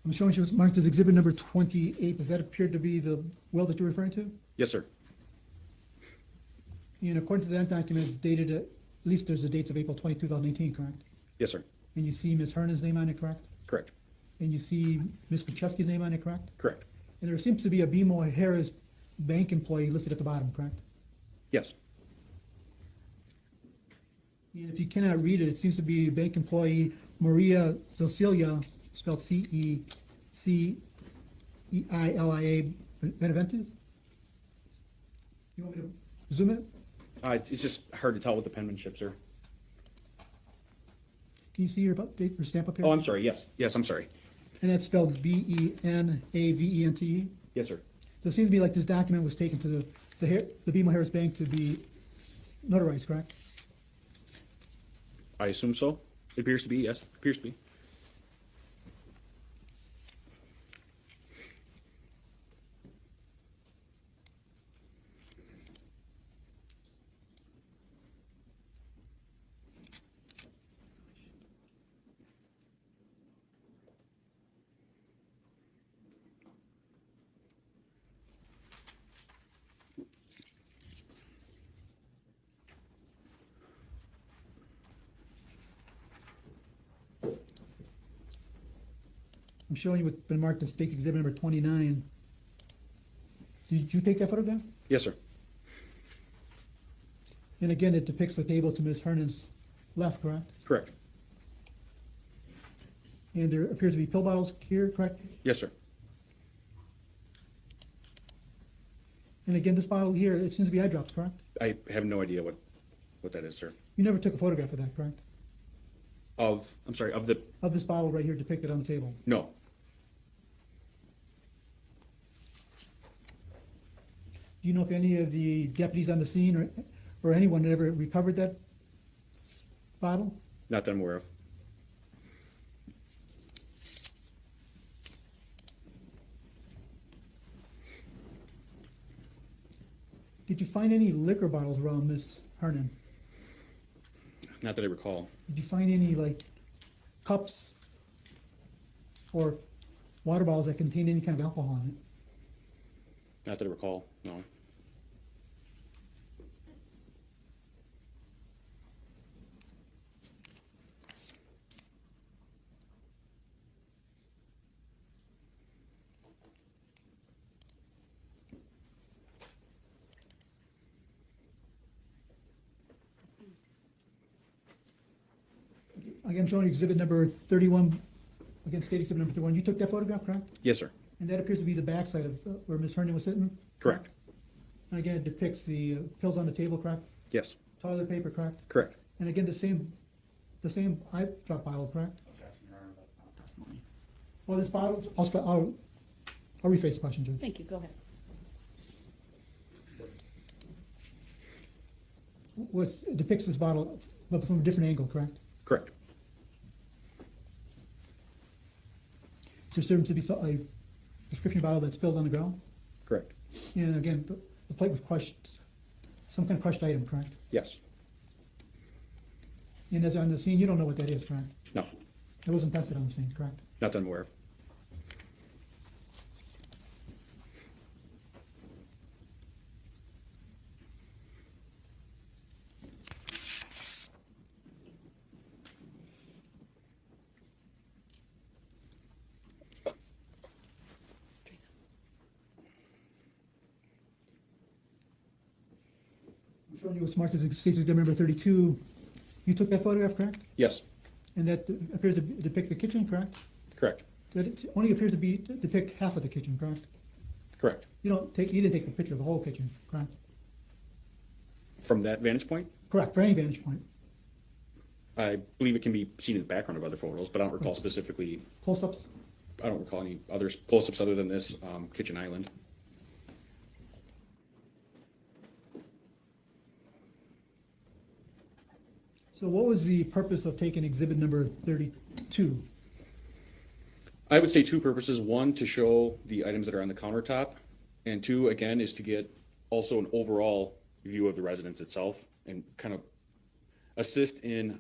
Speaker 15: I'm showing you what's marked as exhibit number 28. Does that appear to be the well that you're referring to?
Speaker 2: Yes, sir.
Speaker 15: And according to that document, it's dated, at least there's the dates of April 20, 2018, correct?
Speaker 2: Yes, sir.
Speaker 15: And you see Ms. Hernan's name on it, correct?
Speaker 2: Correct.
Speaker 15: And you see Ms. Paczewski's name on it, correct?
Speaker 2: Correct.
Speaker 15: And there seems to be a BMO Harris bank employee listed at the bottom, correct?
Speaker 2: Yes.
Speaker 15: And if you cannot read it, it seems to be bank employee Maria Cecilia, spelled C-E-C-E-I-L-I-A, Benaventes? You want me to zoom it?
Speaker 2: It's just hard to tell with the penmanship, sir.
Speaker 15: Can you see your date or stamp up here?
Speaker 2: Oh, I'm sorry. Yes. Yes, I'm sorry.
Speaker 15: And that's spelled B-E-N-A-V-E-N-T-E?
Speaker 2: Yes, sir.
Speaker 15: So it seems to be like this document was taken to the BMO Harris Bank to be notarized, correct?
Speaker 2: I assume so. It appears to be, yes. Appears to be.
Speaker 15: I'm showing you what's been marked as state's exhibit number 29. Did you take that photograph?
Speaker 2: Yes, sir.
Speaker 15: And again, it depicts the table to Ms. Hernan's left, correct?
Speaker 2: Correct.
Speaker 15: And there appears to be pill bottles here, correct?
Speaker 2: Yes, sir.
Speaker 15: And again, this bottle here, it seems to be eye drops, correct?
Speaker 2: I have no idea what that is, sir.
Speaker 15: You never took a photograph of that, correct?
Speaker 2: I'm sorry, of the,
Speaker 15: Of this bottle right here depicted on the table.
Speaker 2: no.
Speaker 15: Do you know if any of the deputies on the scene or anyone ever recovered that bottle?
Speaker 2: Not that I'm aware of.
Speaker 15: Did you find any liquor bottles around Miss Hernan?
Speaker 2: Not that I recall.
Speaker 15: Did you find any like cups or water bottles that contain any kind of alcohol in it?
Speaker 2: Not that I recall, no.
Speaker 15: Again, I'm showing you exhibit number 31, again, state exhibit number 31. You took that photograph, correct?
Speaker 2: Yes, sir.
Speaker 15: And that appears to be the backside of where Miss Hernan was sitting?
Speaker 2: Correct.
Speaker 15: And again, it depicts the pills on the table, correct?
Speaker 2: Yes.
Speaker 15: Toilet paper, correct?
Speaker 2: Correct.
Speaker 15: And again, the same eye drop bottle, correct? Well, this bottle, I'll rephrase the question, Judge.
Speaker 11: Thank you, go ahead.
Speaker 15: It depicts this bottle, but from a different angle, correct?
Speaker 2: Correct.
Speaker 15: There seems to be a prescription bottle that's spilled on the ground?
Speaker 2: Correct.
Speaker 15: And again, the plate was crushed, some kind of crushed item, correct?
Speaker 2: Yes.
Speaker 15: And as on the scene, you don't know what that is, correct?
Speaker 2: No.
Speaker 15: It wasn't tested on the scene, correct?
Speaker 2: Not that I'm aware of.
Speaker 15: I'm showing you what's marked as state's exhibit number 32. You took that photograph, correct?
Speaker 2: Yes.
Speaker 15: And that appears to depict the kitchen, correct?
Speaker 2: Correct.
Speaker 15: That it only appears to depict half of the kitchen, correct?
Speaker 2: Correct.
Speaker 15: You didn't take a picture of the whole kitchen, correct?
Speaker 2: From that vantage point?
Speaker 15: Correct, for any vantage point.
Speaker 2: I believe it can be seen in the background of other photos, but I don't recall specifically.
Speaker 15: Close-ups?
Speaker 2: I don't recall any other close-ups other than this kitchen island.
Speaker 15: So what was the purpose of taking exhibit number 32?
Speaker 2: I would say two purposes. One, to show the items that are on the countertop, and two, again, is to get also an overall view of the residence itself and kind of assist in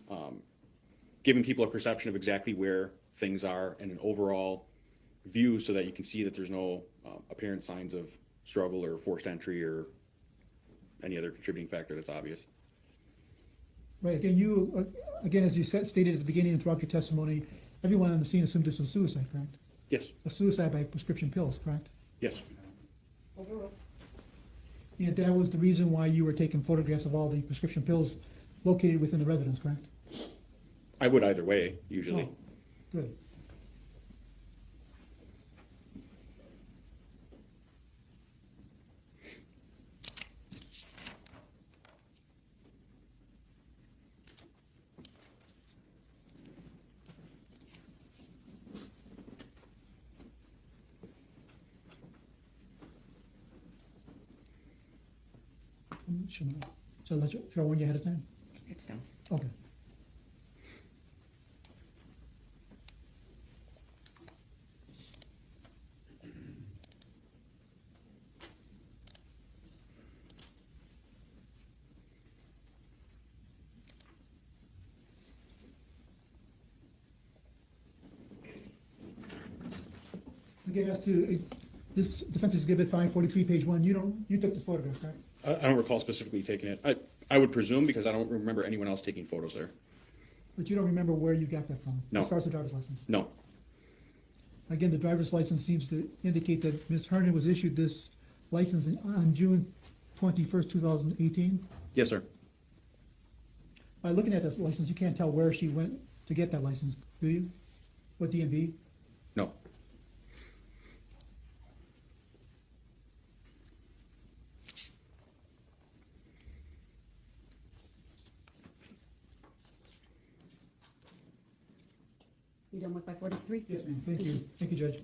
Speaker 2: giving people a perception of exactly where things are and an overall view so that you can see that there's no apparent signs of struggle or forced entry or any other contributing factor that's obvious.
Speaker 15: Right, again, as you stated at the beginning and throughout your testimony, everyone on the scene assumed this was suicide, correct?
Speaker 2: Yes.
Speaker 15: A suicide by prescription pills, correct?
Speaker 2: Yes.
Speaker 15: And that was the reason why you were taking photographs of all the prescription pills located within the residence, correct?
Speaker 2: I would either way, usually.
Speaker 15: Oh, good. Should I warn you ahead of time?
Speaker 13: It's done.
Speaker 15: Okay. Again, as to this defense exhibit 543, page 1, you took this photograph, correct?
Speaker 2: I don't recall specifically taking it. I would presume because I don't remember anyone else taking photos there.
Speaker 15: But you don't remember where you got that from?
Speaker 2: No.
Speaker 15: As far as the driver's license?
Speaker 2: No.
Speaker 15: Again, the driver's license seems to indicate that Ms. Hernan was issued this license on June 21st, 2018.
Speaker 2: Yes, sir.
Speaker 15: By looking at this license, you can't tell where she went to get that license, do you? What DMV?
Speaker 2: No.
Speaker 11: You done with 543?
Speaker 15: Yes, ma'am. Thank you. Thank you, Judge.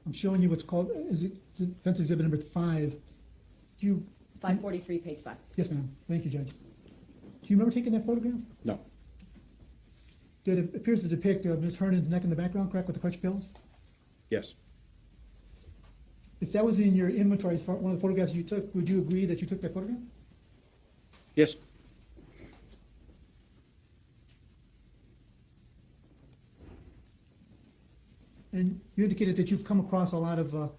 Speaker 15: I'm showing you what's called, is it defense exhibit number 5. You,
Speaker 11: 543, page 5.
Speaker 15: yes, ma'am. Thank you, Judge. Do you remember taking that photograph?
Speaker 2: No.
Speaker 15: That it appears to depict Ms. Hernan's neck in the background, correct, with the crutch pills?
Speaker 2: Yes.
Speaker 15: If that was in your inventory, as one of the photographs you took, would you agree that you took that photograph?
Speaker 2: Yes.
Speaker 15: And you indicated that you've come across a lot of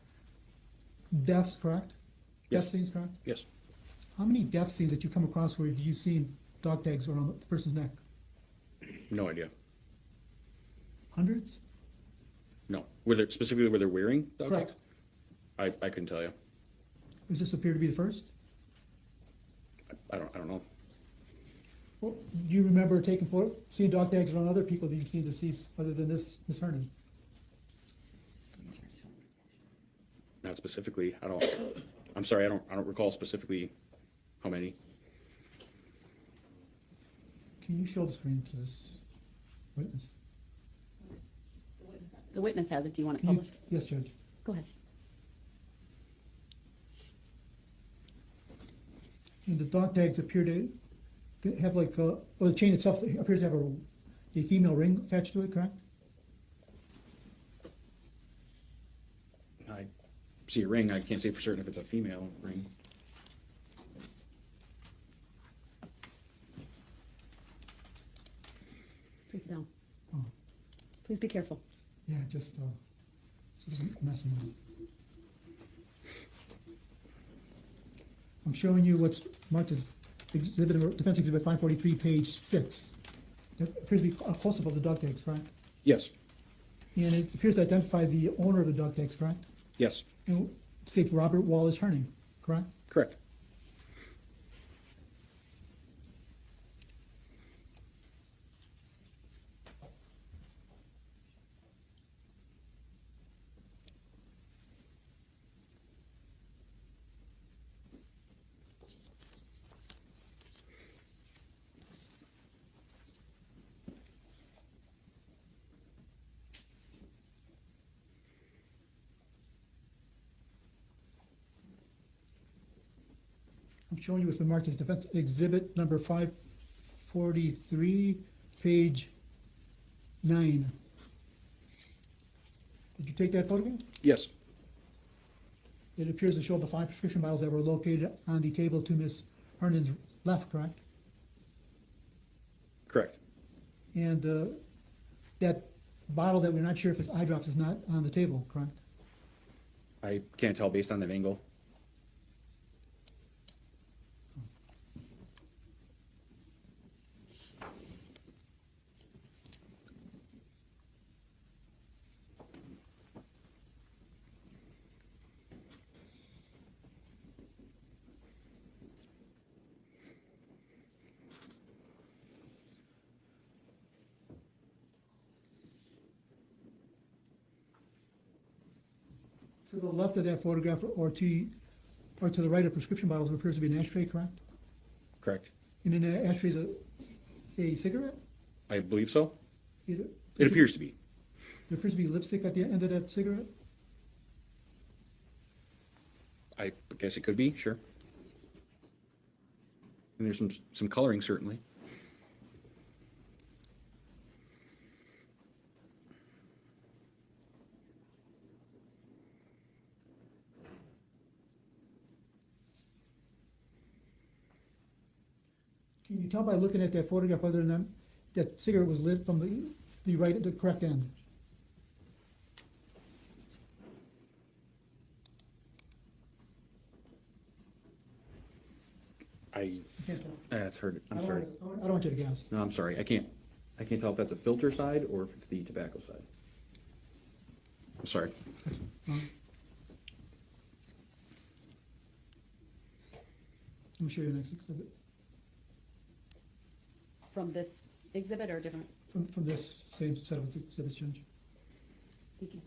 Speaker 15: deaths, correct?
Speaker 2: Yes.
Speaker 15: Death scenes, correct?
Speaker 2: Yes.
Speaker 15: How many death scenes that you come across where you see dog tags around the person's neck?
Speaker 2: No idea.
Speaker 15: Hundreds?
Speaker 2: No. Specifically were they wearing dog
Speaker 15: Correct.
Speaker 2: tags? I couldn't tell you.
Speaker 15: Does this appear to be the first?
Speaker 2: I don't know.
Speaker 15: Well, do you remember seeing dog tags around other people that you've seen deceased other than this Ms. Hernan?
Speaker 2: Not specifically. I'm sorry. I don't recall specifically how many.
Speaker 15: Can you show the screen to this witness?
Speaker 11: The witness has it. Do you want it
Speaker 15: Can you-
Speaker 11: published?
Speaker 15: Yes, Judge.
Speaker 11: Go ahead.
Speaker 15: And the dog tags appear to have the chain itself appears to have a female ring attached to it, correct?
Speaker 2: I see a ring. I can't say for certain if it's a female ring.
Speaker 11: Please sit down.
Speaker 15: Oh.
Speaker 11: Please be careful.
Speaker 15: Yeah, just so it doesn't mess them up. I'm showing you what's marked as defense exhibit 543, page 6. That appears to be a close-up of the dog tags, correct?
Speaker 2: Yes.
Speaker 15: And it appears to identify the owner of the dog tags, correct?
Speaker 2: Yes.
Speaker 15: And it states Robert Wallace Herning, correct?
Speaker 2: Correct.
Speaker 15: I'm showing you what's been marked as defense exhibit number 543, page 9. Did you take that photograph?
Speaker 2: Yes.
Speaker 15: It appears to show the 5 prescription bottles that were located on the table to Ms. Herndon's left, correct?
Speaker 2: Correct.
Speaker 15: And that bottle that we're not sure if it's eye drops is not on the table, correct?
Speaker 2: I can't tell based on that angle.
Speaker 15: To the left of that photograph or to the right of prescription bottles, there appears to be an ashtray, correct?
Speaker 2: Correct.
Speaker 15: And in the ashtray is a cigarette?
Speaker 2: I believe so.
Speaker 15: It
Speaker 2: It appears to be.
Speaker 15: There appears to be lipstick at the end of that cigarette?
Speaker 2: I guess it could be, sure. And there's some coloring, certainly.
Speaker 15: Can you tell by looking at that photograph whether or not that cigarette was lit from the correct end?
Speaker 2: That's hard. I'm
Speaker 15: I
Speaker 2: sorry.
Speaker 15: don't want you to guess.
Speaker 2: No, I'm sorry. I can't tell if that's a filter side or if it's the tobacco side. I'm sorry.
Speaker 15: Let me show you the next exhibit.
Speaker 11: From this exhibit or different?
Speaker 15: From this same set of exhibits, Judge.
Speaker 11: Thank you.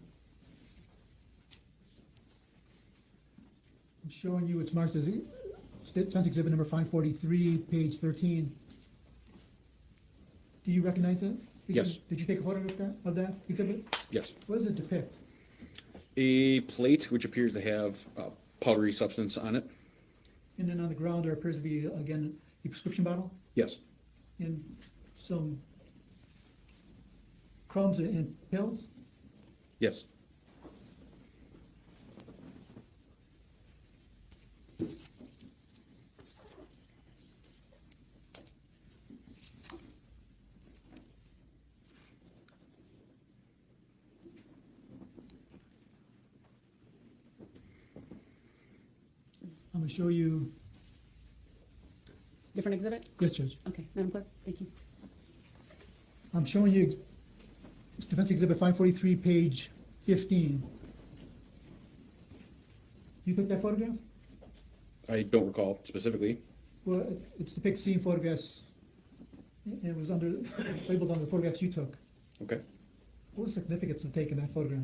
Speaker 15: I'm showing you, it's marked as defense exhibit number 543, page 13. Do you recognize that?
Speaker 2: Yes.
Speaker 15: Did you take a photograph of that exhibit?
Speaker 2: Yes.
Speaker 15: What does it depict?
Speaker 2: A plate which appears to have powdery substance on it.
Speaker 15: And then on the ground, there appears to be, again, a prescription bottle
Speaker 2: Yes.
Speaker 15: and some crumbs and pills.
Speaker 2: Yes.
Speaker 15: I'm going to show you,
Speaker 11: Different exhibit?
Speaker 15: yes, Judge.
Speaker 11: Okay, Madam Clerk, thank you.
Speaker 15: I'm showing you defense exhibit 543, page 15. You took that photograph?
Speaker 2: I don't recall specifically.
Speaker 15: Well, it's depicts scene photographs. It was labeled on the photographs you took.
Speaker 2: Okay.
Speaker 15: What was the significance of taking that photograph?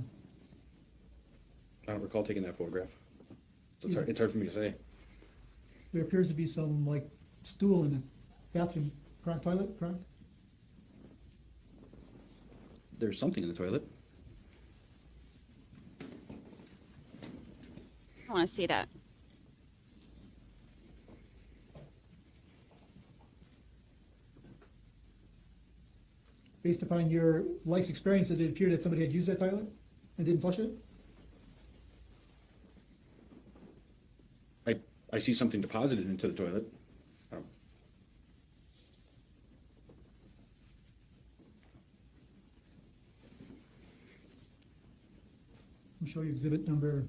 Speaker 2: I don't recall taking that photograph. It's hard for me to say.
Speaker 15: There appears to be some, like, stool in the bathroom, correct, toilet, correct?
Speaker 2: There's something in the toilet.
Speaker 5: I want to see that.
Speaker 15: Based upon your life's experience, did it appear that somebody had used that toilet and didn't flush it?
Speaker 2: I see something deposited into the toilet.
Speaker 15: I'll show you exhibit number.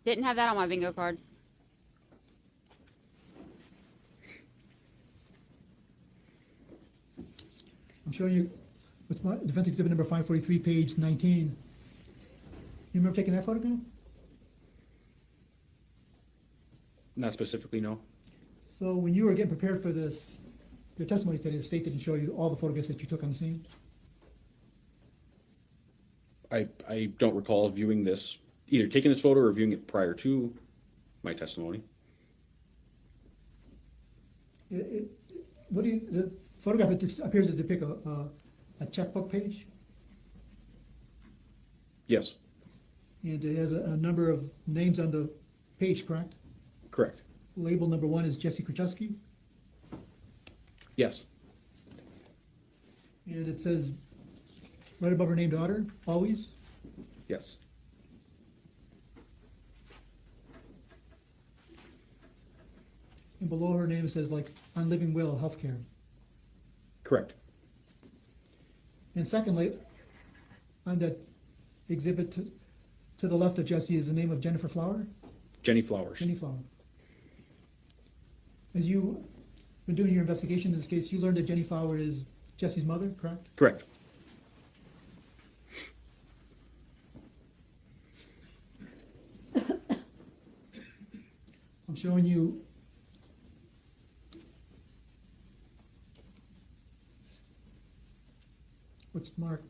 Speaker 5: Didn't have that on my bingo card.
Speaker 15: I'm showing you what's my defense exhibit number 543, page 19. You remember taking that photograph?
Speaker 2: Not specifically, no.
Speaker 15: So when you were getting prepared for this, your testimony today, the state didn't show you all the photographs that you took on the scene?
Speaker 2: I don't recall viewing this, either taking this photo or viewing it prior to my testimony.
Speaker 15: The photograph appears to depict a checkbook page,
Speaker 2: Yes,
Speaker 15: and it has a number of names on the page, correct?
Speaker 2: correct.
Speaker 15: Label number 1 is Jesse Kruczewski.
Speaker 2: Yes.
Speaker 15: And it says, right above her name daughter, always?
Speaker 2: Yes.
Speaker 15: And below her name it says like, on living will, healthcare.
Speaker 2: Correct.
Speaker 15: And secondly, on that exhibit to the left of Jesse is the name of Jennifer Flower?
Speaker 2: Jenny Flowers.
Speaker 15: Jenny Flower. As you been doing your investigation in this case, you learned that Jenny Flower is Jesse's mother, correct?
Speaker 2: Correct.
Speaker 15: I'm showing you what's marked.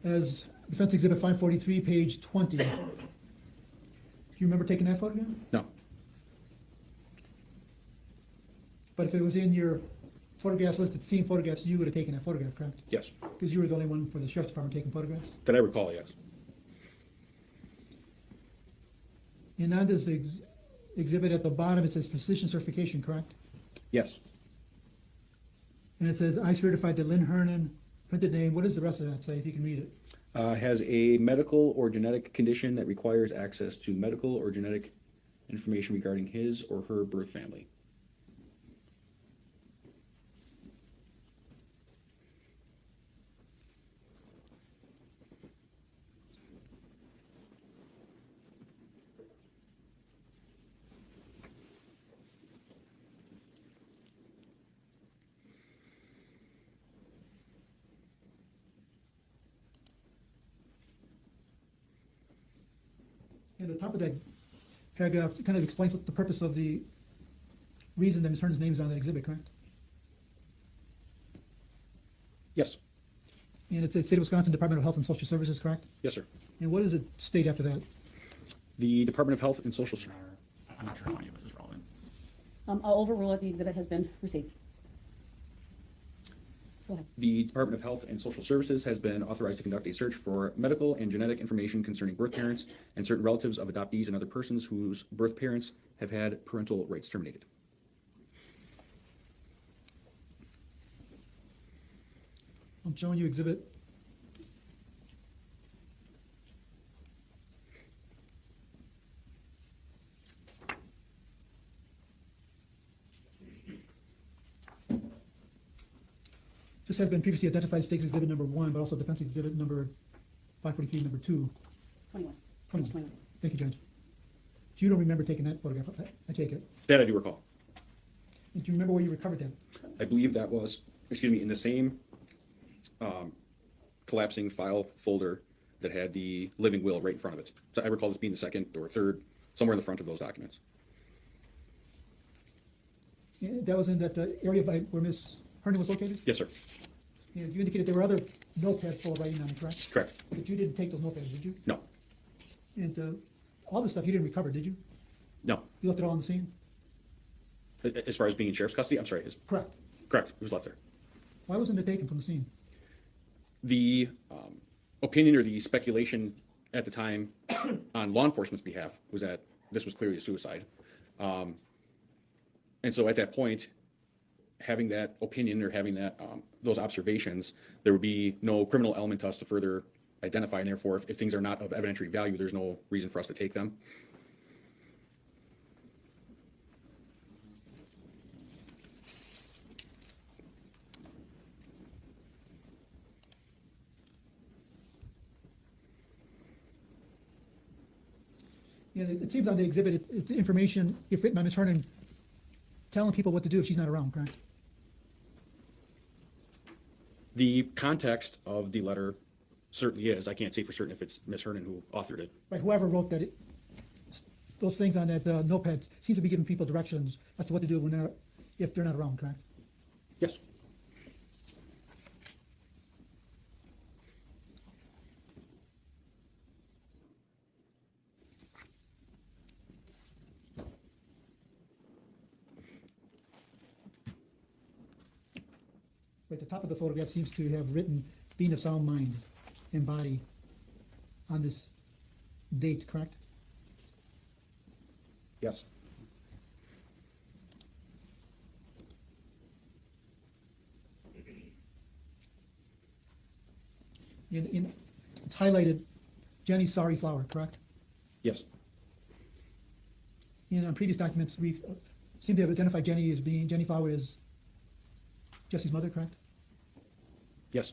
Speaker 15: As Defense Exhibit 543, page 20. Do you remember taking that photograph?
Speaker 2: No.
Speaker 15: But if it was in your photographs listed, scene photographs, you would have taken that photograph, correct?
Speaker 2: Yes.
Speaker 15: Because you were the only one for the Sheriff's Department taking photographs?
Speaker 2: That I recall, yes.
Speaker 15: And on this exhibit at the bottom, it says physician certification, correct?
Speaker 2: Yes.
Speaker 15: And it says, I certified that Lynn Hernan, printed name. What does the rest of that say, if you can read it?
Speaker 2: Has a medical or genetic condition that requires access to medical or genetic information regarding his or her birth family.
Speaker 15: And the top of that paragraph kind of explains what the purpose of the reason that Ms. Hernan's name is on that exhibit, correct?
Speaker 2: Yes.
Speaker 15: And it says State of Wisconsin Department of Health and Social Services, correct?
Speaker 2: Yes, sir.
Speaker 15: And what does it state after that?
Speaker 2: The Department of Health and Social Services.
Speaker 17: I'm not sure how any of this is relevant.
Speaker 11: I'll overrule it. The exhibit has been received. Go ahead.
Speaker 2: The Department of Health and Social Services has been authorized to conduct a search for medical and genetic information concerning birth parents and certain relatives of adoptees and other persons whose birth parents have had parental rights terminated.
Speaker 15: I'm showing you exhibit. This has been previously identified as Stakes Exhibit number 1, but also Defense Exhibit number 543, number 2.
Speaker 11: 21.
Speaker 15: 21. Thank you, Judge. You don't remember taking that photograph, I take it.
Speaker 2: That I do recall.
Speaker 15: And do you remember where you recovered that?
Speaker 2: I believe that was, in the same collapsing file folder that had the living will right in front of it. So I recall this being the second or third, somewhere in the front of those documents.
Speaker 15: Yeah, that was in that area by where Ms. Hernan was located?
Speaker 2: Yes, sir.
Speaker 15: And you indicated there were other notepads full of writing on it, correct?
Speaker 2: Correct.
Speaker 15: But you didn't take those notepads, did you?
Speaker 2: No.
Speaker 15: And all this stuff you didn't recover, did you?
Speaker 2: No.
Speaker 15: You left it all on the scene?
Speaker 2: As far as being in sheriff's custody, I'm sorry.
Speaker 15: Correct.
Speaker 2: Correct. It was left there.
Speaker 15: Why wasn't it taken from the scene?
Speaker 2: The opinion or the speculation at the time on law enforcement's behalf was that this was clearly a suicide. And so at that point, having that opinion or having that those observations, there would be no criminal element to us to further identify, and therefore, if things are not of evidentiary value, there's no reason for us to take them.
Speaker 15: Yeah, it seems on the exhibit, it's information, if written by Ms. Hernan, telling people what to do if she's not around, correct?
Speaker 2: The context of the letter certainly is. I can't say for certain if it's Ms. Hernan who authored it.
Speaker 15: Right, whoever wrote that, those things on that notepad seems to be giving people directions as to what to do when if they're not around, correct?
Speaker 2: Yes.
Speaker 15: Right, the top of the photograph seems to have written "being of sound mind" and body on this date, correct?
Speaker 2: Yes.
Speaker 15: It's highlighted Jenny's sorry flower, correct?
Speaker 2: Yes.
Speaker 15: In previous documents, we seem to have identified Jenny as being, Jenny Flower as Jesse's mother, correct?
Speaker 2: Yes.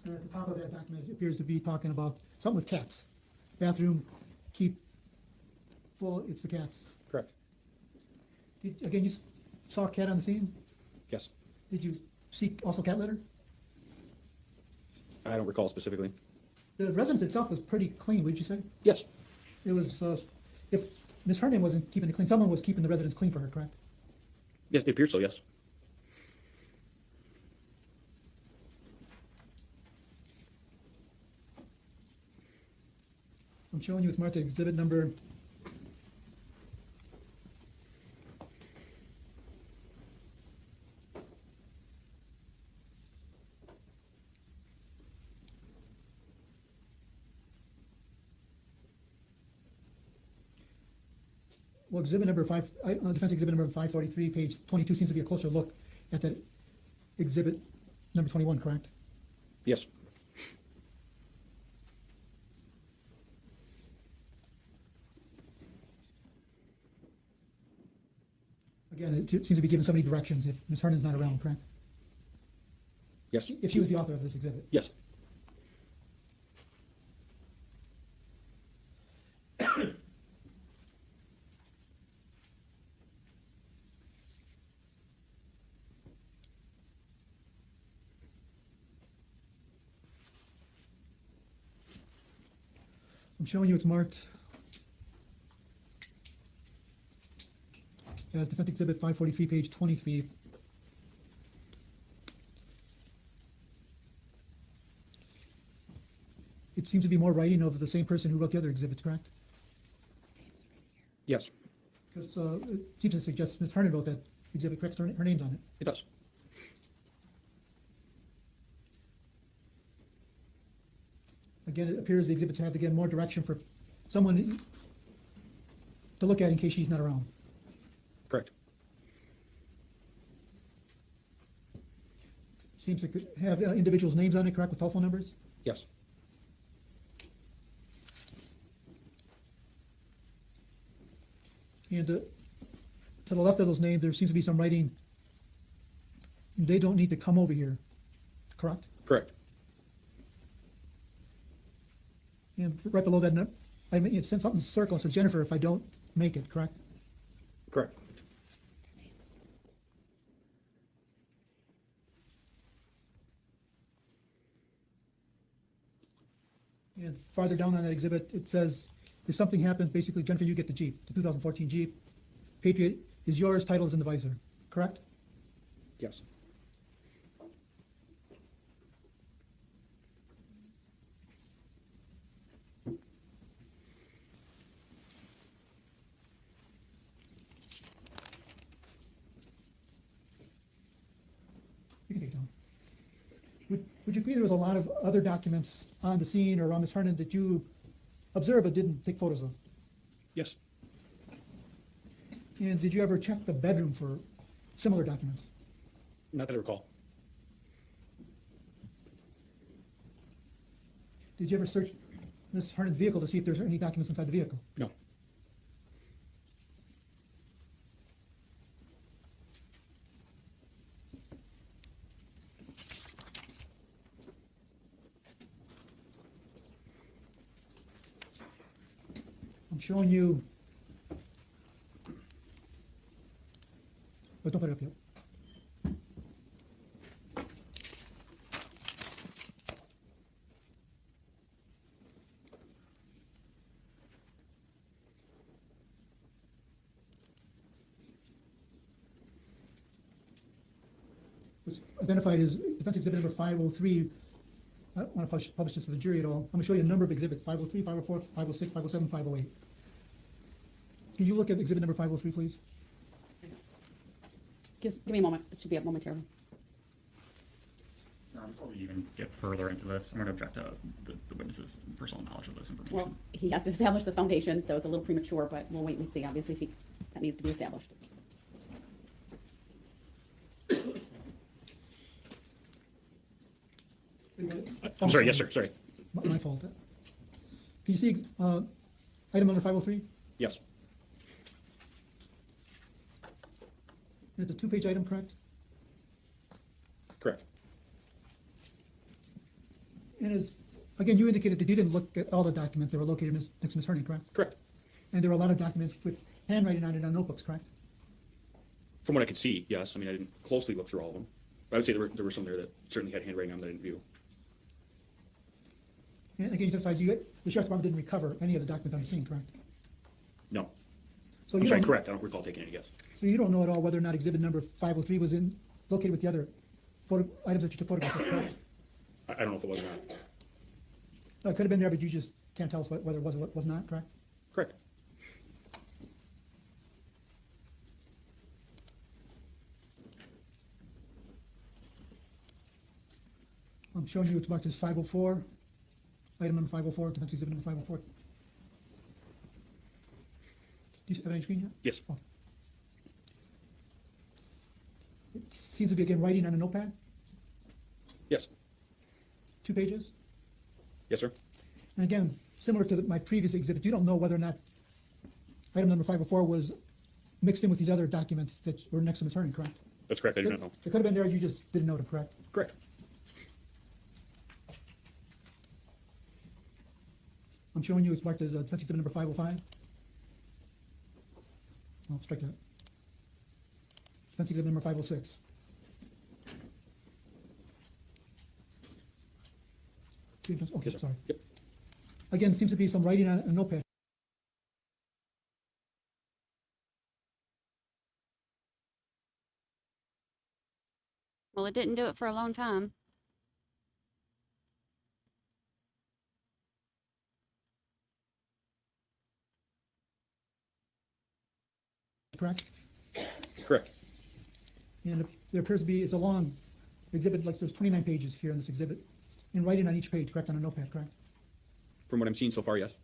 Speaker 15: At the top of that document, it appears to be talking about something with cats. Bathroom, keep full, it's the cats.
Speaker 2: Correct.
Speaker 15: Again, you saw a cat on the scene?
Speaker 2: Yes.
Speaker 15: Did you see also cat litter?
Speaker 2: I don't recall specifically.
Speaker 15: The residence itself was pretty clean, would you say?
Speaker 2: Yes.
Speaker 15: It was, if Ms. Hernan wasn't keeping it clean, someone was keeping the residence clean for her, correct?
Speaker 2: Yes, it appears so, yes.
Speaker 15: I'm showing you it's marked exhibit number well, exhibit number defense exhibit number 543, page 22 seems to be a closer look at that exhibit number 21, correct?
Speaker 2: Yes.
Speaker 15: Again, it seems to be giving so many directions if Ms. Hernan's not around, correct?
Speaker 2: Yes.
Speaker 15: If she was the author of this exhibit.
Speaker 2: Yes.
Speaker 15: I'm showing you it's marked as defense exhibit 543, page 23. It seems to be more writing of the same person who wrote the other exhibits, correct?
Speaker 2: Yes.
Speaker 15: Because it seems to suggest Ms. Hernan wrote that exhibit, correct? Her name's on it.
Speaker 2: It does.
Speaker 15: Again, it appears the exhibits have, again, more direction for someone to look at in case she's not around.
Speaker 2: Correct.
Speaker 15: Seems to have individuals' names on it, correct, with telephone numbers?
Speaker 2: Yes.
Speaker 15: And to the left of those names, there seems to be some writing. They don't need to come over here, correct?
Speaker 2: Correct.
Speaker 15: And right below that, I mean, it's something circle. It says Jennifer if I don't make it, correct?
Speaker 2: Correct.
Speaker 15: And farther down on that exhibit, it says, if something happens, basically, Jennifer, you get the Jeep, the 2014 Jeep. Patriot is yours, title is in the visor, correct?
Speaker 2: Yes.
Speaker 15: You can take it down. Would you agree there was a lot of other documents on the scene or on Ms. Hernan that you observed but didn't take photos of?
Speaker 2: Yes.
Speaker 15: And did you ever check the bedroom for similar documents?
Speaker 2: Not that I recall.
Speaker 15: Did you ever search Ms. Hernan's vehicle to see if there's any documents inside the vehicle?
Speaker 2: No.
Speaker 15: I'm showing you. Oh, don't put it up yet. was identified as defense exhibit number 503. I don't want to publish this to the jury at all. I'm going to show you a number of exhibits, 503, 504, 506, 507, 508. Can you look at exhibit number 503, please?
Speaker 11: Give me a moment. It should be up momentarily.
Speaker 17: Before we even get further into this, I'm going to object to the witness's personal knowledge of this information.
Speaker 11: Well, he has to establish the foundation, so it's a little premature, but we'll wait and see, obviously, if that needs to be established.
Speaker 2: I'm sorry, yes, sir, sorry.
Speaker 15: My fault. Can you see item number 503?
Speaker 2: Yes,
Speaker 15: It's a two-page item, correct?
Speaker 2: correct.
Speaker 15: And as, again, you indicated that you didn't look at all the documents that were located next to Ms. Herning, correct?
Speaker 2: Correct.
Speaker 15: And there were a lot of documents with handwriting on it on notebooks, correct?
Speaker 2: From what I could see, yes. I mean, I didn't closely look through all of them. But I would say there were some there that certainly had handwriting on that I didn't view.
Speaker 15: And again, you testified the sheriff's department didn't recover any of the documents on the scene, correct?
Speaker 2: No.
Speaker 15: So
Speaker 2: I'm
Speaker 15: you
Speaker 2: sorry,
Speaker 15: don't-
Speaker 2: correct. I don't recall taking any guess.
Speaker 15: So you don't know at all whether or not exhibit number 503 was located with the other items that you took photographs of, correct?
Speaker 2: I don't know if it was or not.
Speaker 15: It could have been there, but you just can't tell us whether it was or was not, correct?
Speaker 2: Correct.
Speaker 15: I'm showing you it's marked as 504, item number 504, defense exhibit number 504. Do you have it on your screen yet?
Speaker 2: Yes.
Speaker 15: Oh. It seems to be, again, writing on a notepad,
Speaker 2: Yes.
Speaker 15: 2 pages.
Speaker 2: Yes, sir.
Speaker 15: And again, similar to my previous exhibit, you don't know whether or not item number 504 was mixed in with these other documents that were next to Ms. Herning, correct?
Speaker 2: That's correct. I do not know.
Speaker 15: It could have been there, you just didn't know it, correct?
Speaker 2: Correct.
Speaker 15: I'm showing you it's marked as defense exhibit number 505. I'll strike that. Defense exhibit number 506. Okay,
Speaker 2: Yes, sir.
Speaker 15: sorry.
Speaker 2: Yep.
Speaker 15: Again, seems to be some writing on a notepad.
Speaker 5: Well, it didn't do it for a long time.
Speaker 15: Correct?
Speaker 2: Correct.
Speaker 15: And there appears to be, it's a long exhibit, like there's 29 pages here in this exhibit, and writing on each page, correct, on a notepad, correct?
Speaker 2: From what I'm seeing so far, yes.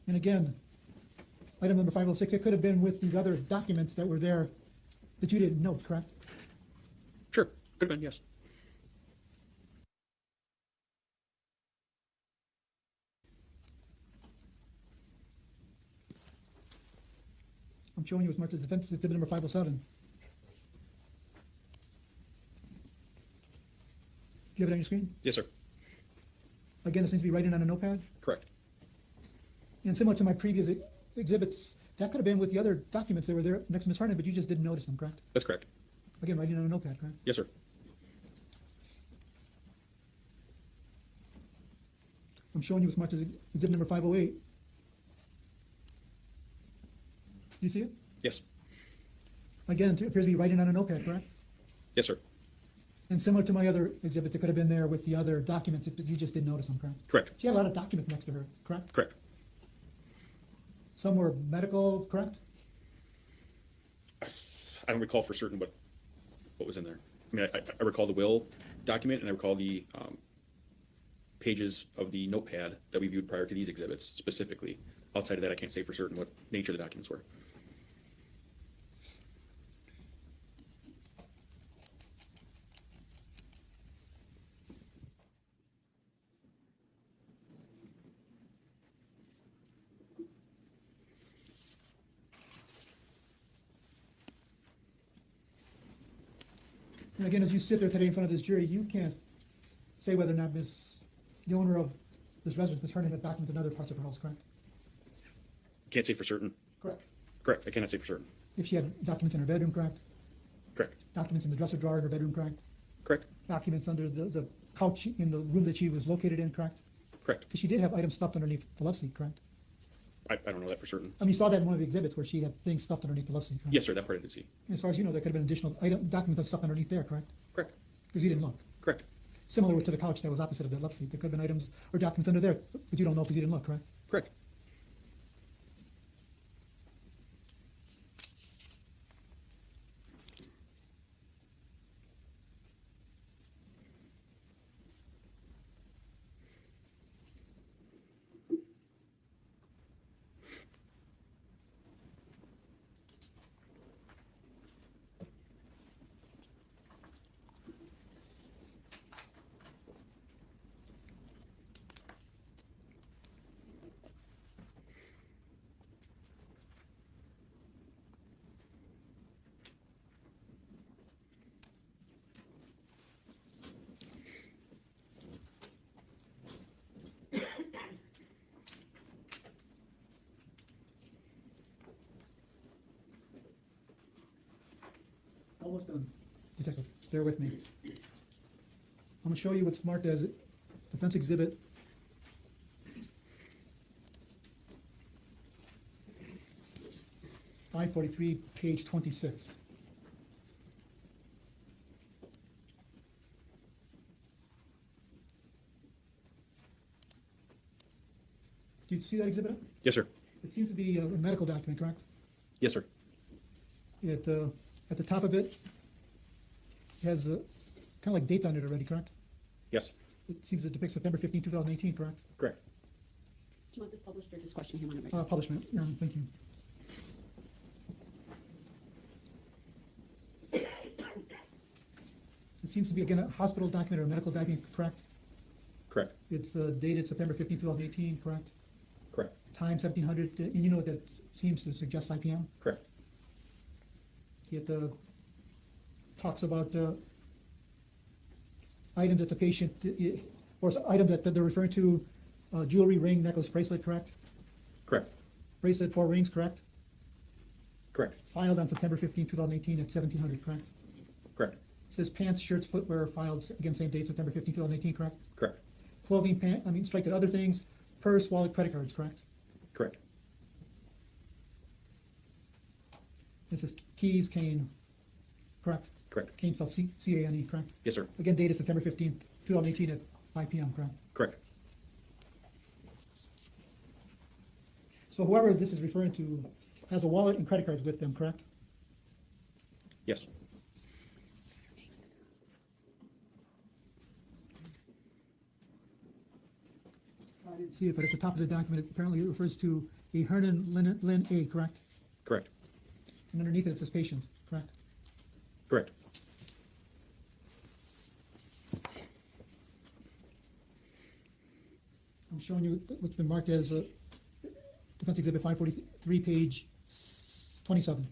Speaker 15: And again, item number 506, it could have been with these other documents that were there that you didn't note, correct?
Speaker 2: Sure. Could have been, yes.
Speaker 15: I'm showing you what's marked as defense exhibit number 507. Do you have it on your screen?
Speaker 2: Yes, sir.
Speaker 15: Again, it seems to be writing on a notepad.
Speaker 2: Correct.
Speaker 15: And similar to my previous exhibits, that could have been with the other documents that were there next to Ms. Hartnett, but you just didn't notice them, correct?
Speaker 2: That's correct.
Speaker 15: Again, writing on a notepad, correct?
Speaker 2: Yes, sir.
Speaker 15: I'm showing you what's marked as exhibit number 508. Do you see it?
Speaker 2: Yes.
Speaker 15: Again, it appears to be writing on a notepad, correct?
Speaker 2: Yes, sir.
Speaker 15: And similar to my other exhibits, it could have been there with the other documents, but you just didn't notice them, correct?
Speaker 2: Correct.
Speaker 15: She had a lot of documents next to her, correct?
Speaker 2: Correct.
Speaker 15: Some were medical, correct?
Speaker 2: I don't recall for certain what was in there. I mean, I recall the will document, and I recall the pages of the notepad that we viewed prior to these exhibits specifically. Outside of that, I can't say for certain what nature the documents were.
Speaker 15: And again, as you sit there today in front of this jury, you can't say whether or not the owner of this residence, Ms. Hartnett, had documents in other parts of her house, correct?
Speaker 2: Can't say for certain.
Speaker 15: Correct.
Speaker 2: Correct. I cannot say for certain.
Speaker 15: If she had documents in her bedroom, correct?
Speaker 2: Correct.
Speaker 15: Documents in the dresser drawer in her bedroom, correct?
Speaker 2: Correct.
Speaker 15: Documents under the couch in the room that she was located in, correct?
Speaker 2: Correct.
Speaker 15: Because she did have items stuffed underneath the love seat, correct?
Speaker 2: I don't know that for certain.
Speaker 15: I mean, you saw that in one of the exhibits where she had things stuffed underneath the love seat, correct?
Speaker 2: Yes, sir, that part I did see.
Speaker 15: As far as you know, there could have been additional documents and stuff underneath there, correct?
Speaker 2: Correct.
Speaker 15: Because you didn't look.
Speaker 2: Correct.
Speaker 15: Similar to the couch that was opposite of the love seat, there could have been items or documents under there, but you don't know because you didn't look, correct?
Speaker 2: Correct.
Speaker 15: Almost done. Detective, bear with me. I'm gonna show you what's marked as defense exhibit. .543, page 26. Do you see that exhibit?
Speaker 2: Yes, sir.
Speaker 15: It seems to be a medical document, correct?
Speaker 2: Yes, sir.
Speaker 15: At the top of it, it has kind of like dates on it already, correct?
Speaker 2: Yes.
Speaker 15: It seems to depict September 15, 2018, correct?
Speaker 2: Correct.
Speaker 11: Do you want this published or just question him on it?
Speaker 15: Publishment, yeah, thank you. It seems to be, again, a hospital document or a medical document, correct?
Speaker 2: Correct.
Speaker 15: It's dated September 15, 2018, correct?
Speaker 2: Correct.
Speaker 15: Time 1700, and you know what that seems to suggest, 5 p.m.?
Speaker 2: Correct.
Speaker 15: It talks about items that the patient, or items that they're referring to, jewelry, ring, necklace, bracelet, correct?
Speaker 2: Correct.
Speaker 15: Bracelet, 4 rings, correct?
Speaker 2: Correct.
Speaker 15: Filed on September 15, 2018 at 1700, correct?
Speaker 2: Correct.
Speaker 15: Says pants, shirts, footwear filed, again, same date, September 15, 2018, correct?
Speaker 2: Correct.
Speaker 15: Clothing, strike that other things, purse, wallet, credit cards, correct?
Speaker 2: Correct.
Speaker 15: It says keys, cane, correct?
Speaker 2: Correct.
Speaker 15: Cane spelled C-A-N-E, correct?
Speaker 2: Yes, sir.
Speaker 15: Again, dated September 15, 2018 at 5 p.m., correct?
Speaker 2: Correct.
Speaker 15: So whoever this is referring to has a wallet and credit cards with them, correct?
Speaker 2: Yes.
Speaker 15: I didn't see it, but at the top of the document, apparently it refers to a Hernan Lynn A, correct?
Speaker 2: Correct.
Speaker 15: And underneath it, it says patient, correct?
Speaker 2: Correct.
Speaker 15: I'm showing you what's been marked as Defense Exhibit 543, page 27.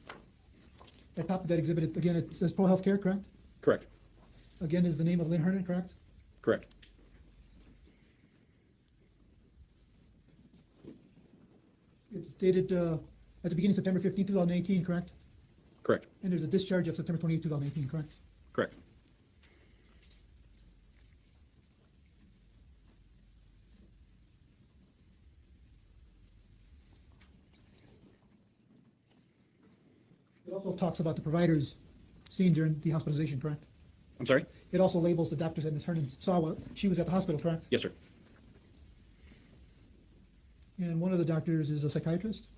Speaker 15: At the top of that exhibit, again, it says Pro Healthcare, correct?
Speaker 2: Correct.
Speaker 15: Again, is the name of Lynn Hernan, correct?
Speaker 2: Correct.
Speaker 15: It's dated at the beginning of September 15, 2018, correct?
Speaker 2: Correct.
Speaker 15: And there's a discharge of September 28, 2018, correct?
Speaker 2: Correct.
Speaker 15: It also talks about the providers seen during the hospitalization, correct?
Speaker 2: I'm sorry?
Speaker 15: It also labels the doctors that Ms. Hernan saw while she was at the hospital, correct?
Speaker 2: Yes, sir.
Speaker 15: And one of the doctors is a psychiatrist?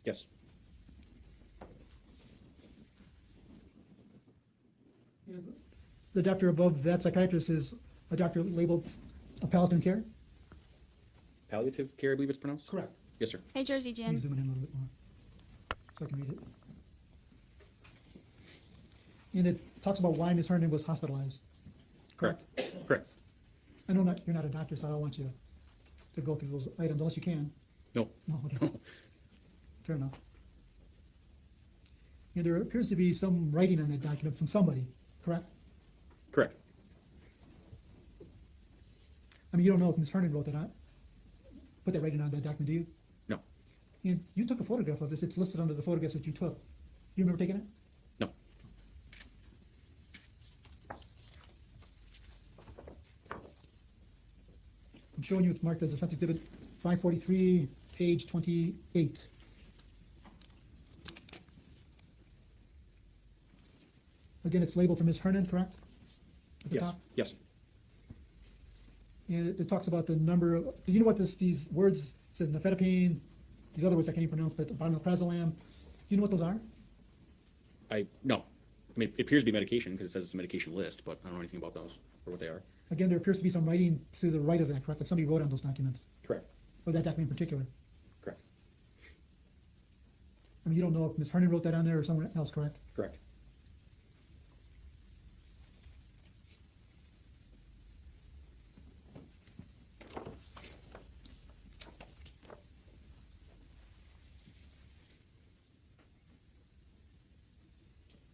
Speaker 2: Yes.
Speaker 15: The doctor above that psychiatrist is a doctor labeled a palliative care?
Speaker 2: Palliative care, I believe it's pronounced?
Speaker 15: Correct.
Speaker 2: Yes, sir.
Speaker 5: Hey, Jersey
Speaker 15: Can you
Speaker 5: Jen.
Speaker 15: zoom in a little bit more so I can read it? And it talks about why Ms. Hernan was hospitalized.
Speaker 2: Correct. Correct.
Speaker 15: I know you're not a doctor, so I don't want you to go through those items unless you can.
Speaker 2: No.
Speaker 15: No, okay. Fair enough. And there appears to be some writing on that document from somebody, correct?
Speaker 2: Correct.
Speaker 15: I mean, you don't know if Ms. Hernan wrote that on, put that writing on that document, do you?
Speaker 2: No.
Speaker 15: And you took a photograph of this. It's listed under the photographs that you took. Do you remember taking it?
Speaker 2: No.
Speaker 15: I'm showing you it's marked as Defense Exhibit 543, page 28. Again, it's labeled for Ms. Hernan, correct? At the
Speaker 2: Yes.
Speaker 15: top?
Speaker 2: Yes.
Speaker 15: And it talks about the number of, do you know what these words, it says nifedipine, these other words I can't even pronounce, but panoprazolam, do you know what those are?
Speaker 2: No. I mean, it appears to be medication because it says it's a medication list, but I don't know anything about those or what they are.
Speaker 15: Again, there appears to be some writing to the right of that, correct? Like somebody wrote on those documents,
Speaker 2: Correct.
Speaker 15: or that document in particular.
Speaker 2: Correct.
Speaker 15: I mean, you don't know if Ms. Hernan wrote that on there or someone else, correct?
Speaker 2: Correct.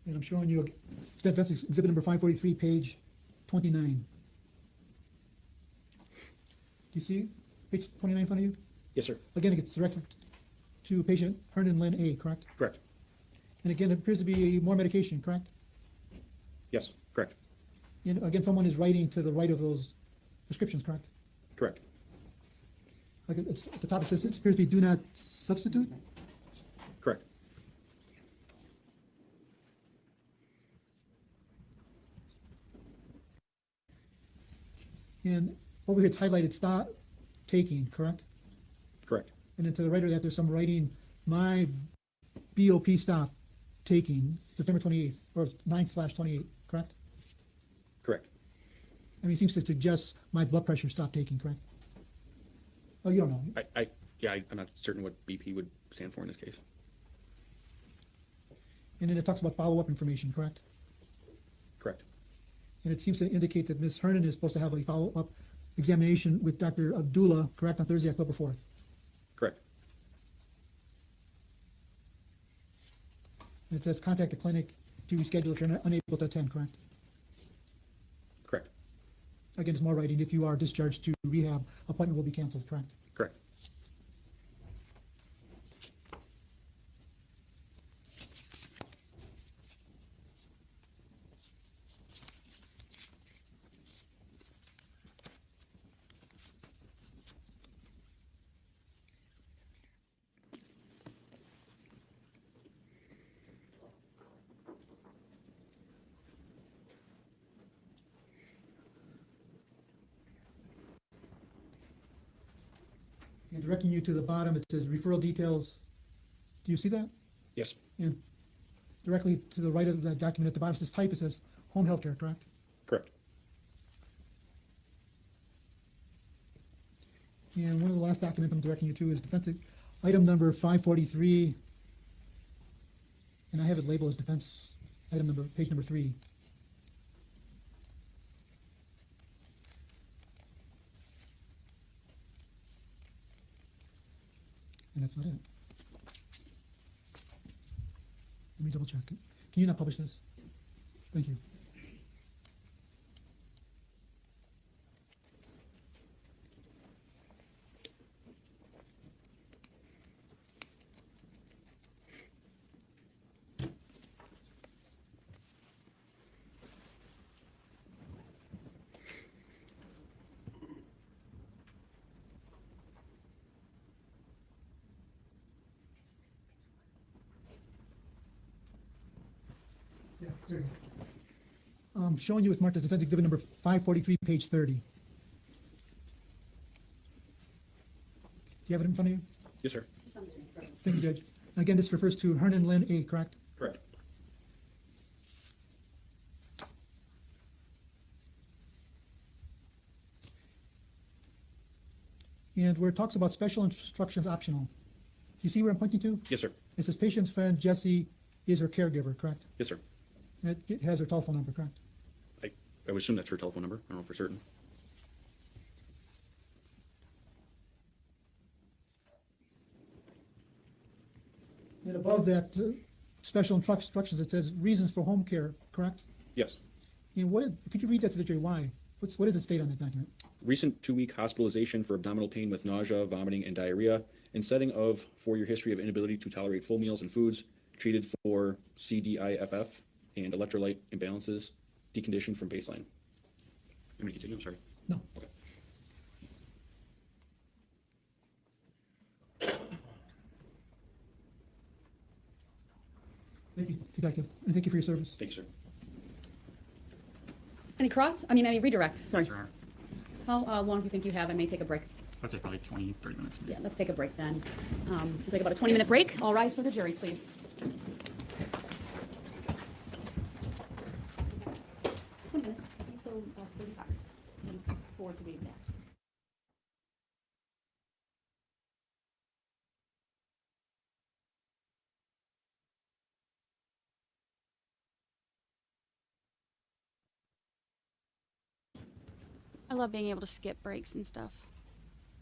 Speaker 15: And I'm showing you Defense Exhibit number 543, page 29. Do you see page 29 in front of you?
Speaker 2: Yes, sir.
Speaker 15: Again, it gets directed to patient Hernan Lynn A, correct?
Speaker 2: Correct.
Speaker 15: And again, it appears to be more medication, correct?
Speaker 2: Yes, correct.
Speaker 15: And again, someone is writing to the right of those prescriptions, correct?
Speaker 2: Correct.
Speaker 15: Like it's at the top, it says it appears to be do not substitute.
Speaker 2: Correct.
Speaker 15: And over here, it's highlighted stop taking, correct?
Speaker 2: Correct.
Speaker 15: And then to the right of that, there's some writing, my BOP stop taking September 28th, or 9/28, correct?
Speaker 2: Correct.
Speaker 15: I mean, it seems to suggest my blood pressure stopped taking, correct? Oh, you don't know.
Speaker 2: I'm not certain what BP would stand for in this case.
Speaker 15: And then it talks about follow-up information, correct?
Speaker 2: Correct.
Speaker 15: And it seems to indicate that Ms. Hernan is supposed to have a follow-up examination with Dr. Abdullah, correct, on Thursday, October 4th.
Speaker 2: Correct.
Speaker 15: And it says contact the clinic to reschedule if you're unable to attend, correct?
Speaker 2: Correct.
Speaker 15: Again, it's more writing. If you are discharged to rehab, appointment will be canceled, correct?
Speaker 2: Correct.
Speaker 15: And directing you to the bottom, it says referral details. Do you see that?
Speaker 2: Yes.
Speaker 15: And directly to the right of the document at the bottom, it says type, it says home health care, correct?
Speaker 2: Correct.
Speaker 15: And one of the last documents I'm directing you to is defense item number 543. And I have it labeled as defense item number, page number 3. And that's not it. Let me double check. Can you not publish this? Thank you. Yeah, there you go. Showing you it's marked as defense exhibit number 543, page 30. Do you have it in front of you?
Speaker 2: Yes, sir.
Speaker 15: Thank you, Judge. Again, this refers to Hernan Lynn A, correct?
Speaker 2: Correct.
Speaker 15: And where it talks about special instructions optional. Do you see where I'm pointing to?
Speaker 2: Yes, sir.
Speaker 15: It says patient's friend Jesse is her caregiver, correct?
Speaker 2: Yes, sir.
Speaker 15: And it has her telephone number, correct?
Speaker 2: I would assume that's her telephone number. I don't know for certain.
Speaker 15: And above that, special instructions, it says reasons for home care, correct?
Speaker 2: Yes.
Speaker 15: And could you read that to the jury? Why? What does it state on that document?
Speaker 2: Recent 2-week hospitalization for abdominal pain with nausea, vomiting, and diarrhea, and setting of 4-year history of inability to tolerate full meals and foods, treated for CDIFF and electrolyte imbalances, deconditioned from baseline. You want me to continue? I'm sorry.
Speaker 15: No.
Speaker 2: Okay.
Speaker 15: Thank you, Detective, and thank you for your service.
Speaker 2: Thank you, sir.
Speaker 11: Any redirect, sorry.
Speaker 17: Yes, Your Honor.
Speaker 11: How long do you think you have? I may take a break.
Speaker 17: I'd say probably 20, 30 minutes.
Speaker 11: Yeah, let's take a break then. We'll take about a 20-minute break. All rise for the jury, please. 20 minutes, so 35, 34 to be exact.
Speaker 5: I love being able to skip breaks and stuff.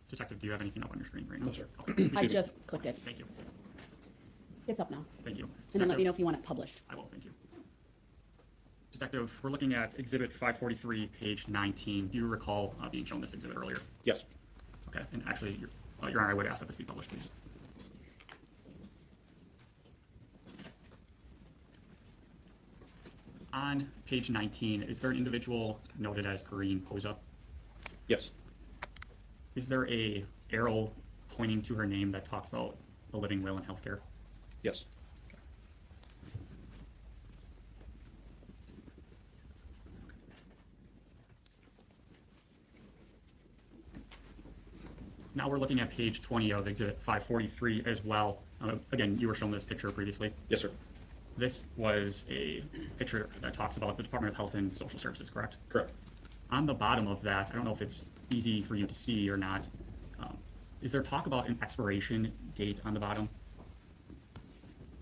Speaker 17: Detective, do you have anything up on your screen right now?
Speaker 2: No, sir.
Speaker 17: Okay.
Speaker 11: I just clicked it.
Speaker 17: Thank you.
Speaker 11: It's up now.
Speaker 17: Thank you.
Speaker 11: And then let me know if you want it published.
Speaker 17: I will, thank you. Detective, we're looking at Exhibit 543, page 19. Do you recall being shown this exhibit earlier?
Speaker 2: Yes.
Speaker 17: Okay, and actually, Your Honor, I would ask that this be published, please. On page 19, is there an individual noted as Karine Poza?
Speaker 2: Yes.
Speaker 17: Is there a arrow pointing to her name that talks about the living will in healthcare?
Speaker 2: Yes.
Speaker 17: Now we're looking at page 20 of Exhibit 543 as well. Again, you were shown this picture previously.
Speaker 2: Yes, sir.
Speaker 17: This was a picture that talks about the Department of Health and Social Services, correct?
Speaker 2: Correct.
Speaker 17: On the bottom of that, I don't know if it's easy for you to see or not, is there talk about an expiration date on the bottom?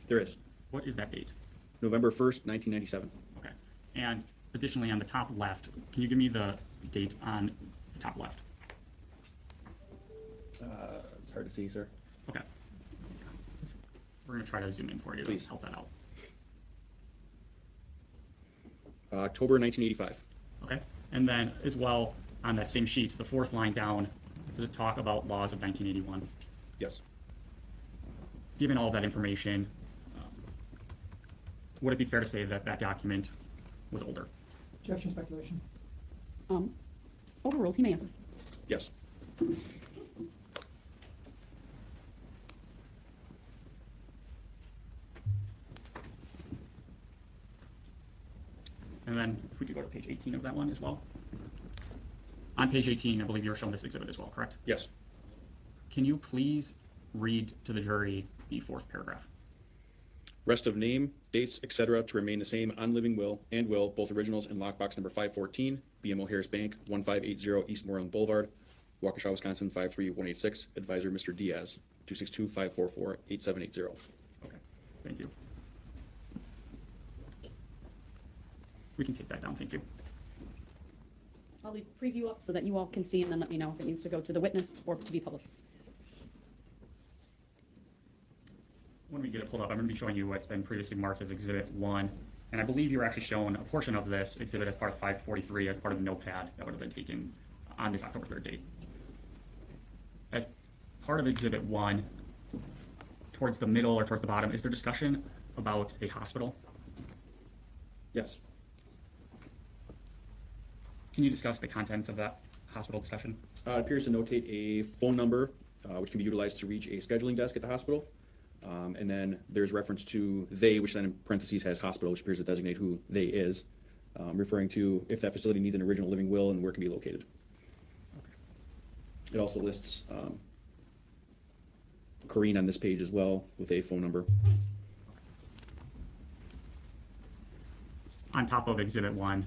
Speaker 2: There is.
Speaker 17: What is that date?
Speaker 2: November 1st, 1997.
Speaker 17: Okay. And additionally, on the top left, can you give me the date on the top left?
Speaker 2: It's hard to see, sir.
Speaker 17: Okay. We're going to try to zoom in for you
Speaker 2: Please.
Speaker 17: to help that out.
Speaker 2: October 1985.
Speaker 17: Okay. And then as well, on that same sheet, the fourth line down, does it talk about laws of 1981?
Speaker 2: Yes.
Speaker 17: Given all of that information, would it be fair to say that that document was older?
Speaker 15: Objection, speculation.
Speaker 11: Overruled, he may answer.
Speaker 2: Yes.
Speaker 17: And then if we could go to page 18 of that one as well. On page 18, I believe you were shown this exhibit as well, correct?
Speaker 2: Yes.
Speaker 17: Can you please read to the jury the fourth paragraph?
Speaker 2: Rest of name, dates, etc. to remain the same on living will and will, both originals and lockbox number 514, BMO Harris Bank, 1580 East Moreland Boulevard, Waukesha, Wisconsin, 53186. Advisor, Mr. Diaz, 262-544-8780.
Speaker 17: Okay, thank you. We can take that down, thank you.
Speaker 11: I'll leave preview up so that you all can see and then let me know if it needs to go to the witness or to be published.
Speaker 17: When we get it pulled up, I'm going to be showing you what's been previously marked as Exhibit 1. And I believe you were actually shown a portion of this exhibit as part of 543 as part of the notepad that would have been taken on this October 3rd date. As part of Exhibit 1, towards the middle or towards the bottom, is there discussion about a hospital?
Speaker 2: Yes.
Speaker 17: Can you discuss the contents of that hospital discussion?
Speaker 2: It appears to notate a phone number, which can be utilized to reach a scheduling desk at the hospital. And then there's reference to they, which then in parentheses has hospital, which appears to designate who they is, referring to if that facility needs an original living will and where it can be located. It also lists Karine on this page as well with a phone number.
Speaker 17: On top of Exhibit 1,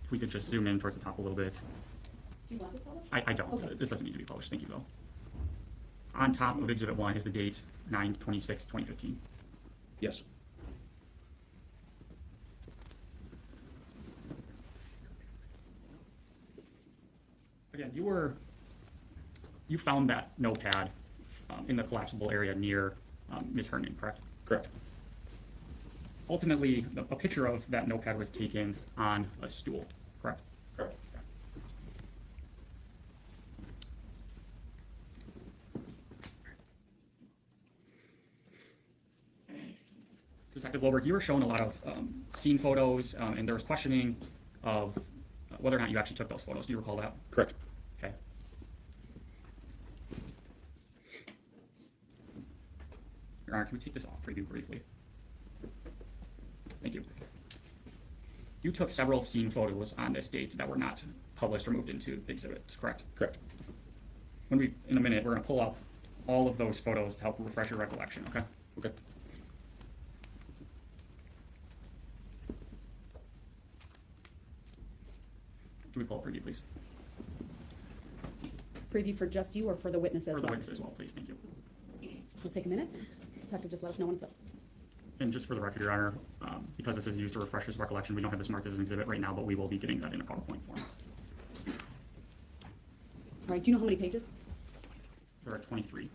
Speaker 17: if we could just zoom in towards the top a little bit.
Speaker 11: Do you want this published?
Speaker 17: I don't.
Speaker 11: Okay.
Speaker 17: This doesn't need to be published. Thank you, though. On top of Exhibit 1 is the date 9/26/2015.
Speaker 2: Yes.
Speaker 17: Again, you found that notepad in the collapsible area near Ms. Herndon, correct?
Speaker 2: Correct.
Speaker 17: Ultimately, a picture of that notepad was taken on a stool, correct?
Speaker 2: Correct.
Speaker 17: Detective Wilbert, you were shown a lot of scene photos, and there was questioning of whether or not you actually took those photos. Do you recall that?
Speaker 2: Correct.
Speaker 17: Okay. Your Honor, can we take this off preview briefly? Thank you. You took several scene photos on this date that were not published or moved into the exhibits, correct?
Speaker 2: Correct.
Speaker 17: In a minute, we're going to pull out all of those photos to help refresh your recollection, okay?
Speaker 2: Okay.
Speaker 17: Can we pull a preview, please?
Speaker 11: Preview for just you or for the witness as well?
Speaker 17: For the witness as well, please. Thank you.
Speaker 11: We'll take a minute. Detective, just let us know when it's up.
Speaker 17: And just for the record, Your Honor, because this is used to refresh his recollection, we don't have this marked as an exhibit right now, but we will be getting that in a PowerPoint form.
Speaker 11: All right, do you know how many pages?
Speaker 17: There are 23.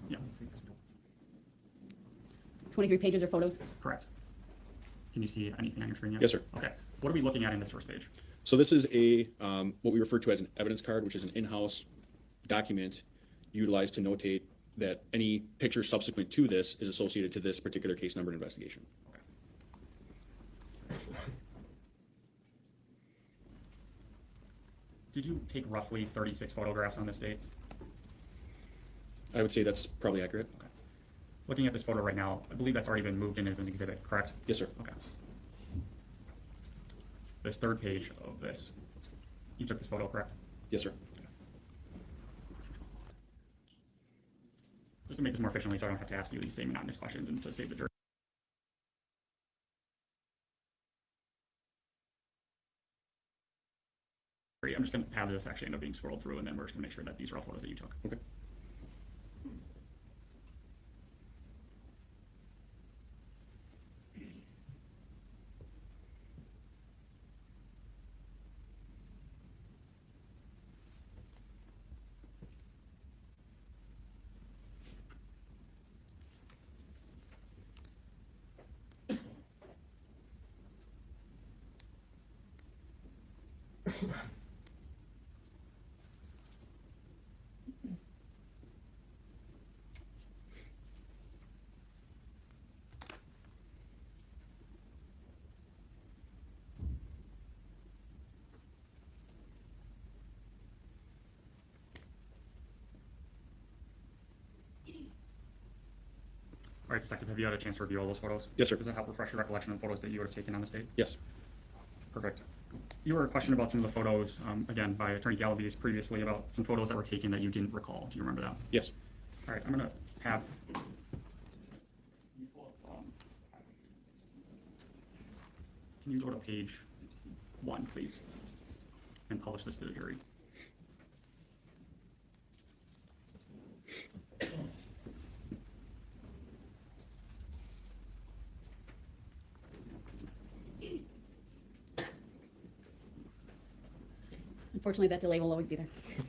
Speaker 17: Yeah.
Speaker 11: 23 pages or photos?
Speaker 17: Correct. Can you see anything on your screen yet?
Speaker 2: Yes, sir.
Speaker 17: Okay. What are we looking at in this first page?
Speaker 2: So this is a what we refer to as an evidence card, which is an in-house document utilized to notate that any picture subsequent to this is associated to this particular case number and investigation.
Speaker 17: Okay. Did you take roughly 36 photographs on this date?
Speaker 2: I would say that's probably accurate.
Speaker 17: Okay. Looking at this photo right now, I believe that's already been moved in as an exhibit, correct?
Speaker 2: Yes, sir.
Speaker 17: Okay. This third page of this, you took this photo, correct?
Speaker 2: Yes, sir.
Speaker 17: Just to make this more efficiently so I don't have to ask you these same monotonous questions and to save the jury. I'm just going to have this actually end up being scrolled through, and then we're just going to make sure that these are all photos that you took.
Speaker 2: Okay.
Speaker 17: All right, Detective, have you had a chance to review all those photos?
Speaker 2: Yes, sir.
Speaker 17: Does that help refresh your recollection of the photos that you would have taken on this date?
Speaker 2: Yes.
Speaker 17: Perfect. You were questioned about some of the photos, again, by Attorney Galaviz previously about some photos that were taken that you didn't recall. Do you remember that?
Speaker 2: Yes.
Speaker 17: All right, I'm going to have... Can you go to page 1, please, and publish this to the jury?
Speaker 11: Unfortunately, that delay will always be there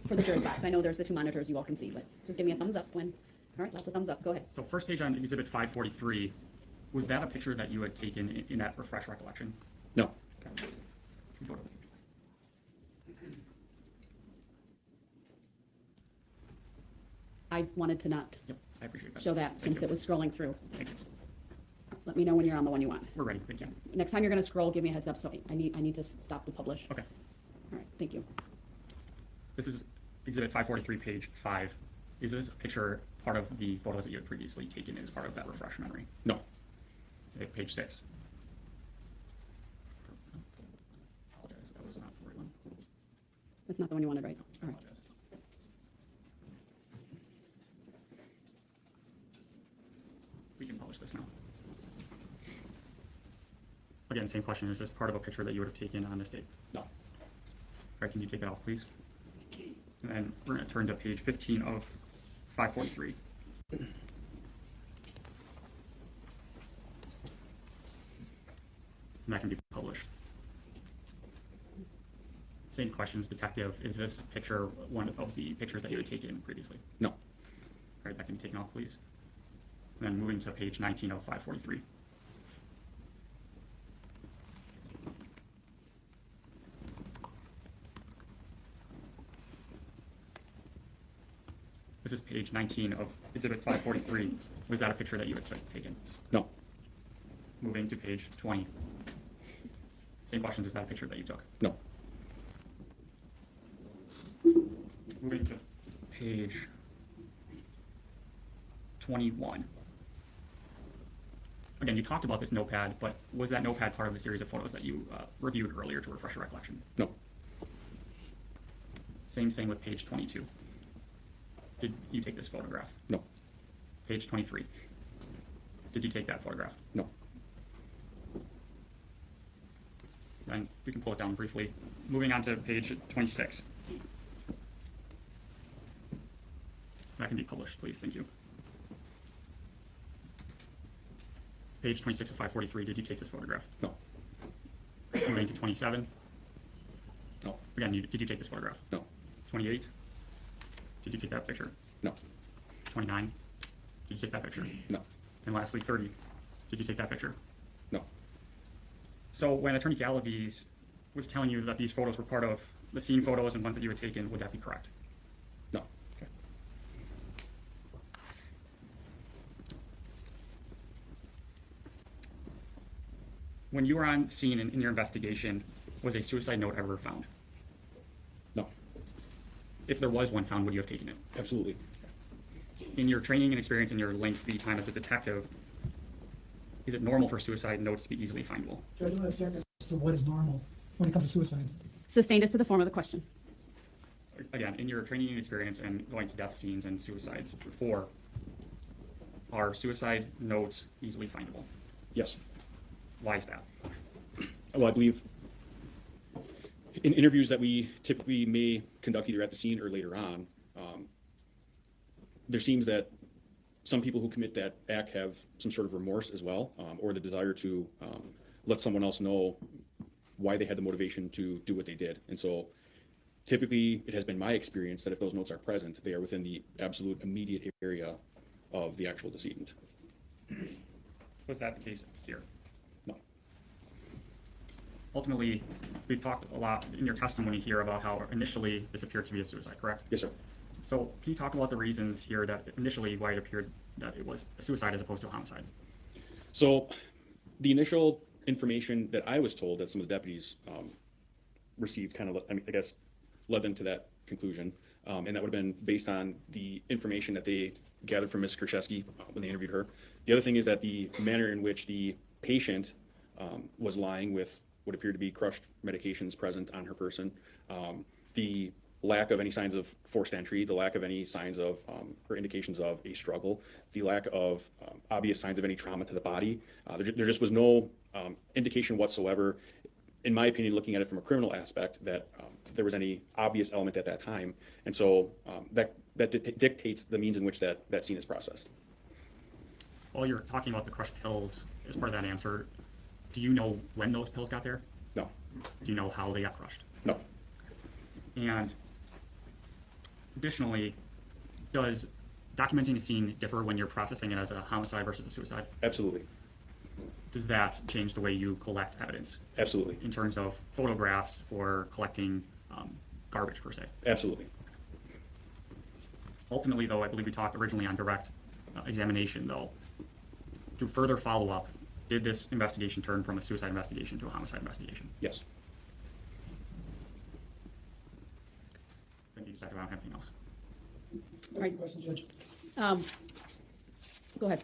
Speaker 11: for the jury box. I know there's the 2 monitors you all can see, but just give me a thumbs up when, all right, lots of thumbs up, go ahead.
Speaker 17: So first page on Exhibit 543, was that a picture that you had taken in that refresh recollection?
Speaker 2: No.
Speaker 17: Okay. Go to-
Speaker 11: I wanted to not
Speaker 17: Yep, I appreciate that.
Speaker 11: show that
Speaker 17: Thank
Speaker 11: since
Speaker 17: you.
Speaker 11: it was scrolling through.
Speaker 17: Thank you.
Speaker 11: Let me know when you're on the one you want.
Speaker 17: We're ready, thank you.
Speaker 11: Next time you're going to scroll, give me a heads up so I need to stop the publish.
Speaker 17: Okay.
Speaker 11: All right, thank you.
Speaker 17: This is Exhibit 543, page 5. Is this picture part of the photos that you had previously taken as part of that refresh memory?
Speaker 2: No.
Speaker 17: Okay, page 6. Apologize, that was not the right one.
Speaker 11: That's not the one you wanted, right? All right.
Speaker 17: Apologize. We can publish this now. Again, same question. Is this part of a picture that you would have taken on this date?
Speaker 2: No.
Speaker 17: All right, can you take it off, please? And then we're going to turn to page 15 of 543. And that can be published. Same questions, Detective. Is this picture one of the pictures that you had taken previously?
Speaker 2: No.
Speaker 17: All right, that can be taken off, please. And then moving to page 19 of 543. This is page 19 of Exhibit 543. Was that a picture that you had taken?
Speaker 2: No.
Speaker 17: Moving to page 20. Same questions, is that a picture that you took?
Speaker 2: No.
Speaker 17: Moving to page 21. again, you talked about this notepad, but was that notepad part of the series of photos that you reviewed earlier to refresh your recollection?
Speaker 2: No.
Speaker 17: Same thing with page 22. Did you take this photograph?
Speaker 2: No.
Speaker 17: Page 23. Did you take that photograph?
Speaker 2: No.
Speaker 17: And we can pull it down briefly. Moving on to page 26. That can be published, please. Thank you. Page 26 of 543, did you take this photograph?
Speaker 2: No.
Speaker 17: Moving to 27.
Speaker 2: No.
Speaker 17: Again, did you take this photograph?
Speaker 2: No.
Speaker 17: 28. Did you take that picture?
Speaker 2: No.
Speaker 17: 29. Did you take that picture?
Speaker 2: No.
Speaker 17: And lastly, 30. Did you take that picture?
Speaker 2: No.
Speaker 17: So when Attorney Galaviz was telling you that these photos were part of the scene photos and ones that you had taken, would that be correct?
Speaker 2: No.
Speaker 17: Okay. When you were on scene in your investigation, was a suicide note ever found?
Speaker 2: No.
Speaker 17: If there was one found, would you have taken it?
Speaker 2: Absolutely.
Speaker 17: In your training and experience in your lengthy time as a detective, is it normal for suicide notes to be easily findable?
Speaker 15: Judge, I object as to what is normal when it comes to suicides.
Speaker 11: Sustained as to the form of the question.
Speaker 17: Again, in your training and experience and going to death scenes and suicides before, are suicide notes easily findable?
Speaker 2: Yes.
Speaker 17: Why is that?
Speaker 2: Well, I believe in interviews that we typically may conduct either at the scene or later on, there seems that some people who commit that act have some sort of remorse as well, or the desire to let someone else know why they had the motivation to do what they did. And so typically it has been my experience that if those notes are present, they are within the absolute immediate area of the actual decedent.
Speaker 17: Was that the case here?
Speaker 2: No.
Speaker 17: Ultimately, we've talked a lot in your testimony here about how initially this appeared to be a suicide, correct?
Speaker 2: Yes, sir.
Speaker 17: So can you talk about the reasons here that initially why it appeared that it was a suicide as opposed to a homicide?
Speaker 2: So the initial information that I was told that some of the deputies received kind of, I guess, led them to that conclusion. And that would have been based on the information that they gathered from Ms. Krzyzewski when they interviewed her. The other thing is that the manner in which the patient was lying with what appeared to be crushed medications present on her person, the lack of any signs of forced entry, the lack of any signs of or indications of a struggle, the lack of obvious signs of any trauma to the body. There just was no indication whatsoever, in my opinion, looking at it from a criminal aspect, that there was any obvious element at that time. And so that dictates the means in which that scene is processed.
Speaker 17: While you're talking about the crushed pills as part of that answer, do you know when those pills got there?
Speaker 2: No.
Speaker 17: Do you know how they got crushed?
Speaker 2: No.
Speaker 17: And additionally, does documenting a scene differ when you're processing it as a homicide versus a suicide?
Speaker 2: Absolutely.
Speaker 17: Does that change the way you collect evidence?
Speaker 2: Absolutely.
Speaker 17: In terms of photographs or collecting garbage per se?
Speaker 2: Absolutely.
Speaker 17: Ultimately, though, I believe we talked originally on direct examination, though. Through further follow-up, did this investigation turn from a suicide investigation to a homicide investigation?
Speaker 2: Yes.
Speaker 17: Thank you, Detective. I don't have anything else.
Speaker 15: All right, question, Judge.
Speaker 11: Go ahead.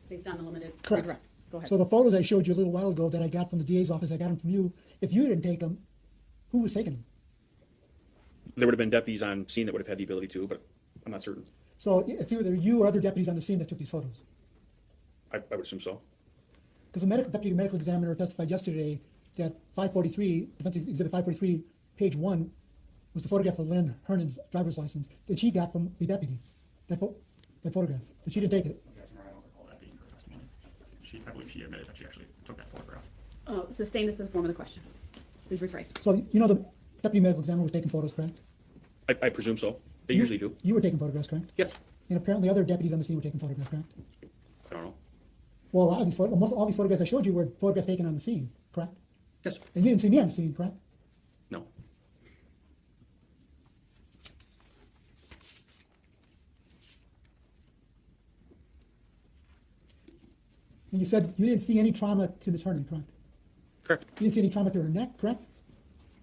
Speaker 11: Based on the limited.
Speaker 15: Correct.
Speaker 11: Redirect. Go ahead.
Speaker 15: So the photos I showed you a little while ago that I got from the DA's office, I got them from you. If you didn't take them, who was taking them?
Speaker 2: There would have been deputies on scene that would have had the ability to, but I'm not certain.
Speaker 15: So it's either you or other deputies on the scene that took these photos.
Speaker 2: I would assume so.
Speaker 15: Because the deputy medical examiner testified yesterday that 543, Defense Exhibit 543, page 1, was the photograph of Lynn Hernan's driver's license that she got from the deputy. That photograph. But she didn't take it.
Speaker 17: I don't recall that being her testimony. I believe she admitted that she actually took that photograph.
Speaker 11: Sustained as to the form of the question. Please rephrase.
Speaker 15: So you know the deputy medical examiner was taking photos, correct?
Speaker 2: I presume so. They usually do.
Speaker 15: You were taking photographs, correct?
Speaker 2: Yes.
Speaker 15: And apparently other deputies on the scene were taking photographs, correct?
Speaker 2: I don't know.
Speaker 15: Well, a lot of these almost all these photographs I showed you were photographs taken on the scene, correct?
Speaker 2: Yes.
Speaker 15: And you didn't see me on the scene, correct?
Speaker 2: No.
Speaker 15: And you said you didn't see any trauma to Ms. Hernan, correct?
Speaker 2: Correct.
Speaker 15: You didn't see any trauma to her neck, correct?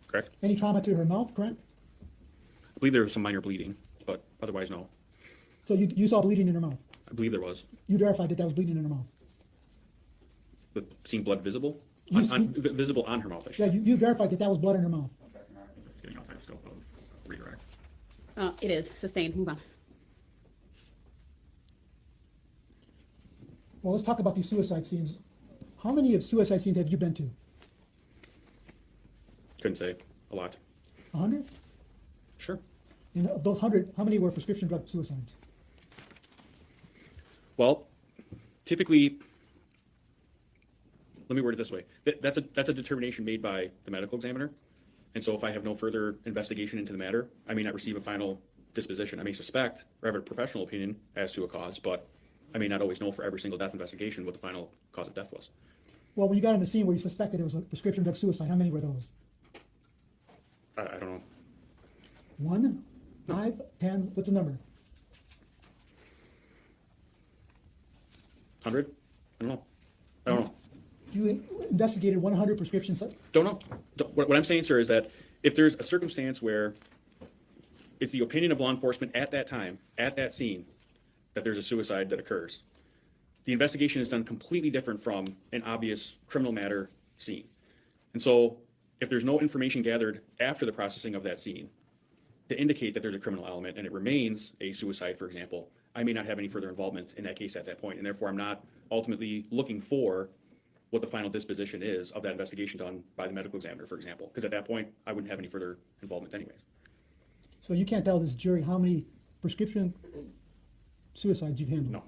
Speaker 2: Correct.
Speaker 15: Any trauma to her mouth, correct?
Speaker 2: I believe there was some minor bleeding, but otherwise, no.
Speaker 15: So you saw bleeding in her mouth?
Speaker 2: I believe there was.
Speaker 15: You verified that that was bleeding in her mouth.
Speaker 2: But seeing blood visible?
Speaker 15: You-
Speaker 2: Visible on her mouth, I should
Speaker 15: Yeah, you verified that that was blood in her mouth.
Speaker 17: It's getting outside the scope of redirect.
Speaker 11: It is sustained. Move on.
Speaker 15: Well, let's talk about these suicide scenes. How many of suicide scenes have you been to?
Speaker 2: Couldn't say. A lot.
Speaker 15: 100?
Speaker 2: Sure.
Speaker 15: And of those 100, how many were prescription drug suicides?
Speaker 2: Well, typically, let me word it this way. That's a determination made by the medical examiner. And so if I have no further investigation into the matter, I may not receive a final disposition. I may suspect or have a professional opinion as to a cause, but I may not always know for every single death investigation what the final cause of death was.
Speaker 15: Well, when you got on the scene where you suspected it was a prescription drug suicide, how many were those?
Speaker 2: I don't know.
Speaker 15: 1, 5, 10, what's the number?
Speaker 2: 100? I don't know.
Speaker 15: You investigated 100 prescriptions.
Speaker 2: Don't know. What I'm saying, sir, is that if there's a circumstance where it's the opinion of law enforcement at that time, at that scene, that there's a suicide that occurs, the investigation is done completely different from an obvious criminal matter scene. And so if there's no information gathered after the processing of that scene to indicate that there's a criminal element and it remains a suicide, for example, I may not have any further involvement in that case at that point. And therefore, I'm not ultimately looking for what the final disposition is of that investigation done by the medical examiner, for example, because at that point, I wouldn't have any further involvement anyways.
Speaker 15: So you can't tell this jury how many prescription suicides you've handled?
Speaker 2: No.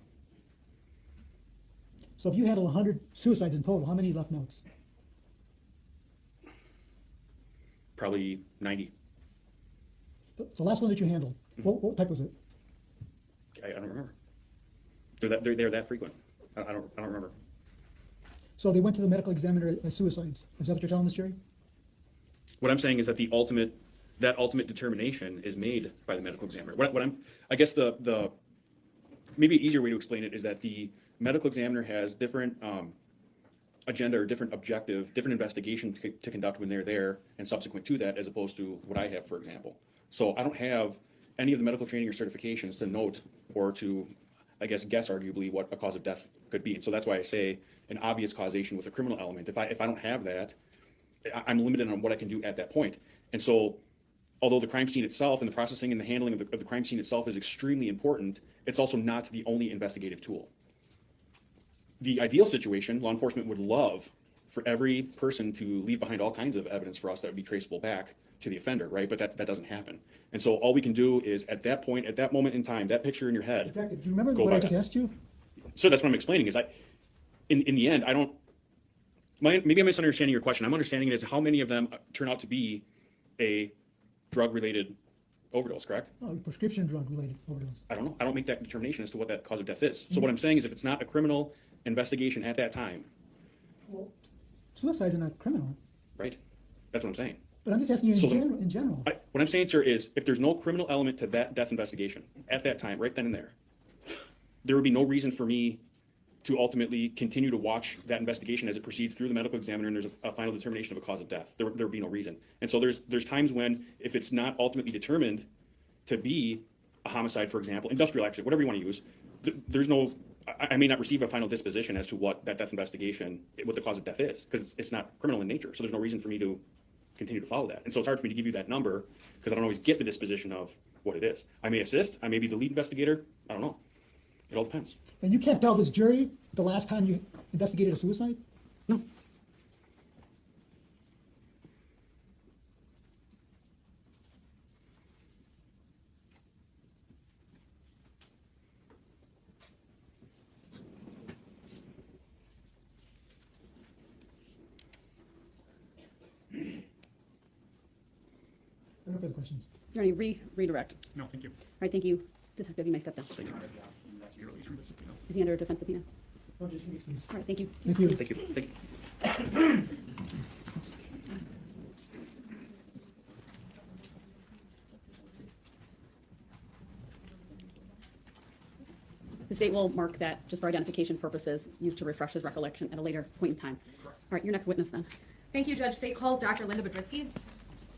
Speaker 15: So if you handled 100 suicides in total, how many left notes?
Speaker 2: Probably 90.
Speaker 15: The last one that you handled, what type was it?
Speaker 2: I don't remember. They're that frequent. I don't remember.
Speaker 15: So they went to the medical examiner as suicides. Is that what you're telling this jury?
Speaker 2: What I'm saying is that that ultimate determination is made by the medical examiner. I guess the maybe an easier way to explain it is that the medical examiner has different agenda or different objective, different investigation to conduct when they're there and subsequent to that, as opposed to what I have, for example. So I don't have any of the medical training or certifications to note or to, I guess, guess arguably what a cause of death could be. And so that's why I say an obvious causation with a criminal element. If I don't have that, I'm limited on what I can do at that point. And so although the crime scene itself and the processing and the handling of the crime scene itself is extremely important, it's also not the only investigative tool. The ideal situation, law enforcement would love for every person to leave behind all kinds of evidence for us that would be traceable back to the offender, right? But that doesn't happen. And so all we can do is at that point, at that moment in time, that picture in your head.
Speaker 15: Detective, do you remember what I just asked you?
Speaker 2: So that's what I'm explaining is in the end, maybe I'm misunderstanding your question. I'm understanding it as how many of them turn out to be a drug-related overdose, correct?
Speaker 15: Oh, prescription drug-related overdose.
Speaker 2: I don't know. I don't make that determination as to what that cause of death is. So what I'm saying is if it's not a criminal investigation at that time.
Speaker 15: Well, suicides are not criminal.
Speaker 2: Right? That's what I'm saying.
Speaker 15: But I'm just asking you in general.
Speaker 2: What I'm saying, sir, is if there's no criminal element to that death investigation at that time, right then and there would be no reason for me to ultimately continue to watch that investigation as it proceeds through the medical examiner and there's a final determination of a cause of death. There would be no reason. And so there's times when if it's not ultimately determined to be a homicide, for example, industrial accident, whatever you want to use, I may not receive a final disposition as to what that death investigation, what the cause of death is, because it's not criminal in nature. So there's no reason for me to continue to follow that. And so it's hard for me to give you that number because I don't always get the disposition of what it is. I may assist. I may be the lead investigator. I don't know. It all depends.
Speaker 15: And you can't tell this jury the last time you investigated a suicide?
Speaker 2: No.
Speaker 15: No further questions.
Speaker 11: You want to redirect?
Speaker 17: No, thank you.
Speaker 11: All right, thank you. Detective, you may step down.
Speaker 2: Thank you.
Speaker 11: Is he under a defense subpoena?
Speaker 15: No, just release, please.
Speaker 11: All right, thank you.
Speaker 15: Thank you.
Speaker 2: Thank you. Thank you.
Speaker 11: The state will mark that just for identification purposes, used to refresh his recollection at a later point in time. All right, your next witness then.
Speaker 12: Thank you, Judge. State calls Dr. Linda Budritsky,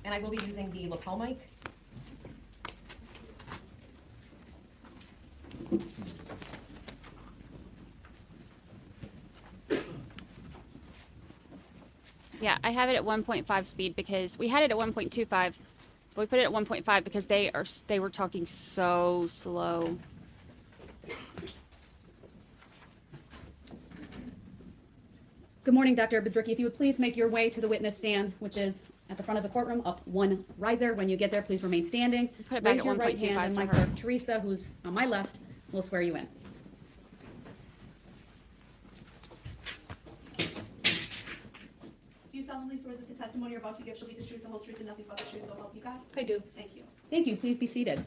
Speaker 12: and I will be using the lapel mic.
Speaker 5: Yeah, I have it at 1.5 speed because we had it at 1.25, but we put it at 1.5 because they were talking so slow.
Speaker 11: Good morning, Dr. Bidzricki. If you would please make your way to the witness stand, which is at the front of the courtroom, up one riser. When you get there, please remain standing.
Speaker 5: Put it back
Speaker 11: Raise
Speaker 5: at
Speaker 11: your right
Speaker 5: 1.25
Speaker 11: hand, and my
Speaker 5: for her.
Speaker 11: clerk, Teresa, who's on my left, will swear you in.
Speaker 21: Do you solemnly swear that the testimony you're about to give shall be the truth, the whole truth, and nothing but the truth, so help you God?
Speaker 18: I do.
Speaker 21: Thank you.
Speaker 11: Thank you. Please be seated.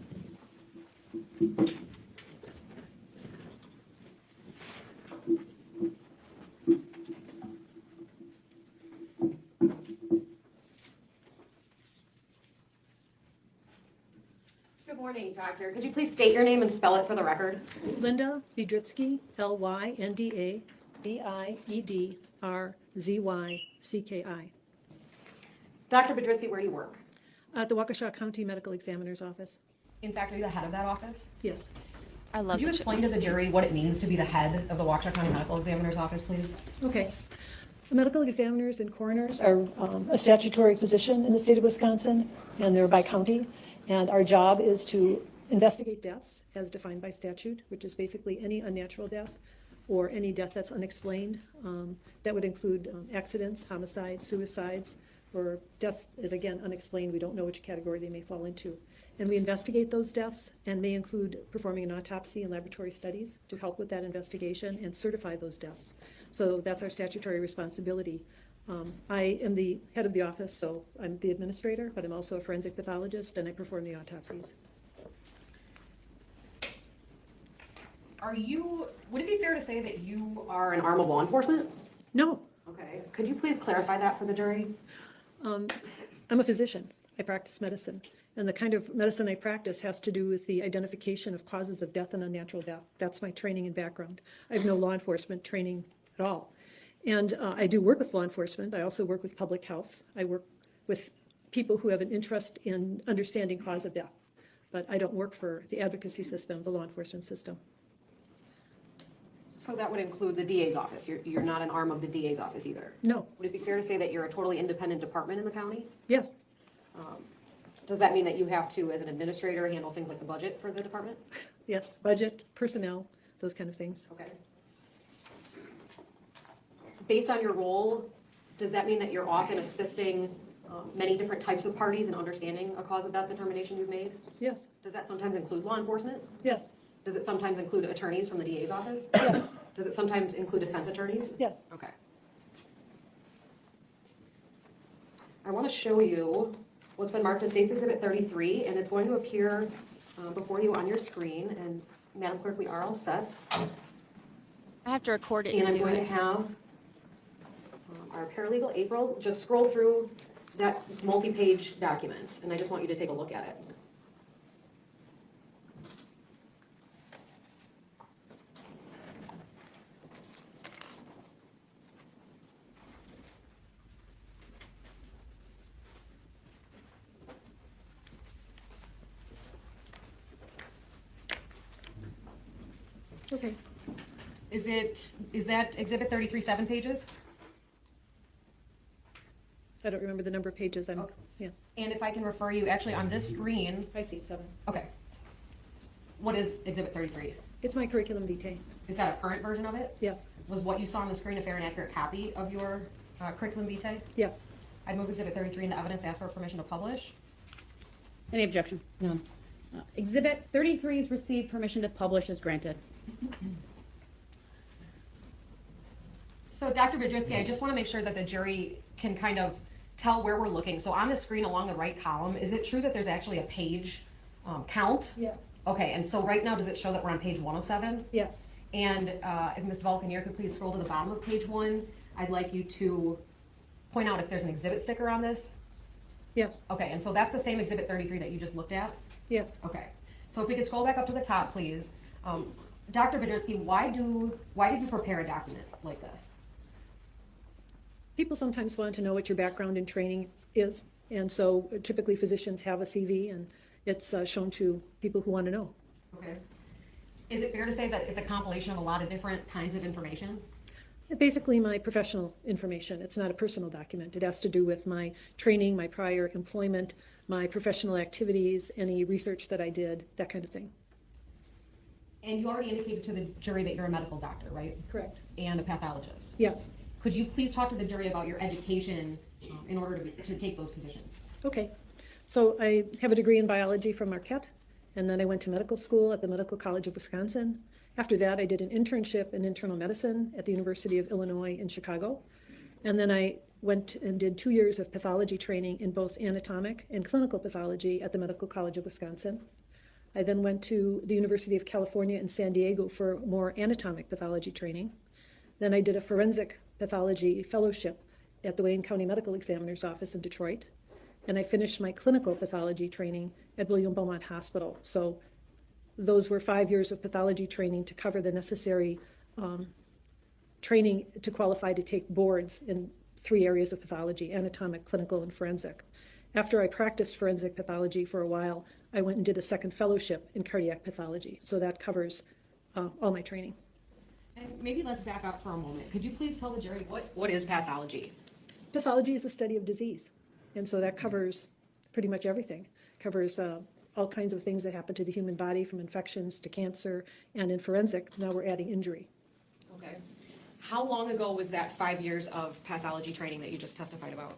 Speaker 12: Good morning, Doctor. Could you please state your name and spell it for the record?
Speaker 18: Linda Biedrzycki, Lynda Biedrzycki.
Speaker 12: Dr. Biedrzycki, where do you work?
Speaker 18: At the Waukesha County Medical Examiner's Office.
Speaker 12: In fact, are you the head of that office?
Speaker 18: Yes.
Speaker 5: I love
Speaker 12: Could you explain to the jury what it means to be the head of the Waukesha County Medical Examiner's Office, please?
Speaker 18: Okay. Medical examiners and coroners are a statutory position in the state of Wisconsin, and they're by county. And our job is to investigate deaths as defined by statute, which is basically any unnatural death or any death that's unexplained. That would include accidents, homicides, suicides, or deaths is again unexplained. We don't know which category they may fall into. And we investigate those deaths and may include performing an autopsy and laboratory studies to help with that investigation and certify those deaths. So that's our statutory responsibility. I am the head of the office, so I'm the administrator, but I'm also a forensic pathologist and I perform the autopsies.
Speaker 12: Would it be fair to say that you are an arm of law enforcement?
Speaker 18: No.
Speaker 12: Okay. Could you please clarify that for the jury?
Speaker 18: I'm a physician. I practice medicine. And the kind of medicine I practice has to do with the identification of causes of death and unnatural death. That's my training and background. I have no law enforcement training at all. And I do work with law enforcement. I also work with public health. I work with people who have an interest in understanding cause of death. But I don't work for the advocacy system, the law enforcement system.
Speaker 12: So that would include the DA's office. You're not an arm of the DA's office either?
Speaker 18: No.
Speaker 12: Would it be fair to say that you're a totally independent department in the county?
Speaker 18: Yes.
Speaker 12: Does that mean that you have to, as an administrator, handle things like the budget for the department?
Speaker 18: Yes, budget, personnel, those kind of things.
Speaker 12: Okay. Based on your role, does that mean that you're often assisting many different types of parties in understanding a cause of death determination you've made?
Speaker 18: Yes.
Speaker 12: Does that sometimes include law enforcement?
Speaker 18: Yes.
Speaker 12: Does it sometimes include attorneys from the DA's office?
Speaker 18: Yes.
Speaker 12: Does it sometimes include defense attorneys?
Speaker 18: Yes.
Speaker 12: Okay. I want to show you what's been marked as State's Exhibit 33, and it's going to appear before you on your screen. And Madam Clerk, we are all set.
Speaker 5: I have to record it
Speaker 12: And
Speaker 5: to
Speaker 12: I'm
Speaker 5: do
Speaker 12: going
Speaker 5: it.
Speaker 12: to have our paralegal, April, just scroll through that multi-page document, and I just want you to take a look at it.
Speaker 18: Okay.
Speaker 12: Is that Exhibit 33 7 pages?
Speaker 18: I don't remember the number of pages. Yeah.
Speaker 12: And if I can refer you, actually on this screen.
Speaker 18: I see 7.
Speaker 12: Okay. What is Exhibit 33?
Speaker 18: It's my curriculum vitae.
Speaker 12: Is that a current version of it?
Speaker 18: Yes.
Speaker 12: Was what you saw on the screen a fair and accurate copy of your curriculum vitae?
Speaker 18: Yes.
Speaker 12: I'd move Exhibit 33 into evidence, ask for permission to publish.
Speaker 11: Any objection?
Speaker 20: None.
Speaker 11: Exhibit 33 is received. Permission to publish is granted.
Speaker 12: So Dr. Biedrzycki, I just want to make sure that the jury can kind of tell where we're looking. So on the screen along the right column, is it true that there's actually a page count?
Speaker 18: Yes.
Speaker 12: Okay, and so right now, does it show that we're on page 1 of 7?
Speaker 18: Yes.
Speaker 12: And if Ms. Vulcanier could please scroll to the bottom of page 1, I'd like you to point out if there's an exhibit sticker on this.
Speaker 18: Yes.
Speaker 12: Okay, and so that's the same Exhibit 33 that you just looked at?
Speaker 18: Yes.
Speaker 12: Okay, so if we could scroll back up to the top, please. Dr. Biedrzycki, why did you prepare a document like this?
Speaker 18: People sometimes want to know what your background and training is, and so typically physicians have a CV, and it's shown to people who want to know.
Speaker 12: Okay. Is it fair to say that it's a compilation of a lot of different kinds of information?
Speaker 18: Basically, my professional information. It's not a personal document. It has to do with my training, my prior employment, my professional activities, any research that I did, that kind of thing.
Speaker 12: And you already indicated to the jury that you're a medical doctor, right?
Speaker 18: Correct.
Speaker 12: And a pathologist.
Speaker 18: Yes.
Speaker 12: Could you please talk to the jury about your education in order to take those positions?
Speaker 18: Okay. So I have a degree in biology from Marquette, and then I went to medical school at the Medical College of Wisconsin. After that, I did an internship in internal medicine at the University of Illinois in Chicago. And then I went and did 2 years of pathology training in both anatomic and clinical pathology at the Medical College of Wisconsin. I then went to the University of California in San Diego for more anatomic pathology training. Then I did a forensic pathology fellowship at the Wayne County Medical Examiner's Office in Detroit. And I finished my clinical pathology training at William Beaumont Hospital. So those were 5 years of pathology training to cover the necessary training to qualify to take boards in 3 areas of pathology: anatomic, clinical, and forensic. After I practiced forensic pathology for a while, I went and did a second fellowship in cardiac pathology. So that covers all my training.
Speaker 12: And maybe let's back up for a moment. Could you please tell the jury what is pathology?
Speaker 18: Pathology is the study of disease. And so that covers pretty much everything. Covers all kinds of things that happen to the human body, from infections to cancer. And in forensic, now we're adding injury.
Speaker 12: Okay. How long ago was that 5 years of pathology training that you just testified about?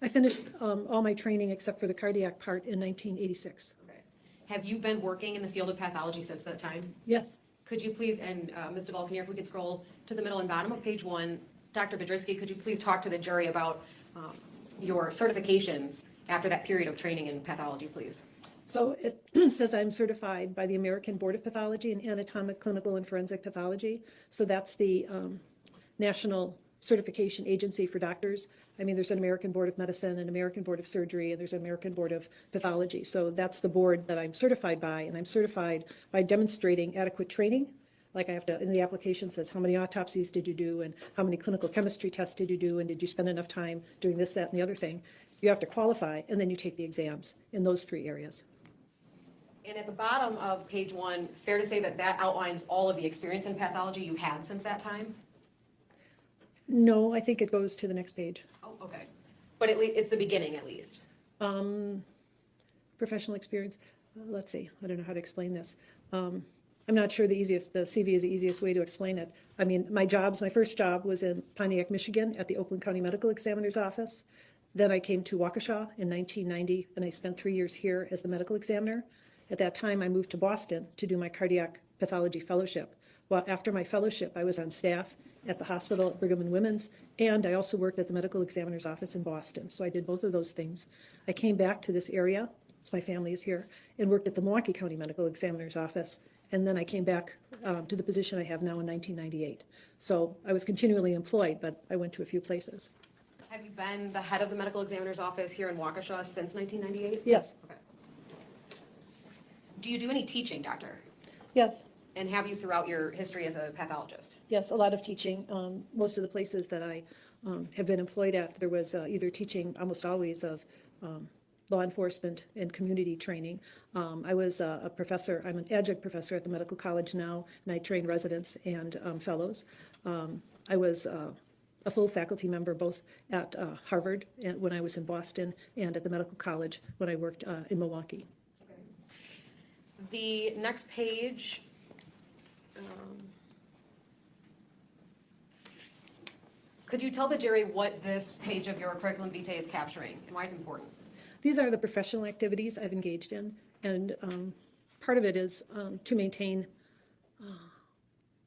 Speaker 18: I finished all my training except for the cardiac part in 1986.
Speaker 12: Okay. Have you been working in the field of pathology since that time?
Speaker 18: Yes.
Speaker 12: Could you please, and Ms. DeValcanier, if we could scroll to the middle and bottom of page 1, Dr. Bedrinsky, could you please talk to the jury about your certifications after that period of training in pathology, please?
Speaker 18: So it says I'm certified by the American Board of Pathology in anatomic, clinical, and forensic pathology. So that's the national certification agency for doctors. I mean, there's an American Board of Medicine, an American Board of Surgery, and there's an American Board of Pathology. So that's the board that I'm certified by, and I'm certified by demonstrating adequate training. Like I have to, in the application says, how many autopsies did you do, and how many clinical chemistry tests did you do, and did you spend enough time doing this, that, and the other thing. You have to qualify, and then you take the exams in those 3 areas.
Speaker 12: And at the bottom of page 1, fair to say that that outlines all of the experience in pathology you've had since that time?
Speaker 18: No, I think it goes to the next page.
Speaker 12: Oh, okay. But it's the beginning, at least.
Speaker 18: Professional experience. Let's see. I don't know how to explain this. I'm not sure the CV is the easiest way to explain it. I mean, my first job was in Pontiac, Michigan at the Oakland County Medical Examiner's Office. Then I came to Waukesha in 1990, and I spent 3 years here as the medical examiner. At that time, I moved to Boston to do my cardiac pathology fellowship. Well, after my fellowship, I was on staff at the hospital at Brigham and Women's, and I also worked at the medical examiner's office in Boston. So I did both of those things. I came back to this area, so my family is here, and worked at the Milwaukee County Medical Examiner's Office. And then I came back to the position I have now in 1998. So I was continually employed, but I went to a few places.
Speaker 12: Have you been the head of the medical examiner's office here in Waukesha since 1998?
Speaker 18: Yes.
Speaker 12: Okay. Do you do any teaching, doctor?
Speaker 18: Yes.
Speaker 12: And have you throughout your history as a pathologist?
Speaker 18: Yes, a lot of teaching. Most of the places that I have been employed at, there was either teaching, almost always, of law enforcement and community training. I was a professor. I'm an adjunct professor at the medical college now, and I train residents and fellows. I was a full faculty member both at Harvard and when I was in Boston, and at the medical college when I worked in Milwaukee.
Speaker 12: Okay. The next page. Could you tell the jury what this page of your curriculum vitae is capturing and why it's important?
Speaker 18: These are the professional activities I've engaged in, and part of it is to maintain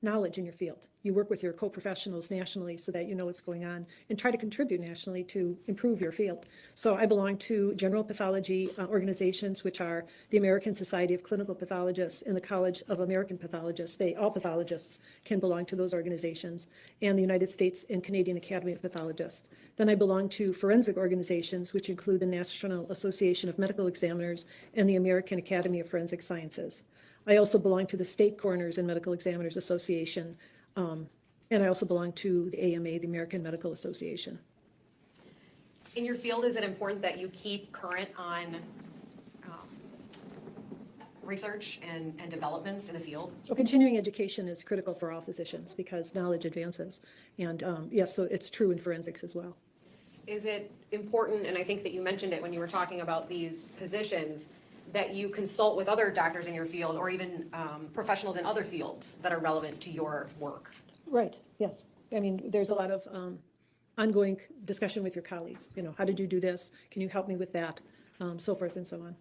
Speaker 18: knowledge in your field. You work with your co-professionals nationally so that you know what's going on and try to contribute nationally to improve your field. So I belong to general pathology organizations, which are the American Society of Clinical Pathologists and the College of American Pathologists. All pathologists can belong to those organizations, and the United States and Canadian Academy of Pathologists. Then I belong to forensic organizations, which include the National Association of Medical Examiners and the American Academy of Forensic Sciences. I also belong to the State Coroners and Medical Examiners Association, and I also belong to the AMA, the American Medical Association.
Speaker 12: In your field, is it important that you keep current on research and developments in the field?
Speaker 3: Well, continuing education is critical for all physicians because knowledge advances. And yes, so it's true in forensics as well.
Speaker 12: Is it important, and I think that you mentioned it when you were talking about these positions, that you consult with other doctors in your field or even professionals in other fields that are relevant to your work?
Speaker 3: Right, yes. I mean, there's a lot of ongoing discussion with your colleagues. You know, how did you do this? Can you help me with that? So forth and so on.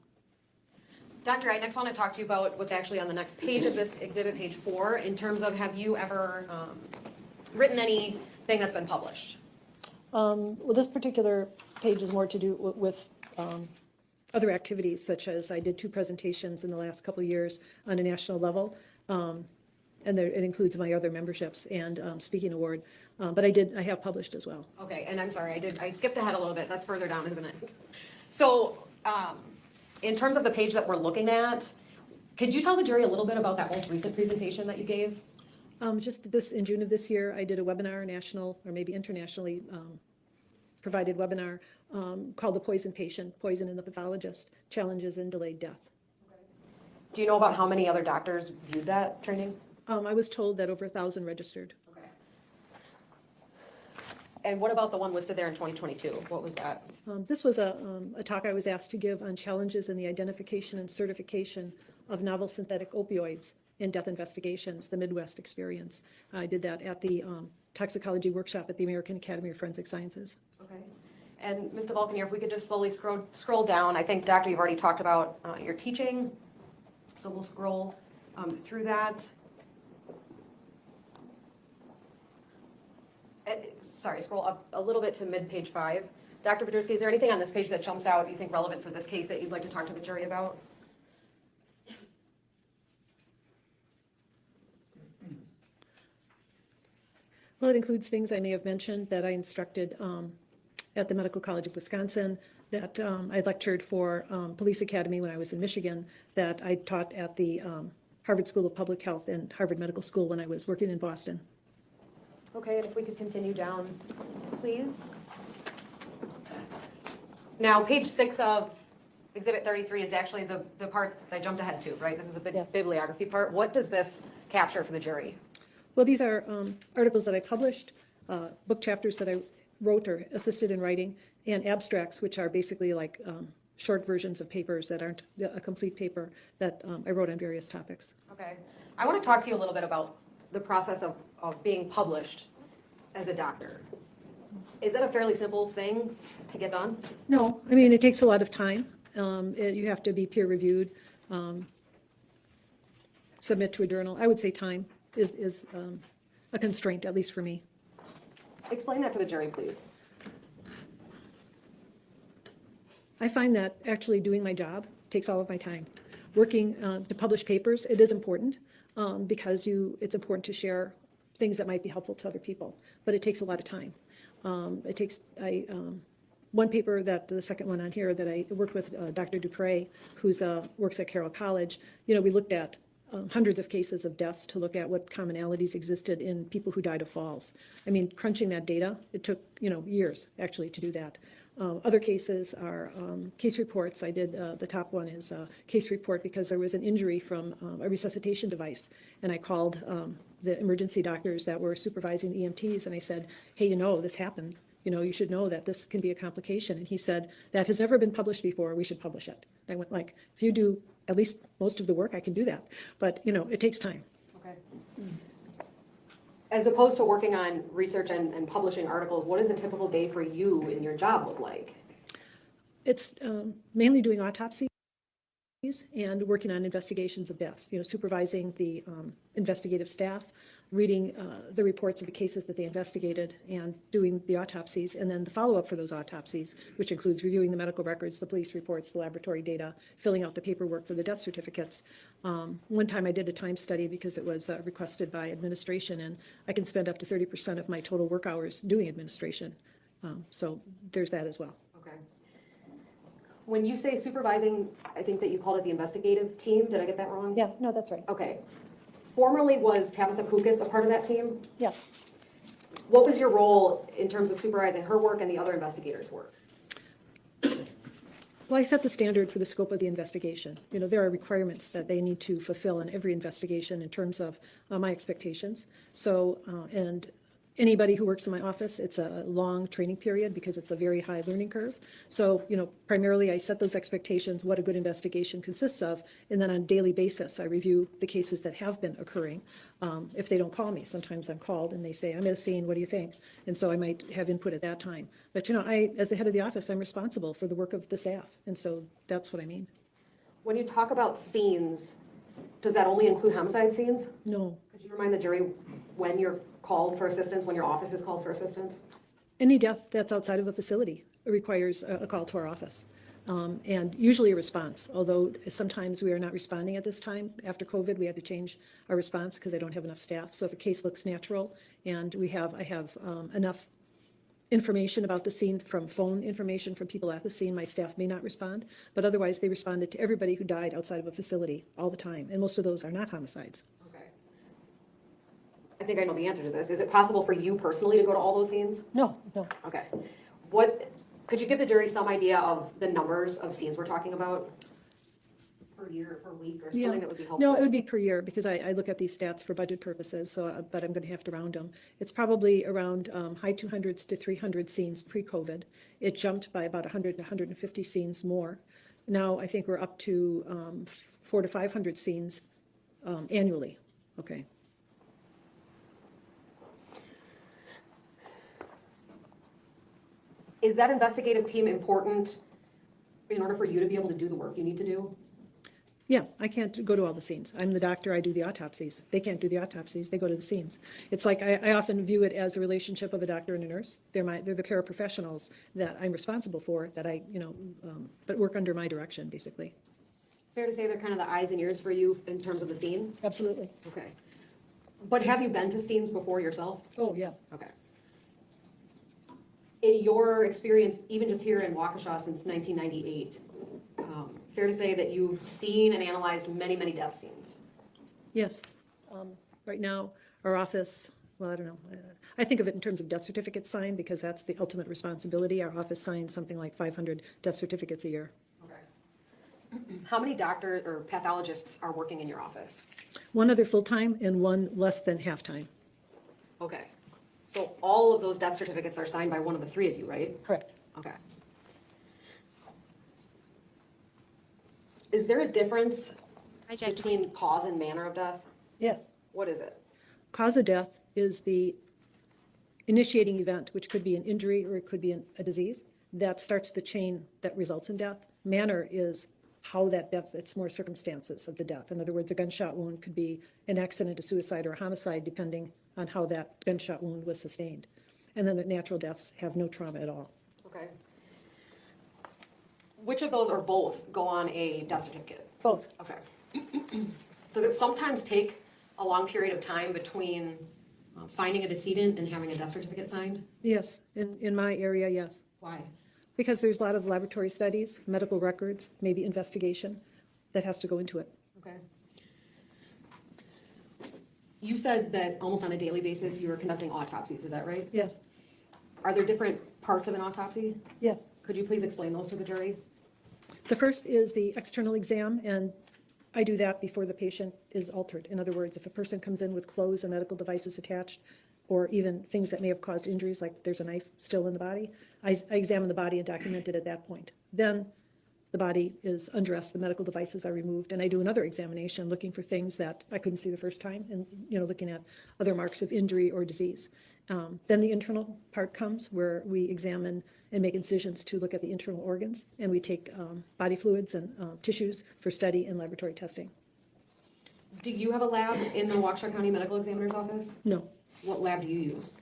Speaker 12: Doctor, I next want to talk to you about what's actually on the next page of this exhibit, page 4, in terms of have you ever written anything that's been published?
Speaker 3: Well, this particular page is more to do with other activities, such as I did 2 presentations in the last couple of years on a national level, and it includes my other memberships and speaking award. But I have published as well.
Speaker 12: Okay, and I'm sorry, I skipped ahead a little bit. That's further down, isn't it? So, in terms of the page that we're looking at, could you tell the jury a little bit about that most recent presentation that you gave?
Speaker 3: Just in June of this year, I did a webinar, national or maybe internationally provided webinar called The Poison Patient, Poison in the Pathologist, Challenges in Delayed Death.
Speaker 12: Do you know about how many other doctors viewed that training?
Speaker 3: I was told that over 1,000 registered.
Speaker 12: Okay. And what about the one listed there in 2022? What was that?
Speaker 3: This was a talk I was asked to give on challenges in the identification and certification of novel synthetic opioids in death investigations, the Midwest experience. I did that at the toxicology workshop at the American Academy of Forensic Sciences.
Speaker 12: Okay. And Mr. Balkanier, if we could just slowly scroll down. I think, Doctor, you've already talked about your teaching, so we'll scroll through that. Sorry, scroll up a little bit to mid-page 5. Dr. Bedrzynski, is there anything on this page that jumps out you think relevant for this case that you'd like to talk to the jury about?
Speaker 3: Well, it includes things I may have mentioned that I instructed at the Medical College of Wisconsin, that I lectured for Police Academy when I was in Michigan, that I taught at the Harvard School of Public Health and Harvard Medical School when I was working in Boston.
Speaker 12: Okay, and if we could continue down, please. Now, page 6 of Exhibit 33 is actually the part that I jumped ahead to, right? This is a bibliography part. What does this capture for the jury?
Speaker 3: Well, these are articles that I published, book chapters that I wrote or assisted in writing, and abstracts, which are basically like short versions of papers that aren't a complete paper that I wrote on various topics.
Speaker 12: Okay. I want to talk to you a little bit about the process of being published as a doctor. Is that a fairly simple thing to get done?
Speaker 3: No, I mean, it takes a lot of time. You have to be peer reviewed, submit to a journal. I would say time is a constraint, at least for me.
Speaker 12: Explain that to the jury, please.
Speaker 3: I find that actually doing my job takes all of my time. Working to publish papers, it is important because it's important to share things that might be helpful to other people, but it takes a lot of time. One paper, the second one on here, that I worked with Dr. Dupre, who works at Carroll College, we looked at hundreds of cases of deaths to look at what commonalities existed in people who died of falls. I mean, crunching that data, it took, years actually to do that. Other cases are case reports. I did, the top one is a case report because there was an injury from a resuscitation device. And I called the emergency doctors that were supervising the EMTs and I said, hey, this happened. You should know that this can be a complication. And he said, that has never been published before. We should publish it. And I went like, if you do at least most of the work, I can do that. But, it takes time.
Speaker 12: Okay. As opposed to working on research and publishing articles, what does a typical day for you in your job look like?
Speaker 3: It's mainly doing autopsies and working on investigations of deaths, supervising the investigative staff, reading the reports of the cases that they investigated and doing the autopsies, and then the follow-up for those autopsies, which includes reviewing the medical records, the police reports, the laboratory data, filling out the paperwork for the death certificates. One time I did a time study because it was requested by administration, and I can spend up to 30% of my total work hours doing administration. So there's that as well.
Speaker 12: Okay. When you say supervising, I think that you called it the investigative team. Did I get that wrong?
Speaker 3: Yeah, no, that's right.
Speaker 12: Okay. Formerly, was Tabitha Kukis a part of that team?
Speaker 3: Yes.
Speaker 12: What was your role in terms of supervising her work and the other investigators' work?
Speaker 3: Well, I set the standard for the scope of the investigation. You know, there are requirements that they need to fulfill in every investigation in terms of my expectations. So, and anybody who works in my office, it's a long training period because it's a very high learning curve. So, you know, primarily I set those expectations, what a good investigation consists of, and then on a daily basis, I review the cases that have been occurring. If they don't call me, sometimes I'm called and they say, I'm at a scene, what do you think? And so I might have input at that time. But, you know, as the head of the office, I'm responsible for the work of the staff. And so that's what I mean.
Speaker 12: When you talk about scenes, does that only include homicide scenes?
Speaker 3: No.
Speaker 12: Could you remind the jury when you're called for assistance, when your office is called for assistance?
Speaker 3: Any death that's outside of a facility requires a call to our office. And usually a response, although sometimes we are not responding at this time. After COVID, we had to change our response because I don't have enough staff. So if a case looks natural and I have enough information about the scene from phone information from people at the scene, my staff may not respond, but otherwise they responded to everybody who died outside of a facility all the time. And most of those are not homicides.
Speaker 12: Okay. I think I know the answer to this. Is it possible for you personally to go to all those scenes?
Speaker 3: No.
Speaker 12: Okay. Could you give the jury some idea of the numbers of scenes we're talking about? Per year, per week, or something that would be helpful?
Speaker 3: No, it would be per year because I look at these stats for budget purposes, so, but I'm going to have to round them. It's probably around high 200s to 300 scenes pre-COVID. It jumped by about 100 to 150 scenes more. Now I think we're up to 400 to 500 scenes annually. Okay.
Speaker 12: Is that investigative team important in order for you to be able to do the work you need to do?
Speaker 3: Yeah, I can't go to all the scenes. I'm the doctor, I do the autopsies. They can't do the autopsies, they go to the scenes. It's like, I often view it as a relationship of a doctor and a nurse. They're the paraprofessionals that I'm responsible for, that but work under my direction, basically.
Speaker 12: Fair to say they're kind of the eyes and ears for you in terms of the scene?
Speaker 3: Absolutely.
Speaker 12: Okay. But have you been to scenes before yourself?
Speaker 3: Oh, yeah.
Speaker 12: Okay. In your experience, even just here in Waukesha since 1998, fair to say that you've seen and analyzed many, many death scenes?
Speaker 3: Yes. Right now, our office, well, I don't know. I think of it in terms of death certificates signed because that's the ultimate responsibility. Our office signs something like 500 death certificates a year.
Speaker 12: Okay. How many doctors or pathologists are working in your office?
Speaker 3: One other full-time and one less than half-time.
Speaker 12: Okay. So all of those death certificates are signed by one of the three of you, right?
Speaker 3: Correct.
Speaker 12: Okay. Is there a difference between cause and manner of death?
Speaker 3: Yes.
Speaker 12: What is it?
Speaker 3: Cause of death is the initiating event, which could be an injury or it could be a disease, that starts the chain that results in death. Manner is how that death, it's more circumstances of the death. In other words, a gunshot wound could be an accident, a suicide, or a homicide, depending on how that gunshot wound was sustained. And then the natural deaths have no trauma at all.
Speaker 12: Okay. Which of those or both go on a death certificate?
Speaker 3: Both.
Speaker 12: Okay. Does it sometimes take a long period of time between finding a decedent and having a death certificate signed?
Speaker 3: Yes, in my area, yes.
Speaker 12: Why?
Speaker 3: Because there's a lot of laboratory studies, medical records, maybe investigation that has to go into it.
Speaker 12: Okay. You said that almost on a daily basis you were conducting autopsies, is that right?
Speaker 3: Yes.
Speaker 12: Are there different parts of an autopsy?
Speaker 3: Yes.
Speaker 12: Could you please explain those to the jury?
Speaker 3: The first is the external exam, and I do that before the patient is altered. In other words, if a person comes in with clothes and medical devices attached, or even things that may have caused injuries, like there's a knife still in the body, I examine the body and document it at that point. Then the body is undressed, the medical devices are removed, and I do another examination looking for things that I couldn't see the first time, and looking at other marks of injury or disease. Then the internal part comes where we examine and make incisions to look at the internal organs, and we take body fluids and tissues for study and laboratory testing.
Speaker 12: Do you have a lab in the Waukesha County Medical Examiner's office?
Speaker 3: No.
Speaker 12: What lab do you use?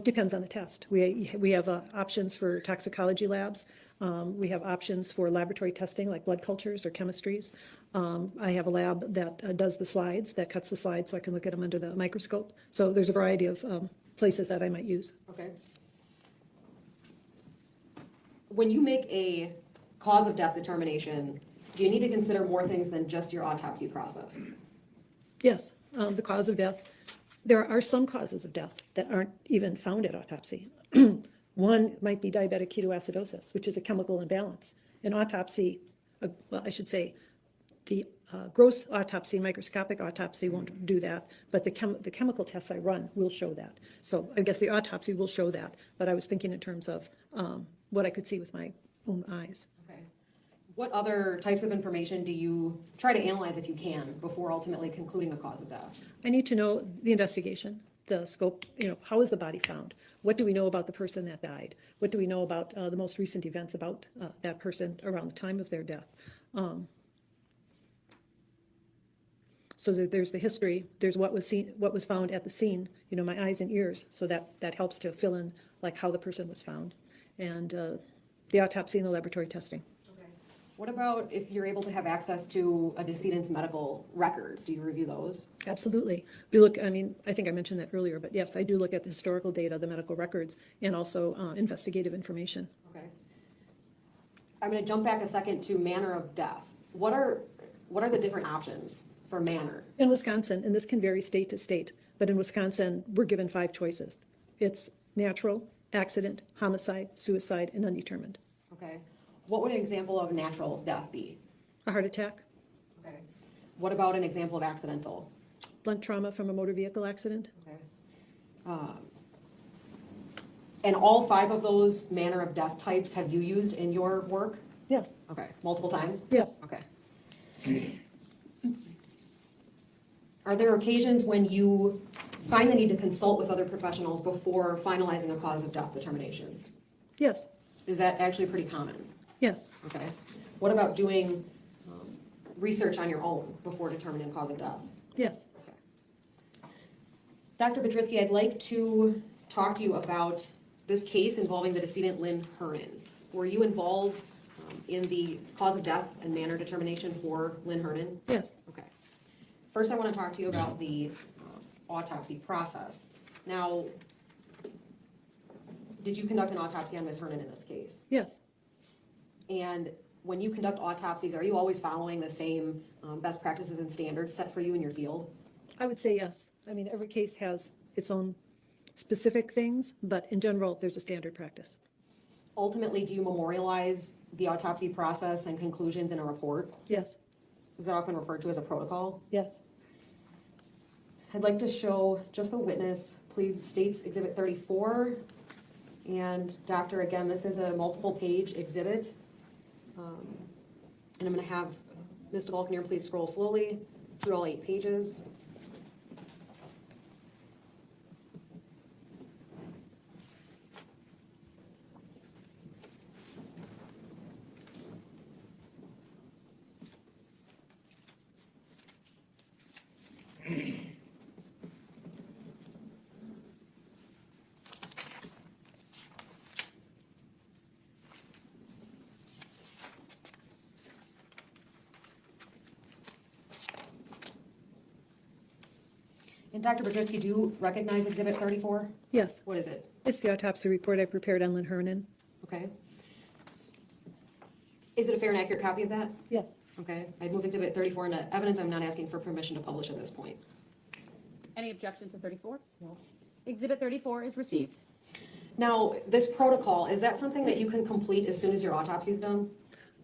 Speaker 3: Depends on the test. We have options for toxicology labs. We have options for laboratory testing like blood cultures or chemistries. I have a lab that does the slides, that cuts the slides so I can look at them under the microscope. So there's a variety of places that I might use.
Speaker 12: Okay. When you make a cause of death determination, do you need to consider more things than just your autopsy process?
Speaker 3: Yes, the cause of death. There are some causes of death that aren't even found at autopsy. One might be diabetic ketoacidosis, which is a chemical imbalance. An autopsy, well, I should say, the gross autopsy, microscopic autopsy won't do that, but the chemical tests I run will show that. So I guess the autopsy will show that, but I was thinking in terms of what I could see with my own eyes.
Speaker 12: Okay. What other types of information do you try to analyze if you can before ultimately concluding a cause of death?
Speaker 3: I need to know the investigation, the scope, how is the body found? What do we know about the person that died? What do we know about the most recent events about that person around the time of their death? So there's the history, there's what was seen, what was found at the scene, my eyes and ears, so that helps to fill in like how the person was found, and the autopsy and the laboratory testing.
Speaker 12: What about if you're able to have access to a decedent's medical records? Do you review those?
Speaker 3: Absolutely. We look, I think I mentioned that earlier, but yes, I do look at the historical data, the medical records, and also investigative information.
Speaker 12: Okay. I'm going to jump back a second to manner of death. What are the different options for manner?
Speaker 3: In Wisconsin, and this can vary state to state, but in Wisconsin, we're given 5 choices. It's natural, accident, homicide, suicide, and undetermined.
Speaker 12: Okay. What would an example of natural death be?
Speaker 3: A heart attack.
Speaker 12: Okay. What about an example of accidental?
Speaker 3: Blunt trauma from a motor vehicle accident.
Speaker 12: Okay. And all 5 of those manner of death types have you used in your work?
Speaker 3: Yes.
Speaker 12: Okay. Multiple times?
Speaker 3: Yes.
Speaker 12: Okay. Are there occasions when you find the need to consult with other professionals before finalizing a cause of death determination?
Speaker 3: Yes.
Speaker 12: Is that actually pretty common?
Speaker 3: Yes.
Speaker 12: Okay. What about doing research on your own before determining cause of death?
Speaker 3: Yes.
Speaker 12: Okay. Dr. Petritsky, I'd like to talk to you about this case involving the decedent Lynn Hernan. Were you involved in the cause of death and manner determination for Lynn Hernan?
Speaker 3: Yes.
Speaker 12: Okay. First, I want to talk to you about the autopsy process. Now, did you conduct an autopsy on Ms. Hernan in this case?
Speaker 3: Yes.
Speaker 12: And when you conduct autopsies, are you always following the same best practices and standards set for you in your field?
Speaker 3: I would say yes. Every case has its own specific things, but in general, there's a standard practice.
Speaker 12: Ultimately, do you memorialize the autopsy process and conclusions in a report?
Speaker 3: Yes.
Speaker 12: Is that often referred to as a protocol?
Speaker 3: Yes.
Speaker 12: I'd like to show just the witness, please, states Exhibit 34. And doctor, again, this is a multiple page exhibit. And I'm going to have Ms. DeValkenir please scroll slowly through all 8 pages. And Dr. Brzezinski, do you recognize Exhibit 34?
Speaker 3: Yes.
Speaker 12: What is it?
Speaker 3: It's the autopsy report I prepared on Lynn Hernan.
Speaker 12: Okay. Is it a fair and accurate copy of that?
Speaker 3: Yes.
Speaker 12: Okay. I'd move Exhibit 34 into evidence. I'm not asking for permission to publish at this point.
Speaker 11: Any objection to 34? No. Exhibit 34 is received.
Speaker 12: Now, this protocol, is that something that you can complete as soon as your autopsy is done?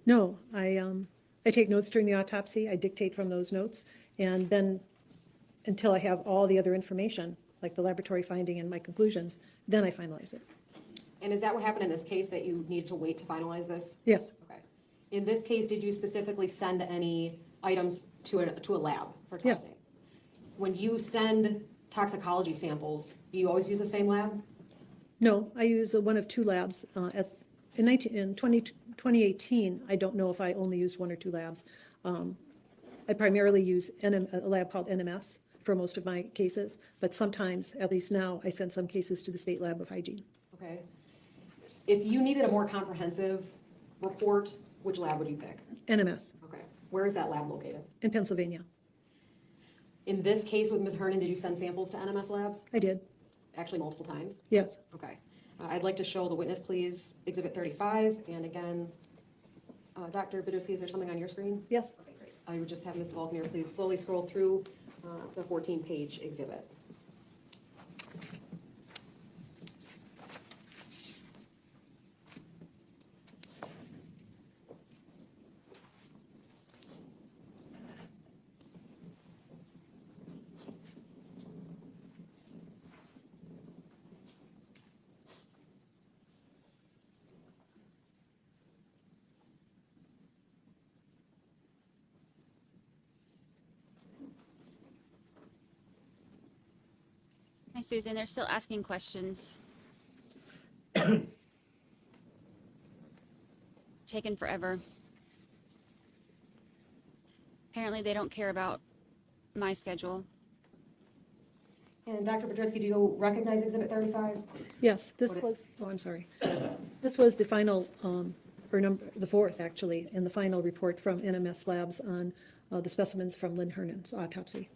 Speaker 3: No, I take notes during the autopsy. I dictate from those notes, and then until I have all the other information, like the laboratory finding and my conclusions, then I finalize it.
Speaker 12: And is that what happened in this case, that you needed to wait to finalize this?
Speaker 3: Yes.
Speaker 12: Okay. In this case, did you specifically send any items to a lab for testing?
Speaker 3: Yes.
Speaker 12: When you send toxicology samples, do you always use the same lab?
Speaker 3: No, I use one of 2 labs. In 2018, I don't know if I only used 1 or 2 labs. I primarily use a lab called NMS for most of my cases, but sometimes, at least now, I send some cases to the State Lab of Hygiene.
Speaker 12: Okay. If you needed a more comprehensive report, which lab would you pick?
Speaker 3: NMS.
Speaker 12: Okay. Where is that lab located?
Speaker 3: In Pennsylvania.
Speaker 12: In this case with Ms. Hernan, did you send samples to NMS labs?
Speaker 3: I did.
Speaker 12: Actually, multiple times?
Speaker 3: Yes.
Speaker 12: Okay. I'd like to show the witness, please, Exhibit 35. And again, Dr. Badurski, is there something on your screen?
Speaker 3: Yes.
Speaker 12: Okay, great. I would just have Ms. DeValkenir please slowly scroll through the 14-page exhibit.
Speaker 5: Susan, they're still asking questions. Taken forever. Apparently they don't care about my schedule.
Speaker 12: And Dr. Budritsky, do you recognize Exhibit 35?
Speaker 3: Yes, this was, oh, I'm sorry. This was the final, the fourth, actually, and the final report from NMS Labs on the specimens from Lynn Hernan's autopsy.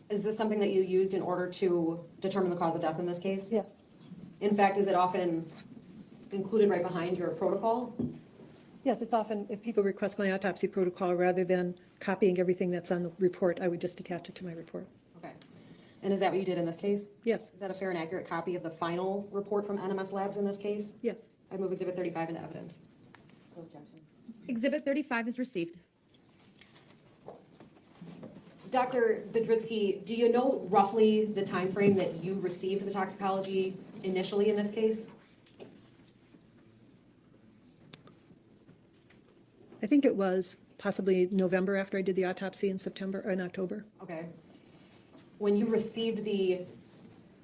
Speaker 12: Is this something that you used in order to determine the cause of death in this case?
Speaker 3: Yes.
Speaker 12: In fact, is it often included right behind your protocol?
Speaker 3: Yes, it's often, if people request my autopsy protocol, rather than copying everything that's on the report, I would just attach it to my report.
Speaker 12: Okay. And is that what you did in this case?
Speaker 3: Yes.
Speaker 12: Is that a fair and accurate copy of the final report from NMS Labs in this case?
Speaker 3: Yes.
Speaker 12: I move Exhibit 35 into evidence.
Speaker 11: Exhibit 35 is received.
Speaker 12: Dr. Budritsky, do you know roughly the time frame that you received the toxicology initially in this case?
Speaker 3: I think it was possibly November after I did the autopsy in September or in October.
Speaker 12: Okay. When you received the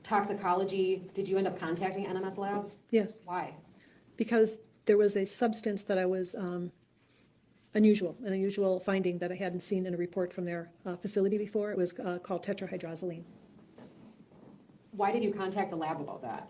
Speaker 12: toxicology, did you end up contacting NMS Labs?
Speaker 3: Yes.
Speaker 12: Why?
Speaker 3: Because there was a substance that I was an unusual finding that I hadn't seen in a report from their facility before. It was called tetrahydrozoline.
Speaker 12: Why did you contact the lab about that?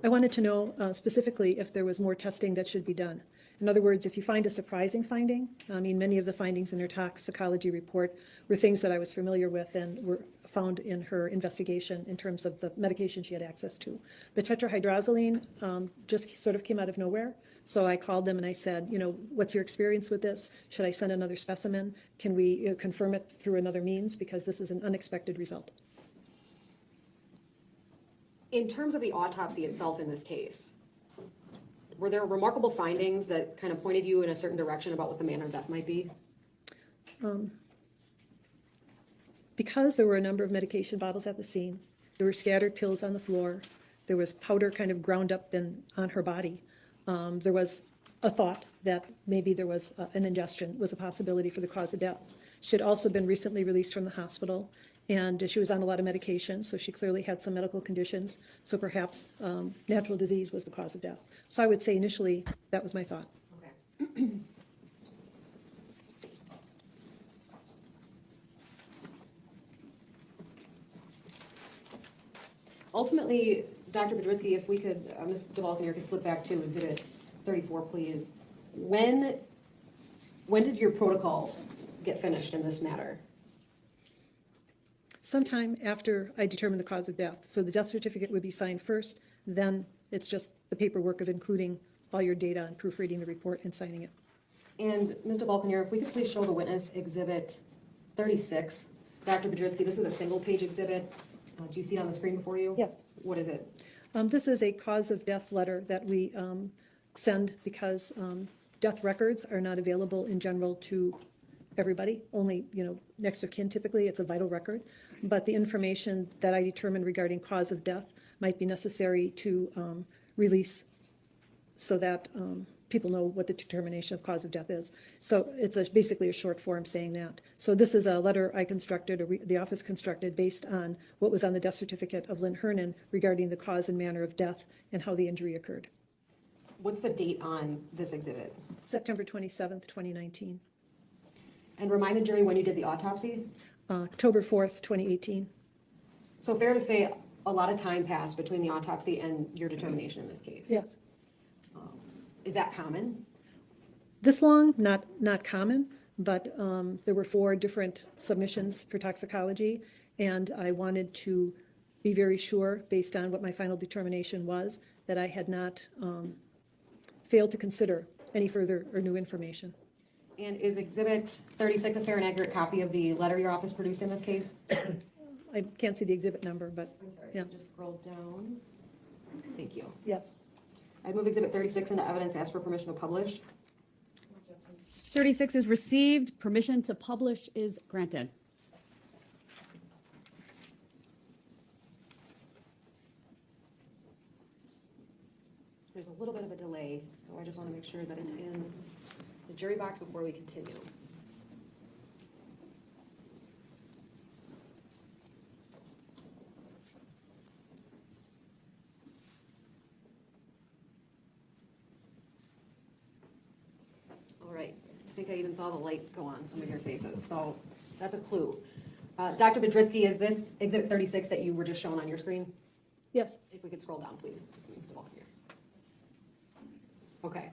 Speaker 3: I wanted to know specifically if there was more testing that should be done. In other words, if you find a surprising finding, I mean, many of the findings in her toxicology report were things that I was familiar with and were found in her investigation in terms of the medication she had access to. But tetrahydrozoline just sort of came out of nowhere. So I called them and I said, you know, what's your experience with this? Should I send another specimen? Can we confirm it through another means? Because this is an unexpected result.
Speaker 12: In terms of the autopsy itself in this case, were there remarkable findings that kind of pointed you in a certain direction about what the manner of death might be?
Speaker 3: Because there were a number of medication bottles at the scene, there were scattered pills on the floor, there was powder kind of ground up on her body. There was a thought that maybe there was an ingestion was a possibility for the cause of death. She had also been recently released from the hospital, and she was on a lot of medication, so she clearly had some medical conditions. So perhaps natural disease was the cause of death. So I would say initially that was my thought.
Speaker 12: Okay. Ultimately, Dr. Budritsky, if we could, Ms. DeValken could flip back to Exhibit 34, please. When did your protocol get finished in this matter?
Speaker 3: Sometime after I determined the cause of death. So the death certificate would be signed first, then it's just the paperwork of including all your data and proofreading the report and signing it.
Speaker 12: And Ms. DeValken, if we could please show the witness Exhibit 36. Dr. Budritsky, this is a single-page exhibit. Do you see it on the screen before you?
Speaker 3: Yes.
Speaker 12: What is it?
Speaker 3: This is a cause of death letter that we send because death records are not available in general to everybody, only, you know, next of kin typically, it's a vital record. But the information that I determined regarding cause of death might be necessary to release so that people know what the determination of cause of death is. So it's basically a short form saying that. So this is a letter I constructed, or the office constructed, based on what was on the death certificate of Lynn Hernan regarding the cause and manner of death and how the injury occurred.
Speaker 12: What's the date on this exhibit?
Speaker 3: September 27th, 2019.
Speaker 12: And remind the jury when you did the autopsy?
Speaker 3: October 4th, 2018.
Speaker 12: So fair to say a lot of time passed between the autopsy and your determination in this case?
Speaker 3: Yes.
Speaker 12: Is that common?
Speaker 3: This long, not common, but there were 4 different submissions for toxicology, and I wanted to be very sure, based on what my final determination was, that I had not failed to consider any further or new information.
Speaker 12: And is Exhibit 36 a fair and accurate copy of the letter your office produced in this case?
Speaker 3: I can't see the exhibit number, but
Speaker 12: I'm sorry,
Speaker 3: yeah.
Speaker 12: just scroll down. Thank you.
Speaker 3: Yes.
Speaker 12: I move Exhibit 36 into evidence, ask for permission to publish.
Speaker 11: 36 is received. Permission to publish is granted.
Speaker 12: There's a little bit of a delay, so I just want to make sure that it's in the jury box before we continue. All right. I think I even saw the light go on some of your faces, so that's a clue. Dr. Budritsky, is this Exhibit 36 that you were just shown on your screen?
Speaker 3: Yes.
Speaker 12: If we could scroll down, please. Here. Okay.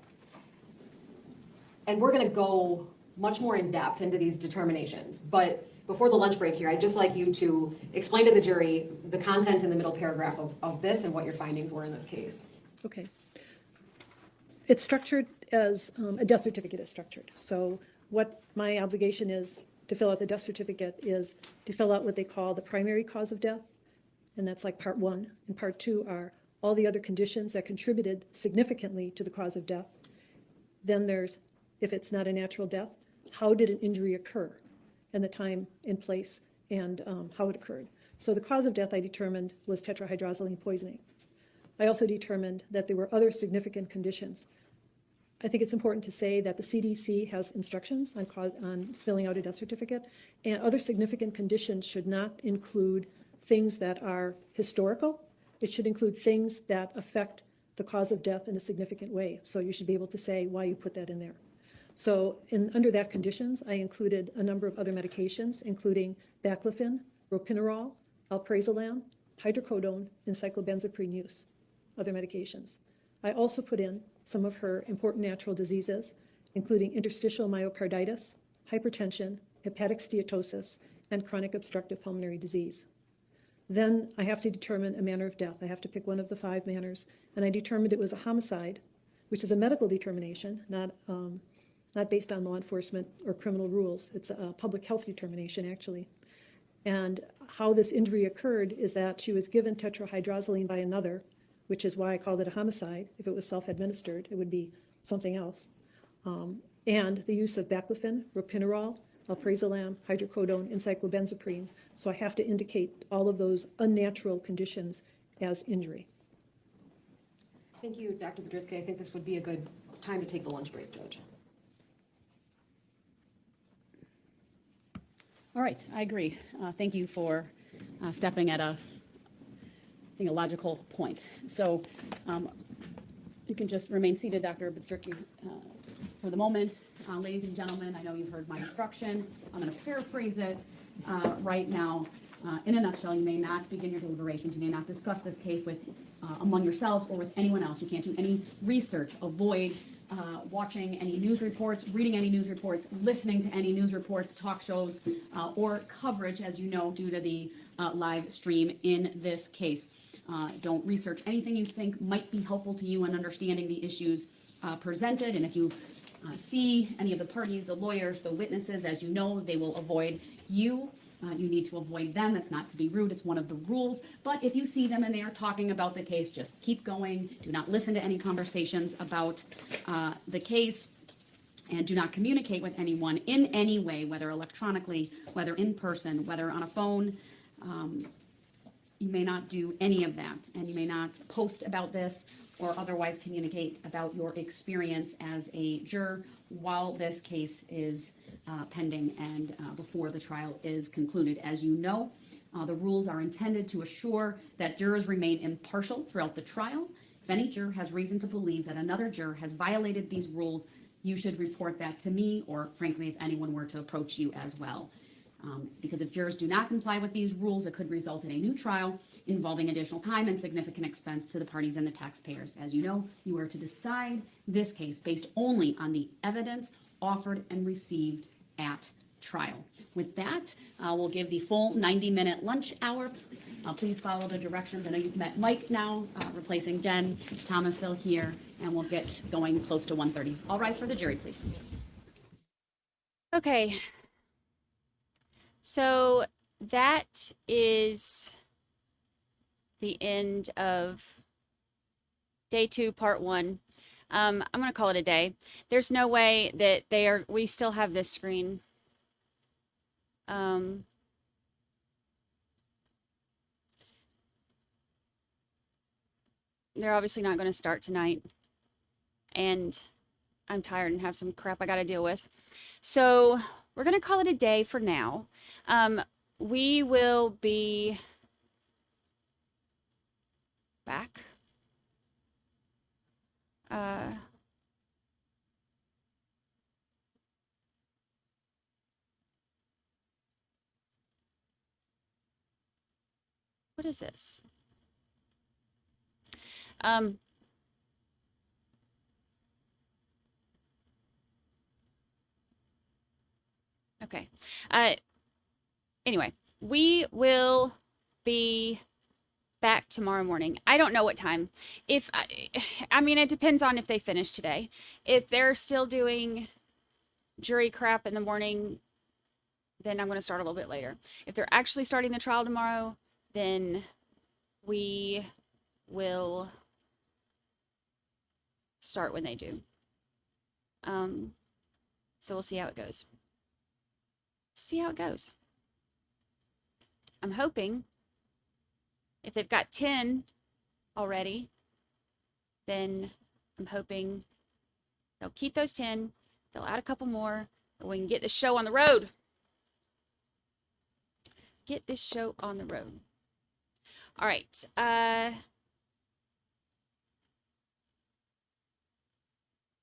Speaker 12: And we're going to go much more in depth into these determinations, but before the lunch break here, I'd just like you to explain to the jury the content in the middle paragraph of this and what your findings were in this case.
Speaker 3: Okay. It's structured as a death certificate is structured. So what my obligation is to fill out the death certificate is to fill out what they call the primary cause of death. And that's like part 1. And part 2 are all the other conditions that contributed significantly to the cause of death. Then there's, if it's not a natural death, how did an injury occur and the time and place and how it occurred. So the cause of death I determined was tetrahydrozoline poisoning. I also determined that there were other significant conditions. I think it's important to say that the CDC has instructions on filling out a death certificate, and other significant conditions should not include things that are historical. It should include things that affect the cause of death in a significant way. So you should be able to say why you put that in there. So under that conditions, I included a number of other medications, including baclofen, ropinirole, alprazolam, hydrocodone, and cyclobenzaprine use, other medications. I also put in some of her important natural diseases, including interstitial myocarditis, hypertension, hepatic steatosis, and chronic obstructive pulmonary disease. Then I have to determine a manner of death. I have to pick one of the 5 manners, and I determined it was a homicide, which is a medical determination, not based on law enforcement or criminal rules. It's a public health determination, actually. And how this injury occurred is that she was given tetrahydrozoline by another, which is why I called it a homicide. If it was self-administered, it would be something else. And the use of baclofen, ropinirole, alprazolam, hydrocodone, and cyclobenzaprine. So I have to indicate all of those unnatural conditions as injury.
Speaker 12: Thank you, Dr. Budritsky. I think this would be a good time to take the lunch break, Judge.
Speaker 11: All right, I agree. Thank you for stepping at I think a logical point. So you can just remain seated, Dr. Budritsky, for the moment. Ladies and gentlemen, I know you've heard my instruction. I'm going to paraphrase it right now. In a nutshell, you may not begin your deliberations. You may not discuss this case with among yourselves or with anyone else. You can't do any research. Avoid watching any news reports, reading any news reports, listening to any news reports, talk shows, or coverage, as you know, due to the live stream in this case. Don't research anything you think might be helpful to you in understanding the issues presented. And if you see any of the parties, the lawyers, the witnesses, as you know, they will avoid you. You need to avoid them. It's not to be rude. It's one of the rules. But if you see them and they are talking about the case, just keep going. Do not listen to any conversations about the case. And do not communicate with anyone in any way, whether electronically, whether in person, whether on a phone. You may not do any of that. And you may not post about this or otherwise communicate about your experience as a juror while this case is pending and before the trial is concluded. As you know, the rules are intended to assure that jurors remain impartial throughout the trial. If any juror has reason to believe that another juror has violated these rules, you should report that to me, or frankly, if anyone were to approach you as well. Because if jurors do not comply with these rules, it could result in a new trial involving additional time and significant expense to the parties and the taxpayers. As you know, you are to decide this case based only on the evidence offered and received at trial. With that, we'll give the full 90-minute lunch hour. Please follow the directions. I know you've met Mike now, replacing Jen. Tom is still here, and we'll get going close to 1:30. All rise for the jury, please.
Speaker 5: Okay. So that is the end of day 2, part 1. I'm going to call it a day. There's no way that we still have this screen. They're obviously not going to start tonight. And I'm tired and have some crap I got to deal with. So we're going to call it a day for now. We will be back. What is this? Okay. Anyway, we will be back tomorrow morning. I don't know what time. I mean, it depends on if they finish today. If they're still doing jury crap in the morning, then I'm going to start a little bit later. If they're actually starting the trial tomorrow, then we will start when they do. So we'll see how it goes. See how it goes. I'm hoping if they've got 10 already, then I'm hoping they'll keep those 10. They'll add a couple more, and we can get this show on the road. Get this show on the road. All right.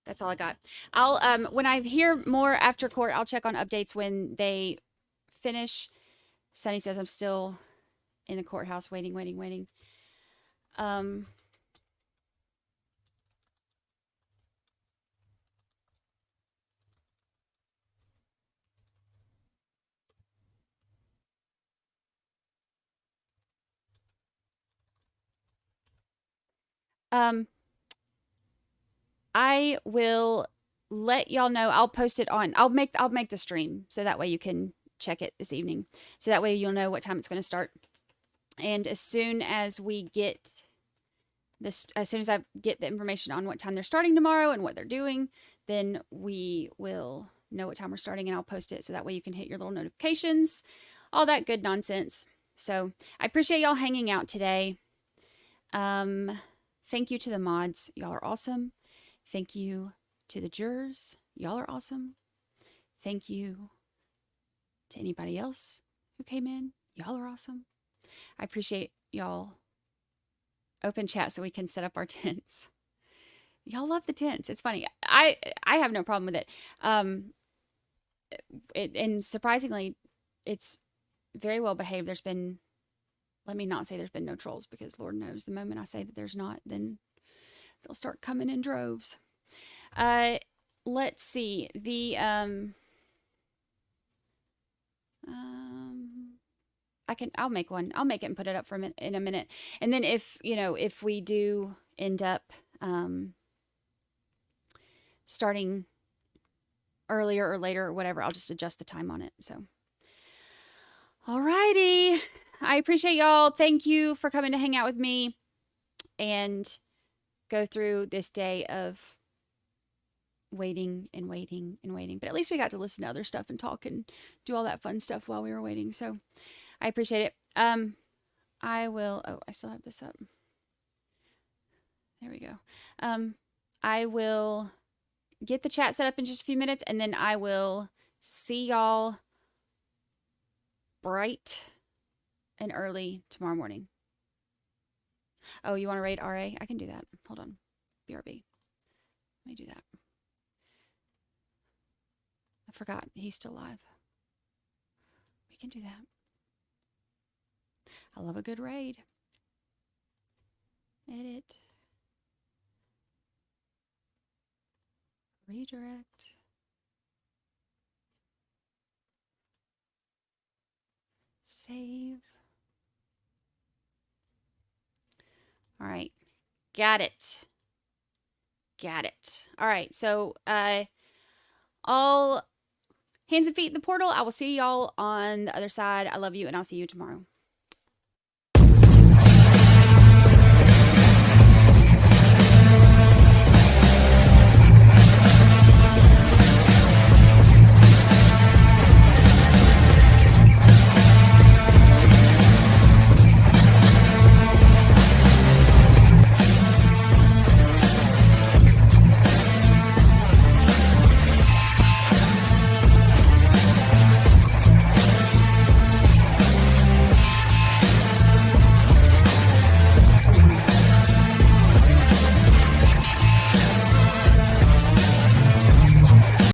Speaker 5: That's all I got. I'll when I hear more after court, I'll check on updates when they finish. Sunny says I'm still in the courthouse waiting. I will let y'all know. I'll post it on. I'll make the stream so that way you can check it this evening. So that way you'll know what time it's going to start. And as soon as we get this, as soon as I get the information on what time they're starting tomorrow and what they're doing, then we will know what time we're starting, and I'll post it so that way you can hit your little notifications, all that good nonsense. So I appreciate y'all hanging out today. Thank you to the mods. Y'all are awesome. Thank you to the jurors. Y'all are awesome. Thank you to anybody else who came in. Y'all are awesome. I appreciate y'all. Open chat so we can set up our tents. Y'all love the tents. It's funny. I have no problem with it. And surprisingly, it's very well behaved. There's been, let me not say there's been no trolls, because Lord knows the moment I say that there's not, then they'll start coming in droves. Let's see. The I'll make one. I'll make it and put it up for in a minute. And then if we do end up starting earlier or later or whatever, I'll just adjust the time on it. So, alrighty. I appreciate y'all. Thank you for coming to hang out with me and go through this day of waiting and waiting and waiting. But at least we got to listen to other stuff and talk and do all that fun stuff while we were waiting. So I appreciate it. I still have this up. There we go. I will get the chat set up in just a few minutes, and then I will see y'all bright and early tomorrow morning. Oh, you want to raid RA? I can do that. Hold on. BRB. Let me do that. I forgot. He's still live. We can do that. I love a good raid. Edit. Redirect. Save. All right. Got it. Got it. All right. So, all hands and feet in the portal. I will see y'all on the other side. I love you, and I'll see you tomorrow.